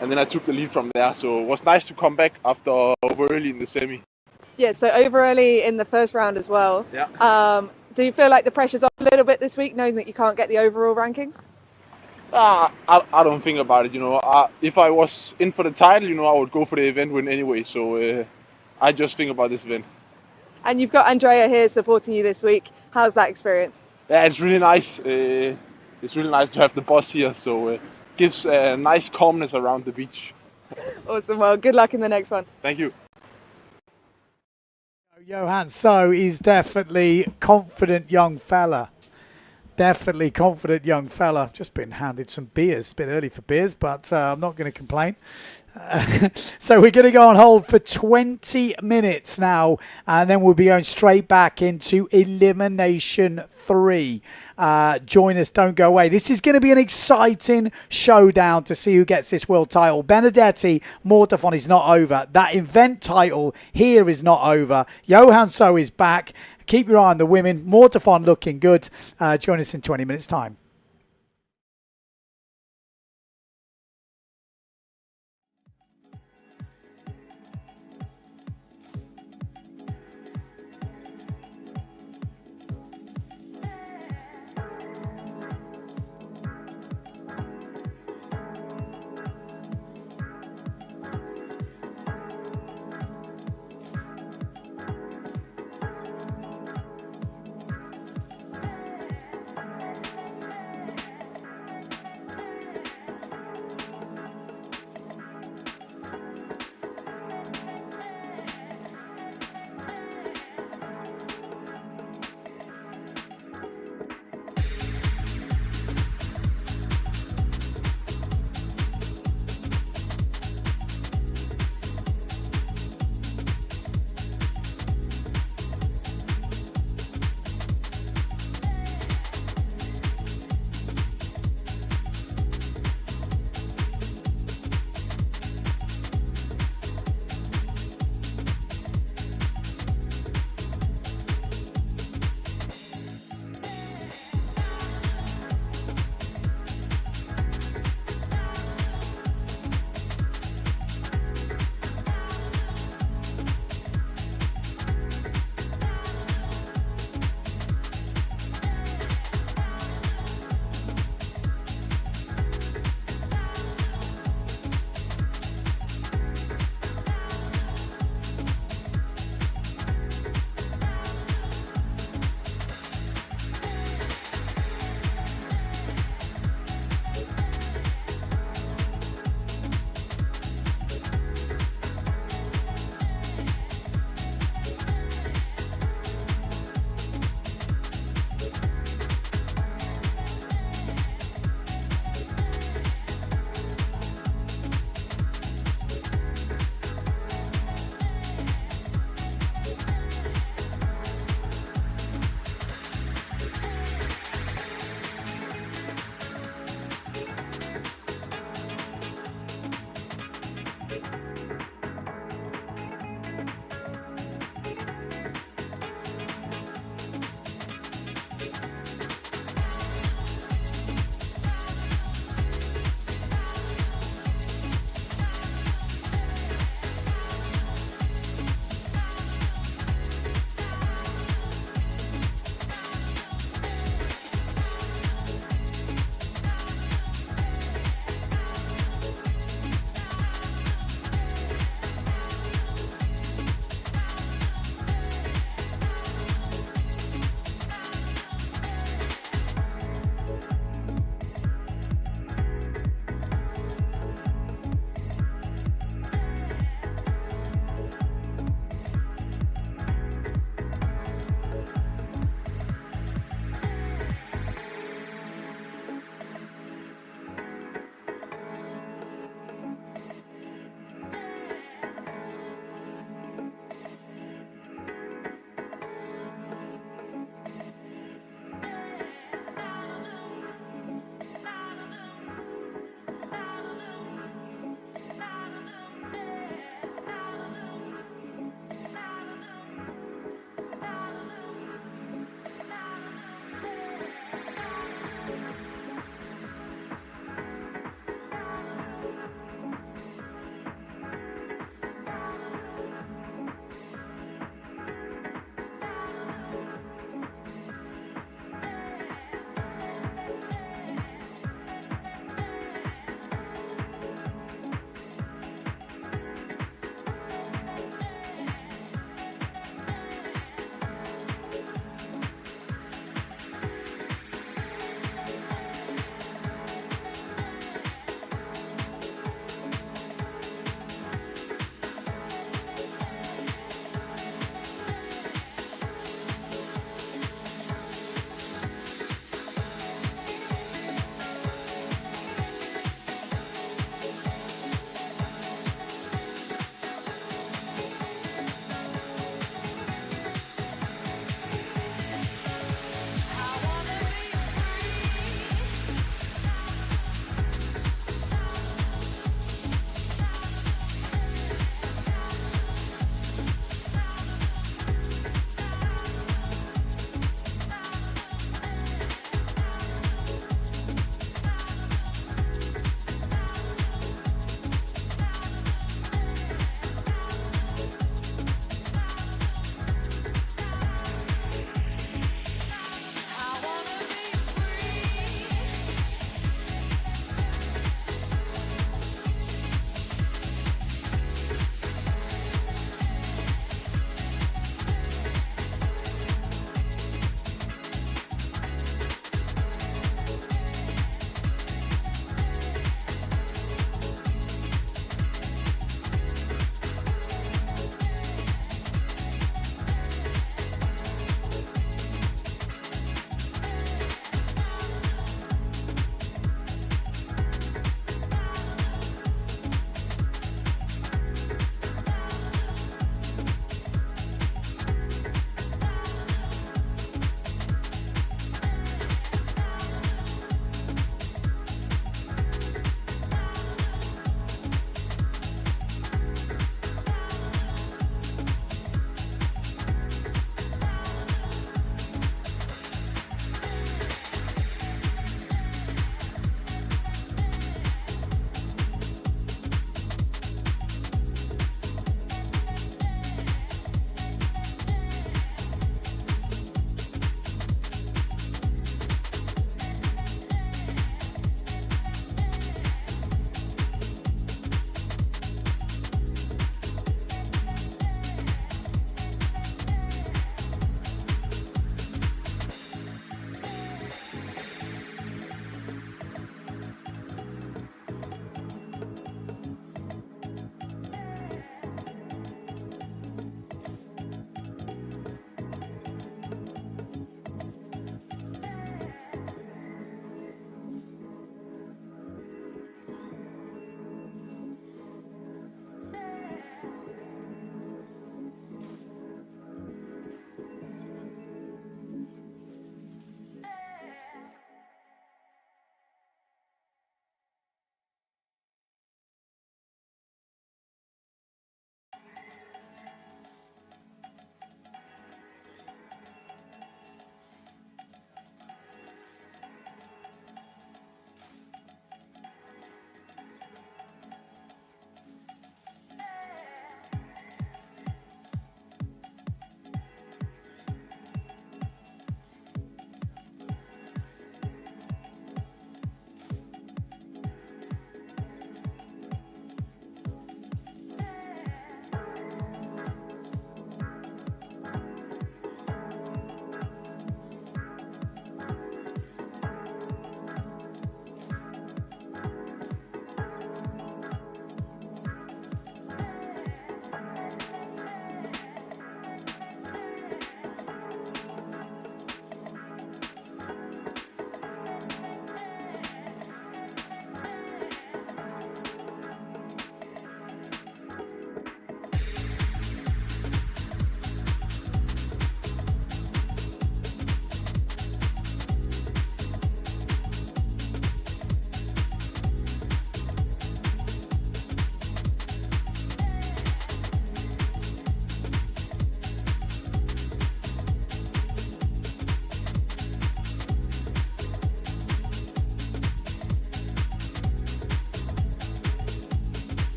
and then I took the lead from there. So it was nice to come back after over early in the semi. Yeah, so over early in the first round as well. Yeah. Do you feel like the pressure's off a little bit this week, knowing that you can't get the overall rankings? I don't think about it, you know. If I was in for the title, you know, I would go for the event win anyway. So I just think about this event. And you've got Andrea here supporting you this week. How's that experience? Yeah, it's really nice. It's really nice to have the boss here, so it gives a nice calmness around the beach. Awesome. Well, good luck in the next one. Thank you. Johan So is definitely confident young fella. Definitely confident young fella. Just been handed some beers. A bit early for beers, but I'm not going to complain. So we're going to go on hold for 20 minutes now, and then we'll be going straight back into Elimination 3. Join us, don't go away. This is going to be an exciting showdown to see who gets this world title. Benedetti, Mortafon is not over. That event title here is not over. Johan So is back. Keep your eye on the women. Mortafon looking good. Join us in 20 minutes time.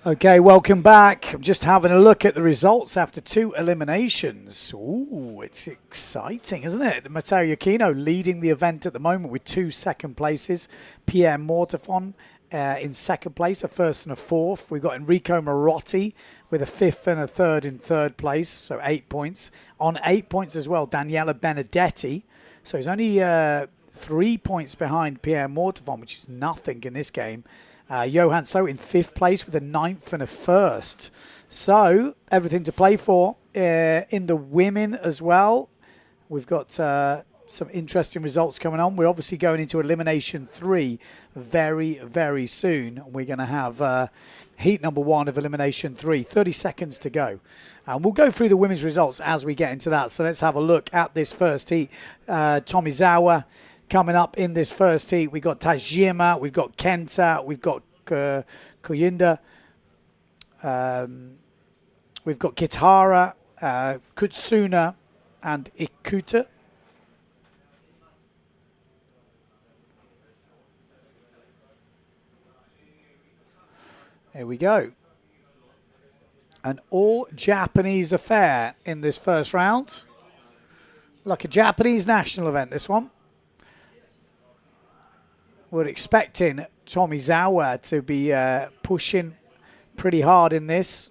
Okay, welcome back. I'm just having a look at the results after 2 eliminations. Ooh, it's exciting, isn't it? Matteo Aquino leading the event at the moment with 2 second places. Pierre Mortefon in second place, a first and a fourth. We've got Enrico Marotti with a 5th and a 3rd in 3rd place, so 8 points. On 8 points as well, Daniela Benedetti. So he's only 3 points behind Pierre Mortefon, which is nothing in this game. Johan So in 5th place with a 9th and a 1st. So everything to play for in the women as well. We've got some interesting results coming on. We're obviously going into elimination 3 very, very soon. We're going to have heat number 1 of elimination 3, 30 seconds to go. And we'll go through the women's results as we get into that. So let's have a look at this first heat. Tomizawa coming up in this first heat. We've got Tajima, we've got Kenta, we've got Koyinda, we've got Kitara, Kutsuna, and Ikuta. There we go. An all Japanese affair in this first round. Like a Japanese national event, this one. We're expecting Tomizawa to be pushing pretty hard in this.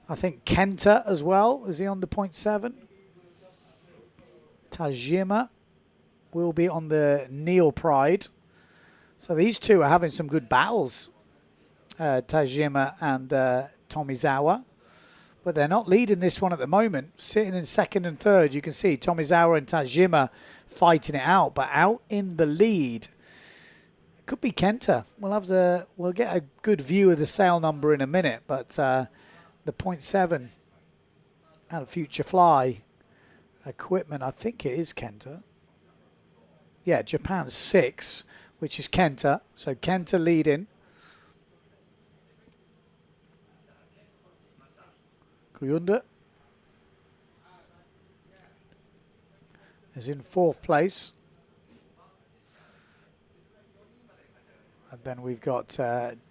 I think Kenta as well. Is he on the 0.7? Tajima will be on the Neil Pride. So these two are having some good battles, Tajima and Tomizawa. But they're not leading this one at the moment. Sitting in 2nd and 3rd, you can see Tomizawa and Tajima fighting it out. But out in the lead, could be Kenta. We'll get a good view of the sale number in a minute, but the 0.7 and Future Fly equipment, I think it is Kenta. Yeah, Japan's 6, which is Kenta. So Kenta leading. Koyinda is in 4th place. And then we've got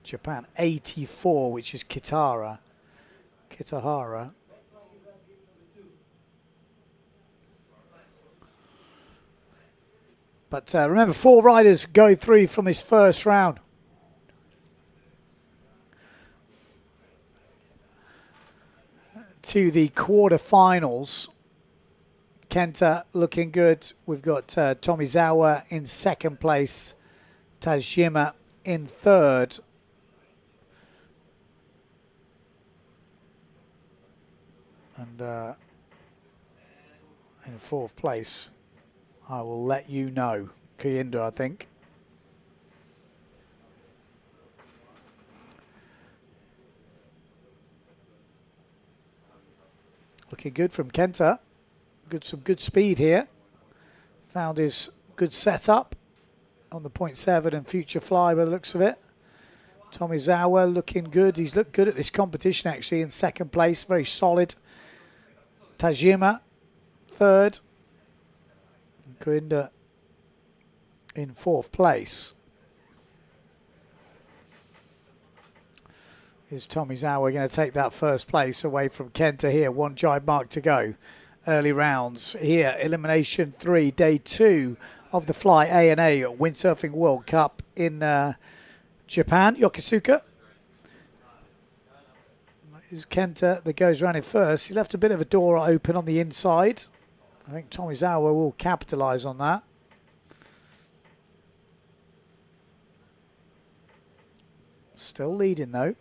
Japan 84, which is Kitahara. But remember, 4 riders go through from this first round. To the quarterfinals. Kenta looking good. We've got Tomizawa in 2nd place. Tajima in 3rd. And in 4th place, I will let you know. Koyinda, I think. Looking good from Kenta. Some good speed here. Found his good setup on the 0.7 and Future Fly by the looks of it. Tomizawa looking good. He's looked good at this competition actually in 2nd place. Very solid. Tajima 3rd. And Koyinda in 4th place. Is Tomizawa going to take that 1st place away from Kenta here? 1 jibe mark to go. Early rounds here. Elimination 3, day 2 of the Fly A&A Windsurfing World Cup in Japan, Yokosuka. Is Kenta that goes around in first. He left a bit of a door open on the inside. I think Tomizawa will capitalise on that. Still leading though.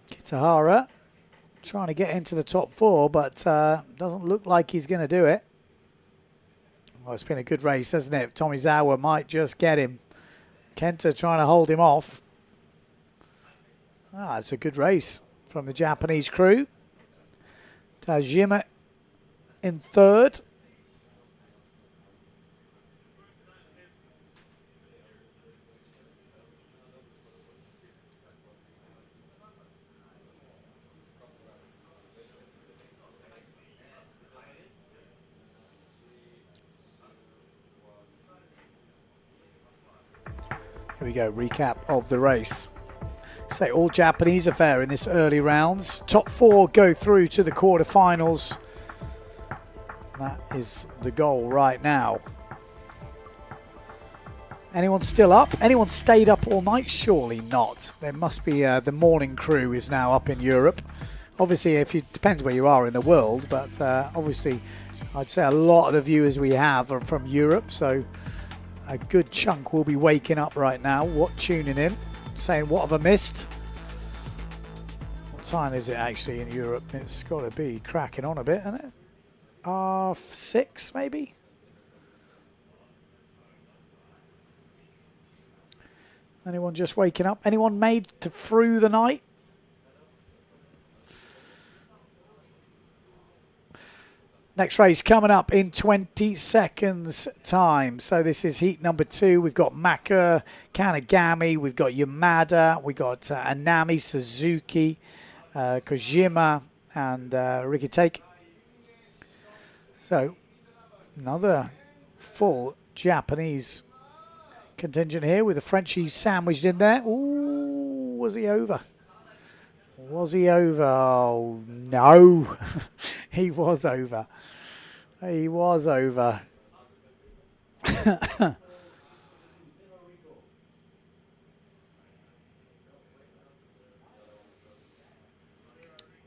Kitahara trying to get into the top 4, but doesn't look like he's going to do it. Well, it's been a good race, hasn't it? Tomizawa might just get him. Kenta trying to hold him off. It's a good race from the Japanese crew. Tajima in 3rd. Here we go, recap of the race. Say all Japanese affair in this early rounds. Top 4 go through to the quarterfinals. That is the goal right now. Anyone still up? Anyone stayed up all night? Surely not. There must be the morning crew is now up in Europe. Obviously, depends where you are in the world, but obviously I'd say a lot of the viewers we have are from Europe, so a good chunk will be waking up right now, tuning in, saying, what have I missed? What time is it actually in Europe? It's got to be cracking on a bit, isn't it? 6 maybe? Anyone just waking up? Anyone made to through the night? Next race coming up in 20 seconds time. So this is heat number 2. We've got Maka, Kanagami, we've got Yamada, we've got Anami, Suzuki, Kojima, and Rikitake. So another full Japanese contingent here with a Frenchie sandwiched in there. Ooh, was he over? Was he over? Oh, no. He was over. He was over.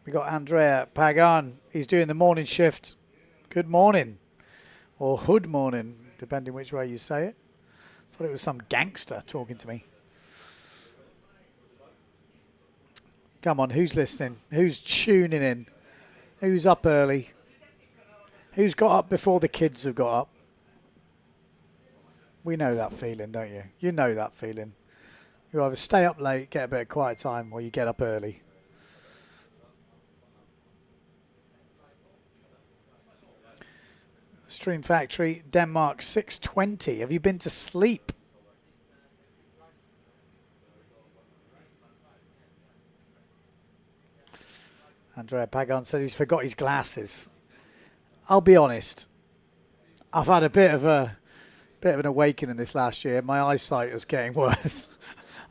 We got Andrea Pagan. He's doing the morning shift. Good morning. Or hood morning, depending which way you say it. Thought it was some gangster talking to me. Come on, who's listening? Who's tuning in? Who's up early? Who's got up before the kids have got up? We know that feeling, don't you? You know that feeling. You either stay up late, get a bit of quiet time, or you get up early. Stream Factory, Denmark 6:20. Have you been to sleep? Andrea Pagan said he's forgot his glasses. I'll be honest. I've had a bit of an awakening this last year. My eyesight is getting worse.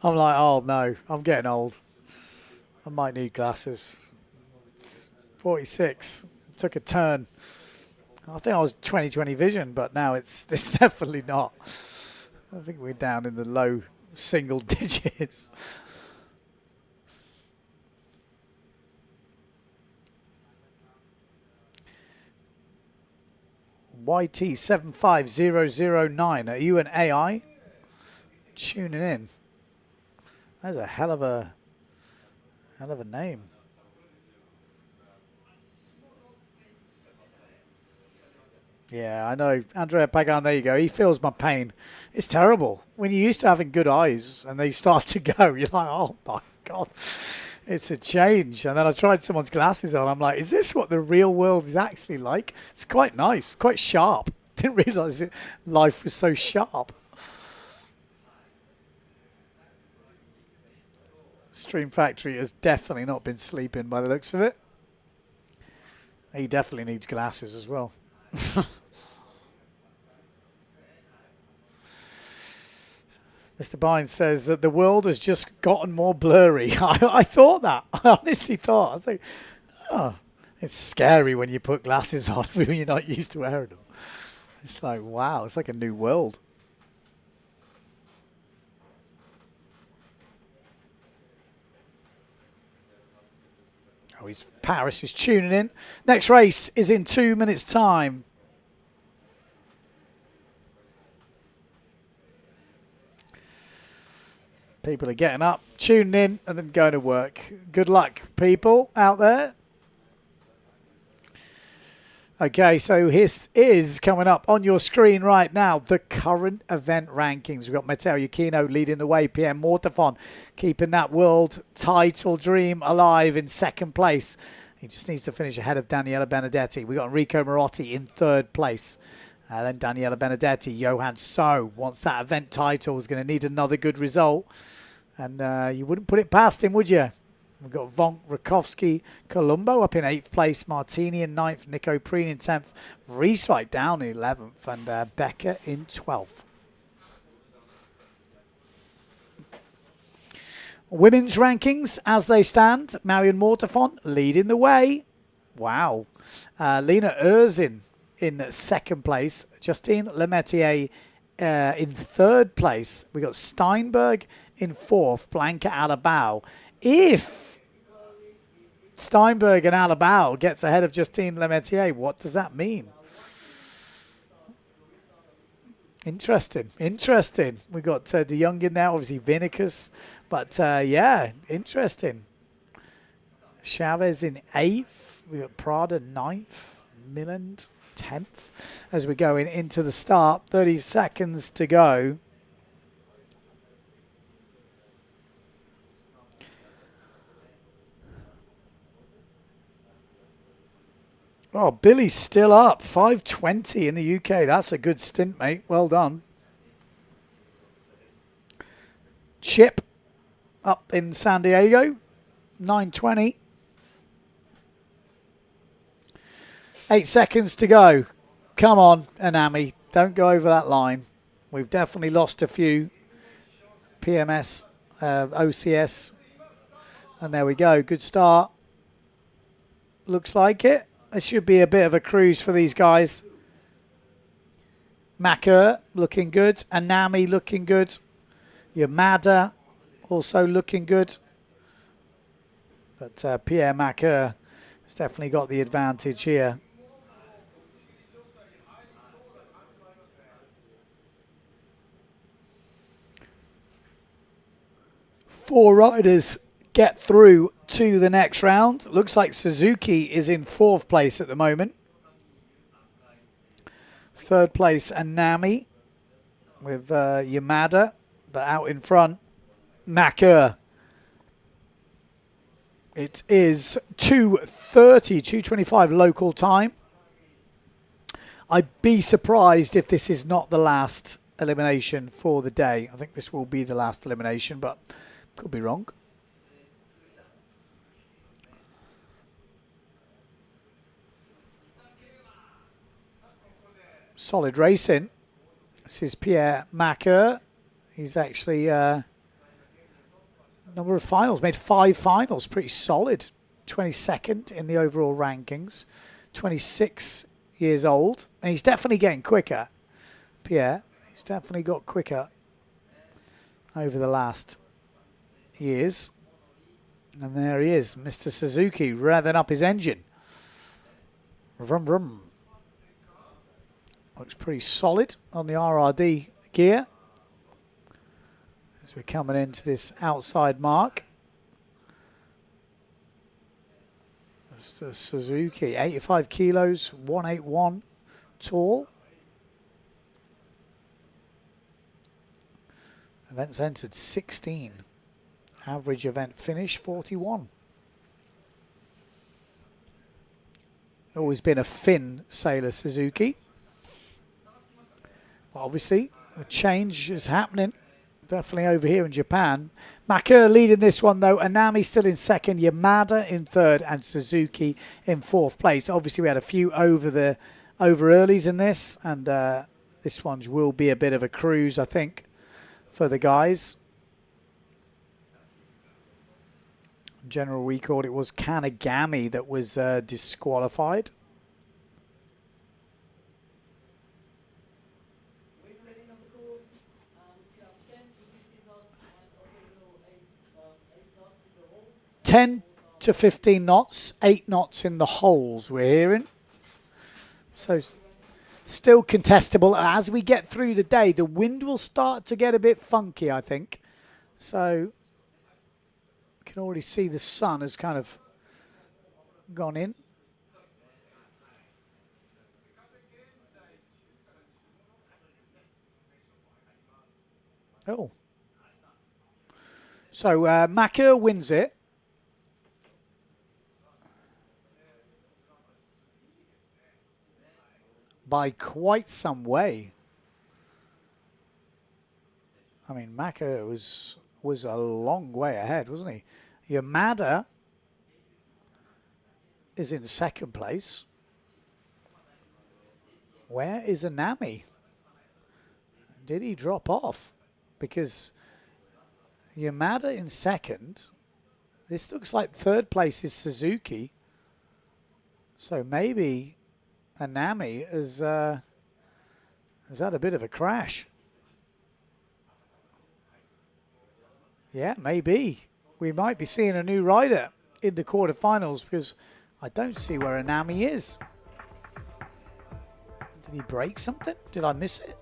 I'm like, oh no, I'm getting old. I might need glasses. 46. Took a turn. I think I was 20/20 vision, but now it's definitely not. I think we're down in the low single digits. YT75009. Are you an AI? Tuning in. That's a hell of a name. Yeah, I know. Andrea Pagan, there you go. He feels my pain. It's terrible. When you're used to having good eyes and they start to go, you're like, oh my God, it's a change. And then I tried someone's glasses on. I'm like, is this what the real world is actually like? It's quite nice, quite sharp. Didn't realise life was so sharp. Stream Factory has definitely not been sleeping by the looks of it. He definitely needs glasses as well. Mr. Bynes says that the world has just gotten more blurry. I thought that. I honestly thought. I was like, oh, it's scary when you put glasses on when you're not used to wearing them. It's like, wow, it's like a new world. Oh, Paris is tuning in. Next race is in 2 minutes' time. People are getting up, tuning in, and then going to work. Good luck, people out there. Okay, so this is coming up on your screen right now, the current event rankings. We've got Matteo Yukino leading the way, PM Mortafon keeping that world title dream alive in second place. He just needs to finish ahead of Daniela Benedetti. We've got Enrico Marotti in third place. Then Daniela Benedetti. Johan So wants that event title. Is going to need another good result. And you wouldn't put it past him, would you? We've got Vonk, Rakowski, Colombo up in 8th place, Martini in 9th, Nico Preen in 10th, Rieswijk down in 11th, and Becker in 12th. Women's rankings as they stand. Marion Mortafont leading the way. Wow. Lena Erzin in second place. Justine Lemaitre in third place. We got Steinberg in fourth. Blanca Alabao. If Steinberg and Alabao gets ahead of Justine Lemaitre, what does that mean? Interesting, interesting. We got De Jong in there, obviously Vinicus, but yeah, interesting. Chavez in 8th. We got Prada 9th, Milland 10th. As we're going into the start, 30 seconds to go. Oh, Billy's still up. 5:20 in the UK. That's a good stint, mate. Well done. Chip up in San Diego. 9:20. 8 seconds to go. Come on, Anami. Don't go over that line. We've definitely lost a few. PMS, OCS. And there we go. Good start. Looks like it. This should be a bit of a cruise for these guys. Makur looking good. Anami looking good. Yamada also looking good. But Pierre Makur has definitely got the advantage here. Four riders get through to the next round. Looks like Suzuki is in 4th place at the moment. 3rd place, Anami with Yamada, but out in front, Makur. It is 2:30, 2:25 local time. I'd be surprised if this is not the last elimination for the day. I think this will be the last elimination, but could be wrong. Solid racing. This is Pierre Makur. He's actually number of finals, made 5 finals, pretty solid. 22nd in the overall rankings, 26 years old, and he's definitely getting quicker. Pierre, he's definitely got quicker over the last years. And there he is, Mr. Suzuki, revving up his engine. Vroom, vroom. Looks pretty solid on the RRD gear as we're coming into this outside mark. Mr. Suzuki, 85 kilos, 181 tall. Events entered 16. Average event finish 41. Always been a Finn sailor, Suzuki. Obviously, a change is happening, definitely over here in Japan. Makur leading this one, though. Anami still in 2nd, Yamada in 3rd, and Suzuki in 4th place. Obviously, we had a few over earlies in this, and this one will be a bit of a cruise, I think, for the guys. General record, it was Kanagami that was disqualified. $10 to 15 knots, 8 knots in the holes we're hearing. So still contestable. As we get through the day, the wind will start to get a bit funky, I think. So you can already see the sun has kind of gone in. Oh. So Makur wins it. By quite some way. I mean, Makur was a long way ahead, wasn't he? Yamada is in 2nd place. Where is Anami? Did he drop off? Because Yamada in second. This looks like third place is Suzuki. So maybe Anami has had a bit of a crash. Yeah, maybe. We might be seeing a new rider in the quarterfinals because I don't see where Anami is. Did he break something? Did I miss it?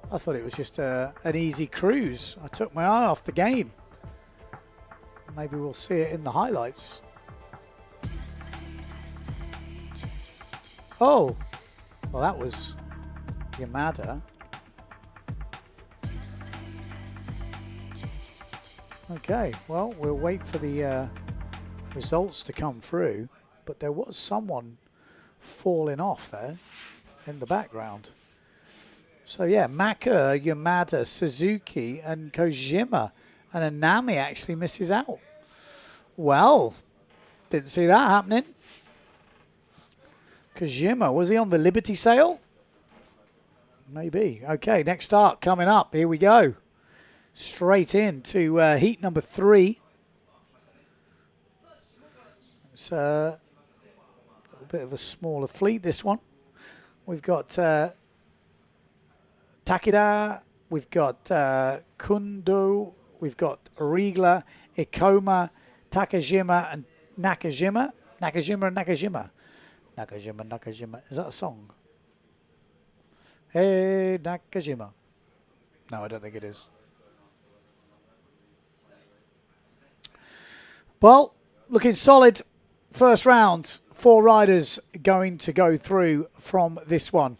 I thought it was just an easy cruise. I took my eye off the game. Maybe we'll see it in the highlights. Oh, well, that was Yamada. Okay, well, we'll wait for the results to come through, but there was someone falling off there in the background. So yeah, Maka, Yamada, Suzuki, and Kojima, and Anami actually misses out. Well, didn't see that happening. Kojima, was he on the Liberty Sail? Maybe. Okay, next start coming up. Here we go. Straight into heat number 3. It's a bit of a smaller fleet, this one. We've got Takeda, we've got Kundo, we've got Riegler, Ikoma, Takajima, and Nakajima. Nakajima. Is that a song? Hey, Nakajima. No, I don't think it is. Well, looking solid. First round, 4 riders going to go through from this one.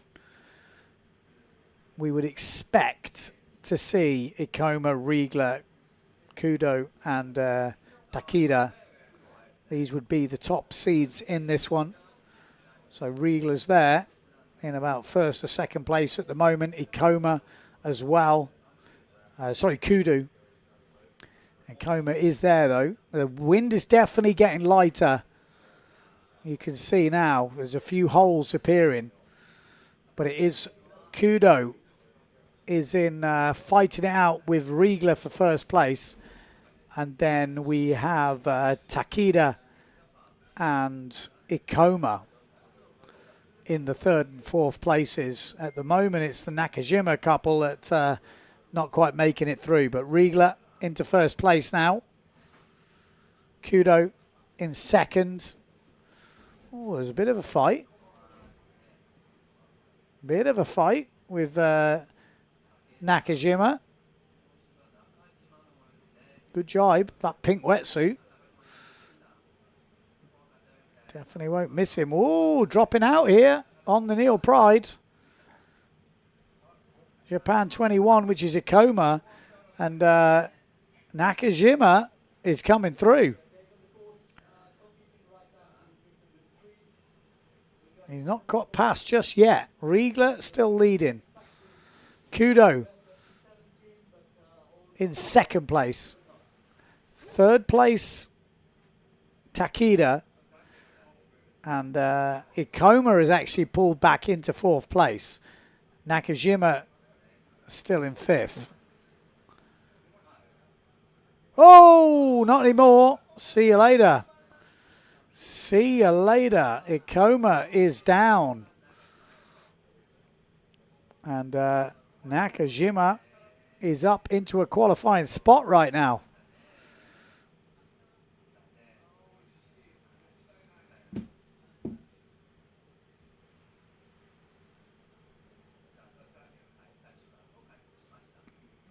We would expect to see Ikoma, Riegler, Kudo, and Takeda. These would be the top seeds in this one. So Riegler's there in about first or second place at the moment. Ikoma as well. Kudo. Ikoma is there though. The wind is definitely getting lighter. You can see now there's a few holes appearing. But it is Kudo is in fighting it out with Riegler for first place. And then we have Takeda and Ikoma in the third and fourth places. At the moment, it's the Nakajima couple that's not quite making it through. But Riegler into first place now. Kudo in second. Oh, there's a bit of a fight. Bit of a fight with Nakajima. Good jibe, that pink wetsuit. Definitely won't miss him. Oh, dropping out here on the Neil Pride. Japan 21, which is Ikoma. And Nakajima is coming through. He's not got past just yet. Riegler still leading. Kudo in second place. Third place, Takeda. And Ikoma has actually pulled back into fourth place. Nakajima still in fifth. Oh, not anymore. See you later. See you later. Ikoma is down. And Nakajima is up into a qualifying spot right now.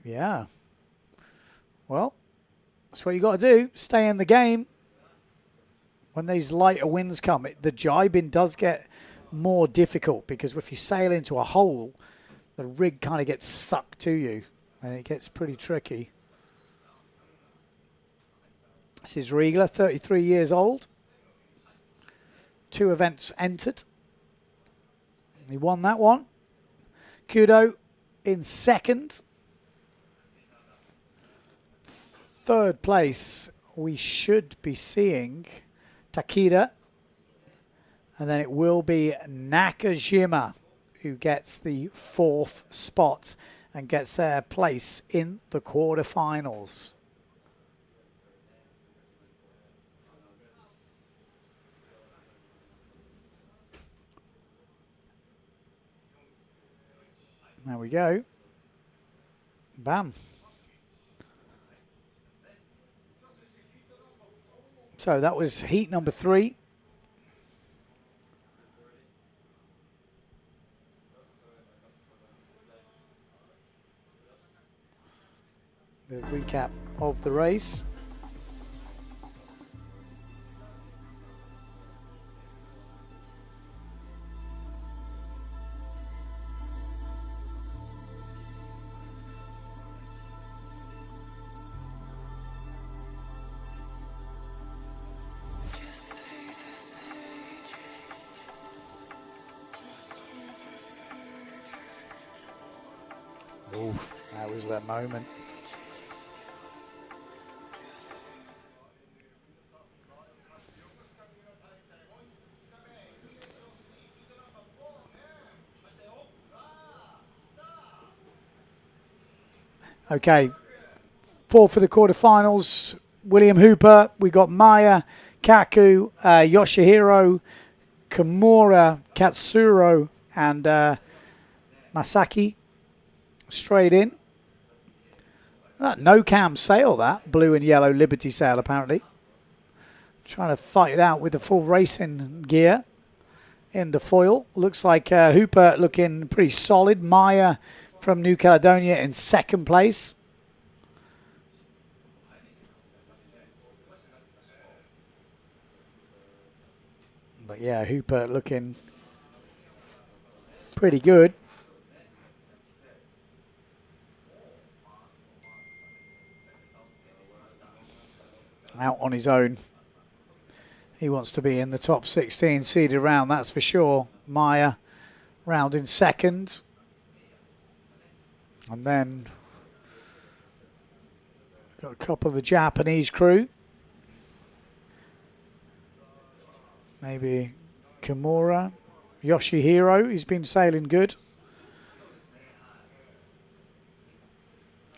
Yeah. Well, that's what you got to do. Stay in the game. When these lighter winds come, the jibing does get more difficult because if you sail into a hole, the rig kind of gets sucked to you and it gets pretty tricky. This is Riegler, 33 years old. 2 events entered. He won that one. Kudo in second. Third place, we should be seeing Takeda. And then it will be Nakajima who gets the fourth spot and gets their place in the quarterfinals. There we go. Bam. So that was heat number 3. The recap of the race. Oof, that was that moment. Okay, 4 for the quarterfinals. William Hooper, we got Maya, Kaku, Yoshihiro, Kimura, Katsuro, and Masaki straight in. No cam sail, that blue and yellow Liberty sail apparently. Trying to fight it out with the full racing gear in the foil. Looks like Hooper looking pretty solid. Maya from New Caledonia in second place. But yeah, Hooper looking pretty good. Out on his own. He wants to be in the top 16 seeded round, that's for sure. Maya round in second. And then got a couple of the Japanese crew. Maybe Kimura, Yoshihiro, he's been sailing good.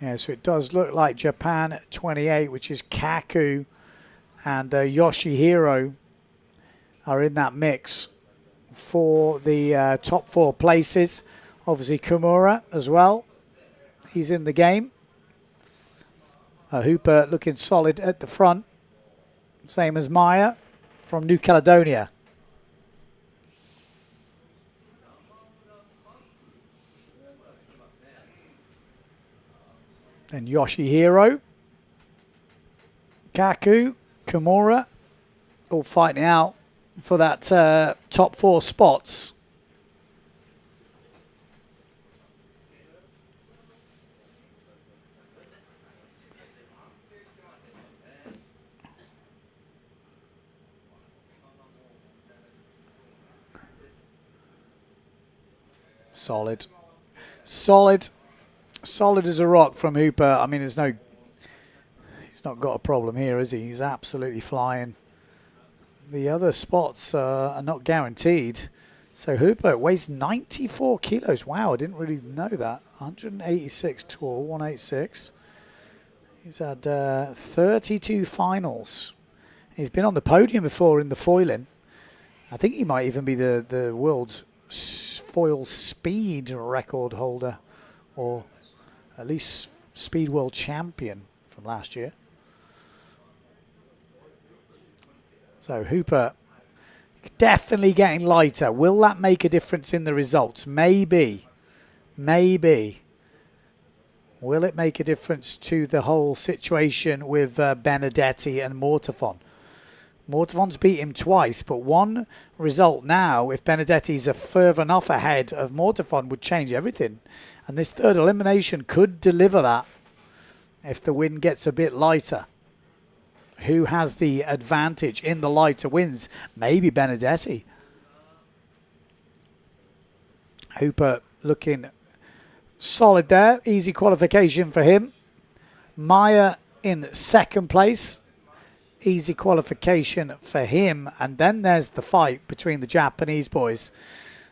Yeah, so it does look like Japan at 28, which is Kaku and Yoshihiro are in that mix for the top 4 places. Obviously Kimura as well. He's in the game. Hooper looking solid at the front. Same as Maya from New Caledonia. Then Yoshihiro, Kaku, Kimura, all fighting out for that top 4 spots. Solid. Solid. Solid as a rock from Hooper. I mean, he's not got a problem here, is he? He's absolutely flying. The other spots are not guaranteed. So Hooper weighs 94 kilos. Wow, I didn't really know that. 186 tall, 186. He's had 32 finals. He's been on the podium before in the foiling. I think he might even be the world foil speed record holder, or at least speed world champion from last year. So Hooper definitely getting lighter. Will that make a difference in the results? Maybe. Maybe. Will it make a difference to the whole situation with Benedetti and Mortafon? Mortafon's beat him twice, but one result now, if Benedetti's further enough ahead of Mortafon, would change everything. And this third elimination could deliver that if the wind gets a bit lighter. Who has the advantage in the lighter winds? Maybe Benedetti. Hooper looking solid there. Easy qualification for him. Maya in second place. Easy qualification for him. And then there's the fight between the Japanese boys.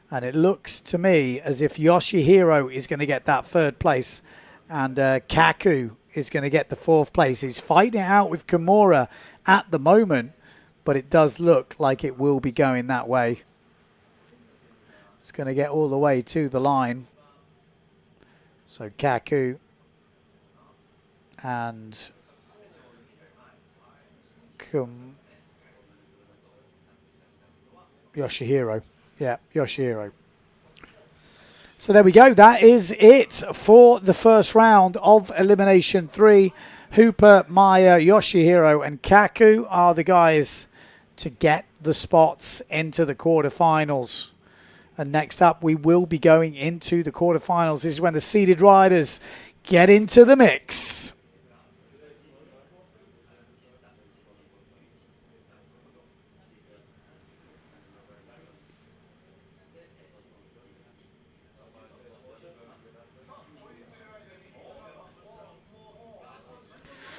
And it looks to me as if Yoshihiro is going to get that 3rd place and Kaku is going to get the 4th place. He's fighting it out with Kimura at the moment, but it does look like it will be going that way. It's going to get all the way to the line. So Kaku and Yoshihiro. Yeah, Yoshihiro. So there we go. That is it for the first round of Elimination 3. Hooper, Maya, Yoshihiro and Kaku are the guys to get the spots into the quarterfinals. And next up, we will be going into the quarterfinals. This is when the seeded riders get into the mix.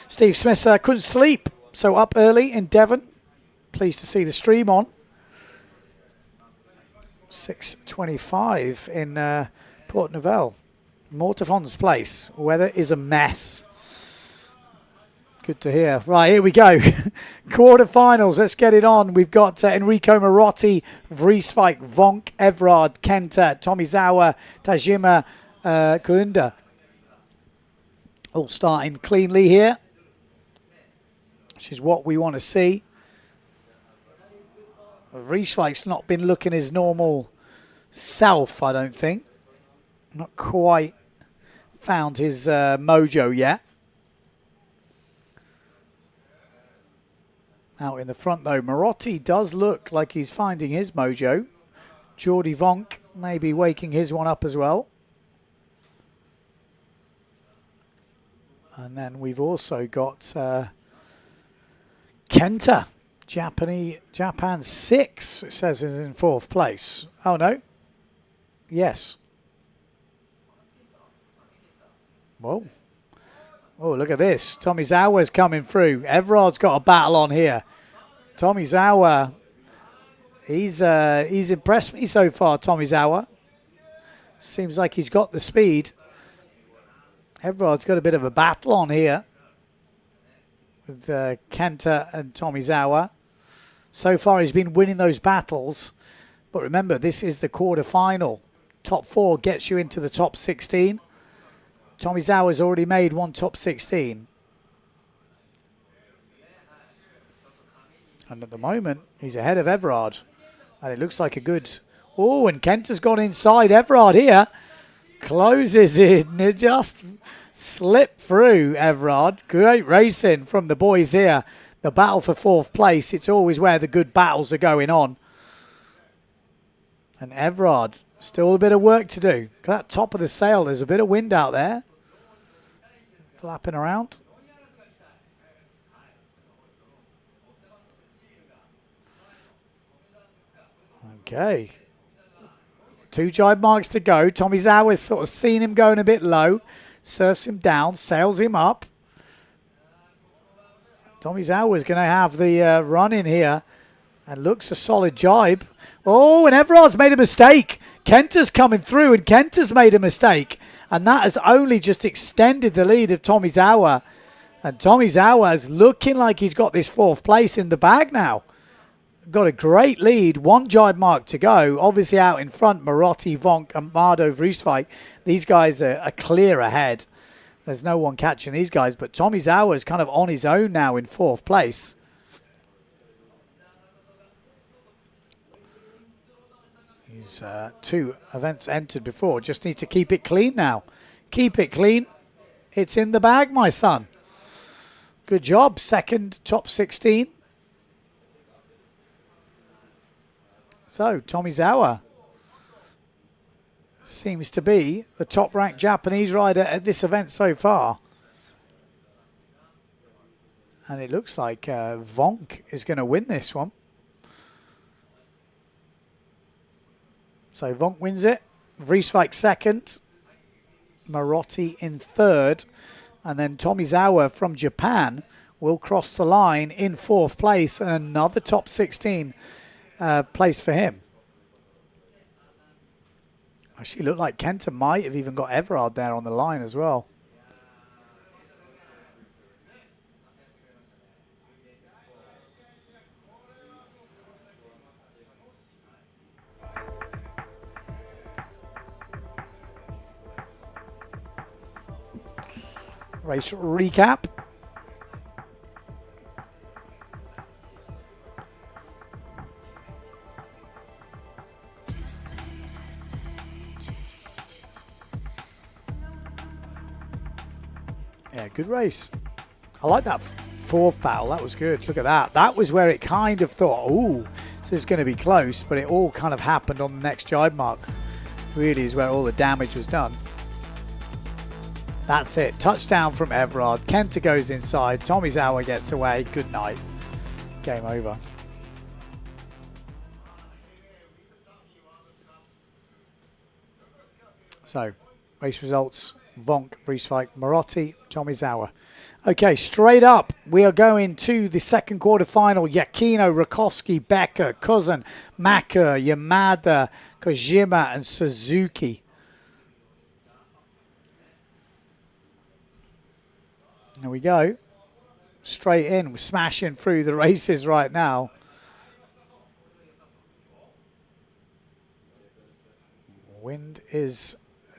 Steve Smith couldn't sleep, so up early in Devon. Pleased to see the stream on. 6:25 in Port Nouvelle. Mortefon's place. Weather is a mess. Good to hear. Right, here we go. Quarterfinals. Let's get it on. We've got Enrico Marotti, Vrieswijk, Vonk, Everard, Kenta, Tomizawa, Tajima, Kuunda. All starting cleanly here, which is what we want to see. Vrieswijk's not been looking his normal self, I don't think. Not quite found his mojo yet. Out in the front, though, Marotti does look like he's finding his mojo. Jordi Vonk may be waking his one up as well. And then we've also got Kenta. Japan 6, it says, is in 4th place. Oh, no. Yes. Whoa. Oh, look at this. Tomizawa's coming through. Everard's got a battle on here. Tomizawa, he's impressed me so far, Tomizawa. Seems like he's got the speed. Everard's got a bit of a battle on here with Kenta and Tomizawa. So far, he's been winning those battles. But remember, this is the quarterfinal. Top 4 gets you into the top 16. Tomizawa's already made one top 16. And at the moment, he's ahead of Everard. And it looks like a good... Oh, and Kenta's gone inside Everard here. Closes in. It just slipped through Everard. Great racing from the boys here. The battle for 4th place. It's always where the good battles are going on. And Everard, still a bit of work to do. Look at that top of the sail. There's a bit of wind out there. Flapping around. Okay. 2 jibe marks to go. Tomizawa's sort of seen him going a bit low. Surfs him down. Sails him up. Tomizawa's going to have the run in here. And looks a solid jibe. Oh, and Everard's made a mistake. Kenta's coming through, and Kenta's made a mistake. And that has only just extended the lead of Tomizawa. And Tomizawa's looking like he's got this 4th place in the bag now. Got a great lead. 1 jibe mark to go. Obviously out in front, Marotti, Vonk, and Mardo Vrieswijk. These guys are clear ahead. There's no one catching these guys. But Tomizawa's kind of on his own now in 4th place. He's 2 events entered before. Just need to keep it clean now. Keep it clean. It's in the bag, my son. Good job. 2nd, top 16. So, Tomizawa seems to be the top-ranked Japanese rider at this event so far. And it looks like Vonk is going to win this one. So Vonk wins it. Vrieswijk 2nd. Marotti in 3rd. And then Tomizawa from Japan will cross the line in 4th place. And another top 16 place for him. Actually looked like Kenta might have even got Everard there on the line as well. Race recap. Yeah, good race. I like that fourth foul. That was good. Look at that. That was where it kind of thought, ooh, this is going to be close, but it all kind of happened on the next jibe mark. Really is where all the damage was done. That's it. Touchdown from Everard. Kenta goes inside. Tomizawa gets away. Good night. Game over. So, race results. Vonk, Vrieswijk, Marotti, Tomizawa. Okay, straight up, we are going to the second quarterfinal. Yakino, Rakowski, Becker, Cousin, Maka, Yamada, Kojima, and Suzuki. There we go. Straight in. We're smashing through the races right now. Wind is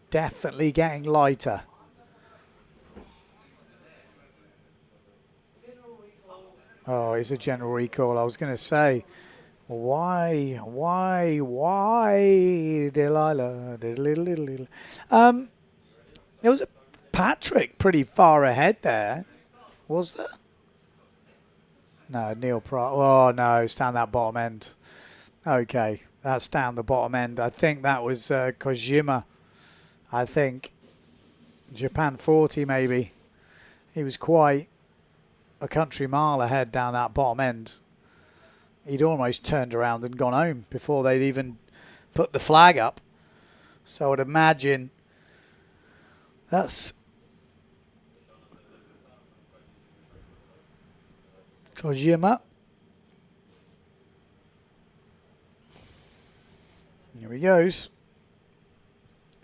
definitely getting lighter. Oh, it's a general recall. I was going to say, why, Delilah? There was a Patrick pretty far ahead there, was there? No, Neil Price. Oh, no, it's down that bottom end. Okay, that's down the bottom end. I think that was Kojima. I think Japan 40 maybe. He was quite a country mile ahead down that bottom end. He'd almost turned around and gone home before they'd even put the flag up. So I would imagine that's Kojima. Here he goes.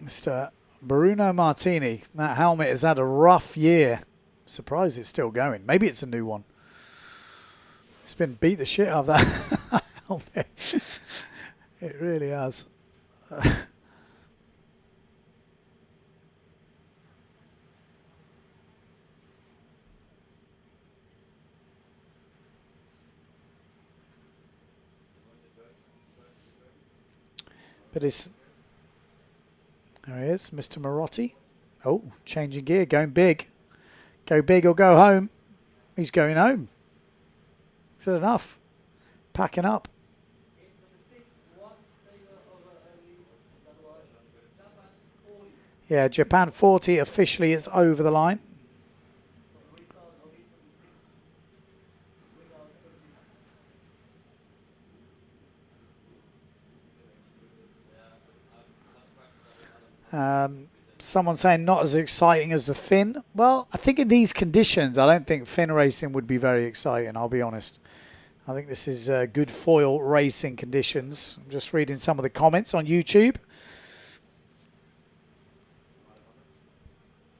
Mr. Bruno Martini. That helmet has had a rough year. Surprised it's still going. Maybe it's a new one. It's been beat the shit out of that helmet. It really has. But it's... There he is, Mr. Marotti. Oh, changing gear, going big. Go big or go home. He's going home. Is that enough? Packing up. Yeah, Japan 40 officially is over the line. Someone saying not as exciting as the Finn. Well, I think in these conditions, I don't think Finn racing would be very exciting, I'll be honest. I think this is good foil racing conditions. I'm just reading some of the comments on YouTube.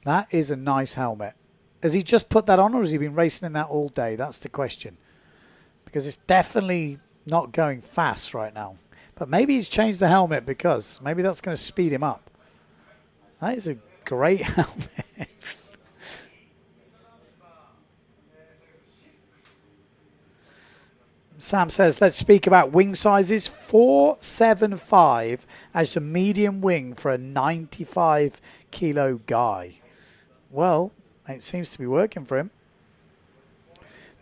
That is a nice helmet. Has he just put that on or has he been racing in that all day? That's the question. Because it's definitely not going fast right now. But maybe he's changed the helmet because maybe that's going to speed him up. That is a great helmet. Sam says, let's speak about wing sizes. 475 as the medium wing for a 95 kilo guy. Well, it seems to be working for him.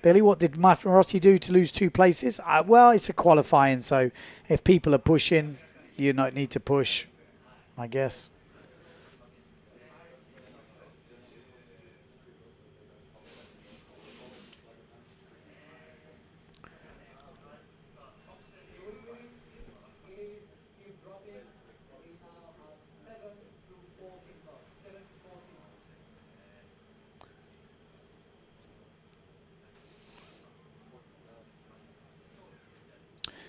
Billy, what did Marotti do to lose 2 places? Well, it's a qualifying, so if people are pushing, you don't need to push, I guess.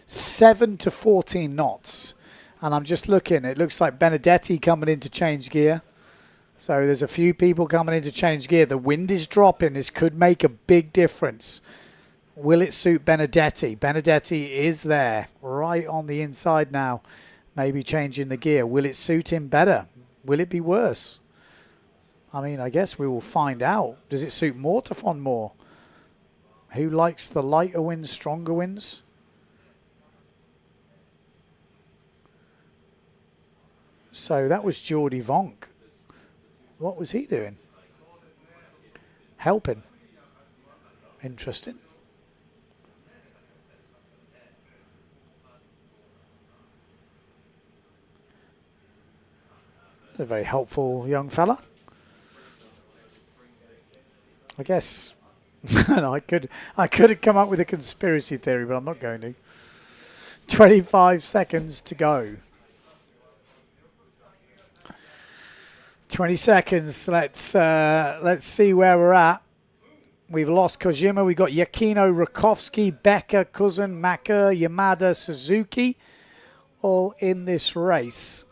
Seven to 14 knots. And I'm just looking. It looks like Benedetti coming in to change gear. So there's a few people coming in to change gear. The wind is dropping. This could make a big difference. Will it suit Benedetti? Benedetti is there, right on the inside now. Maybe changing the gear. Will it suit him better? Will it be worse? I mean, I guess we will find out. Does it suit Mortafon more? Who likes the lighter winds, stronger winds? So that was Jordi Vonk. What was he doing? Helping. Interesting. A very helpful young fella. I guess I could have come up with a conspiracy theory, but I'm not going to. 25 seconds to go. 20 seconds. Let's see where we're at. We've lost Kojima. We've got Yakino, Rakovsky, Becker, Cousin, Maka, Yamada, Suzuki, all in this race.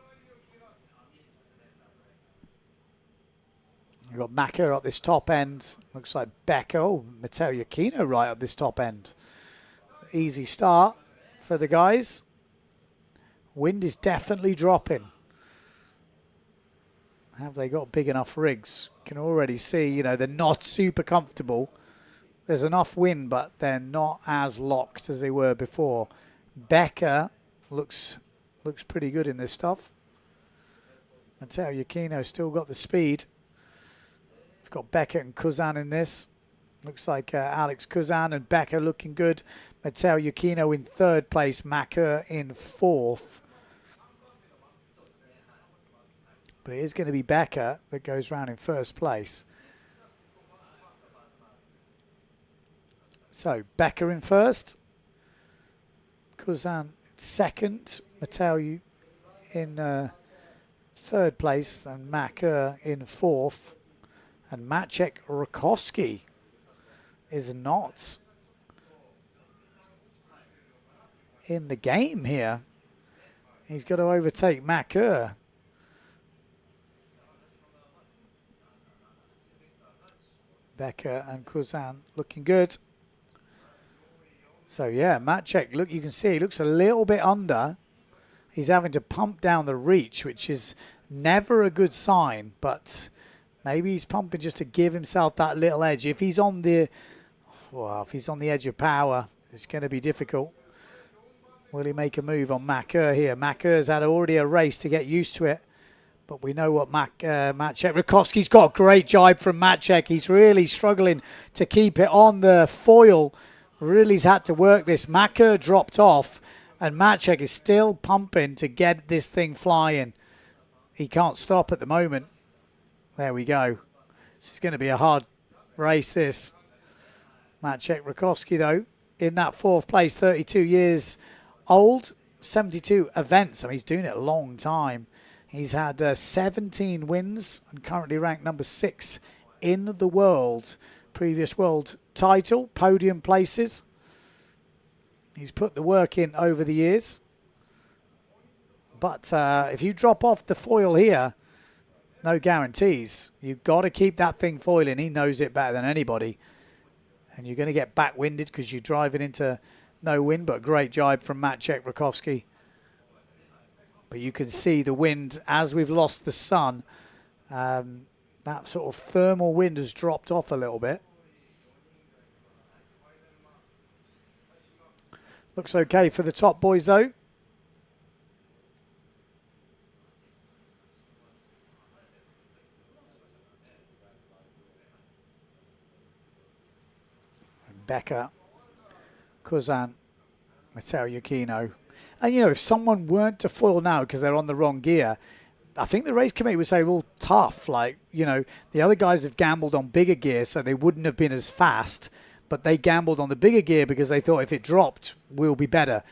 We've got Maka at this top end. Looks like Becker. Oh, Matteo Yakino right at this top end. Easy start for the guys. Wind is definitely dropping. Have they got big enough rigs? Can already see, you know, they're not super comfortable. There's enough wind, but they're not as locked as they were before. Becker looks pretty good in this stuff. Matteo Yakino still got the speed. We've got Becker and Kuzan in this. Looks like Alex Kuzan and Becker looking good. Matteo Yakino in third place. Maka in fourth. But it is going to be Becker that goes round in first place. So Becker in first. Kuzan second. Matteo in third place. And Maka in fourth. And Maciek Rakowski is not in the game here. He's got to overtake Maka. Becker and Kuzan looking good. So yeah, Maciek, look, you can see he looks a little bit under. He's having to pump down the reach, which is never a good sign, but maybe he's pumping just to give himself that little edge. If he's on the, well, if he's on the edge of power, it's going to be difficult. Will he make a move on Maka here? Maka's had already a race to get used to it. But we know what Maciek. Rakowski's got a great jibe from Maciek. He's really struggling to keep it on the foil. Really's had to work this. Maka dropped off, and Maciek is still pumping to get this thing flying. He can't stop at the moment. There we go. This is going to be a hard race, this. Maciek Rakowski, though, in that fourth place, 32 years old, 72 events. I mean, he's doing it a long time. He's had 17 wins and currently ranked number 6 in the world. Previous world title, podium places. He's put the work in over the years. But if you drop off the foil here, no guarantees. You've got to keep that thing foiling. He knows it better than anybody. And you're going to get back-winded because you're driving into no wind, but great jibe from Maciek Rakowski. But you can see the wind, as we've lost the sun, that sort of thermal wind has dropped off a little bit. Looks okay for the top boys, though. Becker, Kuzan, Matteo Yakino. And, you know, if someone weren't to foil now because they're on the wrong gear, I think the race committee would say, well, tough. Like, you know, the other guys have gambled on bigger gear, so they wouldn't have been as fast. But they gambled on the bigger gear because they thought if it dropped, we'll be better.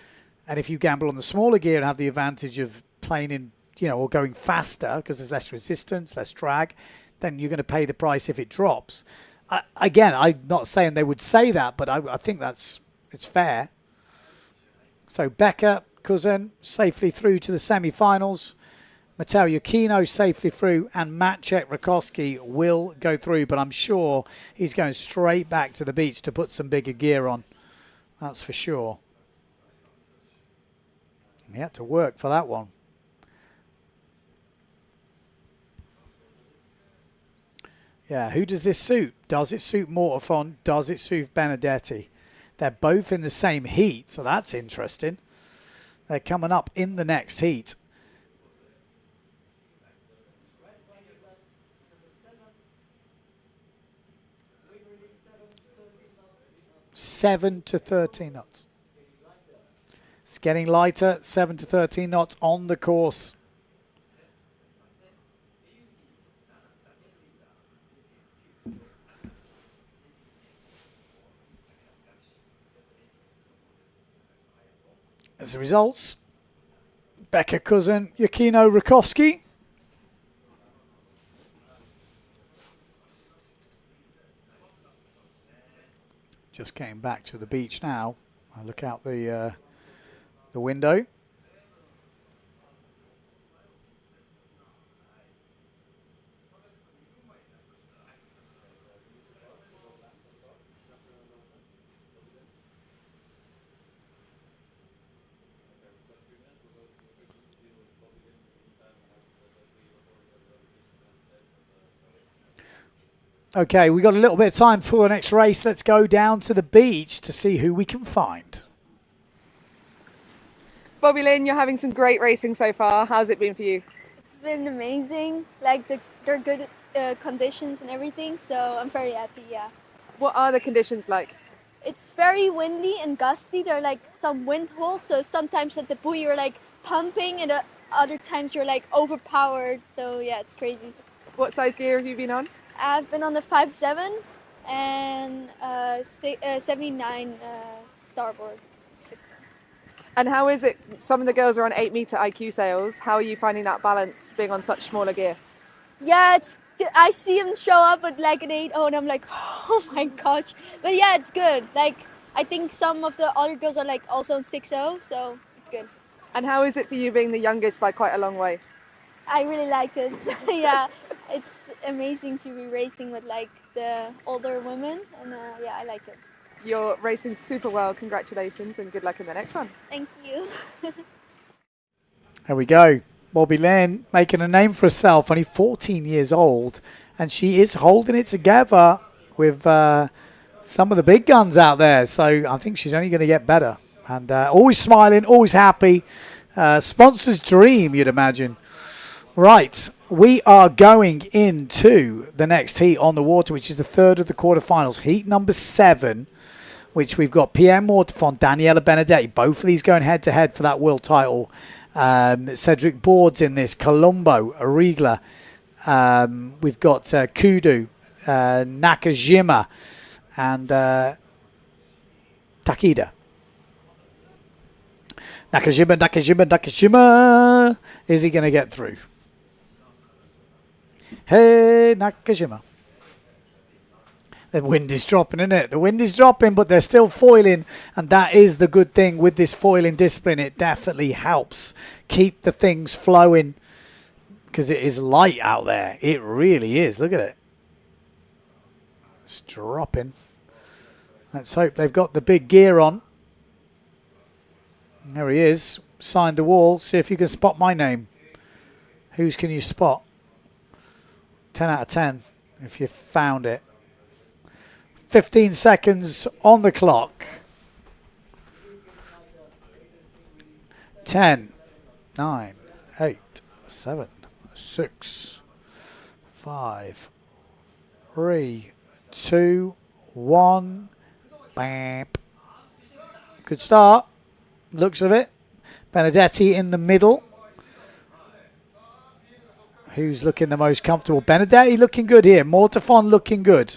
And if you gamble on the smaller gear and have the advantage of playing in, you know, or going faster because there's less resistance, less drag, then you're going to pay the price if it drops. Again, I'm not saying they would say that, but I think it's fair. So Becker Cousin safely through to the semi-finals. Mateo Yukino safely through, and Maciek Rakowski will go through, but I'm sure he's going straight back to the beach to put some bigger gear on. That's for sure. He had to work for that one. Yeah, who does this suit? Does it suit Mortafon? Does it suit Benedetti? They're both in the same heat, so that's interesting. They're coming up in the next heat. Seven to 13 knots. It's getting lighter, 7 to 13 knots on the course. As the results, Becca Cousin, Yukino Rakowski. Just getting back to the beach now. I look out the window. Okay, we got a little bit of time for the next race. Let's go down to the beach to see who we can find. Bobby Lynn, you're having some great racing so far. How's it been for you? It's been amazing. Like they're good conditions and everything, so I'm very happy. Yeah. What are the conditions like? It's very windy and gusty. There are like some wind holes, so sometimes at the buoy you're like pumping, and other times you're like overpowered. So yeah, it's crazy. What size gear have you been on? I've been on the 5.7 and 79 starboard. It's 15. And how is it? Some of the girls are on 8-meter IQ sails. How are you finding that balance being on such smaller gear? Yeah, I see them show up at like an 8.0 and I'm like, oh my gosh. But yeah, it's good. Like, I think some of the other girls are like also on 6.0, so it's good. And how is it for you being the youngest by quite a long way? I really like it. Yeah, it's amazing to be racing with like the older women, and yeah, I like it. You're racing super well. Congratulations and good luck in the next one. Thank you. There we go. Bobby Lynn making a name for herself, only 14 years old, and she is holding it together with some of the big guns out there. So I think she's only going to get better. And always smiling, always happy. Sponsor's dream, you'd imagine. Right, we are going into the next heat on the water, which is the third of the quarterfinals. Heat number 7, which we've got Pierre Mortefon, Daniela Benedetti. Both of these going head-to-head for that world title. Cedric Board's in this, Colombo, Arigla. We've got Kudu, Nakajima, and Takeda. Nakajima. Is he going to get through? Hey, Nakajima. The wind is dropping, isn't it? The wind is dropping, but they're still foiling. And that is the good thing with this foiling discipline. It definitely helps keep the things flowing because it is light out there. It really is. Look at it. It's dropping. Let's hope they've got the big gear on. There he is. Signed the wall. See if you can spot my name. Whose can you spot? 10 out of 10 if you found it. 15 seconds on the clock. 10, 9, 8, 7, 6, 5, 3, 2, 1. Bam. Good start. Looks of it. Benedetti in the middle. Who's looking the most comfortable? Benedetti looking good here. Mortefon looking good.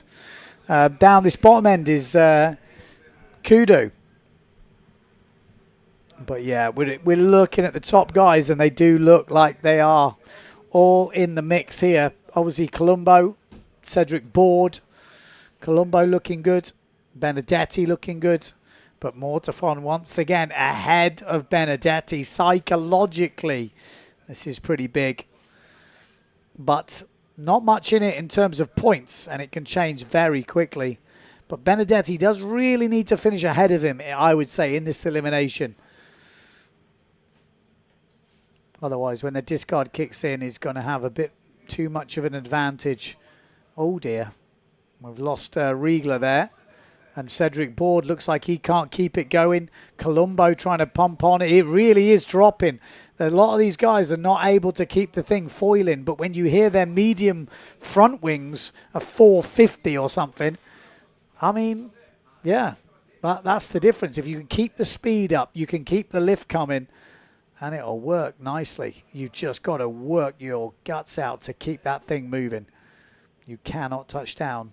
Down this bottom end is Kudu. But yeah, we're looking at the top guys, and they do look like they are all in the mix here. Obviously, Colombo, Cedric Board. Colombo looking good. Benedetti looking good. But Mortafon once again ahead of Benedetti. Psychologically, this is pretty big. But not much in it in terms of points, and it can change very quickly. But Benedetti does really need to finish ahead of him, I would say, in this elimination. Otherwise, when the discard kicks in, he's going to have a bit too much of an advantage. Oh dear. We've lost Riegler there. And Cedric Board looks like he can't keep it going. Colombo trying to pump on it. It really is dropping. A lot of these guys are not able to keep the thing foiling. But when you hear their medium front wings are 450 or something, I mean, yeah, that's the difference. If you can keep the speed up, you can keep the lift coming, and it'll work nicely. You just got to work your guts out to keep that thing moving. You cannot touch down.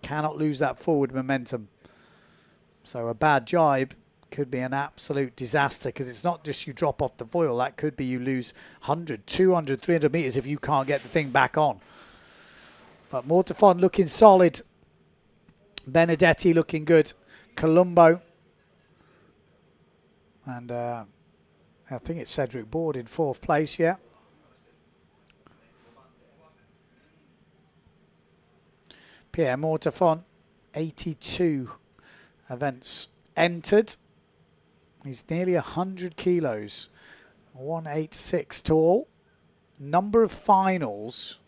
Cannot lose that forward momentum. So a bad jibe could be an absolute disaster, because it's not just you drop off the foil. That could be you lose 100, 200, 300 meters if you can't get the thing back on. But Mortafon looking solid. Benedetti looking good. Colombo. And I think it's Cedric Board in 4th place, yeah. Pierre Mortafon, 82 events entered. He's nearly 100 kilos, 186 tall. Number of finals,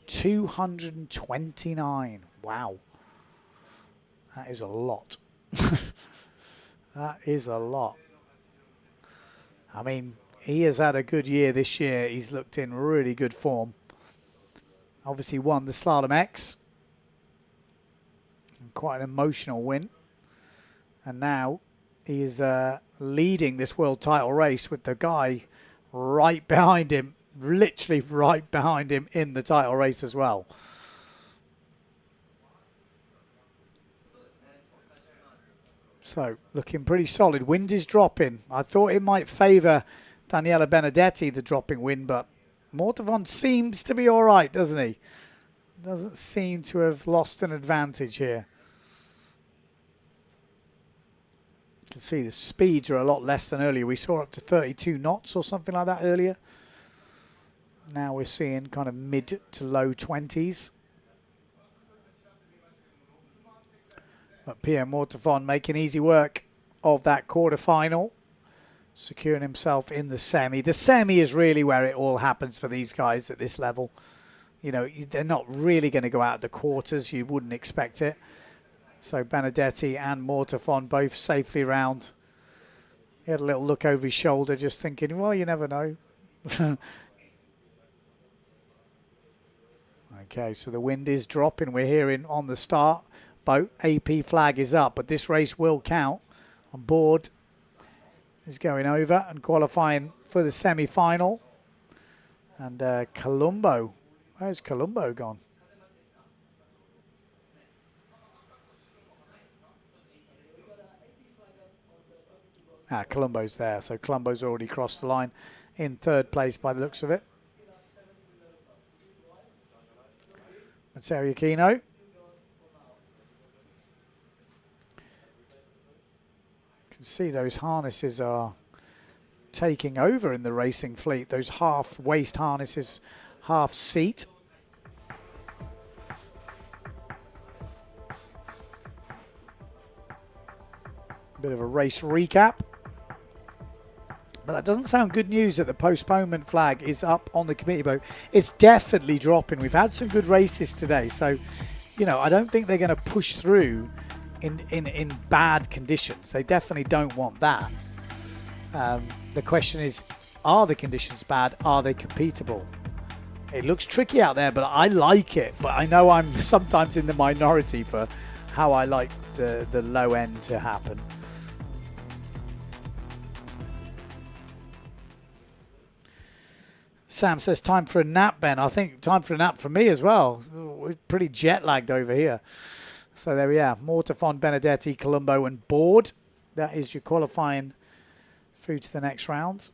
229. Wow. That is a lot. That is a lot. I mean, he has had a good year this year. He's looked in really good form. Obviously won the Slalom X. Quite an emotional win. And now he is leading this world title race with the guy right behind him, literally right behind him in the title race as well. So looking pretty solid. Wind is dropping. I thought it might favour Daniele Benedetti, the dropping wind, but Mortafon seems to be all right, doesn't he? Doesn't seem to have lost an advantage here. You can see the speeds are a lot less than earlier. We saw up to 32 knots or something like that earlier. Now we're seeing kind of mid to low 20s. But Pierre Mortafon making easy work of that quarterfinal, securing himself in the semi. The semi is really where it all happens for these guys at this level. You know, they're not really going to go out the quarters. You wouldn't expect it. So Benedetti and Mortafon both safely round. He had a little look over his shoulder, just thinking, well, you never know. Okay, so the wind is dropping. We're hearing on the start boat, AP flag is up, but this race will count. On board is going over and qualifying for the semi-final. And Colombo, where's Colombo gone? Colombo's there, so Colombo's already crossed the line in 3rd place by the looks of it. Matteo Iachino. See, those harnesses are taking over in the racing fleet. Those half waist harnesses, half seat. Bit of a race recap. But that doesn't sound good news that the postponement flag is up on the committee boat. It's definitely dropping. We've had some good races today. So, you know, I don't think they're going to push through in bad conditions. They definitely don't want that. The question is, are the conditions bad? Are they competable? It looks tricky out there, but I like it. But I know I'm sometimes in the minority for how I like the low end to happen. Sam says, time for a nap, Ben. I think time for a nap for me as well. We're pretty jet lagged over here. So there we are. Mortafon, Benedetti, Colombo and Board. That is your qualifying through to the next round.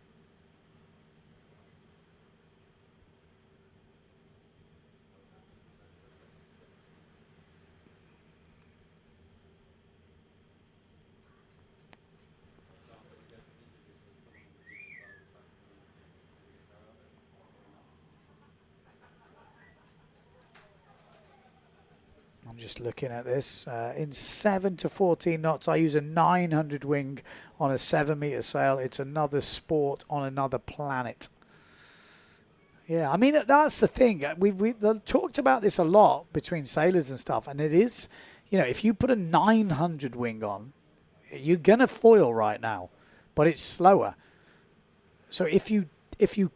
just looking at this. In 7 to 14 knots, I use a 900 wing on a 7-meter sail. It's another sport on another planet. Yeah, I mean, that's the thing. We've talked about this a lot between sailors and stuff, and it is, you know, if you put a 900 wing on, you're going to foil right now, but it's slower. So if you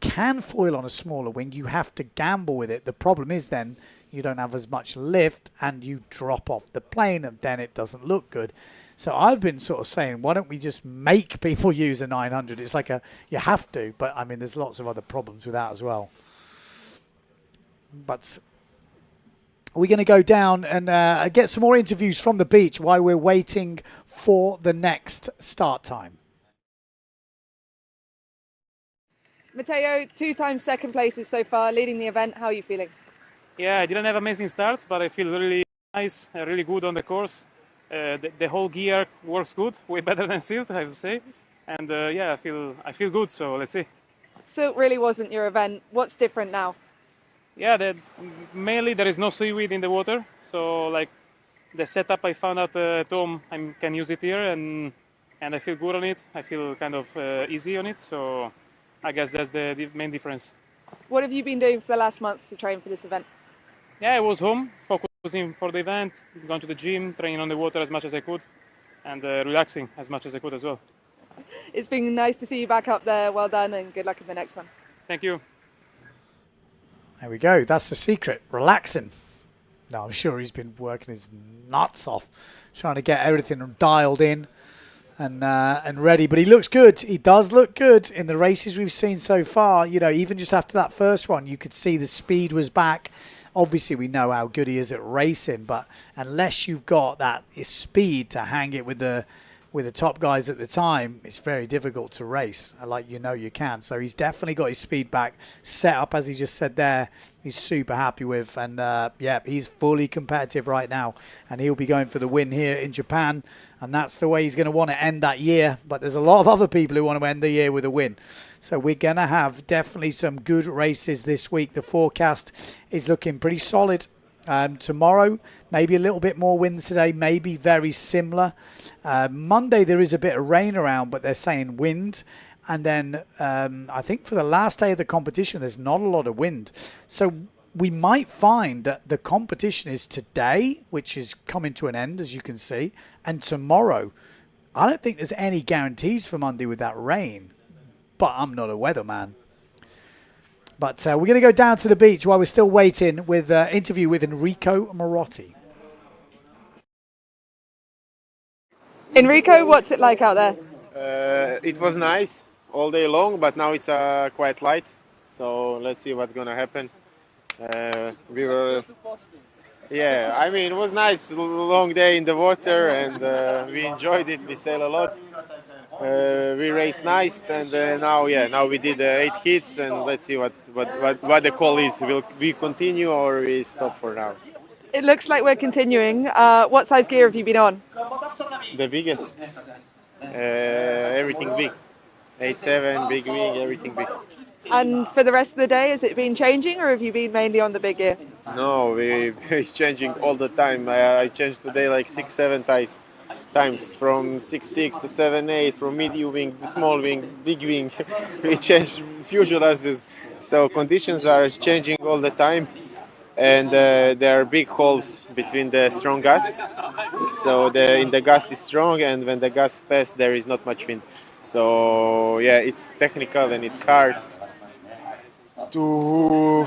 can foil on a smaller wing, you have to gamble with it. The problem is then you don't have as much lift and you drop off the plane, and then it doesn't look good. So I've been sort of saying, why don't we just make people use a 900? It's like you have to, but I mean, there's lots of other problems with that as well. But we're going to go down and get some more interviews from the beach while we're waiting for the next start time. Matteo, 2 times second places so far, leading the event. How are you feeling? Yeah, I didn't have amazing starts, but I feel really nice, really good on the course. The whole gear works good, way better than Silt, I have to say. And yeah, I feel good, so let's see. Silt really wasn't your event. What's different now? Yeah, mainly there is no seaweed in the water, so like the setup I found out at home, I can use it here, and I feel good on it. I feel kind of easy on it, so I guess that's the main difference. What have you been doing for the last month to train for this event? Yeah, I was home, focusing for the event, going to the gym, training on the water as much as I could, and relaxing as much as I could as well. It's been nice to see you back up there. Well done, and good luck in the next one. Thank you. There we go. That's the secret. Relaxing. No, I'm sure he's been working his nuts off, trying to get everything dialed in and ready. But he looks good. He does look good in the races we've seen so far. You know, even just after that first one, you could see the speed was back. Obviously, we know how good he is at racing, but unless you've got that speed to hang it with the top guys at the time, it's very difficult to race like you can. So he's definitely got his speed back, set up as he just said there. He's super happy with, and yeah, he's fully competitive right now, and he'll be going for the win here in Japan, and that's the way he's going to want to end that year. But there's a lot of other people who want to end the year with a win. So we're going to have definitely some good races this week. The forecast is looking pretty solid. Tomorrow, maybe a little bit more winds today, maybe very similar. Monday, there is a bit of rain around, but they're saying wind. And then I think for the last day of the competition, there's not a lot of wind. So we might find that the competition is today, which is coming to an end, as you can see, and tomorrow. I don't think there's any guarantees for Monday with that rain, but I'm not a weatherman. But we're going to go down to the beach while we're still waiting with interview with Enrico Marotti. Enrico, what's it like out there? It was nice all day long, but now it's quite light. So let's see what's going to happen. Yeah, I mean, it was nice, long day in the water, and we enjoyed it. We sailed a lot. We raced nice, and now we did 8 hits, and let's see what the call is. Will we continue or we stop for now? It looks like we're continuing. What size gear have you been on? The biggest, everything big, 8.7, big wing, everything big. And for the rest of the day, has it been changing, or have you been mainly on the big gear? No, it's changing all the time. I changed today like 6-7 times from 6.6 to 7.8, from medium wing, small wing, big wing. We changed fuselages, so conditions are changing all the time, and there are big holes between the strong gusts. So the gust is strong, and when the gust pass, there is not much wind. So yeah, it's technical and it's hard to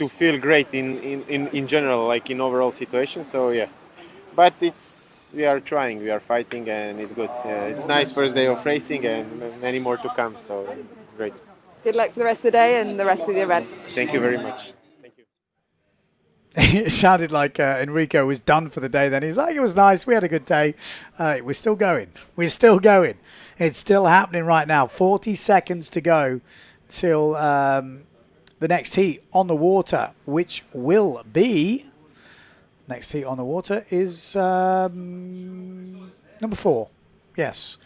feel great in general, like in overall situations. So yeah, but we are trying, we are fighting, and it's good. It's nice first day of racing and many more to come, so great. Good luck for the rest of the day and the rest of the event. Thank you very much. Thank you. It sounded like Enrico was done for the day then. He's like, it was nice, we had a good day. We're still going. We're still going. It's still happening right now. 40 seconds to go till the next heat on the water, which will be... Next heat on the water is number 4. Yes,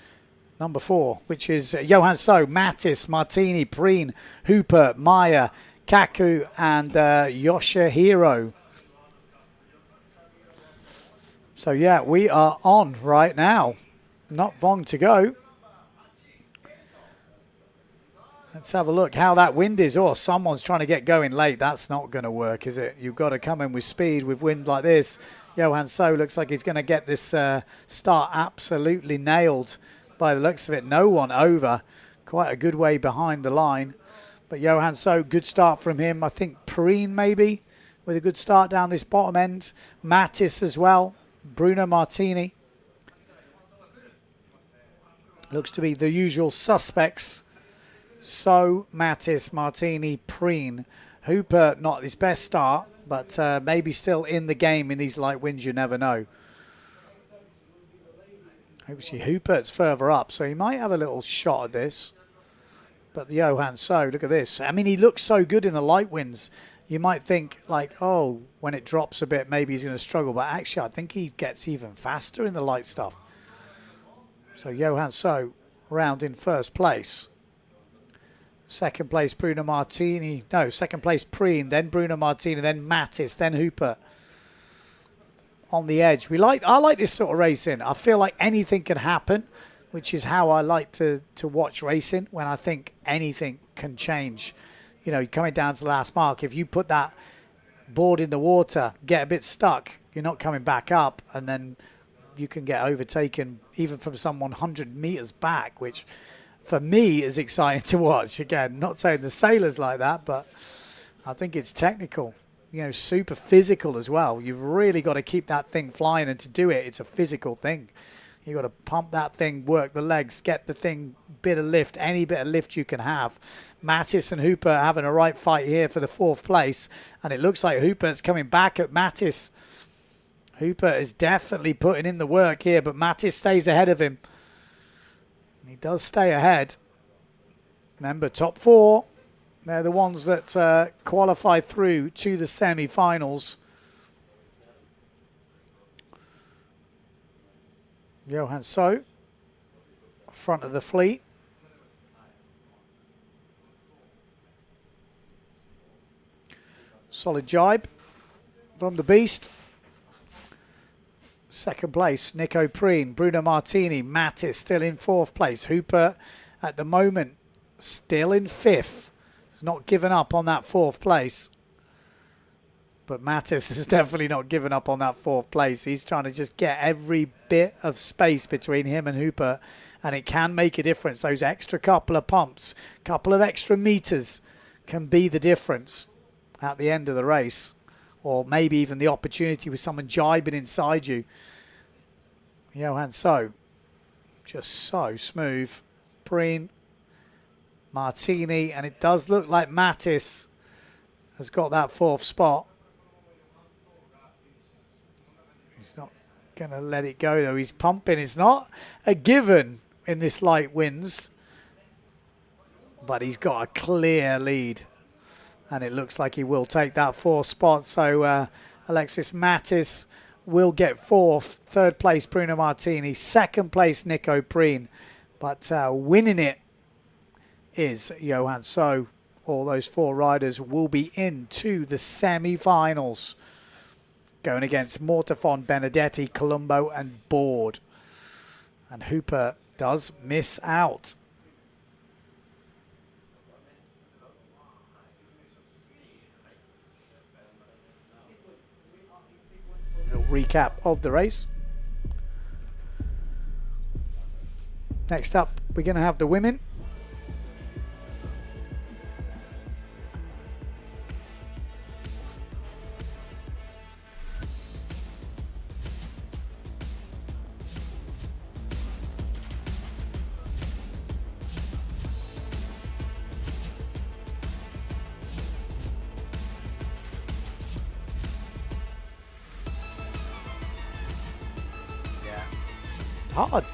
number 4, which is Johan So, Mattis, Martini, Preen, Hooper, Maya, Kaku, and Yoshihiro. So yeah, we are on right now. Not long to go. Let's have a look how that wind is. Oh, someone's trying to get going late. That's not going to work, is it? You've got to come in with speed with wind like this. Johan So looks like he's going to get this start absolutely nailed by the looks of it. No one over. Quite a good way behind the line. But Johan So, good start from him. I think Perrine maybe with a good start down this bottom end. Mattis as well. Bruno Martini. Looks to be the usual suspects. So, Mattis, Martini, Preen. Hooper, not his best start, but maybe still in the game in these light winds, you never know. Obviously, Hooper's further up, so he might have a little shot at this. But Johan So, look at this. I mean, he looks so good in the light winds. You might think, like, oh, when it drops a bit, maybe he's going to struggle. But actually, I think he gets even faster in the light stuff. So, Johan So, round in first place. Second place, Bruno Martini. No, second place, Preen, then Bruno Martini, then Mattis, then Hooper. On the edge. I like this sort of racing. I feel like anything can happen, which is how I like to watch racing, when I think anything can change. You know, coming down to the last mark, if you put that board in the water, get a bit stuck, you're not coming back up, and then you can get overtaken even from someone 100 meters back, which for me is exciting to watch. Again, not saying the sailors like that, but I think it's technical, you know, super physical as well. You've really got to keep that thing flying, and to do it, it's a physical thing. You've got to pump that thing, work the legs, get the thing, bit of lift, any bit of lift you can have. Mattis and Hooper having a right fight here for the fourth place, and it looks like Hooper's coming back at Mattis. Hooper is definitely putting in the work here, but Mattis stays ahead of him. He does stay ahead. Remember, top four, they're the ones that qualify through to the semi-finals. Johan So, front of the fleet. Solid jibe from the beast. Second place, Nico Preen, Bruno Martini, Mattis still in fourth place. Hooper at the moment still in fifth. He's not given up on that fourth place. But Mattis has definitely not given up on that fourth place. He's trying to just get every bit of space between him and Hooper, and it can make a difference. Those extra couple of pumps, couple of extra meters can be the difference at the end of the race. Or maybe even the opportunity with someone jibing inside you. Johan So, just so smooth. Preen, Martini, and it does look like Mattis has got that fourth spot. He's not going to let it go, though. He's pumping. It's not a given in this light winds, but he's got a clear lead. And it looks like he will take that fourth spot. So Alexis Mattis will get fourth. Third place, Bruno Martini. Second place, Nico Preen. But winning it is Johan So. All those four riders will be into the semi-finals, going against Mortafon, Benedetti, Colombo, and Board. And Hooper does miss out. Recap of the race. Next up, we're going to have the women.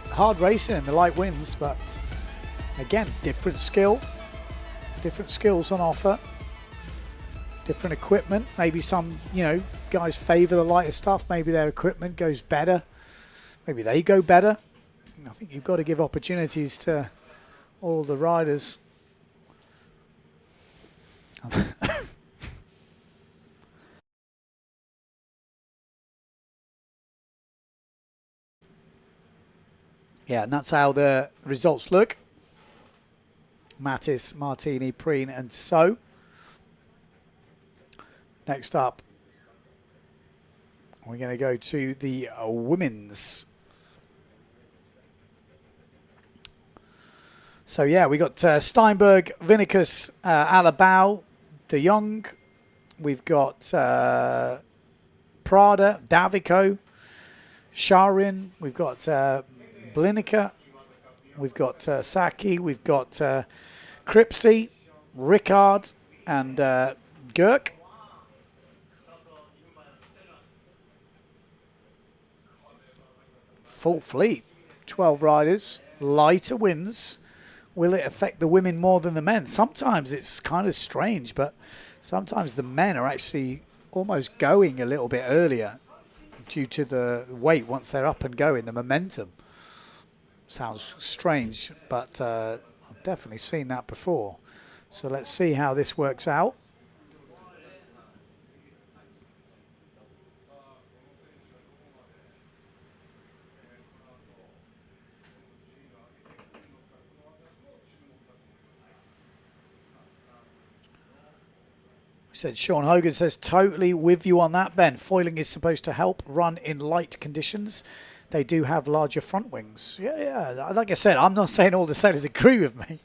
Hard racing in the light winds, but again, different skills on offer, different equipment. Maybe some, you know, guys favour the lighter stuff. Maybe their equipment goes better. Maybe they go better. I think you've got to give opportunities to all the riders. Yeah, and that's how the results look. Mattis, Martini, Preen, and So. Next up, we're going to go to the women's. So yeah, we got Steinberg, Vinicius, Alabau, De Jong. We've got Prada, Davico, Sharin. We've got Blinica. We've got Saki. We've got Cripsey, Rickard, and Gurk. Full fleet, 12 riders, lighter wins. Will it affect the women more than the men? Sometimes it's kind of strange, but sometimes the men are actually almost going a little bit earlier due to the weight once they're up and going, the momentum. Sounds strange, but I've definitely seen that before. So let's see how this works out. Said Sean Hogan says, totally with you on that, Ben. Foiling is supposed to help run in light conditions. They do have larger front wings. Yeah. Like I said, I'm not saying all the sailors agree with me.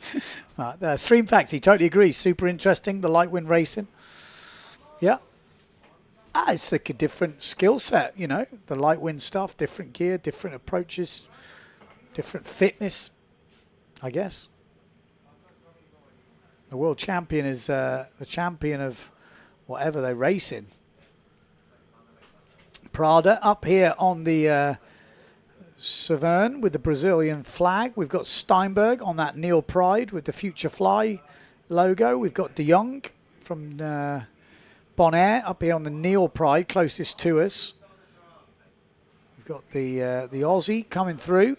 But, Stream Facts, he totally agrees. Super interesting, the light wind racing. Yeah. It's like a different skill set, you know. The light wind stuff, different gear, different approaches, different fitness, I guess. The world champion is the champion of whatever they race in. Prada up here on the Severn with the Brazilian flag. We've got Steinberg on that Neil Pride with the Future Fly logo. We've got De Jong from Bonaire up here on the Neil Pride, closest to us. We've got the Aussie coming through.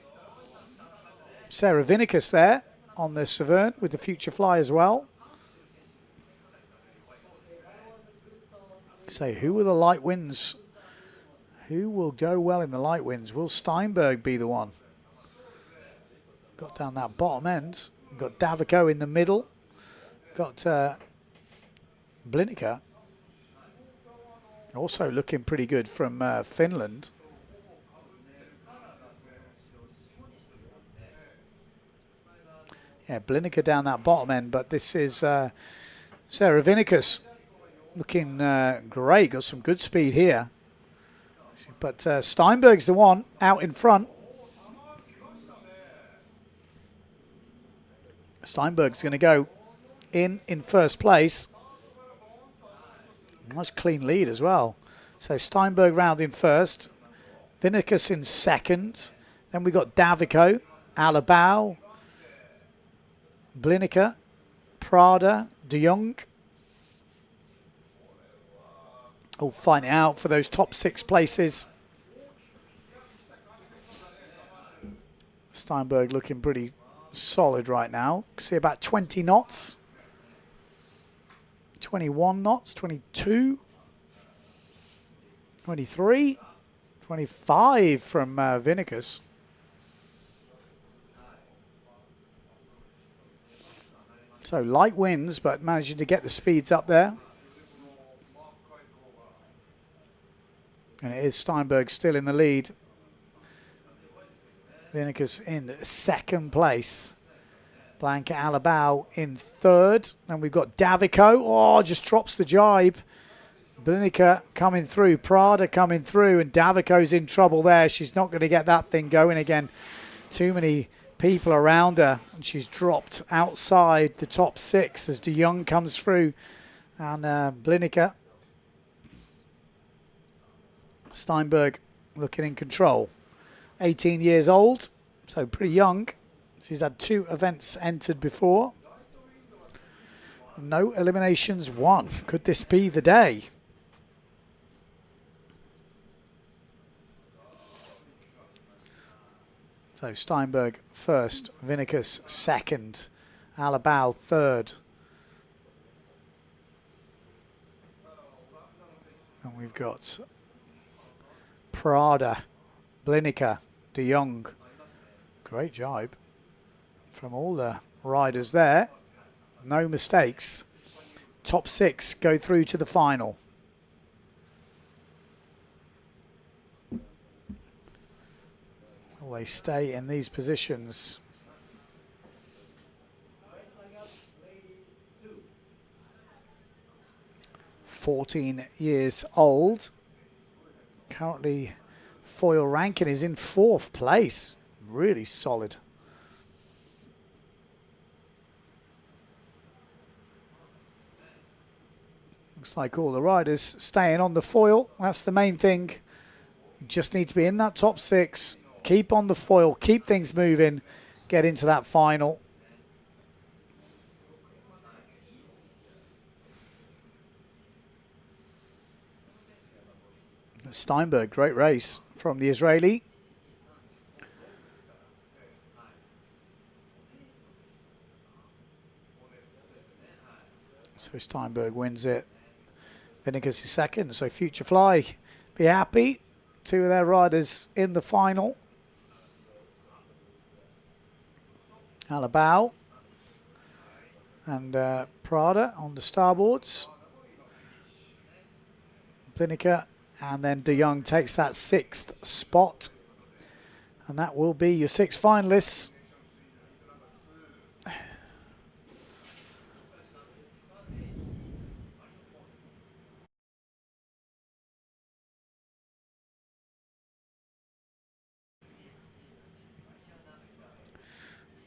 Sarah Vinicius there on the Severn with the Future Fly as well. So who are the light winds? Who will go well in the light winds? Will Steinberg be the one? Got down that bottom end. We've got Davico in the middle. Got Blinica. Also looking pretty good from Finland. Yeah, Blinica down that bottom end, but this is Sarah Vinicius looking great. Got some good speed here. But Steinberg's the one out in front. Steinberg's going to go in first place. Nice clean lead as well. So Steinberg round in first. Vinicius in second. Then we got Davico, Alabau, Blinica, Prada, De Jong. All fighting out for those top 6 places. Steinberg looking pretty solid right now. See about 20 knots. 21 knots, 22, 23, 25 from Vinicius. So light winds, but managing to get the speeds up there. And it is Steinberg still in the lead. Vinicius in second place. Blanca Alabau in third. And we've got Davico. Oh, just drops the jibe. Blinica coming through. Prada coming through. And Davico's in trouble there. She's not going to get that thing going again. Too many people around her. And she's dropped outside the top 6 as De Jong comes through. And Blinica. Steinberg looking in control. 18 years old. So pretty young. She's had 2 events entered before. No eliminations, 1. Could this be the day? So Steinberg first, Vinicius second, Alabau third. And we've got Prada, Blinica, De Jong. Great job from all the riders there. No mistakes. Top 6 go through to the final. Will they stay in these positions? "14 years old. Currently, foil ranking is in 4th place. Really solid. Looks like all the riders staying on the foil. That's the main thing. You just need to be in that top 6. Keep on the foil. Keep things moving. Get into that final. Steinberg, great race from the Israeli. So Steinberg wins it. Vinegas is second. So Future Fly, be happy. 2 of their riders in the final. Alabao and Prada on the starboards. Plinica, and then De Jong takes that 6th spot. And that will be your 6 finalists.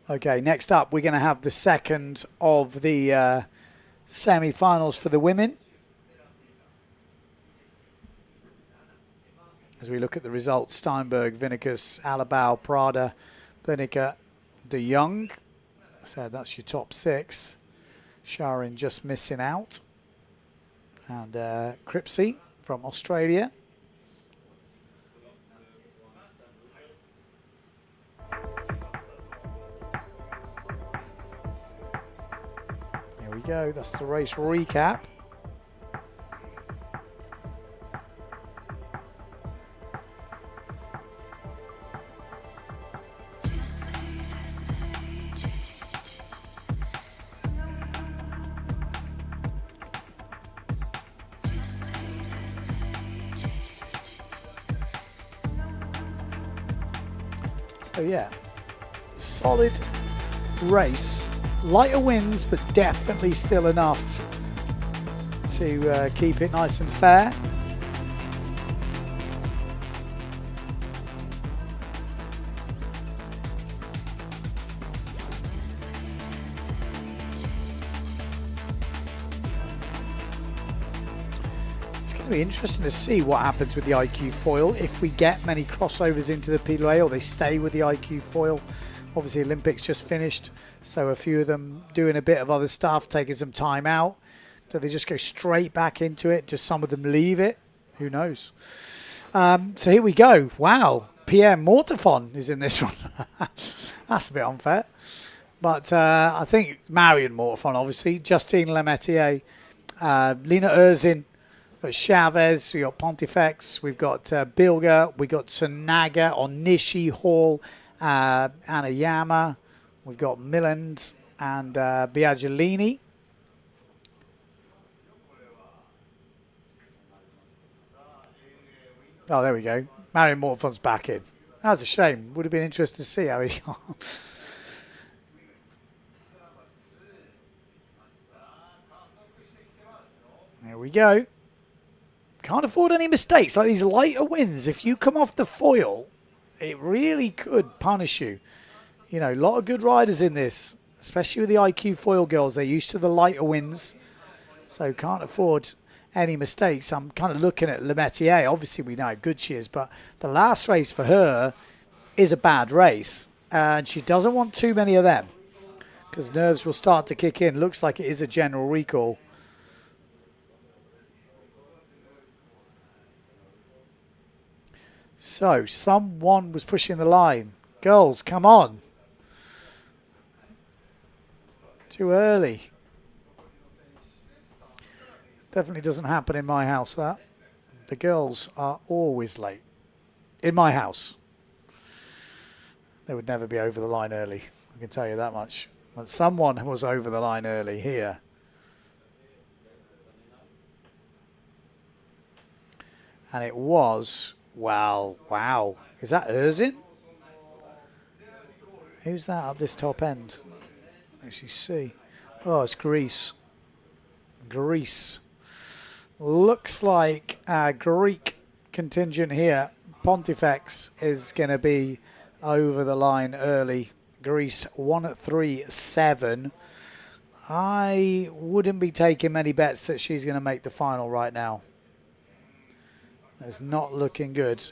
Okay, next up we're going to have the second of the semi-finals for the women. As we look at the results, Steinberg, Vinicus, Alabao, Prada, Plinica, De Jong. So that's your top 6. Sharin just missing out. And Cripsey from Australia. There we go, that's the race recap. So yeah, solid race. Lighter wins, but definitely still enough to keep it nice and fair. It's going to be interesting to see what happens with the IQ foil, if we get many crossovers into the PWA or they stay with the IQ foil. Obviously Olympics just finished, so a few of them doing a bit of other stuff, taking some time out. Do they just go straight back into it? Do some of them leave it? Who knows? So here we go. Wow, Pierre Mortefon is in this one. That's a bit unfair. But I think Marion Mortefon, obviously. Justine Lemaitre, Lena Erzin, we've got Chavez, we've got Pontifex, we've got Bilger, we've got Sanaga, Onishi, Hall, Anayama, we've got Milland and Biaggiolini. Oh, there we go. Marion Mortefon's back in. That was a shame. Would have been interesting to see how he got. There we go. Can't afford any mistakes. Like these lighter wins, if you come off the foil, it really could punish you. You know, a lot of good riders in this, especially with the IQ foil girls. They're used to the lighter wins, so can't afford any mistakes. I'm kind of looking at Lemaitre. Obviously, we know how good she is, but the last race for her is a bad race, and she doesn't want too many of them because nerves will start to kick in. Looks like it is a general recall. So, someone was pushing the line. Girls, come on. Too early. Definitely doesn't happen in my house, that. The girls are always late. In my house. They would never be over the line early, I can tell you that much. But someone was over the line early here. And it was, wow. Is that Erzin? Who's that up this top end? Let's see. Oh, it's Greece. Greece. Looks like our Greek contingent here, Pontifex, is going to be over the line early. Greece 1-3-7. I wouldn't be taking many bets that she's going to make the final right now. It's not looking good.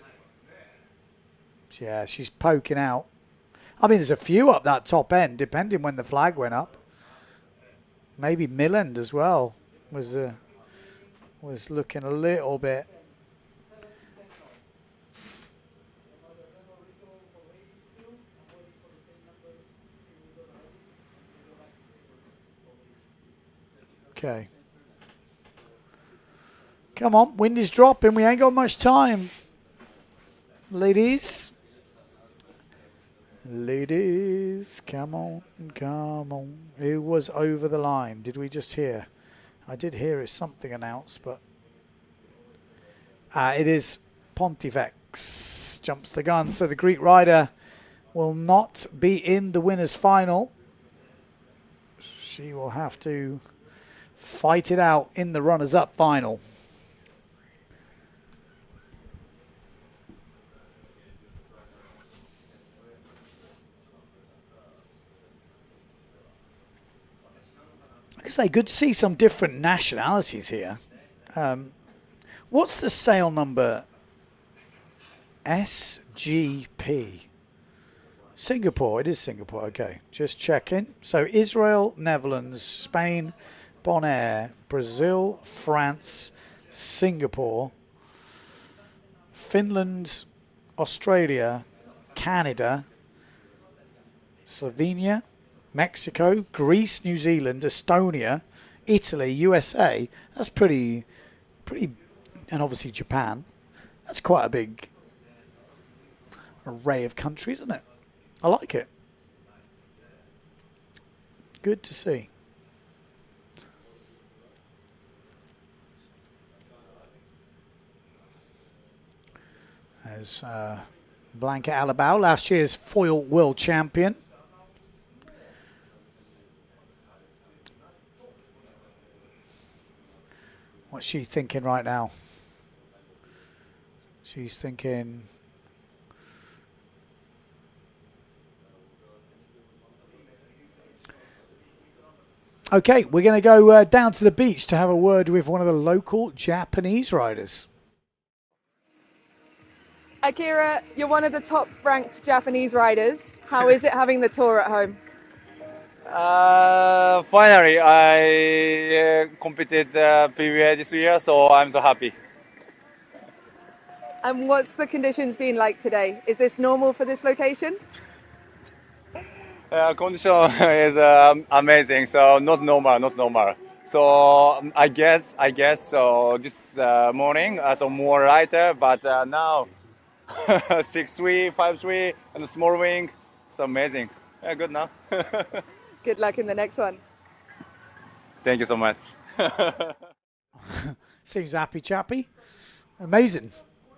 Yeah, she's poking out. I mean, there's a few up that top end, depending when the flag went up. Maybe Milland as well was looking a little bit. Okay. Come on, wind is dropping. We ain't got much time. Ladies. Ladies, come on, come on. Who was over the line? Did we just hear? I did hear something announced, but it is Pontifex. Jumps the gun, so the Greek rider will not be in the winners' final. She will have to fight it out in the runners-up final. Like I say, good to see some different nationalities here. What's the sail number? SGP. Singapore. It is Singapore. Okay, just checking. So Israel, Netherlands, Spain, Bonaire, Brazil, France, Singapore, Finland, Australia, Canada, Slovenia, Mexico, Greece, New Zealand, Estonia, Italy, USA. That's pretty, and obviously Japan. That's quite a big array of countries, isn't it? I like it. Good to see. There's Blanca Alabau, last year's foil world champion. What's she thinking right now? She's thinking... Okay, we're going to go down to the beach to have a word with one of the local Japanese riders. Akira, you're one of the top-ranked Japanese riders. How is it having the tour at home? Finally, I competed PWA this year, so I'm so happy. And what's the conditions been like today? Is this normal for this location? Condition is amazing, so not normal. So I guess so this morning so more lighter, but now 6-3, 5-3, and a small wing. It's amazing. Yeah, good now. Good luck in the next one. Thank you so much. Seems happy chappy. Amazing.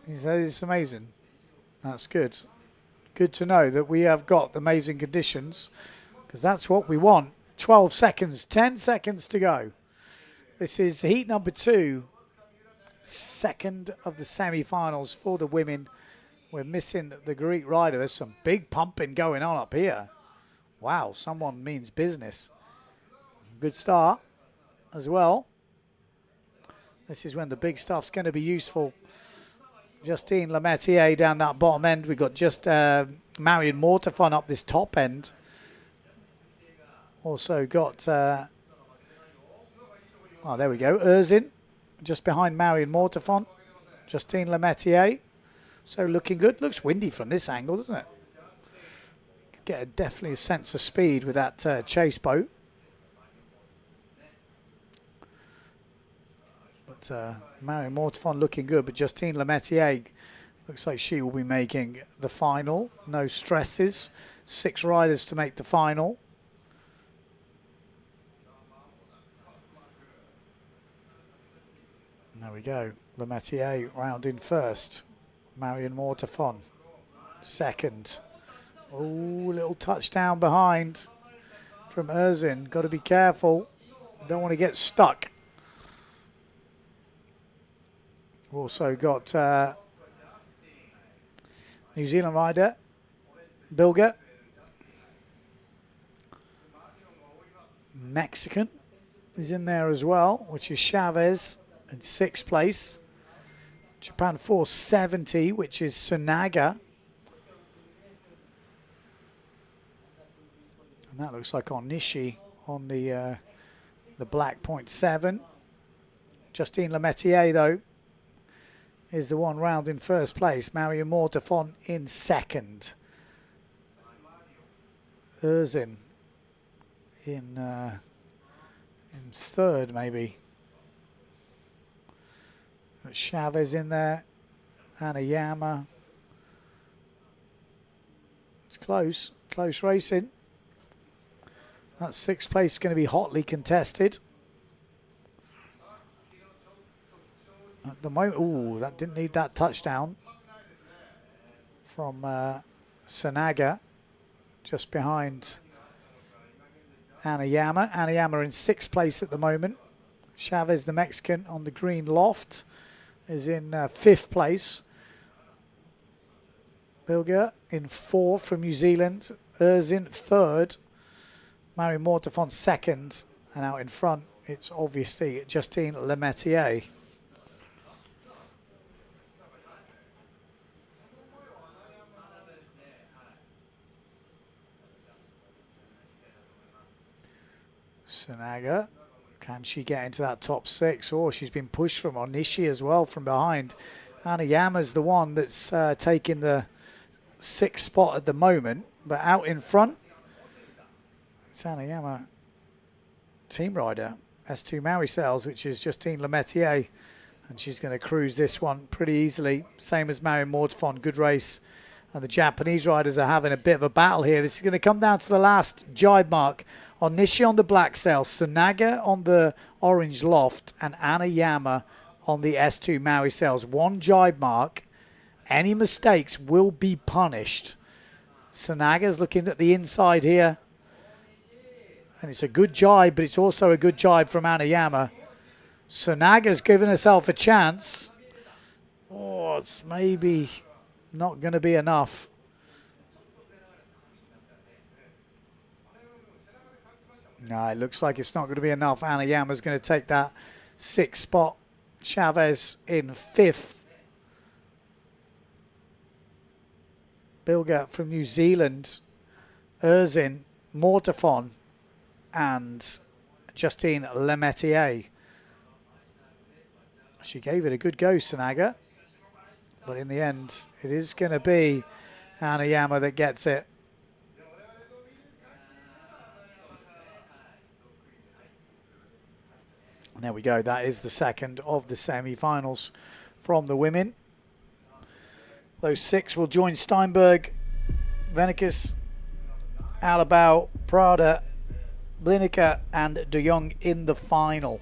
It's amazing. That's good. Good to know that we have got amazing conditions, because that's what we want. 12 seconds, 10 seconds to go. This is heat number 2, second of the semi-finals for the women. We're missing the Greek rider. There's some big pumping going on up here. Wow, someone means business. Good start as well. This is when the big stuff's going to be useful. Justine Lemaitre down that bottom end. We've got just Marion Mortafon up this top end. Also got, oh, there we go, Erzin just behind Marion Mortafon. Justine Lemaitre. So looking good. Looks windy from this angle, doesn't it? Get definitely a sense of speed with that chase boat. But Marion Mortafon looking good, but Justine Lemaitre, Looks like she will be making the final. No stresses. 6 riders to make the final. And there we go. Lemaitre rounding first. Marion Mortafon second. Oh, little touchdown behind from Erzin. Got to be careful. Don't want to get stuck. We've also got New Zealand rider Bilger. Mexican is in there as well, which is Chavez in 6th place. Japan 470, which is Sunaga. And that looks like Onishi on the black 0.7. Justine Lemaitre, though, is the one round in 1st place. Marion Mortafon in 2nd. Erzin in 3rd, maybe. Chavez in there. Anayama. It's close. Close racing. That 6th place is going to be hotly contested. At the moment, ooh, that didn't need that touchdown from Sanaga, just behind Anayama. Anayama in 6th place at the moment. Chavez, the Mexican, on the green loft, is in 5th place. Bilger in 4th from New Zealand. Erzin 3rd. Marion Mortafon 2nd. And out in front, it's obviously Justine Lemaitre. Sunaga, can she get into that top 6? Oh, she's been pushed from Onishi as well from behind. Anayama's the one that's taking the 6th spot at the moment, but out in front, it's Anayama, team rider, S2 Maui Sales, which is Justine Lemaitre, and she's going to cruise this one pretty easily, same as Marion Mortafon. Good race. And the Japanese riders are having a bit of a battle here. This is going to come down to the last jibe mark. Onishi on the black sail, Sunaga on the orange loft, and Anayama on the S2 Maui sails. 1 jibe mark. Any mistakes will be punished. Sunaga's looking at the inside here. And it's a good jibe, but it's also a good jibe from Anayama. Sunaga's given herself a chance. Oh, it's maybe not going to be enough. No, it looks like it's not going to be enough. Anayama's going to take that 6th spot. Chavez in 5th. Bilger from New Zealand. Erzin, Mortafon, and Justine Lemaitre. She gave it a good go, Sunaga. But in the end, it is going to be Anayama that gets it. And there we go. That is the 2nd of the semi-finals from the women. Those 6 will join Steinberg, Venekus, Alabau, Prada, Blinica, and De Jong in the final.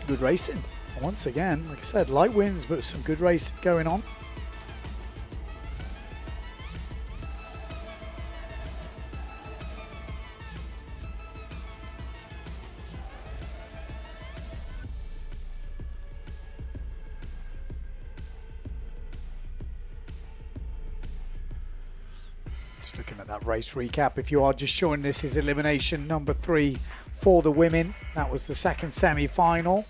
Good racing once again. Like I said, light winds, but some good race going on. Just looking at that race recap. If you are just joining, this is elimination number 3 for the women. That was the 2nd semi-final.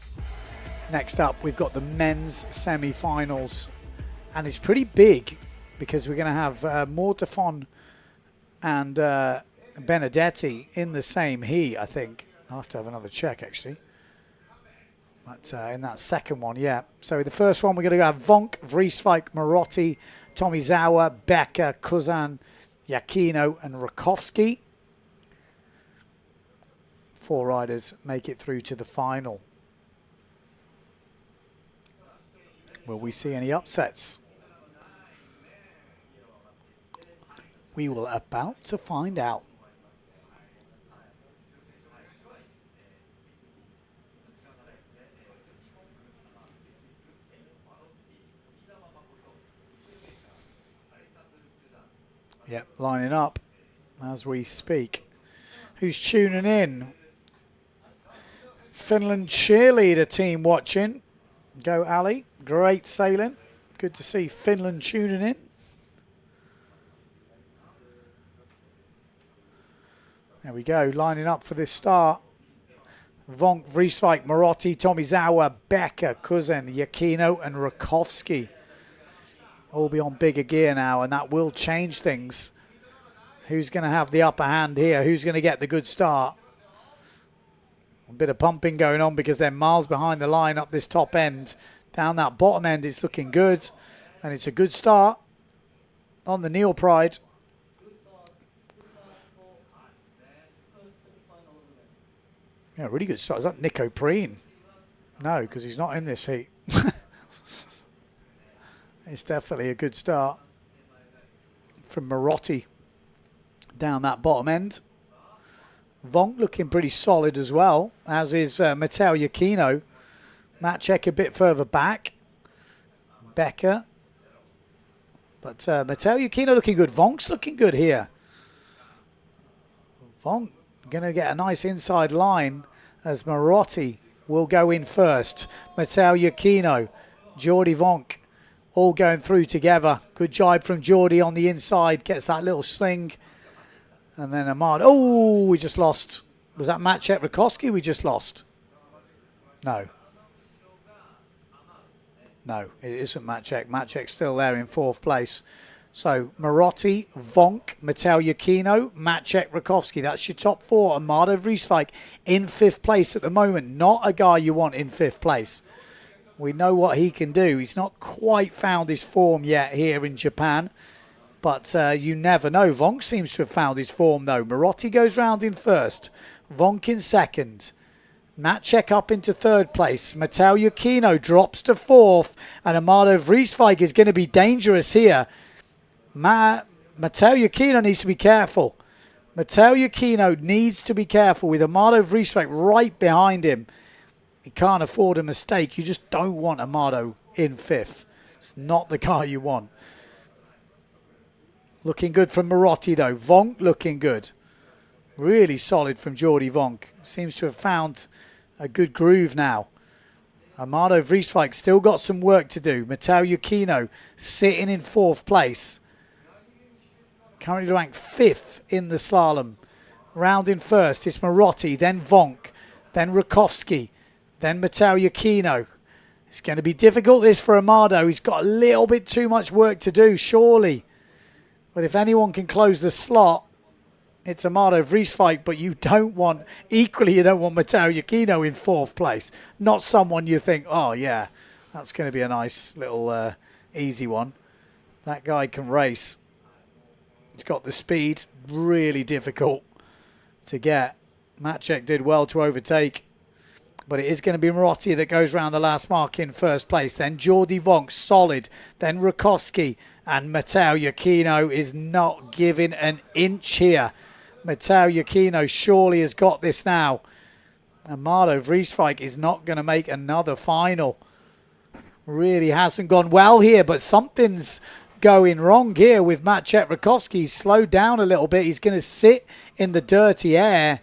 Next up, we've got the men's semi-finals, and it's pretty big because we're going to have Mortafon and Benedetti in the same heat, I think. I'll have to have another check, actually. But in that second one, yeah. So the first one, we're going to have Vonk, Vrieswijk, Marotti, Tomizawa, Becker, Kuzan, Yakino, and Rakowski. 4 riders make it through to the final. Will we see any upsets? We will about to find out. Yep, lining up as we speak. Who's tuning in? Finland cheerleader team watching. Go Ali. Great sailing. Good to see Finland tuning in. There we go, lining up for this start. Vonk, Vrieswijk, Marotti, Tomizawa, Becker, Kuzan, Yakino, and Rakowski. All be on bigger gear now, and that will change things. Who's going to have the upper hand here? Who's going to get the good start? A bit of pumping going on because they're miles behind the line up this top end. Down that bottom end, it's looking good. And it's a good start on the Neil Pride. Yeah, really good start. Is that Nico Preen? No, because he's not in this heat. It's definitely a good start from Marotti down that bottom end. Vonk looking pretty solid as well, as is Matteo Yakino. Maciek a bit further back. Becker. But Matteo Yakino looking good. Vonk's looking good here. Vonk going to get a nice inside line as Marotti will go in first. Matteo Yakino, Jordi Vonk. All going through together. Good jibe from Geordie on the inside. Gets that little sling. And then Ahmad. Oh, we just lost. Was that Maciek Rakowski we just lost? No. No, it isn't Maciek. Maciek's still there in 4th place. So Marotti, Vonk, Matteo Yakino, Maciek Rakowski. That's your top 4. Amado Vrieswijk in 5th place at the moment. Not a guy you want in 5th place. We know what he can do. He's not quite found his form yet here in Japan. But you never know. Vonk seems to have found his form, though. Marotti goes round in 1st. Vonk in 2nd. Maciek up into 3rd place. Matteo Yakino drops to 4th. And Amado Vrieswijk is going to be dangerous here. Matteo Yakino needs to be careful. Matteo Yakino needs to be careful with Amado Vrieswijk right behind him. He can't afford a mistake. You just don't want Amado in 5th. It's not the guy you want. Looking good from Marotti, though. Vonk looking good. Really solid from Jordi Vonk. Seems to have found a good groove now. Amado Vrieswijk still got some work to do. Matteo Yakino sitting in 4th place. Currently ranked 5th in the slalom. Round in 1st. It's Marotti, then Vonk, then Rakowski, then Matteo Yakino. It's going to be difficult this for Amado. He's got a little bit too much work to do, surely. But if anyone can close the slot, it's Amado Vrieswijk, but you don't want, equally you don't want Matteo Yakino in 4th place. Not someone you think, oh yeah, that's going to be a nice little easy one. That guy can race. He's got the speed, really difficult to get. Maciek did well to overtake. But it is going to be Marotti that goes round the last mark in 1st place. Then Jordi Vonk, solid. Then Rakowski. And Matteo Yakino is not giving an inch here. Matteo Yakino surely has got this now. Amado Vrieswijk is not going to make another final. Really hasn't gone well here, but something's going wrong here with Maciek Rakowski. He's slowed down a little bit. He's going to sit in the dirty air.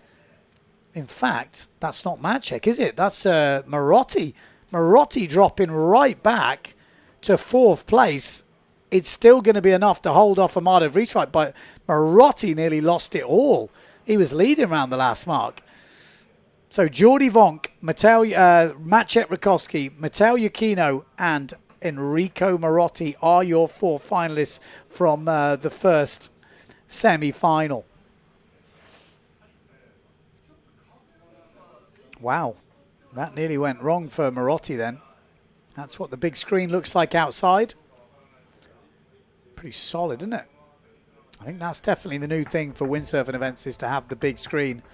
In fact, that's not Maciek, is it? That's Marotti. Marotti dropping right back to 4th place. It's still going to be enough to hold off Amado Vrieswijk, but Marotti nearly lost it all. He was leading around the last mark. So Jordi Vonk, Maciek Rakowski, Matteo Yakino, and Enrico Marotti are your 4 finalists from the first semi-final. Wow, that nearly went wrong for Marotti then. That's what the big screen looks like outside. Pretty solid, isn't it? I think that's definitely the new thing for windsurfing events, is to have the big screen.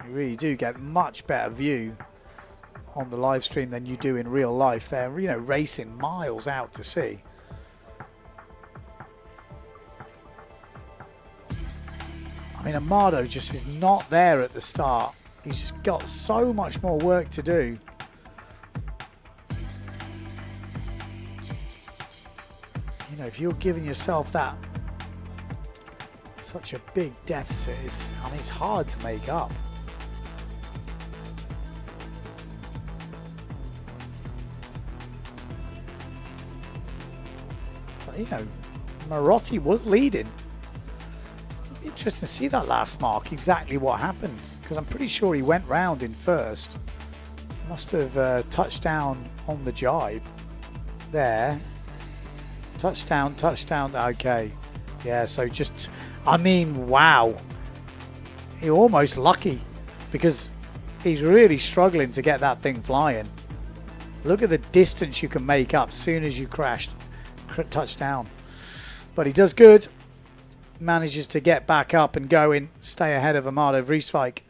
You really do get much better view on the live stream than you do in real life. They're, you know, racing miles out to sea. I mean, Amado just is not there at the start. He's just got so much more work to do. You know, if you're giving yourself that such a big deficit, I mean, it's hard to make up. But, you know, Marotti was leading. Interesting to see that last mark, exactly what happened, because I'm pretty sure he went round in first. Must have touched down on the jibe there. Touchdown, okay. Yeah, so just, I mean, wow. You're almost lucky, because he's really struggling to get that thing flying. Look at the distance you can make up as soon as you touch down. But he does good. Manages to get back up and go in, stay ahead of Amado Vrieswijk.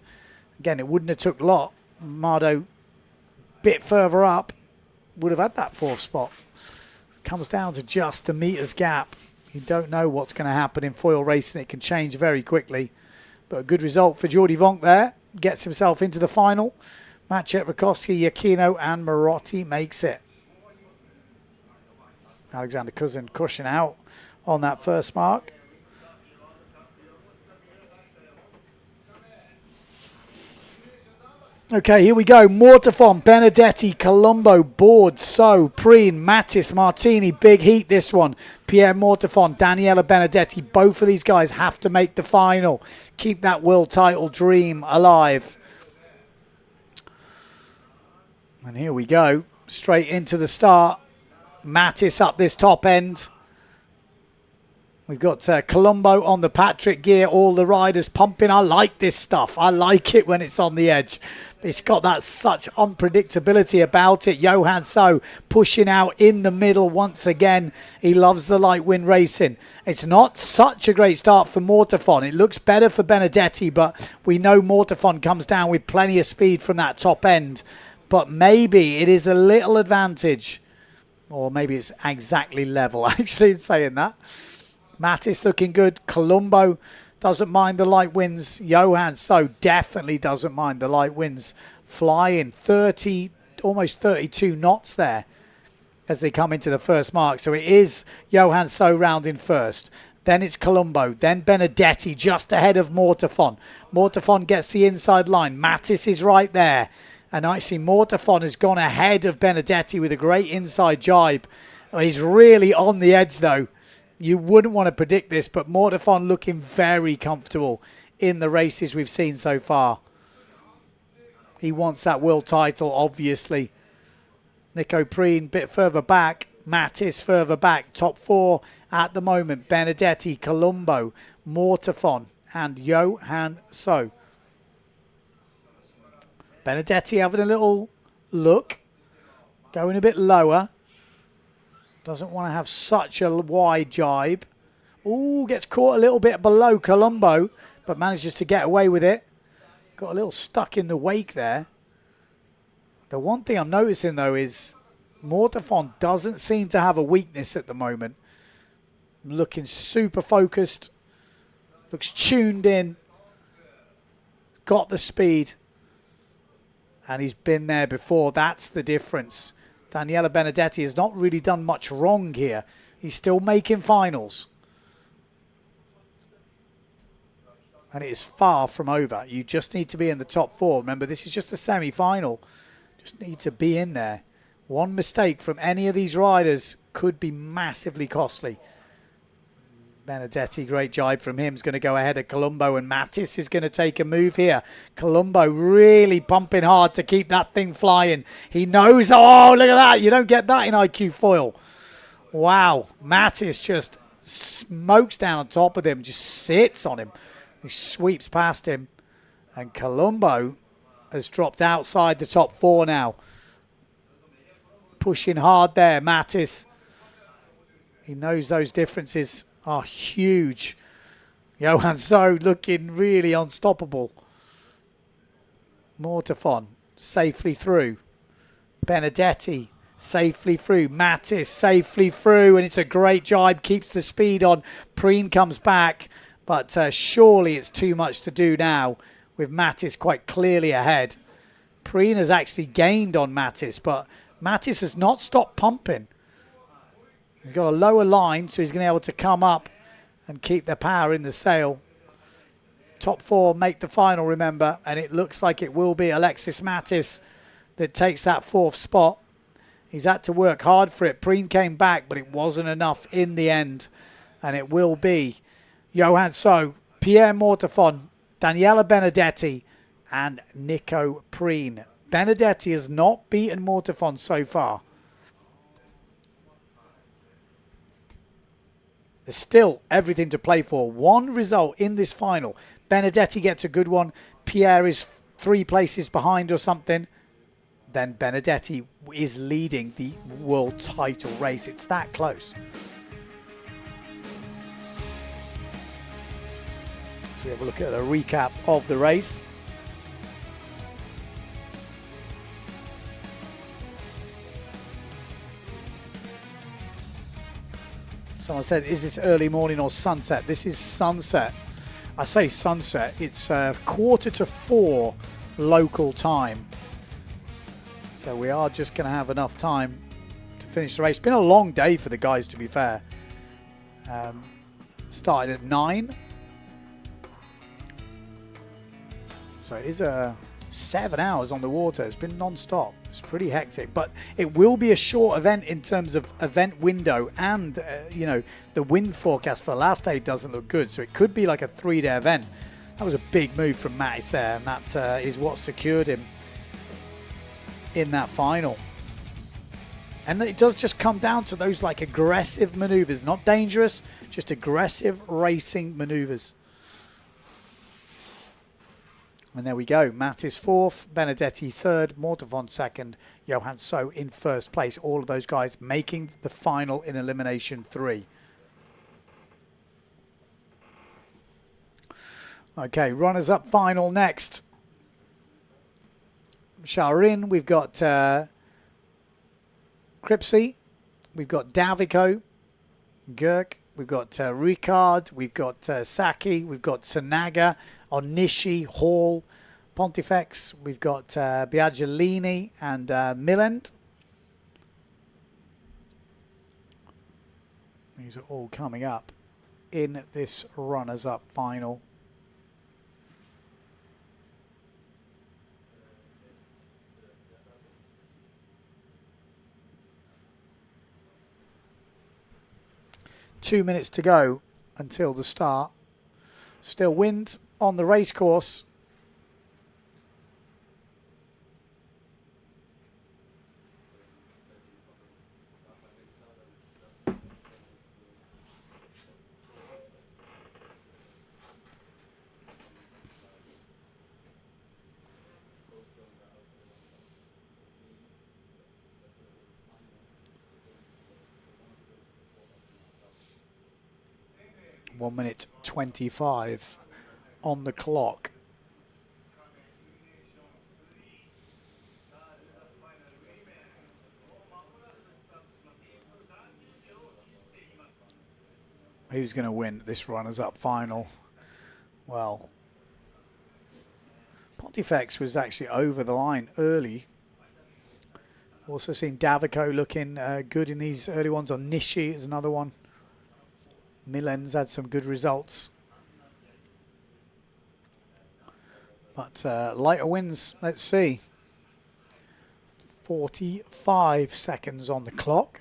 Again, it wouldn't have took a lot. Amado, bit further up, would have had that fourth spot. Comes down to just a meter's gap. You don't know what's going to happen in foil racing. It can change very quickly. But a good result for Jordi Vonk there. Gets himself into the final. Maciej Rakowski, Yakino and Marotti makes it. Alexander Cousin crushing out on that first mark. Okay, here we go. Mortafon, Benedetti, Colombo, Board, So, Preen, Mattis, Martini. Big heat this one. Pierre Mortafon, Daniela Benedetti. Both of these guys have to make the final. Keep that world title dream alive. And here we go. Straight into the start. Mattis up this top end. We've got Colombo on the Patrick gear. All the riders pumping. I like this stuff. I like it when it's on the edge. It's got that such unpredictability about it. Johan So pushing out in the middle once again. He loves the light wind racing. It's not such a great start for Mortafon. It looks better for Benedetti, but we know Mortafon comes down with plenty of speed from that top end. But maybe it is a little advantage. Or maybe it's exactly level, actually, in saying that. Mattis looking good. Colombo doesn't mind the light winds. Johan So definitely doesn't mind the light winds. Flying 30, almost 32 knots there as they come into the first mark. So it is Johan So rounding first. Then it's Colombo. Then Benedetti just ahead of Mortafon. Mortafon gets the inside line. Mattis is right there. And actually Mortafon has gone ahead of Benedetti with a great inside jibe. He's really on the edge though. You wouldn't want to predict this, but Mortafon looking very comfortable in the races we've seen so far. He wants that world title, obviously. Nico Preen, bit further back. Mattis further back. Top four at the moment. Benedetti, Colombo, Mortafon, and Johan So. Benedetti having a little look. Going a bit lower. Doesn't want to have such a wide jibe. Ooh, gets caught a little bit below Colombo, but manages to get away with it. Got a little stuck in the wake there. The one thing I'm noticing, though, is Mortafon doesn't seem to have a weakness at the moment. Looking super focused. Looks tuned in. Got the speed. And he's been there before. That's the difference. Daniela Benedetti has not really done much wrong here. He's still making finals. And it is far from over. You just need to be in the top four. Remember, this is just a semi-final. Just need to be in there. One mistake from any of these riders could be massively costly. Benedetti, great jibe from him, is going to go ahead of Colombo, and Mattis is going to take a move here. Colombo really pumping hard to keep that thing flying. He knows, oh, look at that. You don't get that in IQ foil. Wow. Mattis just smokes down on top of him, just sits on him. He sweeps past him. And Colombo has dropped outside the top 4 now. Pushing hard there, Mattis. He knows those differences are huge. Johan So looking really unstoppable. Mortafon safely through. Benedetti safely through. Mattis safely through. And it's a great jibe. Keeps the speed on. Preen comes back. But surely it's too much to do now with Mattis quite clearly ahead. Preen has actually gained on Mattis. But Mattis has not stopped pumping. He's got a lower line. So he's going to be able to come up and keep the power in the sail. Top 4 make the final, remember, and it looks like it will be Alexis Mattis that takes that 4th spot. He's had to work hard for it. Preen came back, but it wasn't enough in the end, and it will be Johan So, Pierre Mortafon, Daniela Benedetti, and Nico Preen. Benedetti has not beaten Mortafon so far. There's still everything to play for. One result in this final. Benedetti gets a good one. Pierre is 3 places behind or something. Then Benedetti is leading the world title race. It's that close. So we have a look at a recap of the race. Someone said, is this early morning or sunset? This is sunset. I say sunset. It's 3:45 local time. So we are just going to have enough time to finish the race. It's been a long day for the guys, to be fair. Started at 9. So it is 7 hours on the water. It's been non-stop. It's pretty hectic, but it will be a short event in terms of event window, and you know, the wind forecast for the last day doesn't look good, so it could be like a 3-day event. That was a big move from Mattis there, and that is what secured him in that final. And it does just come down to those like aggressive maneuvers, not dangerous, just aggressive racing maneuvers. And there we go. Mattis 4th, Benedetti 3rd, Mortafon 2nd, Johan So in 1st place. All of those guys making the final in Elimination 3. Okay, runners-up final next. Sharin, we've got Kripsey, we've got Davico, Gurk, we've got Ricard, we've got Saki, we've got Sanaga, Onishi, Hall, Pontifex, we've got Biaggiolini and Milland. These are all coming up in this runners-up final. Two minutes to go until the start. Still wind on the race course. One minute 25 on the clock. Who's going to win this runners-up final? Well, Pontifex was actually over the line early. Also seen Davico looking good in these early ones. On Nishi is another one. Milan's had some good results. But lighter wins, let's see. 45 seconds on the clock.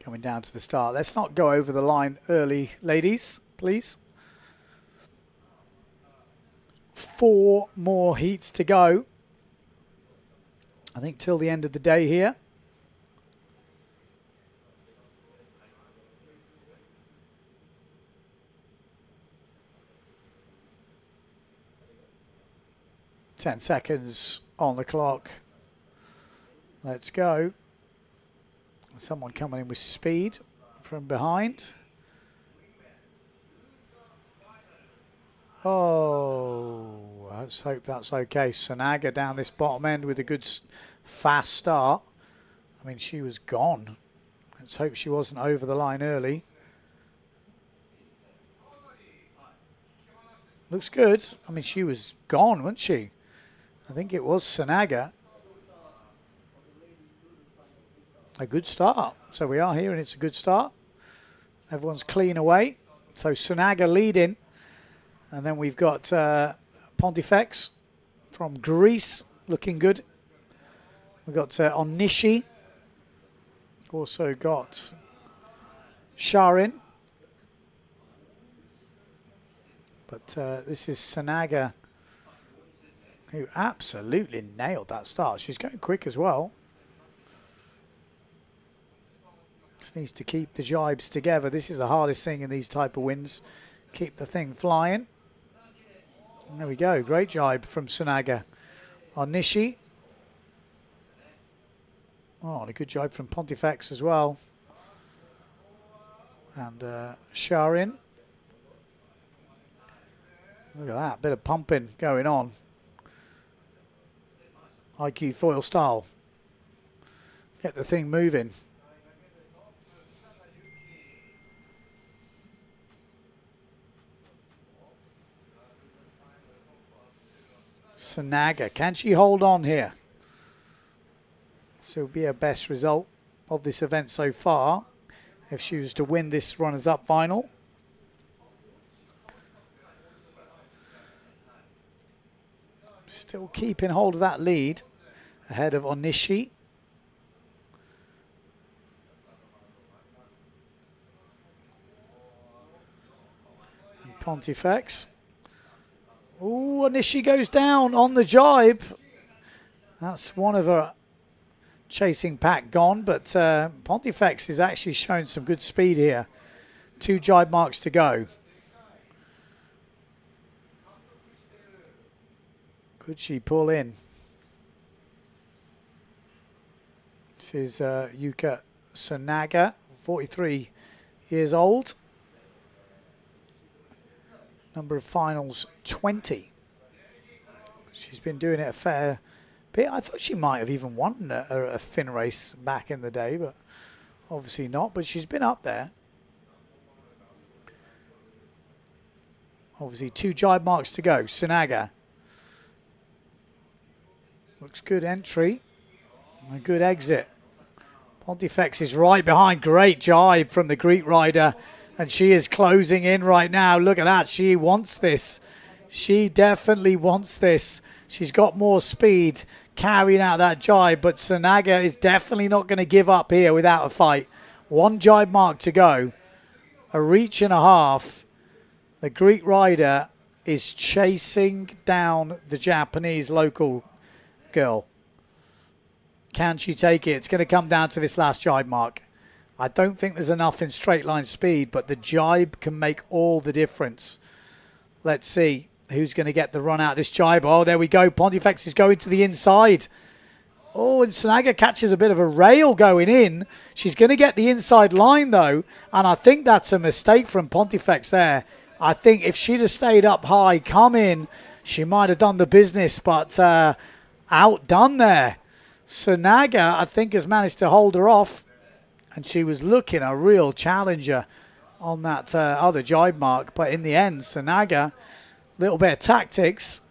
Coming down to the start. Let's not go over the line early, ladies, please. 4 more heats to go. I think till the end of the day here. 10 seconds on the clock. Let's go. Someone coming in with speed from behind. Oh, let's hope that's okay. Sanaga down this bottom end with a good fast start. I mean, she was gone. Let's hope she wasn't over the line early. Looks good. I mean, she was gone, wasn't she? I think it was Sanaga. A good start. So we are here and it's a good start. Everyone's clean away. So Sanaga leading. And then we've got Pontifex from Greece looking good. We've got Onishi. Also got Sharin. But this is Sanaga, who absolutely nailed that start. She's going quick as well. Just needs to keep the jibes together. This is the hardest thing in these type of winds. Keep the thing flying. And there we go. Great jibe from Sanaga. Onishi. Oh, and a good jibe from Pontifex as well. And Sharin. Look at that, bit of pumping going on. IQ foil style. Get the thing moving. Sanaga, can she hold on here? This will be her best result of this event so far if she was to win this runners-up final. Still keeping hold of that lead ahead of Onishi. And Pontifex. Ooh, Onishi goes down on the jibe. That's one of her chasing pack gone, but Pontifex is actually showing some good speed here. 2 jibe marks to go. Could she pull in? This is Yuka Sanaga, 43 years old. Number of finals, 20. She's been doing it a fair bit. I thought she might have even won a fin race back in the day, but obviously not. But she's been up there. Obviously 2 jibe marks to go. Sanaga. Looks good entry. A good exit. Pontifex is right behind. Great jibe from the Greek rider. And she is closing in right now. Look at that. She wants this. She definitely wants this. She's got more speed carrying out that jibe. But Sanaga is definitely not going to give up here without a fight. 1 jibe mark to go. A reach and a half. The Greek rider is chasing down the Japanese local girl. Can she take it? It's going to come down to this last jibe mark. I don't think there's enough in straight line speed, but the jibe can make all the difference. Let's see who's going to get the run out of this jibe. Oh, there we go. Pontifex is going to the inside. Oh, and Sanaga catches a bit of a rail going in. She's going to get the inside line, though, and I think that's a mistake from Pontifex there. I think if she'd have stayed up high, come in, she might have done the business, but outdone there. Sanaga, I think, has managed to hold her off, and she was looking a real challenger on that other jibe mark. But in the end, Sanaga, a little bit of tactics,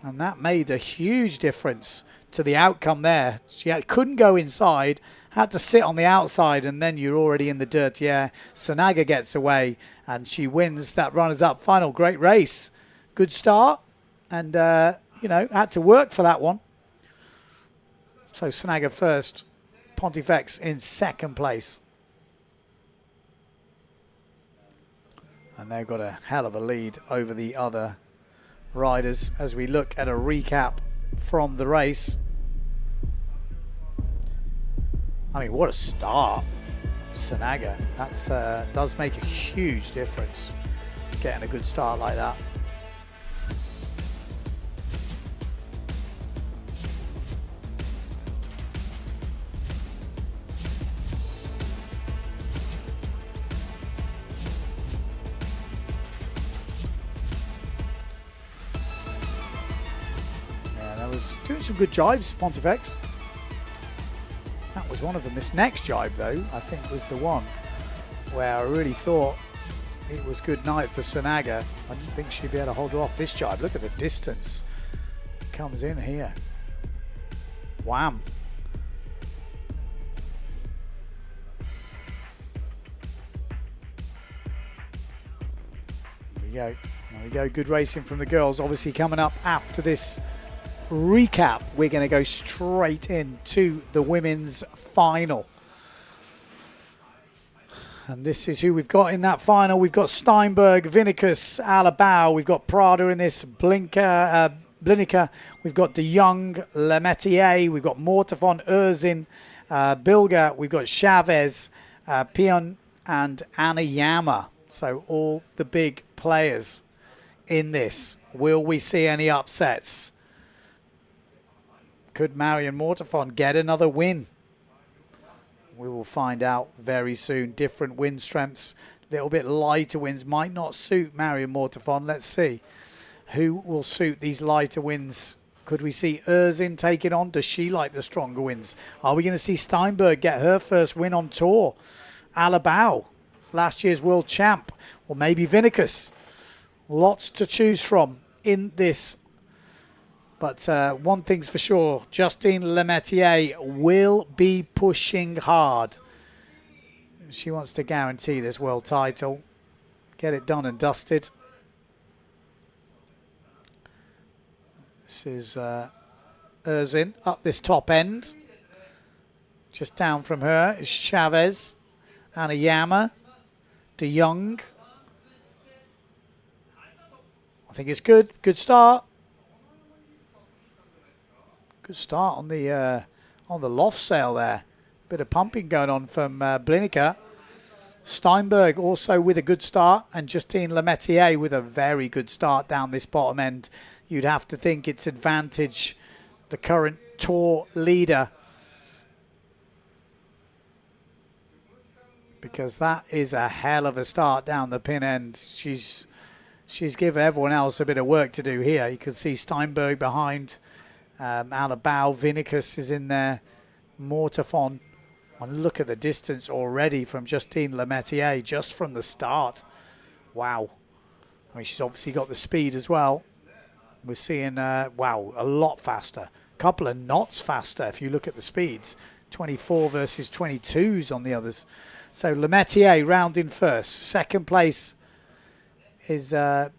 and that made a huge difference to the outcome there. She couldn't go inside, had to sit on the outside, and then you're already in the dirt. Yeah, Sanaga gets away, and she wins that runners-up final. Great race. Good start, and had to work for that one. So Sanaga first, Pontifex in second place. And they've got a hell of a lead over the other riders as we look at a recap from the race. I mean, what a start, Sanaga. That's does make a huge difference, getting a good start like that. was doing some good jives, Pontifex. That was one of them. This next jibe, though, I think was the one where I really thought it was good night for Sanaga. I didn't think she'd be able to hold her off this jibe. Look at the distance. It comes in here. Wham. There we go. Good racing from the girls. Obviously coming up after this recap, we're going to go straight into the women's final. And this is who we've got in that final. We've got Steinberg, Vinicus, Alabau. We've got Prada in this, Blinica. We've got De Jong, Lemetier. We've got Mortefon, Erzin, Bilger. We've got Chavez, Pion, and Anayama. So all the big players in this. Will we see any upsets? Could Marion Mortefon get another win? We will find out very soon. Different wind strengths, a little bit lighter winds might not suit Marion Mortefon. Let's see who will suit these lighter winds. Could we see Erzin take it on? Does she like the stronger winds? Are we going to see Steinberg get her first win on tour? Alabau, last year's world champ, or maybe Vinicus. Lots to choose from in this. But one thing's for sure, Justine Lemetier will be pushing hard. She wants to guarantee this world title. Get it done and dusted. This is Erzin up this top end. Just down from her is Chavez, Anayama, De Jong. I think it's good. Good start. Good start on the loft sail there. Bit of pumping going on from Blinica. Steinberg also with a good start, and Justine Lemetier with a very good start down this bottom end. You'd have to think it's advantage the current tour leader, because that is a hell of a start down the pin end. She's given everyone else a bit of work to do here. You can see Steinberg behind. Alabau, Vinicus is in there. Mortefon. And look at the distance already from Justine Lemetier just from the start. Wow. I mean, she's obviously got the speed as well. We're seeing, wow, a lot faster. A couple of knots faster if you look at the speeds. 24 versus 22s on the others. So Lemetier rounding first. Second place is that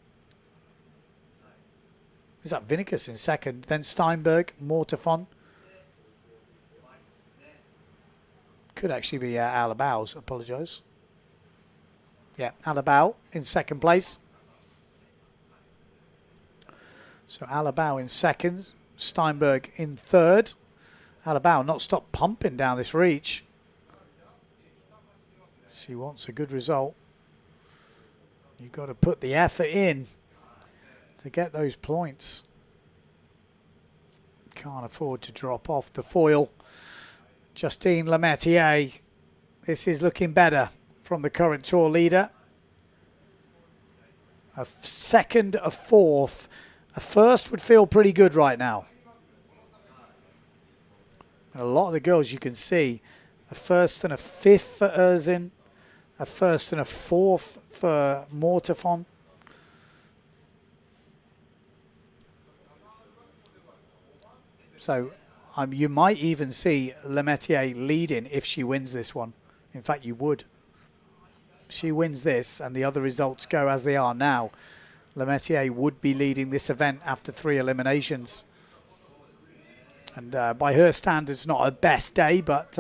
Vinicus in second, then Steinberg, Mortefon. Could actually be Alabau's, apologise. Yeah, Alabau in second place. So Alabau in second, Steinberg in third. Alabau not stopped pumping down this reach. She wants a good result. You've got to put the effort in to get those points. Can't afford to drop off the foil. Justine Lemetier. This is looking better from the current tour leader. A second, a fourth. A first would feel pretty good right now. And a lot of the girls you can see, a first and a fifth for Erzin, a first and a fourth for Mortefon. So you might even see Lemetier leading if she wins this one. In fact, you would. If she wins this and the other results go as they are now, Lemetier would be leading this event after 3 eliminations. And by her standards, not her best day, but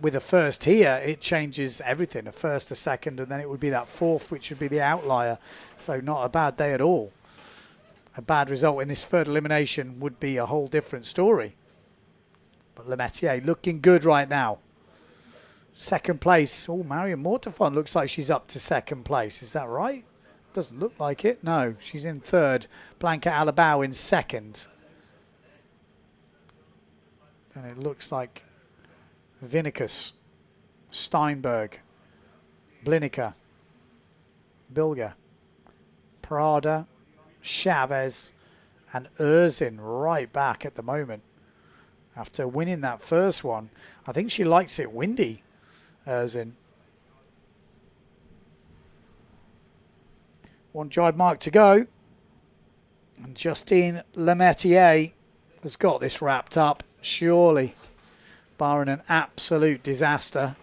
with a first here, it changes everything. A first, a second, and then it would be that fourth, which would be the outlier. So not a bad day at all. A bad result in this third elimination would be a whole different story. But Lemetier looking good right now. Second place. Oh, Marion Mortefon looks like she's up to second place. Is that right? Doesn't look like it. No, she's in third. Blanca Alabau in second. And it looks like Vinicus, Steinberg, Blinica, Bilger, Prada, Chavez, and Erzin right back at the moment. After winning that first one, I think she likes it windy, Erzin. One drive mark to go. And Justine Lemaitre has got this wrapped up, surely, barring an absolute disaster.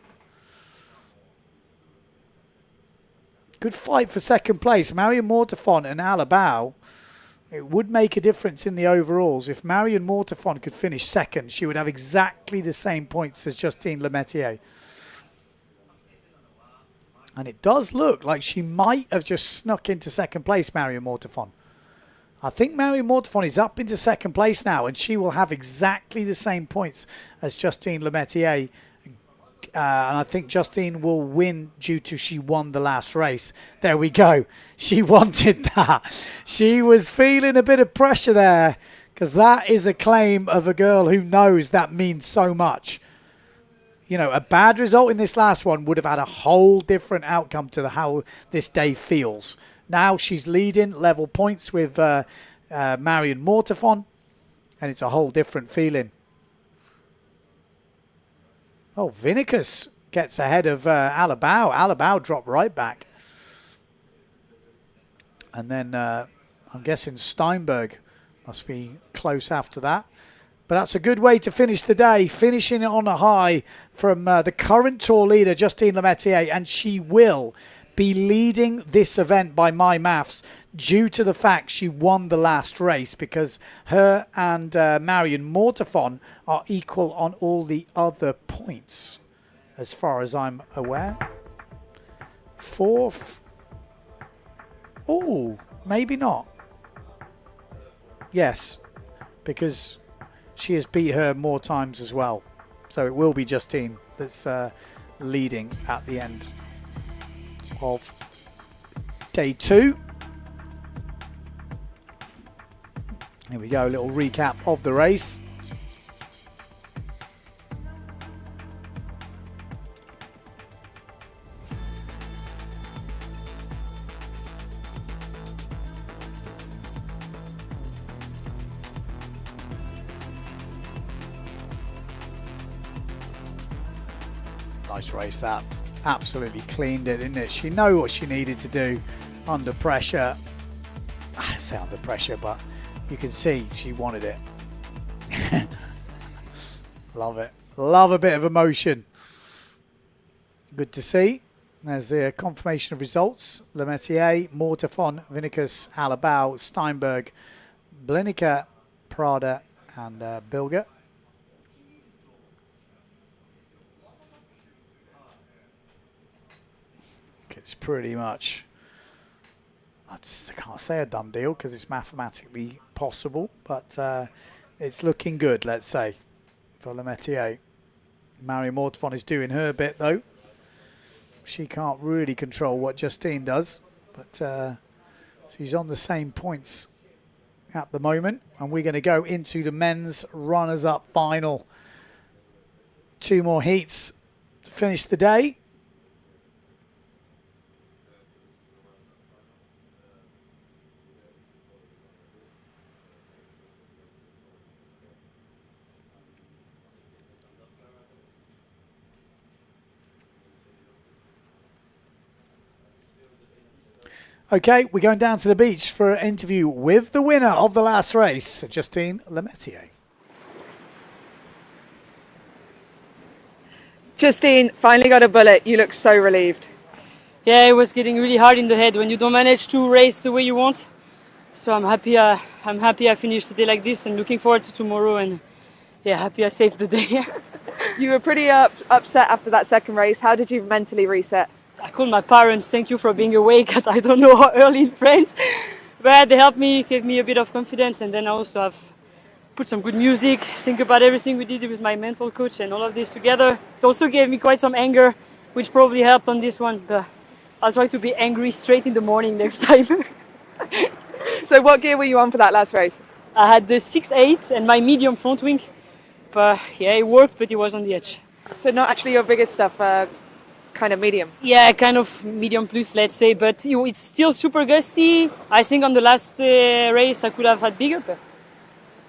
Good fight for second place. Marion Mortefont and Alabao. It would make a difference in the overalls. If Marion Mortefont could finish second, she would have exactly the same points as Justine Lemaitre. And it does look like she might have just snuck into second place, Marion Mortefont. I think Marion Mortefont is up into second place now, and she will have exactly the same points as Justine Lemaitre. And I think Justine will win due to she won the last race. There we go. She wanted that. She was feeling a bit of pressure there, because that is a claim of a girl who knows that means so much. You know, a bad result in this last one would have had a whole different outcome to how this day feels. Now she's leading level points with Marion Mortefont, and it's a whole different feeling. Oh, Vinicus gets ahead of Alabao. Alabao dropped right back. And then I'm guessing Steinberg must be close after that. But that's a good way to finish the day, finishing it on a high from the current tour leader, Justine Lemaitre, and she will be leading this event by my maths due to the fact she won the last race, because her and Marion Mortefont are equal on all the other points, as far as I'm aware. Fourth. Oh, maybe not. Yes, because she has beat her more times as well. So it will be Justine that's leading at the end of day 2. Here we go, a little recap of the race. Nice race that. Absolutely cleaned it, didn't it? She knew what she needed to do under pressure. I say under pressure, but you can see she wanted it. Love it. Love a bit of emotion. Good to see. There's the confirmation of results. Lemaitre, Mortefont, Vinicus, Alabao, Steinberg, Blinica, Prada, and Bilger. It's pretty much, I can't say a done deal because it's mathematically possible, but it's looking good, let's say, for Lemaitre. Marion Mortefont is doing her bit, though. She can't really control what Justine does, but she's on the same points at the moment. And we're going to go into the men's runners-up final. 2 more heats to finish the day. Okay, we're going down to the beach for an interview with the winner of the last race, Justine Lemaitre. Justine, finally got a bullet. You look so relieved. Yeah, it was getting really hard in the head when you don't manage to race the way you want. So I'm happy I finished the day like this and looking forward to tomorrow, and yeah, happy I saved the day. You were pretty upset after that second race. How did you mentally reset? I called my parents, thank you for being awake at I don't know how early in France. But they helped me, gave me a bit of confidence, and then I also have put some good music, think about everything we did with my mental coach and all of this together. It also gave me quite some anger, which probably helped on this one. But I'll try to be angry straight in the morning next time. So what gear were you on for that last race? I had the 6.8 and my medium front wing. But yeah, it worked, but it was on the edge. So not actually your biggest stuff, kind of medium. Yeah, kind of medium plus, let's say, but it's still super gusty. I think on the last race I could have had bigger, but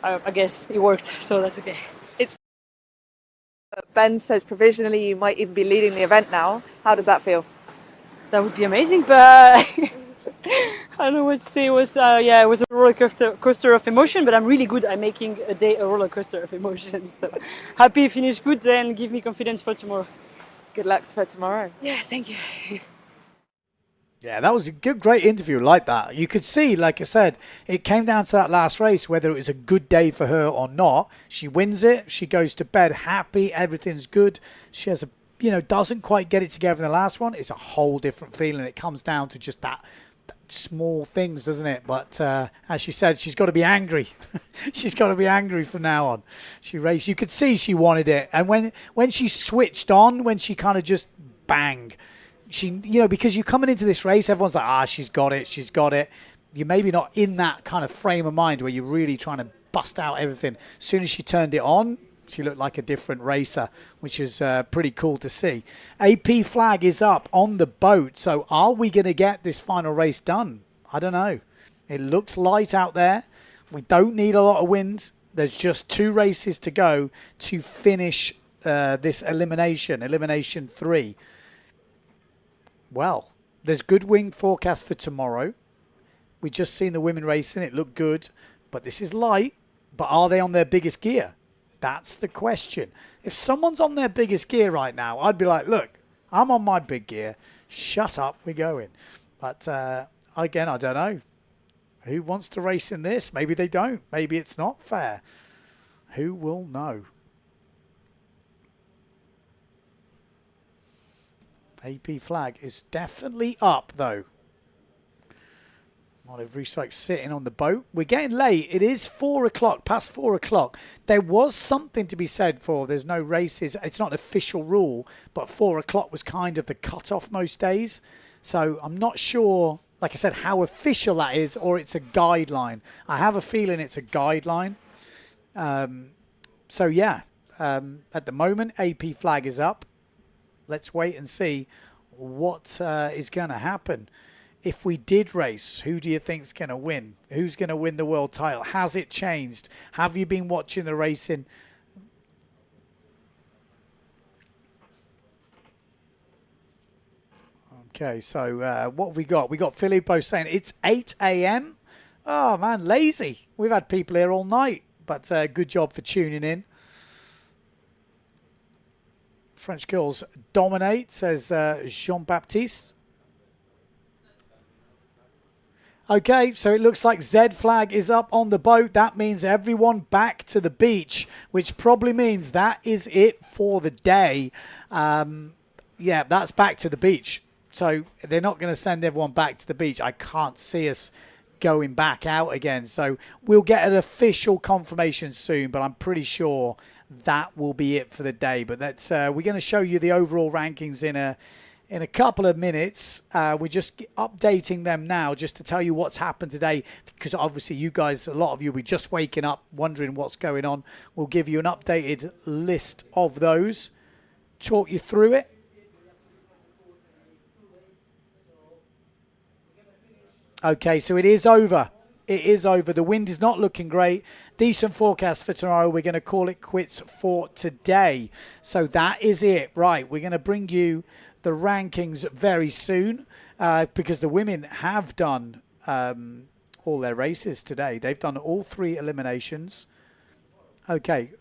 I guess it worked, so that's okay. Ben says provisionally you might even be leading the event now. How does that feel? That would be amazing, but I don't know what to say. It was it was a roller coaster of emotion, but I'm really good at making a day a roller coaster of emotions. So happy finish good and give me confidence for tomorrow. Good luck for tomorrow. Yes, thank you. Yeah, that was a great interview like that. You could see, like I said, it came down to that last race, whether it was a good day for her or not. She wins it. She goes to bed happy. Everything's good. She has doesn't quite get it together in the last one. It's a whole different feeling. It comes down to just that small things, doesn't it? But as she said, she's got to be angry. She's got to be angry from now on. She raced. You could see she wanted it. And when she switched on, when she kind of just bang, because you're coming into this race, everyone's like, she's got it. You're maybe not in that kind of frame of mind where you're really trying to bust out everything. As soon as she turned it on, she looked like a different racer, which is pretty cool to see. AP flag is up on the boat. So are we going to get this final race done? I don't know. It looks light out there. We don't need a lot of wind. There's just 2 races to go to finish this elimination 3. Well, there's good wind forecast for tomorrow. We just seen the women racing. It looked good, but this is light. But are they on their biggest gear? That's the question. If someone's on their biggest gear right now, I'd be like, look, I'm on my big gear. Shut up, we're going. But again, I don't know. Who wants to race in this? Maybe they don't. Maybe it's not fair. Who will know? AP flag is definitely up, though. Not every strike sitting on the boat. We're getting late. It is 4 o'clock, past 4 o'clock. There was something to be said for there's no races. It's not an official rule, but 4 o'clock was kind of the cutoff most days. So I'm not sure, like I said, how official that is, or it's a guideline. I have a feeling it's a guideline. So yeah, at the moment, AP flag is up. Let's wait and see what is going to happen. If we did race, who do you think is going to win? Who's going to win the world title? Has it changed? Have you been watching the racing? Okay, so what have we got? We got Filippo saying it's 8 a.m. Oh, man, lazy. We've had people here all night, but good job for tuning in. French girls dominate, says Jean-Baptiste. Okay, so it looks like Z flag is up on the boat. That means everyone back to the beach, which probably means that is it for the day. Yeah, that's back to the beach. So they're not going to send everyone back to the beach. I can't see us going back out again. So we'll get an official confirmation soon, but I'm pretty sure that will be it for the day. But that's we're going to show you the overall rankings in a couple of minutes. We're just updating them now just to tell you what's happened today, because obviously you guys, a lot of you, will be just waking up wondering what's going on. We'll give you an updated list of those, talk you through it. Okay, so it is over. It is over. The wind is not looking great. Decent forecast for tomorrow. We're going to call it quits for today. So that is it. Right, we're going to bring you the rankings very soon because the women have done all their races today. They've done all 3 eliminations. Okay.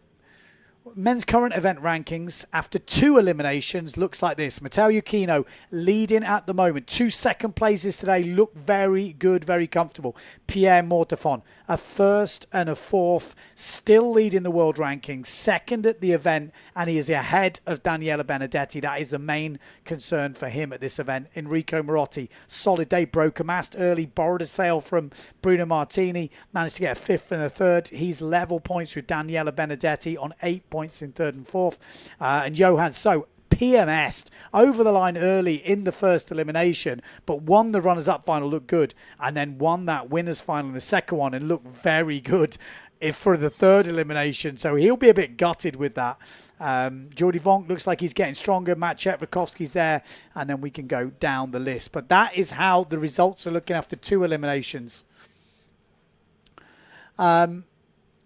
Men's current event rankings after 2 eliminations looks like this. Matteo Yukino leading at the moment. 2 second places today look very good, very comfortable. Pierre Mortefon, a 1st and a 4th, still leading the world rankings, 2nd at the event, and he is ahead of Daniele Benedetti. That is the main concern for him at this event. Enrico Marotti, solid day, broke a mast early, borrowed a sail from Bruno Martini, managed to get a 5th and a 3rd. He's level points with Daniele Benedetti on 8 points in 3rd and 4th. And Johan So PMS'd over the line early in the first elimination, but won the runners-up final, looked good, and then won that winners final in the second one and looked very good for the third elimination. So he'll be a bit gutted with that. Jordi Vonk looks like he's getting stronger. Maciej Rakowski's there. And then we can go down the list. But that is how the results are looking after 2 eliminations. In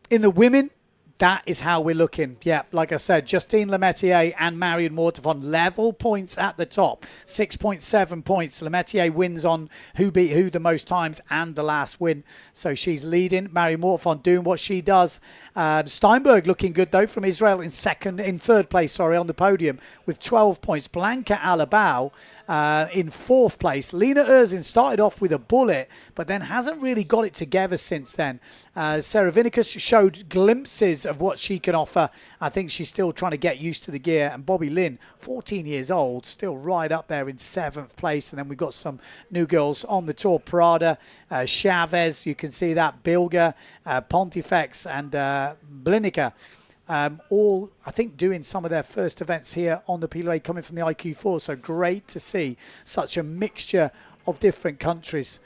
the women, that is how we're looking. Yeah, like I said, Justine Lemaitre and Marion Mortefon level points at the top. 6.7 points. Lemaitre wins on who beat who the most times and the last win. So she's leading. Marion Mortefon doing what she does. Steinberg looking good, though, from Israel in third place, on the podium with 12 points. Blanca Alabau in 4th place. Lena Erzin started off with a bullet, but then hasn't really got it together since then. Sarah Vinicus showed glimpses of what she can offer. I think she's still trying to get used to the gear. And Bobby Lynn, 14 years old, still right up there in 7th place. And then we've got some new girls on the tour. Prada, Chavez, you can see that, Bilger, Pontifex and Blinica. All, I think, doing some of their first events here on the PWA, coming from the IQ4. So great to see such a mixture of different countries.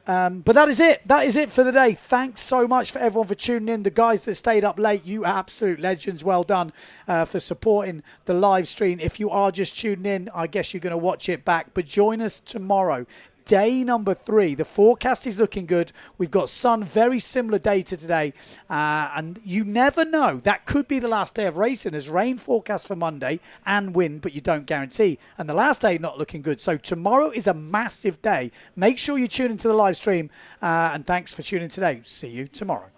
But that is it. That is it for the day. Thanks so much for everyone for tuning in. The guys that stayed up late, you are absolute legends. Well done for supporting the live stream. If you are just tuning in, I guess you're going to watch it back. But join us tomorrow. Day number 3. The forecast is looking good. We've got sun, very similar day to today. And you never know. That could be the last day of racing. There's rain forecast for Monday and wind, but you don't guarantee. And the last day not looking good. So tomorrow is a massive day. Make sure you tune into the live stream. And thanks for tuning in today. See you tomorrow.